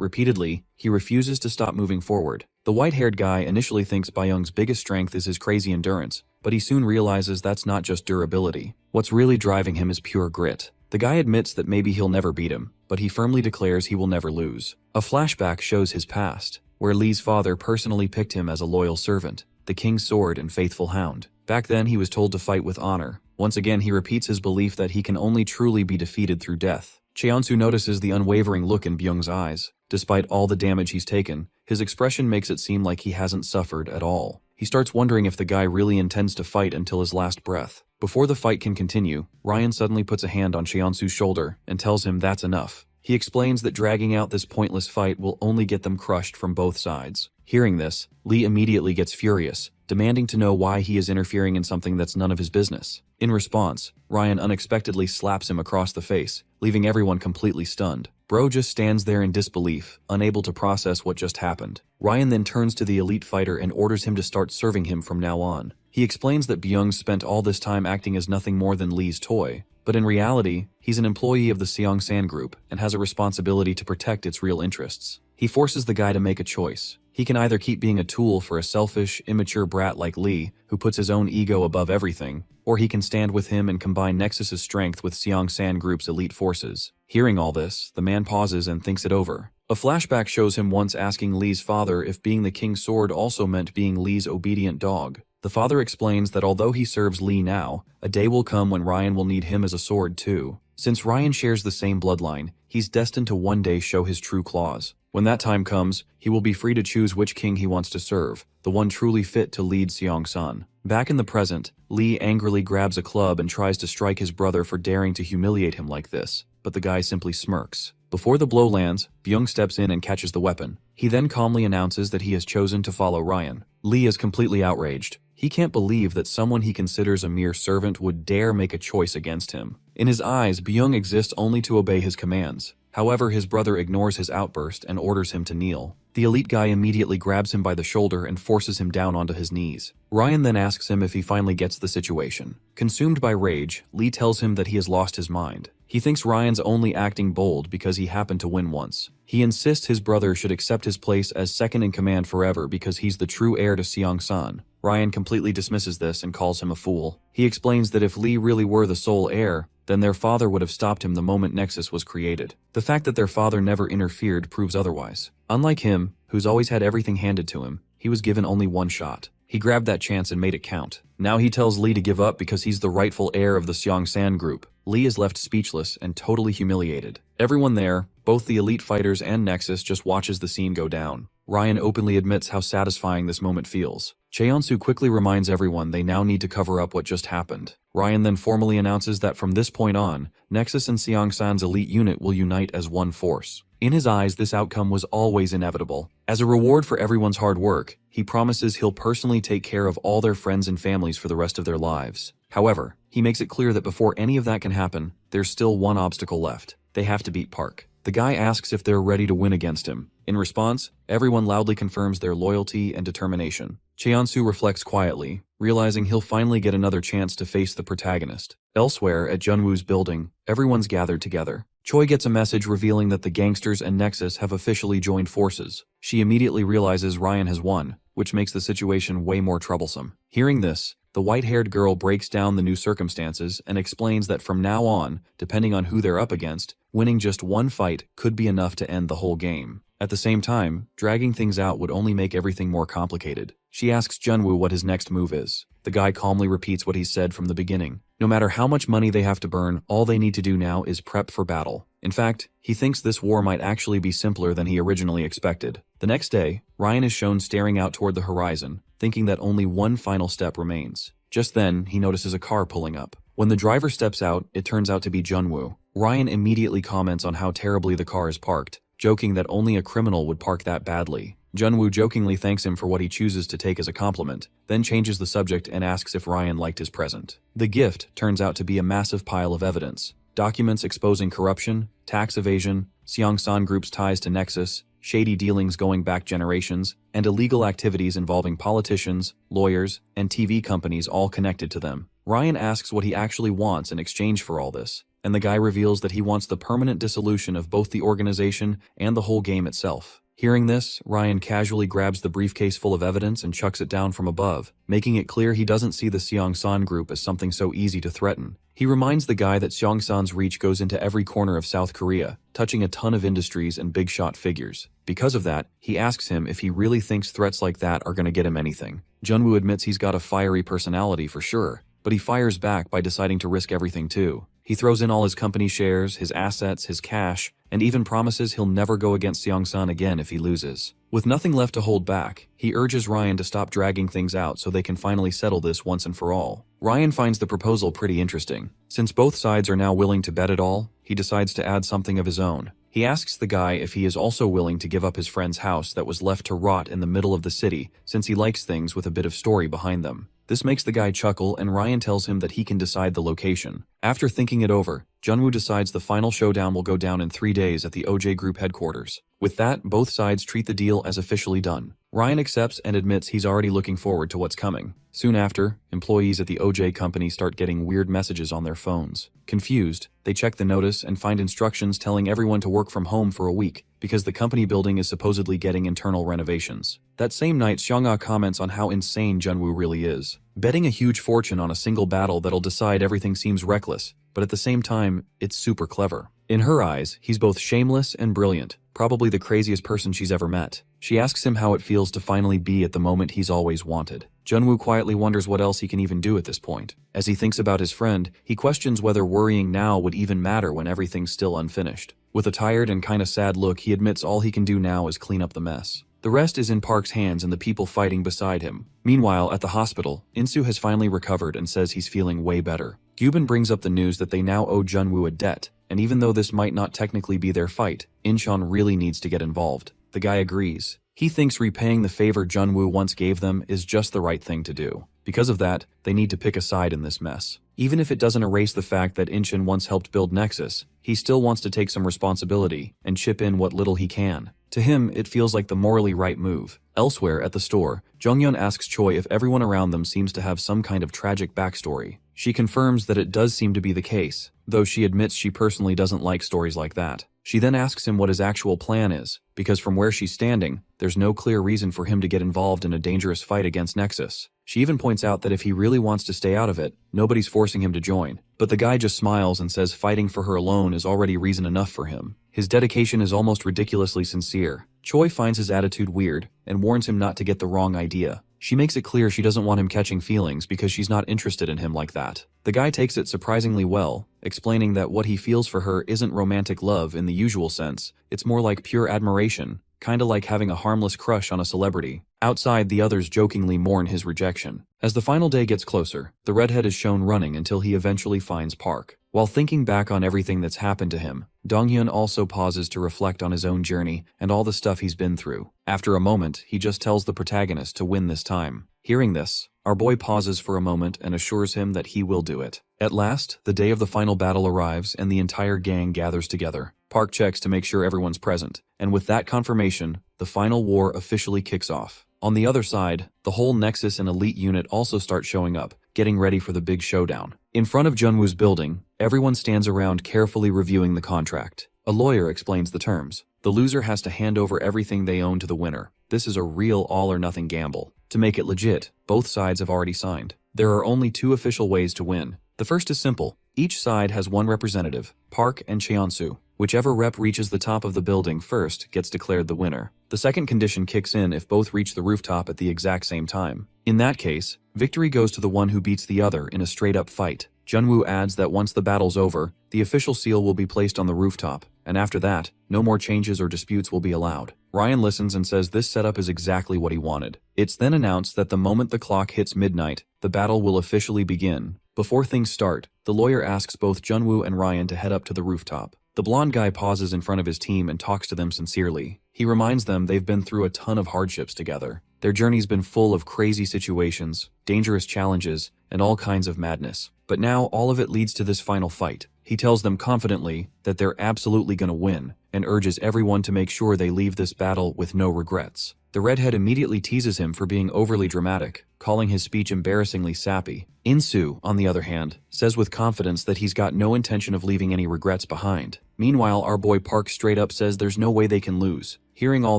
Speaker 1: repeatedly, he refuses to stop moving forward. The white-haired guy initially thinks Byung's biggest strength is his crazy endurance, but he soon realizes that's not just durability. What's really driving him is pure grit. The guy admits that maybe he'll never beat him, but he firmly declares he will never lose. A flashback shows his past, where Lee's father personally picked him as a loyal servant, the king's sword and faithful hound. Back then he was told to fight with honor. Once again he repeats his belief that he can only truly be defeated through death. Cheonsu notices the unwavering look in Byung's eyes. Despite all the damage he's taken, his expression makes it seem like he hasn't suffered at all. He starts wondering if the guy really intends to fight until his last breath. Before the fight can continue, Ryan suddenly puts a hand on Cheonsu's shoulder and tells him that's enough. He explains that dragging out this pointless fight will only get them crushed from both sides. Hearing this, Lee immediately gets furious, demanding to know why he is interfering in something that's none of his business. In response, Ryan unexpectedly slaps him across the face, leaving everyone completely stunned. Bro just stands there in disbelief, unable to process what just happened. Ryan then turns to the elite fighter and orders him to start serving him from now on. He explains that Byung spent all this time acting as nothing more than Lee's toy, but in reality, he's an employee of the Seongsan Group and has a responsibility to protect its real interests. He forces the guy to make a choice. He can either keep being a tool for a selfish, immature brat like Lee, who puts his own ego above everything, or he can stand with him and combine Nexus's strength with Seongsan Group's elite forces. Hearing all this, the man pauses and thinks it over. A flashback shows him once asking Lee's father if being the king's sword also meant being Lee's obedient dog. The father explains that although he serves Lee now, a day will come when Ryan will need him as a sword too. Since Ryan shares the same bloodline, he's destined to one day show his true claws. When that time comes, he will be free to choose which king he wants to serve, the one truly fit to lead Seongsan. Back in the present, Lee angrily grabs a club and tries to strike his brother for daring to humiliate him like this, but the guy simply smirks. Before the blow lands, Byung steps in and catches the weapon. He then calmly announces that he has chosen to follow Ryan. Lee is completely outraged. He can't believe that someone he considers a mere servant would dare make a choice against him. In his eyes, Byung exists only to obey his commands. However, his brother ignores his outburst and orders him to kneel. The elite guy immediately grabs him by the shoulder and forces him down onto his knees. Ryan then asks him if he finally gets the situation. Consumed by rage, Lee tells him that he has lost his mind. He thinks Ryan's only acting bold because he happened to win once. He insists his brother should accept his place as second in command forever because he's the true heir to Seongsan. Ryan completely dismisses this and calls him a fool. He explains that if Lee really were the sole heir, then their father would have stopped him the moment Nexus was created. The fact that their father never interfered proves otherwise. Unlike him, who's always had everything handed to him, he was given only one shot. He grabbed that chance and made it count. Now he tells Lee to give up because he's the rightful heir of the Seongsan Group. Lee is left speechless and totally humiliated. Everyone there, both the elite fighters and Nexus, just watches the scene go down. Ryan openly admits how satisfying this moment feels. Cheonsu quickly reminds everyone they now need to cover up what just happened. Ryan then formally announces that from this point on, Nexus and Seongsan's elite unit will unite as one force. In his eyes, this outcome was always inevitable. As a reward for everyone's hard work, he promises he'll personally take care of all their friends and families for the rest of their lives. However, he makes it clear that before any of that can happen, there's still one obstacle left. They have to beat Park. The guy asks if they're ready to win against him. In response, everyone loudly confirms their loyalty and determination. Cheonsu reflects quietly, realizing he'll finally get another chance to face the protagonist. Elsewhere, at Junwoo's building, everyone's gathered together. Choi gets a message revealing that the gangsters and Nexus have officially joined forces. She immediately realizes Ryan has won, which makes the situation way more troublesome. Hearing this, the white-haired girl breaks down the new circumstances and explains that from now on, depending on who they're up against, winning just one fight could be enough to end the whole game. At the same time, dragging things out would only make everything more complicated. She asks Junwoo what his next move is. The guy calmly repeats what he said from the beginning. No matter how much money they have to burn, all they need to do now is prep for battle. In fact, he thinks this war might actually be simpler than he originally expected. The next day, Ryan is shown staring out toward the horizon, thinking that only one final step remains. Just then, he notices a car pulling up. When the driver steps out, it turns out to be Junwoo. Ryan immediately comments on how terribly the car is parked, joking that only a criminal would park that badly. Junwoo jokingly thanks him for what he chooses to take as a compliment, then changes the subject and asks if Ryan liked his present. The gift turns out to be a massive pile of evidence. Documents exposing corruption, tax evasion, Seongsan Group's ties to Nexus, shady dealings going back generations, and illegal activities involving politicians, lawyers, and TV companies all connected to them. Ryan asks what he actually wants in exchange for all this, and the guy reveals that he wants the permanent dissolution of both the organization and the whole game itself. Hearing this, Ryan casually grabs the briefcase full of evidence and chucks it down from above, making it clear he doesn't see the Seongsan Group as something so easy to threaten. He reminds the guy that Seongsan's reach goes into every corner of South Korea, touching a ton of industries and big-shot figures. Because of that, he asks him if he really thinks threats like that are going to get him anything. Junwoo admits he's got a fiery personality for sure, but he fires back by deciding to risk everything too. He throws in all his company shares, his assets, his cash, and even promises he'll never go against Seongsan again if he loses. With nothing left to hold back, he urges Ryan to stop dragging things out so they can finally settle this once and for all. Ryan finds the proposal pretty interesting. Since both sides are now willing to bet it all, he decides to add something of his own. He asks the guy if he is also willing to give up his friend's house that was left to rot in the middle of the city, since he likes things with a bit of story behind them. This makes the guy chuckle, and Ryan tells him that he can decide the location. After thinking it over, Junwoo decides the final showdown will go down in 3 days at the OJ Group headquarters. With that, both sides treat the deal as officially done. Ryan accepts and admits he's already looking forward to what's coming. Soon after, employees at the OJ company start getting weird messages on their phones. Confused, they check the notice and find instructions telling everyone to work from home for a week, because the company building is supposedly getting internal renovations. That same night, Seong-ah comments on how insane Junwoo really is. Betting a huge fortune on a single battle that'll decide everything seems reckless, but at the same time, it's super clever. In her eyes, he's both shameless and brilliant, probably the craziest person she's ever met. She asks him how it feels to finally be at the moment he's always wanted. Junwoo quietly wonders what else he can even do at this point. As he thinks about his friend, he questions whether worrying now would even matter when everything's still unfinished. With a tired and kinda sad look, he admits all he can do now is clean up the mess. The rest is in Park's hands and the people fighting beside him. Meanwhile, at the hospital, Insu has finally recovered and says he's feeling way better. Gyubin brings up the news that they now owe Junwoo a debt, and even though this might not technically be their fight, Incheon really needs to get involved. The guy agrees. He thinks repaying the favor Junwoo once gave them is just the right thing to do. Because of that, they need to pick a side in this mess. Even if it doesn't erase the fact that Incheon once helped build Nexus, he still wants to take some responsibility and chip in what little he can. To him, it feels like the morally right move. Elsewhere, at the store, Jonghyun asks Choi if everyone around them seems to have some kind of tragic backstory. She confirms that it does seem to be the case, though she admits she personally doesn't like stories like that. She then asks him what his actual plan is, because from where she's standing, there's no clear reason for him to get involved in a dangerous fight against Nexus. She even points out that if he really wants to stay out of it, nobody's forcing him to join. But the guy just smiles and says fighting for her alone is already reason enough for him. His dedication is almost ridiculously sincere. Choi finds his attitude weird and warns him not to get the wrong idea. She makes it clear she doesn't want him catching feelings because she's not interested in him like that. The guy takes it surprisingly well, explaining that what he feels for her isn't romantic love in the usual sense, it's more like pure admiration, kinda like having a harmless crush on a celebrity. Outside, the others jokingly mourn his rejection. As the final day gets closer, the redhead is shown running until he eventually finds Park. While thinking back on everything that's happened to him, Donghyun also pauses to reflect on his own journey and all the stuff he's been through. After a moment, he just tells the protagonist to win this time. Hearing this, our boy pauses for a moment and assures him that he will do it. At last, the day of the final battle arrives and the entire gang gathers together. Park checks to make sure everyone's present, and with that confirmation, the final war officially kicks off. On the other side, the whole Nexus and Elite unit also start showing up, getting ready for the big showdown. In front of Junwoo's building, everyone stands around carefully reviewing the contract. A lawyer explains the terms. The loser has to hand over everything they own to the winner. This is a real all-or-nothing gamble. To make it legit, both sides have already signed. There are only 2 official ways to win. The first is simple. Each side has 1 representative, Park and Cheonsu. Whichever rep reaches the top of the building first gets declared the winner. The second condition kicks in if both reach the rooftop at the exact same time. In that case, victory goes to the one who beats the other in a straight-up fight. Junwoo adds that once the battle's over, the official seal will be placed on the rooftop, and after that, no more changes or disputes will be allowed. Ryan listens and says this setup is exactly what he wanted. It's then announced that the moment the clock hits midnight, the battle will officially begin. Before things start, the lawyer asks both Junwoo and Ryan to head up to the rooftop. The blonde guy pauses in front of his team and talks to them sincerely. He reminds them they've been through a ton of hardships together. Their journey's been full of crazy situations, dangerous challenges, and all kinds of madness. But now all of it leads to this final fight. He tells them confidently that they're absolutely gonna win, and urges everyone to make sure they leave this battle with no regrets. The redhead immediately teases him for being overly dramatic, calling his speech embarrassingly sappy. Insu, on the other hand, says with confidence that he's got no intention of leaving any regrets behind. Meanwhile, our boy Park straight up says there's no way they can lose. Hearing all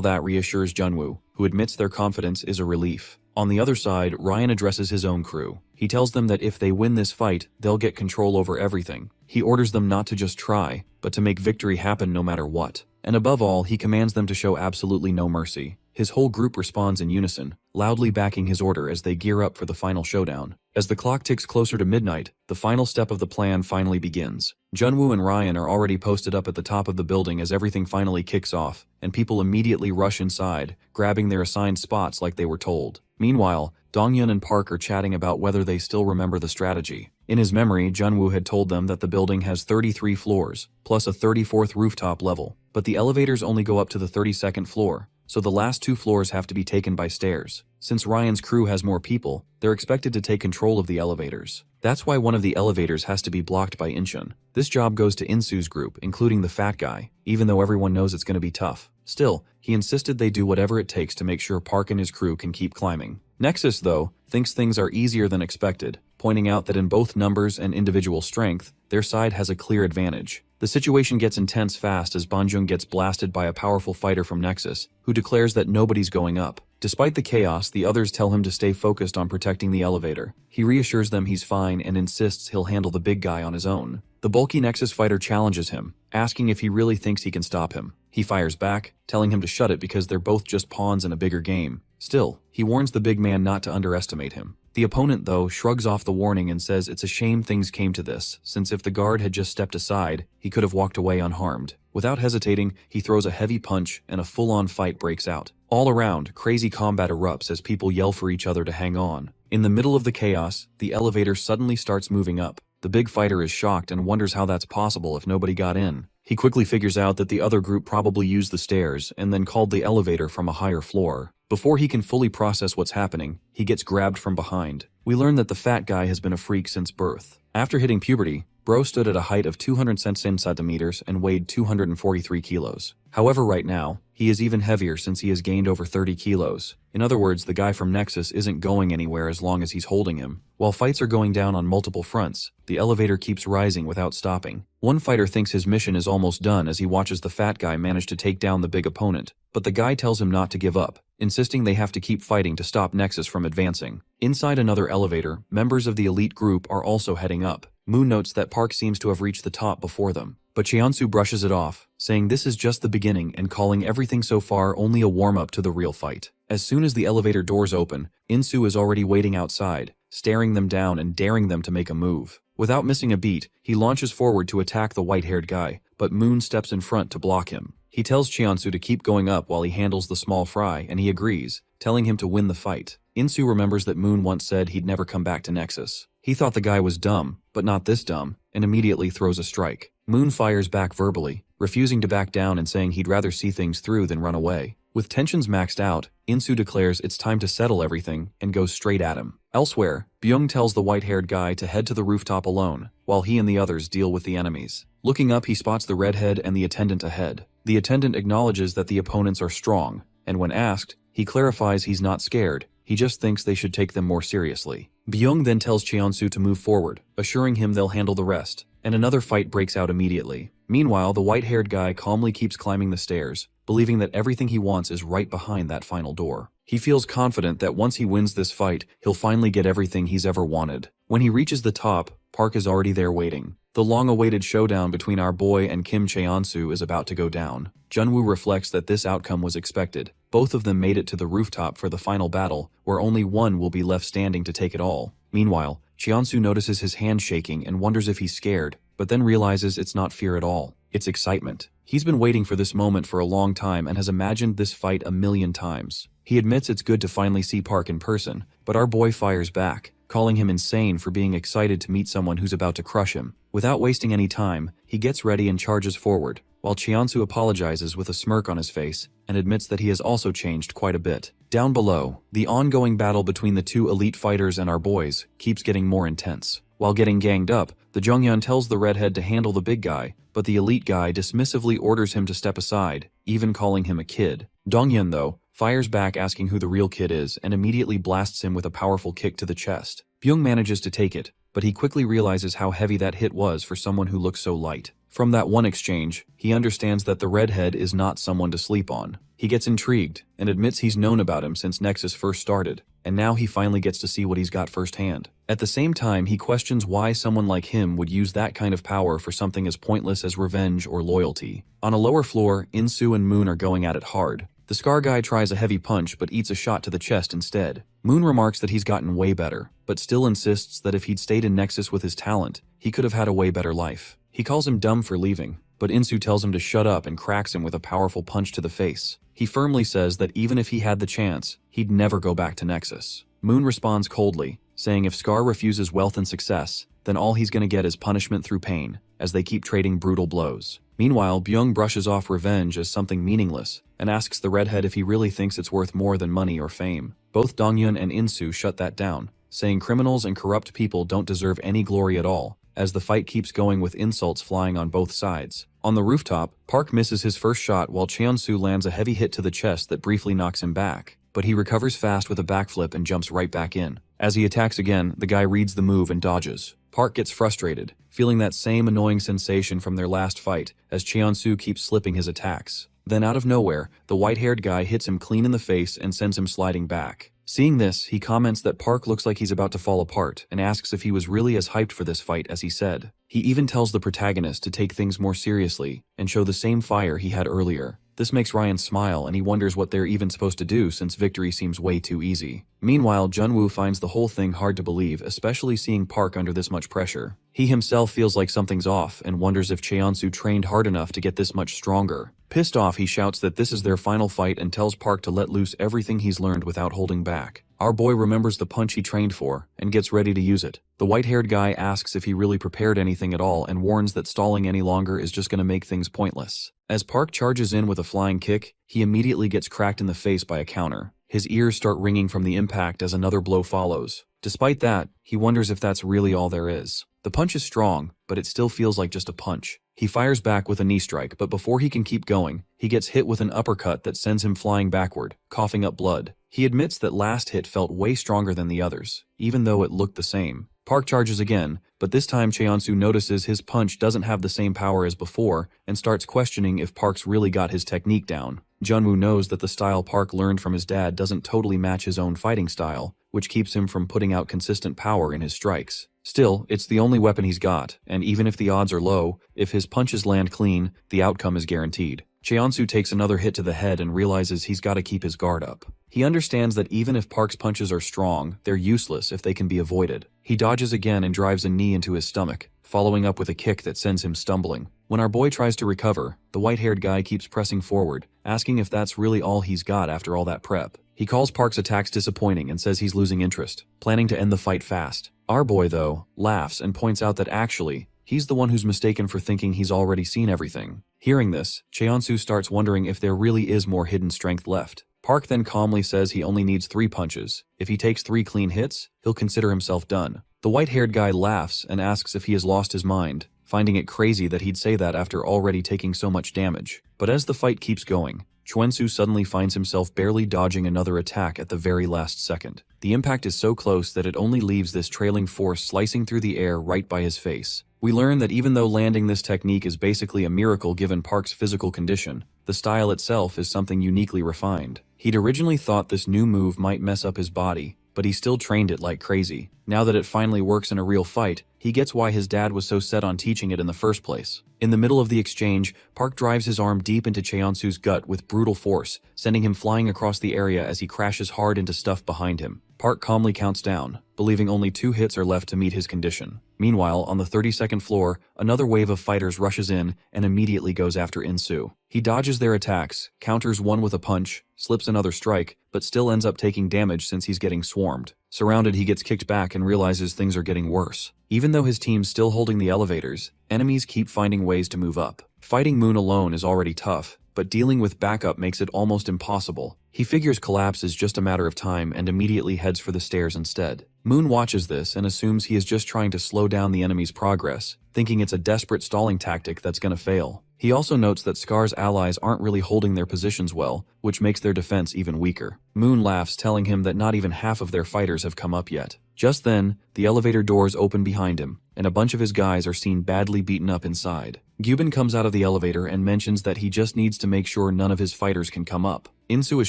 Speaker 1: that reassures Junwoo, who admits their confidence is a relief. On the other side, Ryan addresses his own crew. He tells them that if they win this fight, they'll get control over everything. He orders them not to just try, but to make victory happen no matter what. And above all, he commands them to show absolutely no mercy. His whole group responds in unison, loudly backing his order as they gear up for the final showdown. As the clock ticks closer to midnight, the final step of the plan finally begins. Junwoo and Ryan are already posted up at the top of the building as everything finally kicks off, and people immediately rush inside, grabbing their assigned spots like they were told. Meanwhile, Dongyun and Park are chatting about whether they still remember the strategy. In his memory, Junwoo had told them that the building has 33 floors, plus a 34th rooftop level, but the elevators only go up to the 32nd floor, so the last 2 floors have to be taken by stairs. Since Ryan's crew has more people, they're expected to take control of the elevators. That's why one of the elevators has to be blocked by Incheon. This job goes to Insu's group, including the fat guy, even though everyone knows it's going to be tough. Still, he insisted they do whatever it takes to make sure Park and his crew can keep climbing. Nexus, though, thinks things are easier than expected, pointing out that in both numbers and individual strength, their side has a clear advantage. The situation gets intense fast as Banjung gets blasted by a powerful fighter from Nexus, who declares that nobody's going up. Despite the chaos, the others tell him to stay focused on protecting the elevator. He reassures them he's fine and insists he'll handle the big guy on his own. The bulky Nexus fighter challenges him, asking if he really thinks he can stop him. He fires back, telling him to shut it because they're both just pawns in a bigger game. Still, he warns the big man not to underestimate him. The opponent, though, shrugs off the warning and says it's a shame things came to this, since if the guard had just stepped aside, he could have walked away unharmed. Without hesitating, he throws a heavy punch and a full-on fight breaks out. All around, crazy combat erupts as people yell for each other to hang on. In the middle of the chaos, the elevator suddenly starts moving up. The big fighter is shocked and wonders how that's possible if nobody got in. He quickly figures out that the other group probably used the stairs and then called the elevator from a higher floor. Before he can fully process what's happening, he gets grabbed from behind. We learn that the fat guy has been a freak since birth. After hitting puberty, Bro stood at a height of 200 centimeters and weighed 243 kilos. However, right now, he is even heavier since he has gained over 30 kilos. In other words, the guy from Nexus isn't going anywhere as long as he's holding him. While fights are going down on multiple fronts, the elevator keeps rising without stopping. One fighter thinks his mission is almost done as he watches the fat guy manage to take down the big opponent, but the guy tells him not to give up, insisting they have to keep fighting to stop Nexus from advancing. Inside another elevator, members of the elite group are also heading up. Moon notes that Park seems to have reached the top before them, but Cheonsu brushes it off, saying this is just the beginning and calling everything so far only a warm-up to the real fight. As soon as the elevator doors open, Insu is already waiting outside, staring them down and daring them to make a move. Without missing a beat, he launches forward to attack the white-haired guy, but Moon steps in front to block him. He tells Cheonsu to keep going up while he handles the small fry, and he agrees, telling him to win the fight. Insu remembers that Moon once said he'd never come back to Nexus. He thought the guy was dumb, but not this dumb, and immediately throws a strike. Moon fires back verbally, refusing to back down and saying he'd rather see things through than run away. With tensions maxed out, Insu declares it's time to settle everything and goes straight at him. Elsewhere, Byung tells the white-haired guy to head to the rooftop alone, while he and the others deal with the enemies. Looking up, he spots the redhead and the attendant ahead. The attendant acknowledges that the opponents are strong, and when asked, he clarifies he's not scared, he just thinks they should take them more seriously. Byung then tells Cheonsu to move forward, assuring him they'll handle the rest, and another fight breaks out immediately. Meanwhile, the white-haired guy calmly keeps climbing the stairs, believing that everything he wants is right behind that final door. He feels confident that once he wins this fight, he'll finally get everything he's ever wanted. When he reaches the top, Park is already there waiting. The long-awaited showdown between our boy and Kim Cheonsu is about to go down. Junwoo reflects that this outcome was expected. Both of them made it to the rooftop for the final battle, where only one will be left standing to take it all. Meanwhile, Chiansu notices his hand shaking and wonders if he's scared, but then realizes it's not fear at all. It's excitement. He's been waiting for this moment for a long time and has imagined this fight a million times. He admits it's good to finally see Park in person, but our boy fires back, calling him insane for being excited to meet someone who's about to crush him. Without wasting any time, he gets ready and charges forward, while Chiansu apologizes with a smirk on his face and admits that he has also changed quite a bit. Down below, the ongoing battle between the two elite fighters and our boys keeps getting more intense. While getting ganged up, the Jonghyun tells the redhead to handle the big guy, but the elite guy dismissively orders him to step aside, even calling him a kid. Donghyun, though, fires back asking who the real kid is and immediately blasts him with a powerful kick to the chest. Byung manages to take it, but he quickly realizes how heavy that hit was for someone who looks so light. From that one exchange, he understands that the redhead is not someone to sleep on. He gets intrigued and admits he's known about him since Nexus first started, and now he finally gets to see what he's got firsthand. At the same time, he questions why someone like him would use that kind of power for something as pointless as revenge or loyalty. On a lower floor, Insu and Moon are going at it hard. The Scar guy tries a heavy punch but eats a shot to the chest instead. Moon remarks that he's gotten way better, but still insists that if he'd stayed in Nexus with his talent, he could have had a way better life. He calls him dumb for leaving, but Insu tells him to shut up and cracks him with a powerful punch to the face. He firmly says that even if he had the chance, he'd never go back to Nexus. Moon responds coldly, saying if Scar refuses wealth and success, then all he's gonna get is punishment through pain, as they keep trading brutal blows. Meanwhile, Byung brushes off revenge as something meaningless, and asks the redhead if he really thinks it's worth more than money or fame. Both Donghyun and Insu shut that down, saying criminals and corrupt people don't deserve any glory at all, as the fight keeps going with insults flying on both sides. On the rooftop, Park misses his first shot while Cheonsu lands a heavy hit to the chest that briefly knocks him back, but he recovers fast with a backflip and jumps right back in. As he attacks again, the guy reads the move and dodges. Park gets frustrated, feeling that same annoying sensation from their last fight as Cheonsu keeps slipping his attacks. Then out of nowhere, the white-haired guy hits him clean in the face and sends him sliding back. Seeing this, he comments that Park looks like he's about to fall apart and asks if he was really as hyped for this fight as he said. He even tells the protagonist to take things more seriously and show the same fire he had earlier. This makes Ryan smile and he wonders what they're even supposed to do since victory seems way too easy. Meanwhile, Junwoo finds the whole thing hard to believe, especially seeing Park under this much pressure. He himself feels like something's off and wonders if Cheonsu trained hard enough to get this much stronger. Pissed off, he shouts that this is their final fight and tells Park to let loose everything he's learned without holding back. Our boy remembers the punch he trained for and gets ready to use it. The white-haired guy asks if he really prepared anything at all and warns that stalling any longer is just going to make things pointless. As Park charges in with a flying kick, he immediately gets cracked in the face by a counter. His ears start ringing from the impact as another blow follows. Despite that, he wonders if that's really all there is. The punch is strong, but it still feels like just a punch. He fires back with a knee strike, but before he can keep going, he gets hit with an uppercut that sends him flying backward, coughing up blood. He admits that last hit felt way stronger than the others, even though it looked the same. Park charges again, but this time Cheonsu notices his punch doesn't have the same power as before and starts questioning if Park's really got his technique down. Junwoo knows that the style Park learned from his dad doesn't totally match his own fighting style, which keeps him from putting out consistent power in his strikes. Still, it's the only weapon he's got, and even if the odds are low, if his punches land clean, the outcome is guaranteed. Cheonsu takes another hit to the head and realizes he's got to keep his guard up. He understands that even if Park's punches are strong, they're useless if they can be avoided. He dodges again and drives a knee into his stomach, following up with a kick that sends him stumbling. When our boy tries to recover, the white-haired guy keeps pressing forward, asking if that's really all he's got after all that prep. He calls Park's attacks disappointing and says he's losing interest, planning to end the fight fast. Our boy, though, laughs and points out that actually, he's the one who's mistaken for thinking he's already seen everything. Hearing this, Cheonsu starts wondering if there really is more hidden strength left. Park then calmly says he only needs 3 punches. If he takes 3 clean hits, he'll consider himself done. The white-haired guy laughs and asks if he has lost his mind, finding it crazy that he'd say that after already taking so much damage. But as the fight keeps going, Cheonsu suddenly finds himself barely dodging another attack at the very last second. The impact is so close that it only leaves this trailing force slicing through the air right by his face. We learn that even though landing this technique is basically a miracle given Park's physical condition, the style itself is something uniquely refined. He'd originally thought this new move might mess up his body, but he still trained it like crazy. Now that it finally works in a real fight, he gets why his dad was so set on teaching it in the first place. In the middle of the exchange, Park drives his arm deep into Cheonsu's gut with brutal force, sending him flying across the area as he crashes hard into stuff behind him. Park calmly counts down, believing only 2 hits are left to meet his condition. Meanwhile, on the 32nd floor, another wave of fighters rushes in and immediately goes after Insu. He dodges their attacks, counters one with a punch, slips another strike, but still ends up taking damage since he's getting swarmed. Surrounded, he gets kicked back and realizes things are getting worse. Even though his team's still holding the elevators, enemies keep finding ways to move up. Fighting Moon alone is already tough, but dealing with backup makes it almost impossible. He figures collapse is just a matter of time and immediately heads for the stairs instead. Moon watches this and assumes he is just trying to slow down the enemy's progress, thinking it's a desperate stalling tactic that's gonna fail. He also notes that Scar's allies aren't really holding their positions well, which makes their defense even weaker. Moon laughs, telling him that not even half of their fighters have come up yet. Just then, the elevator doors open behind him, and a bunch of his guys are seen badly beaten up inside. Gyubin comes out of the elevator and mentions that he just needs to make sure none of his fighters can come up. Insu is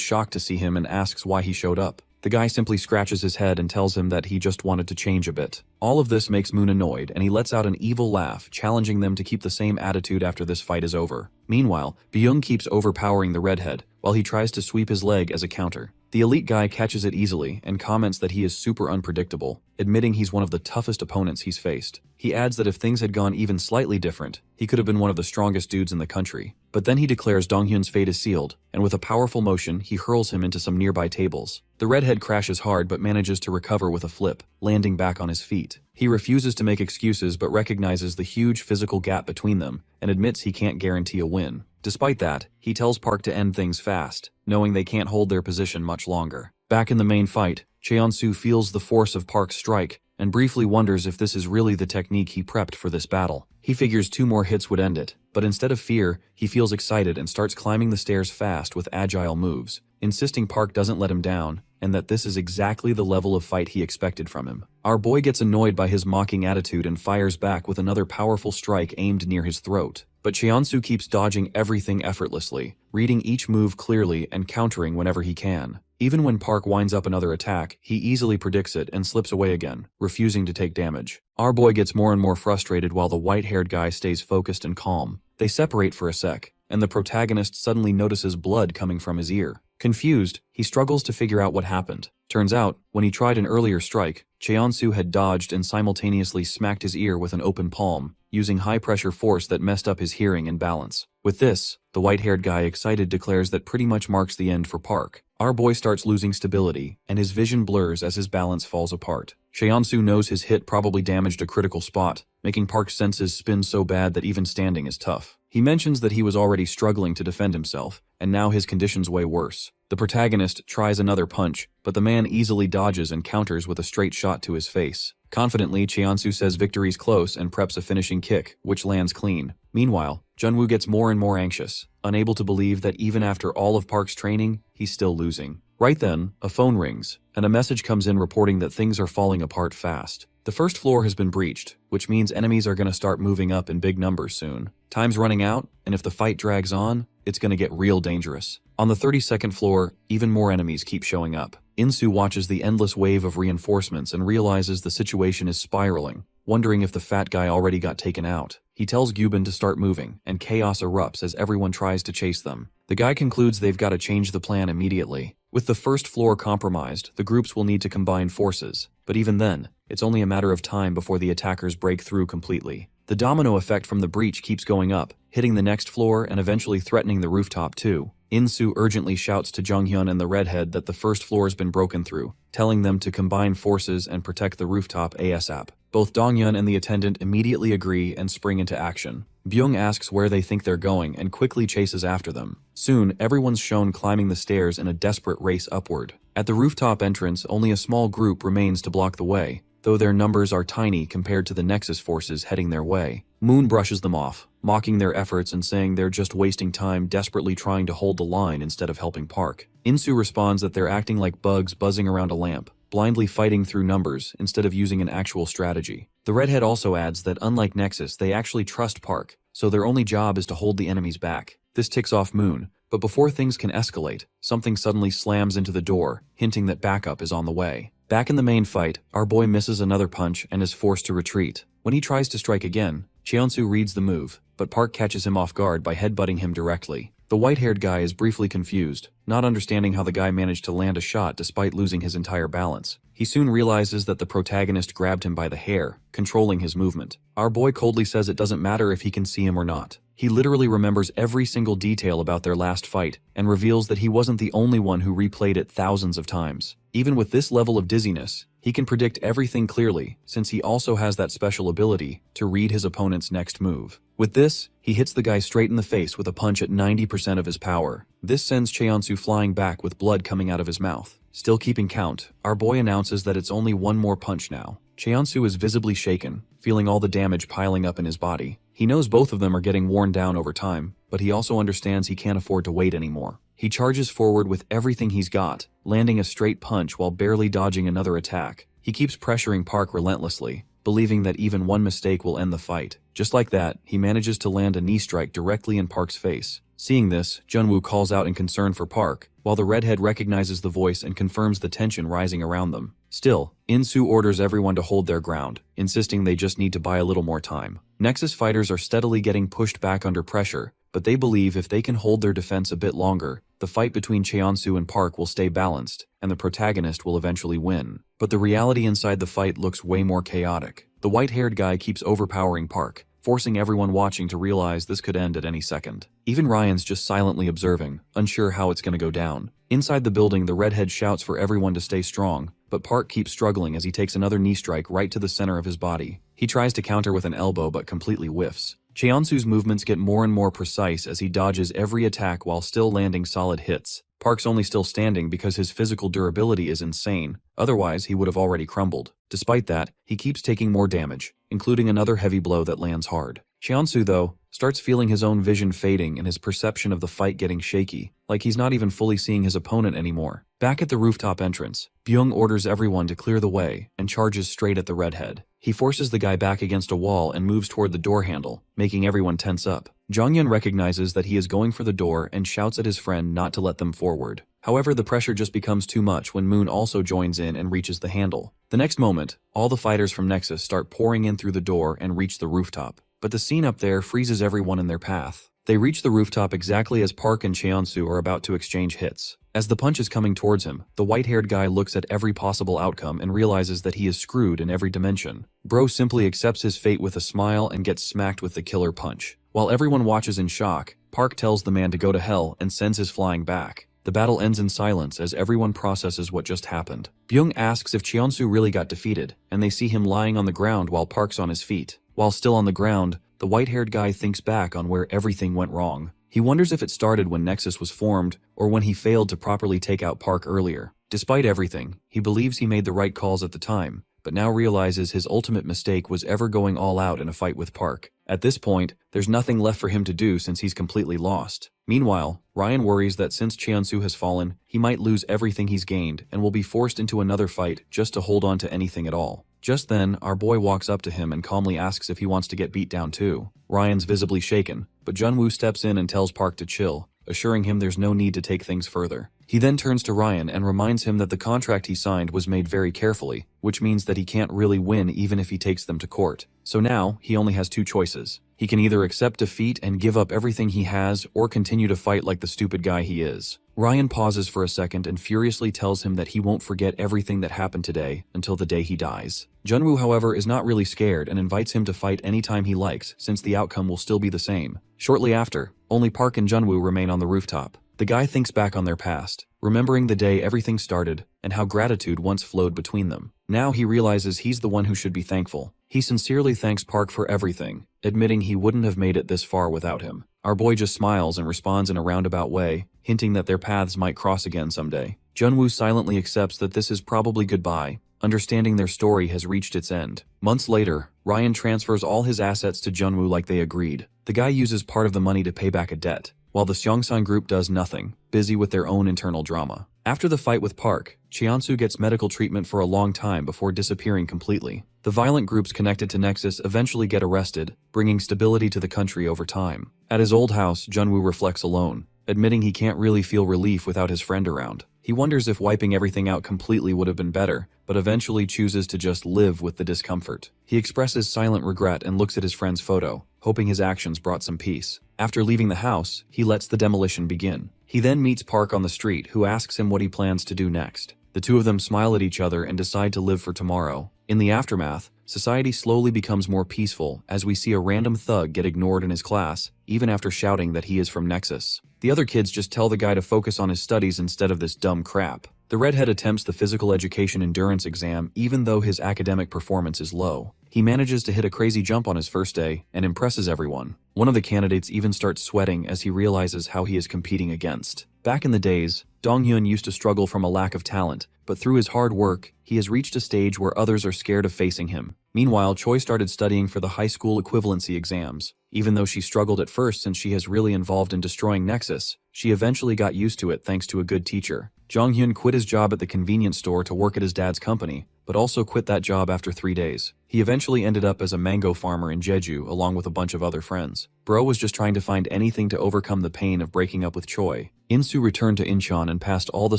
Speaker 1: shocked to see him and asks why he showed up. The guy simply scratches his head and tells him that he just wanted to change a bit. All of this makes Moon annoyed, and he lets out an evil laugh, challenging them to keep the same attitude after this fight is over. Meanwhile, Byung keeps overpowering the redhead, while he tries to sweep his leg as a counter. The elite guy catches it easily and comments that he is super unpredictable, admitting he's one of the toughest opponents he's faced. He adds that if things had gone even slightly different, he could have been one of the strongest dudes in the country. But then he declares Donghyun's fate is sealed, and with a powerful motion, he hurls him into some nearby tables. The redhead crashes hard but manages to recover with a flip, landing back on his feet. He refuses to make excuses but recognizes the huge physical gap between them and admits he can't guarantee a win. Despite that, he tells Park to end things fast, knowing they can't hold their position much longer. Back in the main fight, Cheonsu feels the force of Park's strike and briefly wonders if this is really the technique he prepped for this battle. He figures 2 more hits would end it, but instead of fear, he feels excited and starts climbing the stairs fast with agile moves, insisting Park doesn't let him down and that this is exactly the level of fight he expected from him. Our boy gets annoyed by his mocking attitude and fires back with another powerful strike aimed near his throat. But Cheonsu keeps dodging everything effortlessly, reading each move clearly and countering whenever he can. Even when Park winds up another attack, he easily predicts it and slips away again, refusing to take damage. Our boy gets more and more frustrated while the white-haired guy stays focused and calm. They separate for a sec, and the protagonist suddenly notices blood coming from his ear. Confused, he struggles to figure out what happened. Turns out, when he tried an earlier strike, Cheonsu had dodged and simultaneously smacked his ear with an open palm, using high-pressure force that messed up his hearing and balance. With this, the white-haired guy excited declares that pretty much marks the end for Park. Our boy starts losing stability, and his vision blurs as his balance falls apart. Cheonsu knows his hit probably damaged a critical spot, making Park's senses spin so bad that even standing is tough. He mentions that he was already struggling to defend himself, and now his condition's way worse. The protagonist tries another punch, but the man easily dodges and counters with a straight shot to his face. Confidently, Cheonsu says victory's close and preps a finishing kick, which lands clean. Meanwhile, Junwoo gets more and more anxious, unable to believe that even after all of Park's training, he's still losing. Right then, a phone rings, and a message comes in reporting that things are falling apart fast. The first floor has been breached, which means enemies are going to start moving up in big numbers soon. Time's running out, and if the fight drags on, it's going to get real dangerous. On the 32nd floor, even more enemies keep showing up. Insu watches the endless wave of reinforcements and realizes the situation is spiraling, wondering if the fat guy already got taken out. He tells Gyubin to start moving, and chaos erupts as everyone tries to chase them. The guy concludes they've got to change the plan immediately. With the first floor compromised, the groups will need to combine forces, but even then, it's only a matter of time before the attackers break through completely. The domino effect from the breach keeps going up, hitting the next floor and eventually threatening the rooftop too. Insu urgently shouts to Jonghyun and the redhead that the first floor has been broken through, telling them to combine forces and protect the rooftop ASAP. Both Donghyun and the attendant immediately agree and spring into action. Byung asks where they think they're going and quickly chases after them. Soon, everyone's shown climbing the stairs in a desperate race upward. At the rooftop entrance, only a small group remains to block the way, though their numbers are tiny compared to the Nexus forces heading their way. Moon brushes them off, mocking their efforts and saying they're just wasting time desperately trying to hold the line instead of helping Park. Insu responds that they're acting like bugs buzzing around a lamp, blindly fighting through numbers instead of using an actual strategy. The redhead also adds that unlike Nexus, they actually trust Park, so their only job is to hold the enemies back. This ticks off Moon, but before things can escalate, something suddenly slams into the door, hinting that backup is on the way. Back in the main fight, our boy misses another punch and is forced to retreat. When he tries to strike again, Cheonsu reads the move, but Park catches him off guard by headbutting him directly. The white-haired guy is briefly confused, not understanding how the guy managed to land a shot despite losing his entire balance. He soon realizes that the protagonist grabbed him by the hair, controlling his movement. Our boy coldly says it doesn't matter if he can see him or not. He literally remembers every single detail about their last fight, and reveals that he wasn't the only one who replayed it thousands of times. Even with this level of dizziness, he can predict everything clearly, since he also has that special ability to read his opponent's next move. With this, he hits the guy straight in the face with a punch at 90% of his power. This sends Cheonsu flying back with blood coming out of his mouth. Still keeping count, our boy announces that it's only one more punch now. Cheonsu is visibly shaken, feeling all the damage piling up in his body. He knows both of them are getting worn down over time, but he also understands he can't afford to wait anymore. He charges forward with everything he's got, landing a straight punch while barely dodging another attack. He keeps pressuring Park relentlessly, believing that even one mistake will end the fight. Just like that, he manages to land a knee strike directly in Park's face. Seeing this, Junwoo calls out in concern for Park, while the redhead recognizes the voice and confirms the tension rising around them. Still, Insu orders everyone to hold their ground, insisting they just need to buy a little more time. Nexus fighters are steadily getting pushed back under pressure, but they believe if they can hold their defense a bit longer, the fight between Cheonsu and Park will stay balanced, and the protagonist will eventually win. But the reality inside the fight looks way more chaotic. The white-haired guy keeps overpowering Park, forcing everyone watching to realize this could end at any second. Even Ryan's just silently observing, unsure how it's gonna go down. Inside the building, the redhead shouts for everyone to stay strong, but Park keeps struggling as he takes another knee strike right to the center of his body. He tries to counter with an elbow but completely whiffs. Cheonsu's movements get more and more precise as he dodges every attack while still landing solid hits. Park's only still standing because his physical durability is insane, otherwise he would have already crumbled. Despite that, he keeps taking more damage, including another heavy blow that lands hard. Cheonsu, though, starts feeling his own vision fading and his perception of the fight getting shaky, like he's not even fully seeing his opponent anymore. Back at the rooftop entrance, Byung orders everyone to clear the way and charges straight at the redhead. He forces the guy back against a wall and moves toward the door handle, making everyone tense up. Jongyun recognizes that he is going for the door and shouts at his friend not to let them forward. However, the pressure just becomes too much when Moon also joins in and reaches the handle. The next moment, all the fighters from Nexus start pouring in through the door and reach the rooftop. But the scene up there freezes everyone in their path. They reach the rooftop exactly as Park and Cheonsu are about to exchange hits. As the punch is coming towards him, the white-haired guy looks at every possible outcome and realizes that he is screwed in every dimension. Bro simply accepts his fate with a smile and gets smacked with the killer punch. While everyone watches in shock, Park tells the man to go to hell and sends his flying back. The battle ends in silence as everyone processes what just happened. Byung asks if Cheonsu really got defeated, and they see him lying on the ground while Park's on his feet. While still on the ground, the white-haired guy thinks back on where everything went wrong. He wonders if it started when Nexus was formed or when he failed to properly take out Park earlier. Despite everything, he believes he made the right calls at the time, but now realizes his ultimate mistake was ever going all out in a fight with Park. At this point, there's nothing left for him to do since he's completely lost. Meanwhile, Ryan worries that since Cheonsu has fallen, he might lose everything he's gained and will be forced into another fight just to hold on to anything at all. Just then, our boy walks up to him and calmly asks if he wants to get beat down too. Ryan's visibly shaken, but Junwoo steps in and tells Park to chill, assuring him there's no need to take things further. He then turns to Ryan and reminds him that the contract he signed was made very carefully, which means that he can't really win even if he takes them to court. So now, he only has two choices. He can either accept defeat and give up everything he has, or continue to fight like the stupid guy he is. Ryan pauses for a second and furiously tells him that he won't forget everything that happened today until the day he dies. Junwoo, however, is not really scared and invites him to fight anytime he likes, since the outcome will still be the same. Shortly after, only Park and Junwoo remain on the rooftop. The guy thinks back on their past, remembering the day everything started and how gratitude once flowed between them. Now he realizes he's the one who should be thankful. He sincerely thanks Park for everything, admitting he wouldn't have made it this far without him. Our boy just smiles and responds in a roundabout way, hinting that their paths might cross again someday. Junwoo silently accepts that this is probably goodbye, understanding their story has reached its end. Months later, Ryan transfers all his assets to Junwoo like they agreed. The guy uses part of the money to pay back a debt, while the Seongsan group does nothing, busy with their own internal drama. After the fight with Park, Cheonsu gets medical treatment for a long time before disappearing completely. The violent groups connected to Nexus eventually get arrested, bringing stability to the country over time. At his old house, Junwoo reflects alone, admitting he can't really feel relief without his friend around. He wonders if wiping everything out completely would have been better, but eventually chooses to just live with the discomfort. He expresses silent regret and looks at his friend's photo, hoping his actions brought some peace. After leaving the house, he lets the demolition begin. He then meets Park on the street, who asks him what he plans to do next. The two of them smile at each other and decide to live for tomorrow. In the aftermath, society slowly becomes more peaceful as we see a random thug get ignored in his class, even after shouting that he is from Nexus. The other kids just tell the guy to focus on his studies instead of this dumb crap. The redhead attempts the physical education endurance exam even though his academic performance is low. He manages to hit a crazy jump on his first day and impresses everyone. One of the candidates even starts sweating as he realizes how he is competing against. Back in the days, Donghyun used to struggle from a lack of talent, but through his hard work, he has reached a stage where others are scared of facing him. Meanwhile, Choi started studying for the high school equivalency exams. Even though she struggled at first since she has really involved in destroying Nexus, she eventually got used to it thanks to a good teacher. Jonghyun quit his job at the convenience store to work at his dad's company, but also quit that job after 3 days. He eventually ended up as a mango farmer in Jeju along with a bunch of other friends. Bro was just trying to find anything to overcome the pain of breaking up with Choi. Insu returned to Incheon and passed all the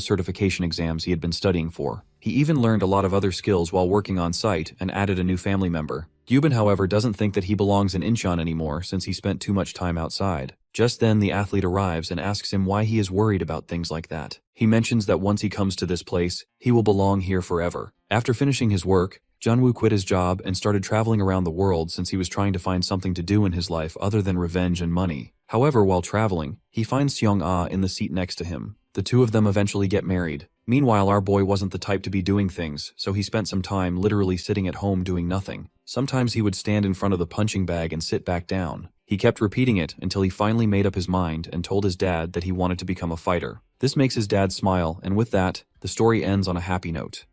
Speaker 1: certification exams he had been studying for. He even learned a lot of other skills while working on site and added a new family member. Gyubin, however, doesn't think that he belongs in Incheon anymore since he spent too much time outside. Just then, the athlete arrives and asks him why he is worried about things like that. He mentions that once he comes to this place, he will belong here forever. After finishing his work, Junwoo quit his job and started traveling around the world since he was trying to find something to do in his life other than revenge and money. However, while traveling, he finds Seong-ah in the seat next to him. The two of them eventually get married. Meanwhile, our boy wasn't the type to be doing things, so he spent some time literally sitting at home doing nothing. Sometimes he would stand in front of the punching bag and sit back down. He kept repeating it until he finally made up his mind and told his dad that he wanted to become a fighter. This makes his dad smile, and with that, the story ends on a happy note.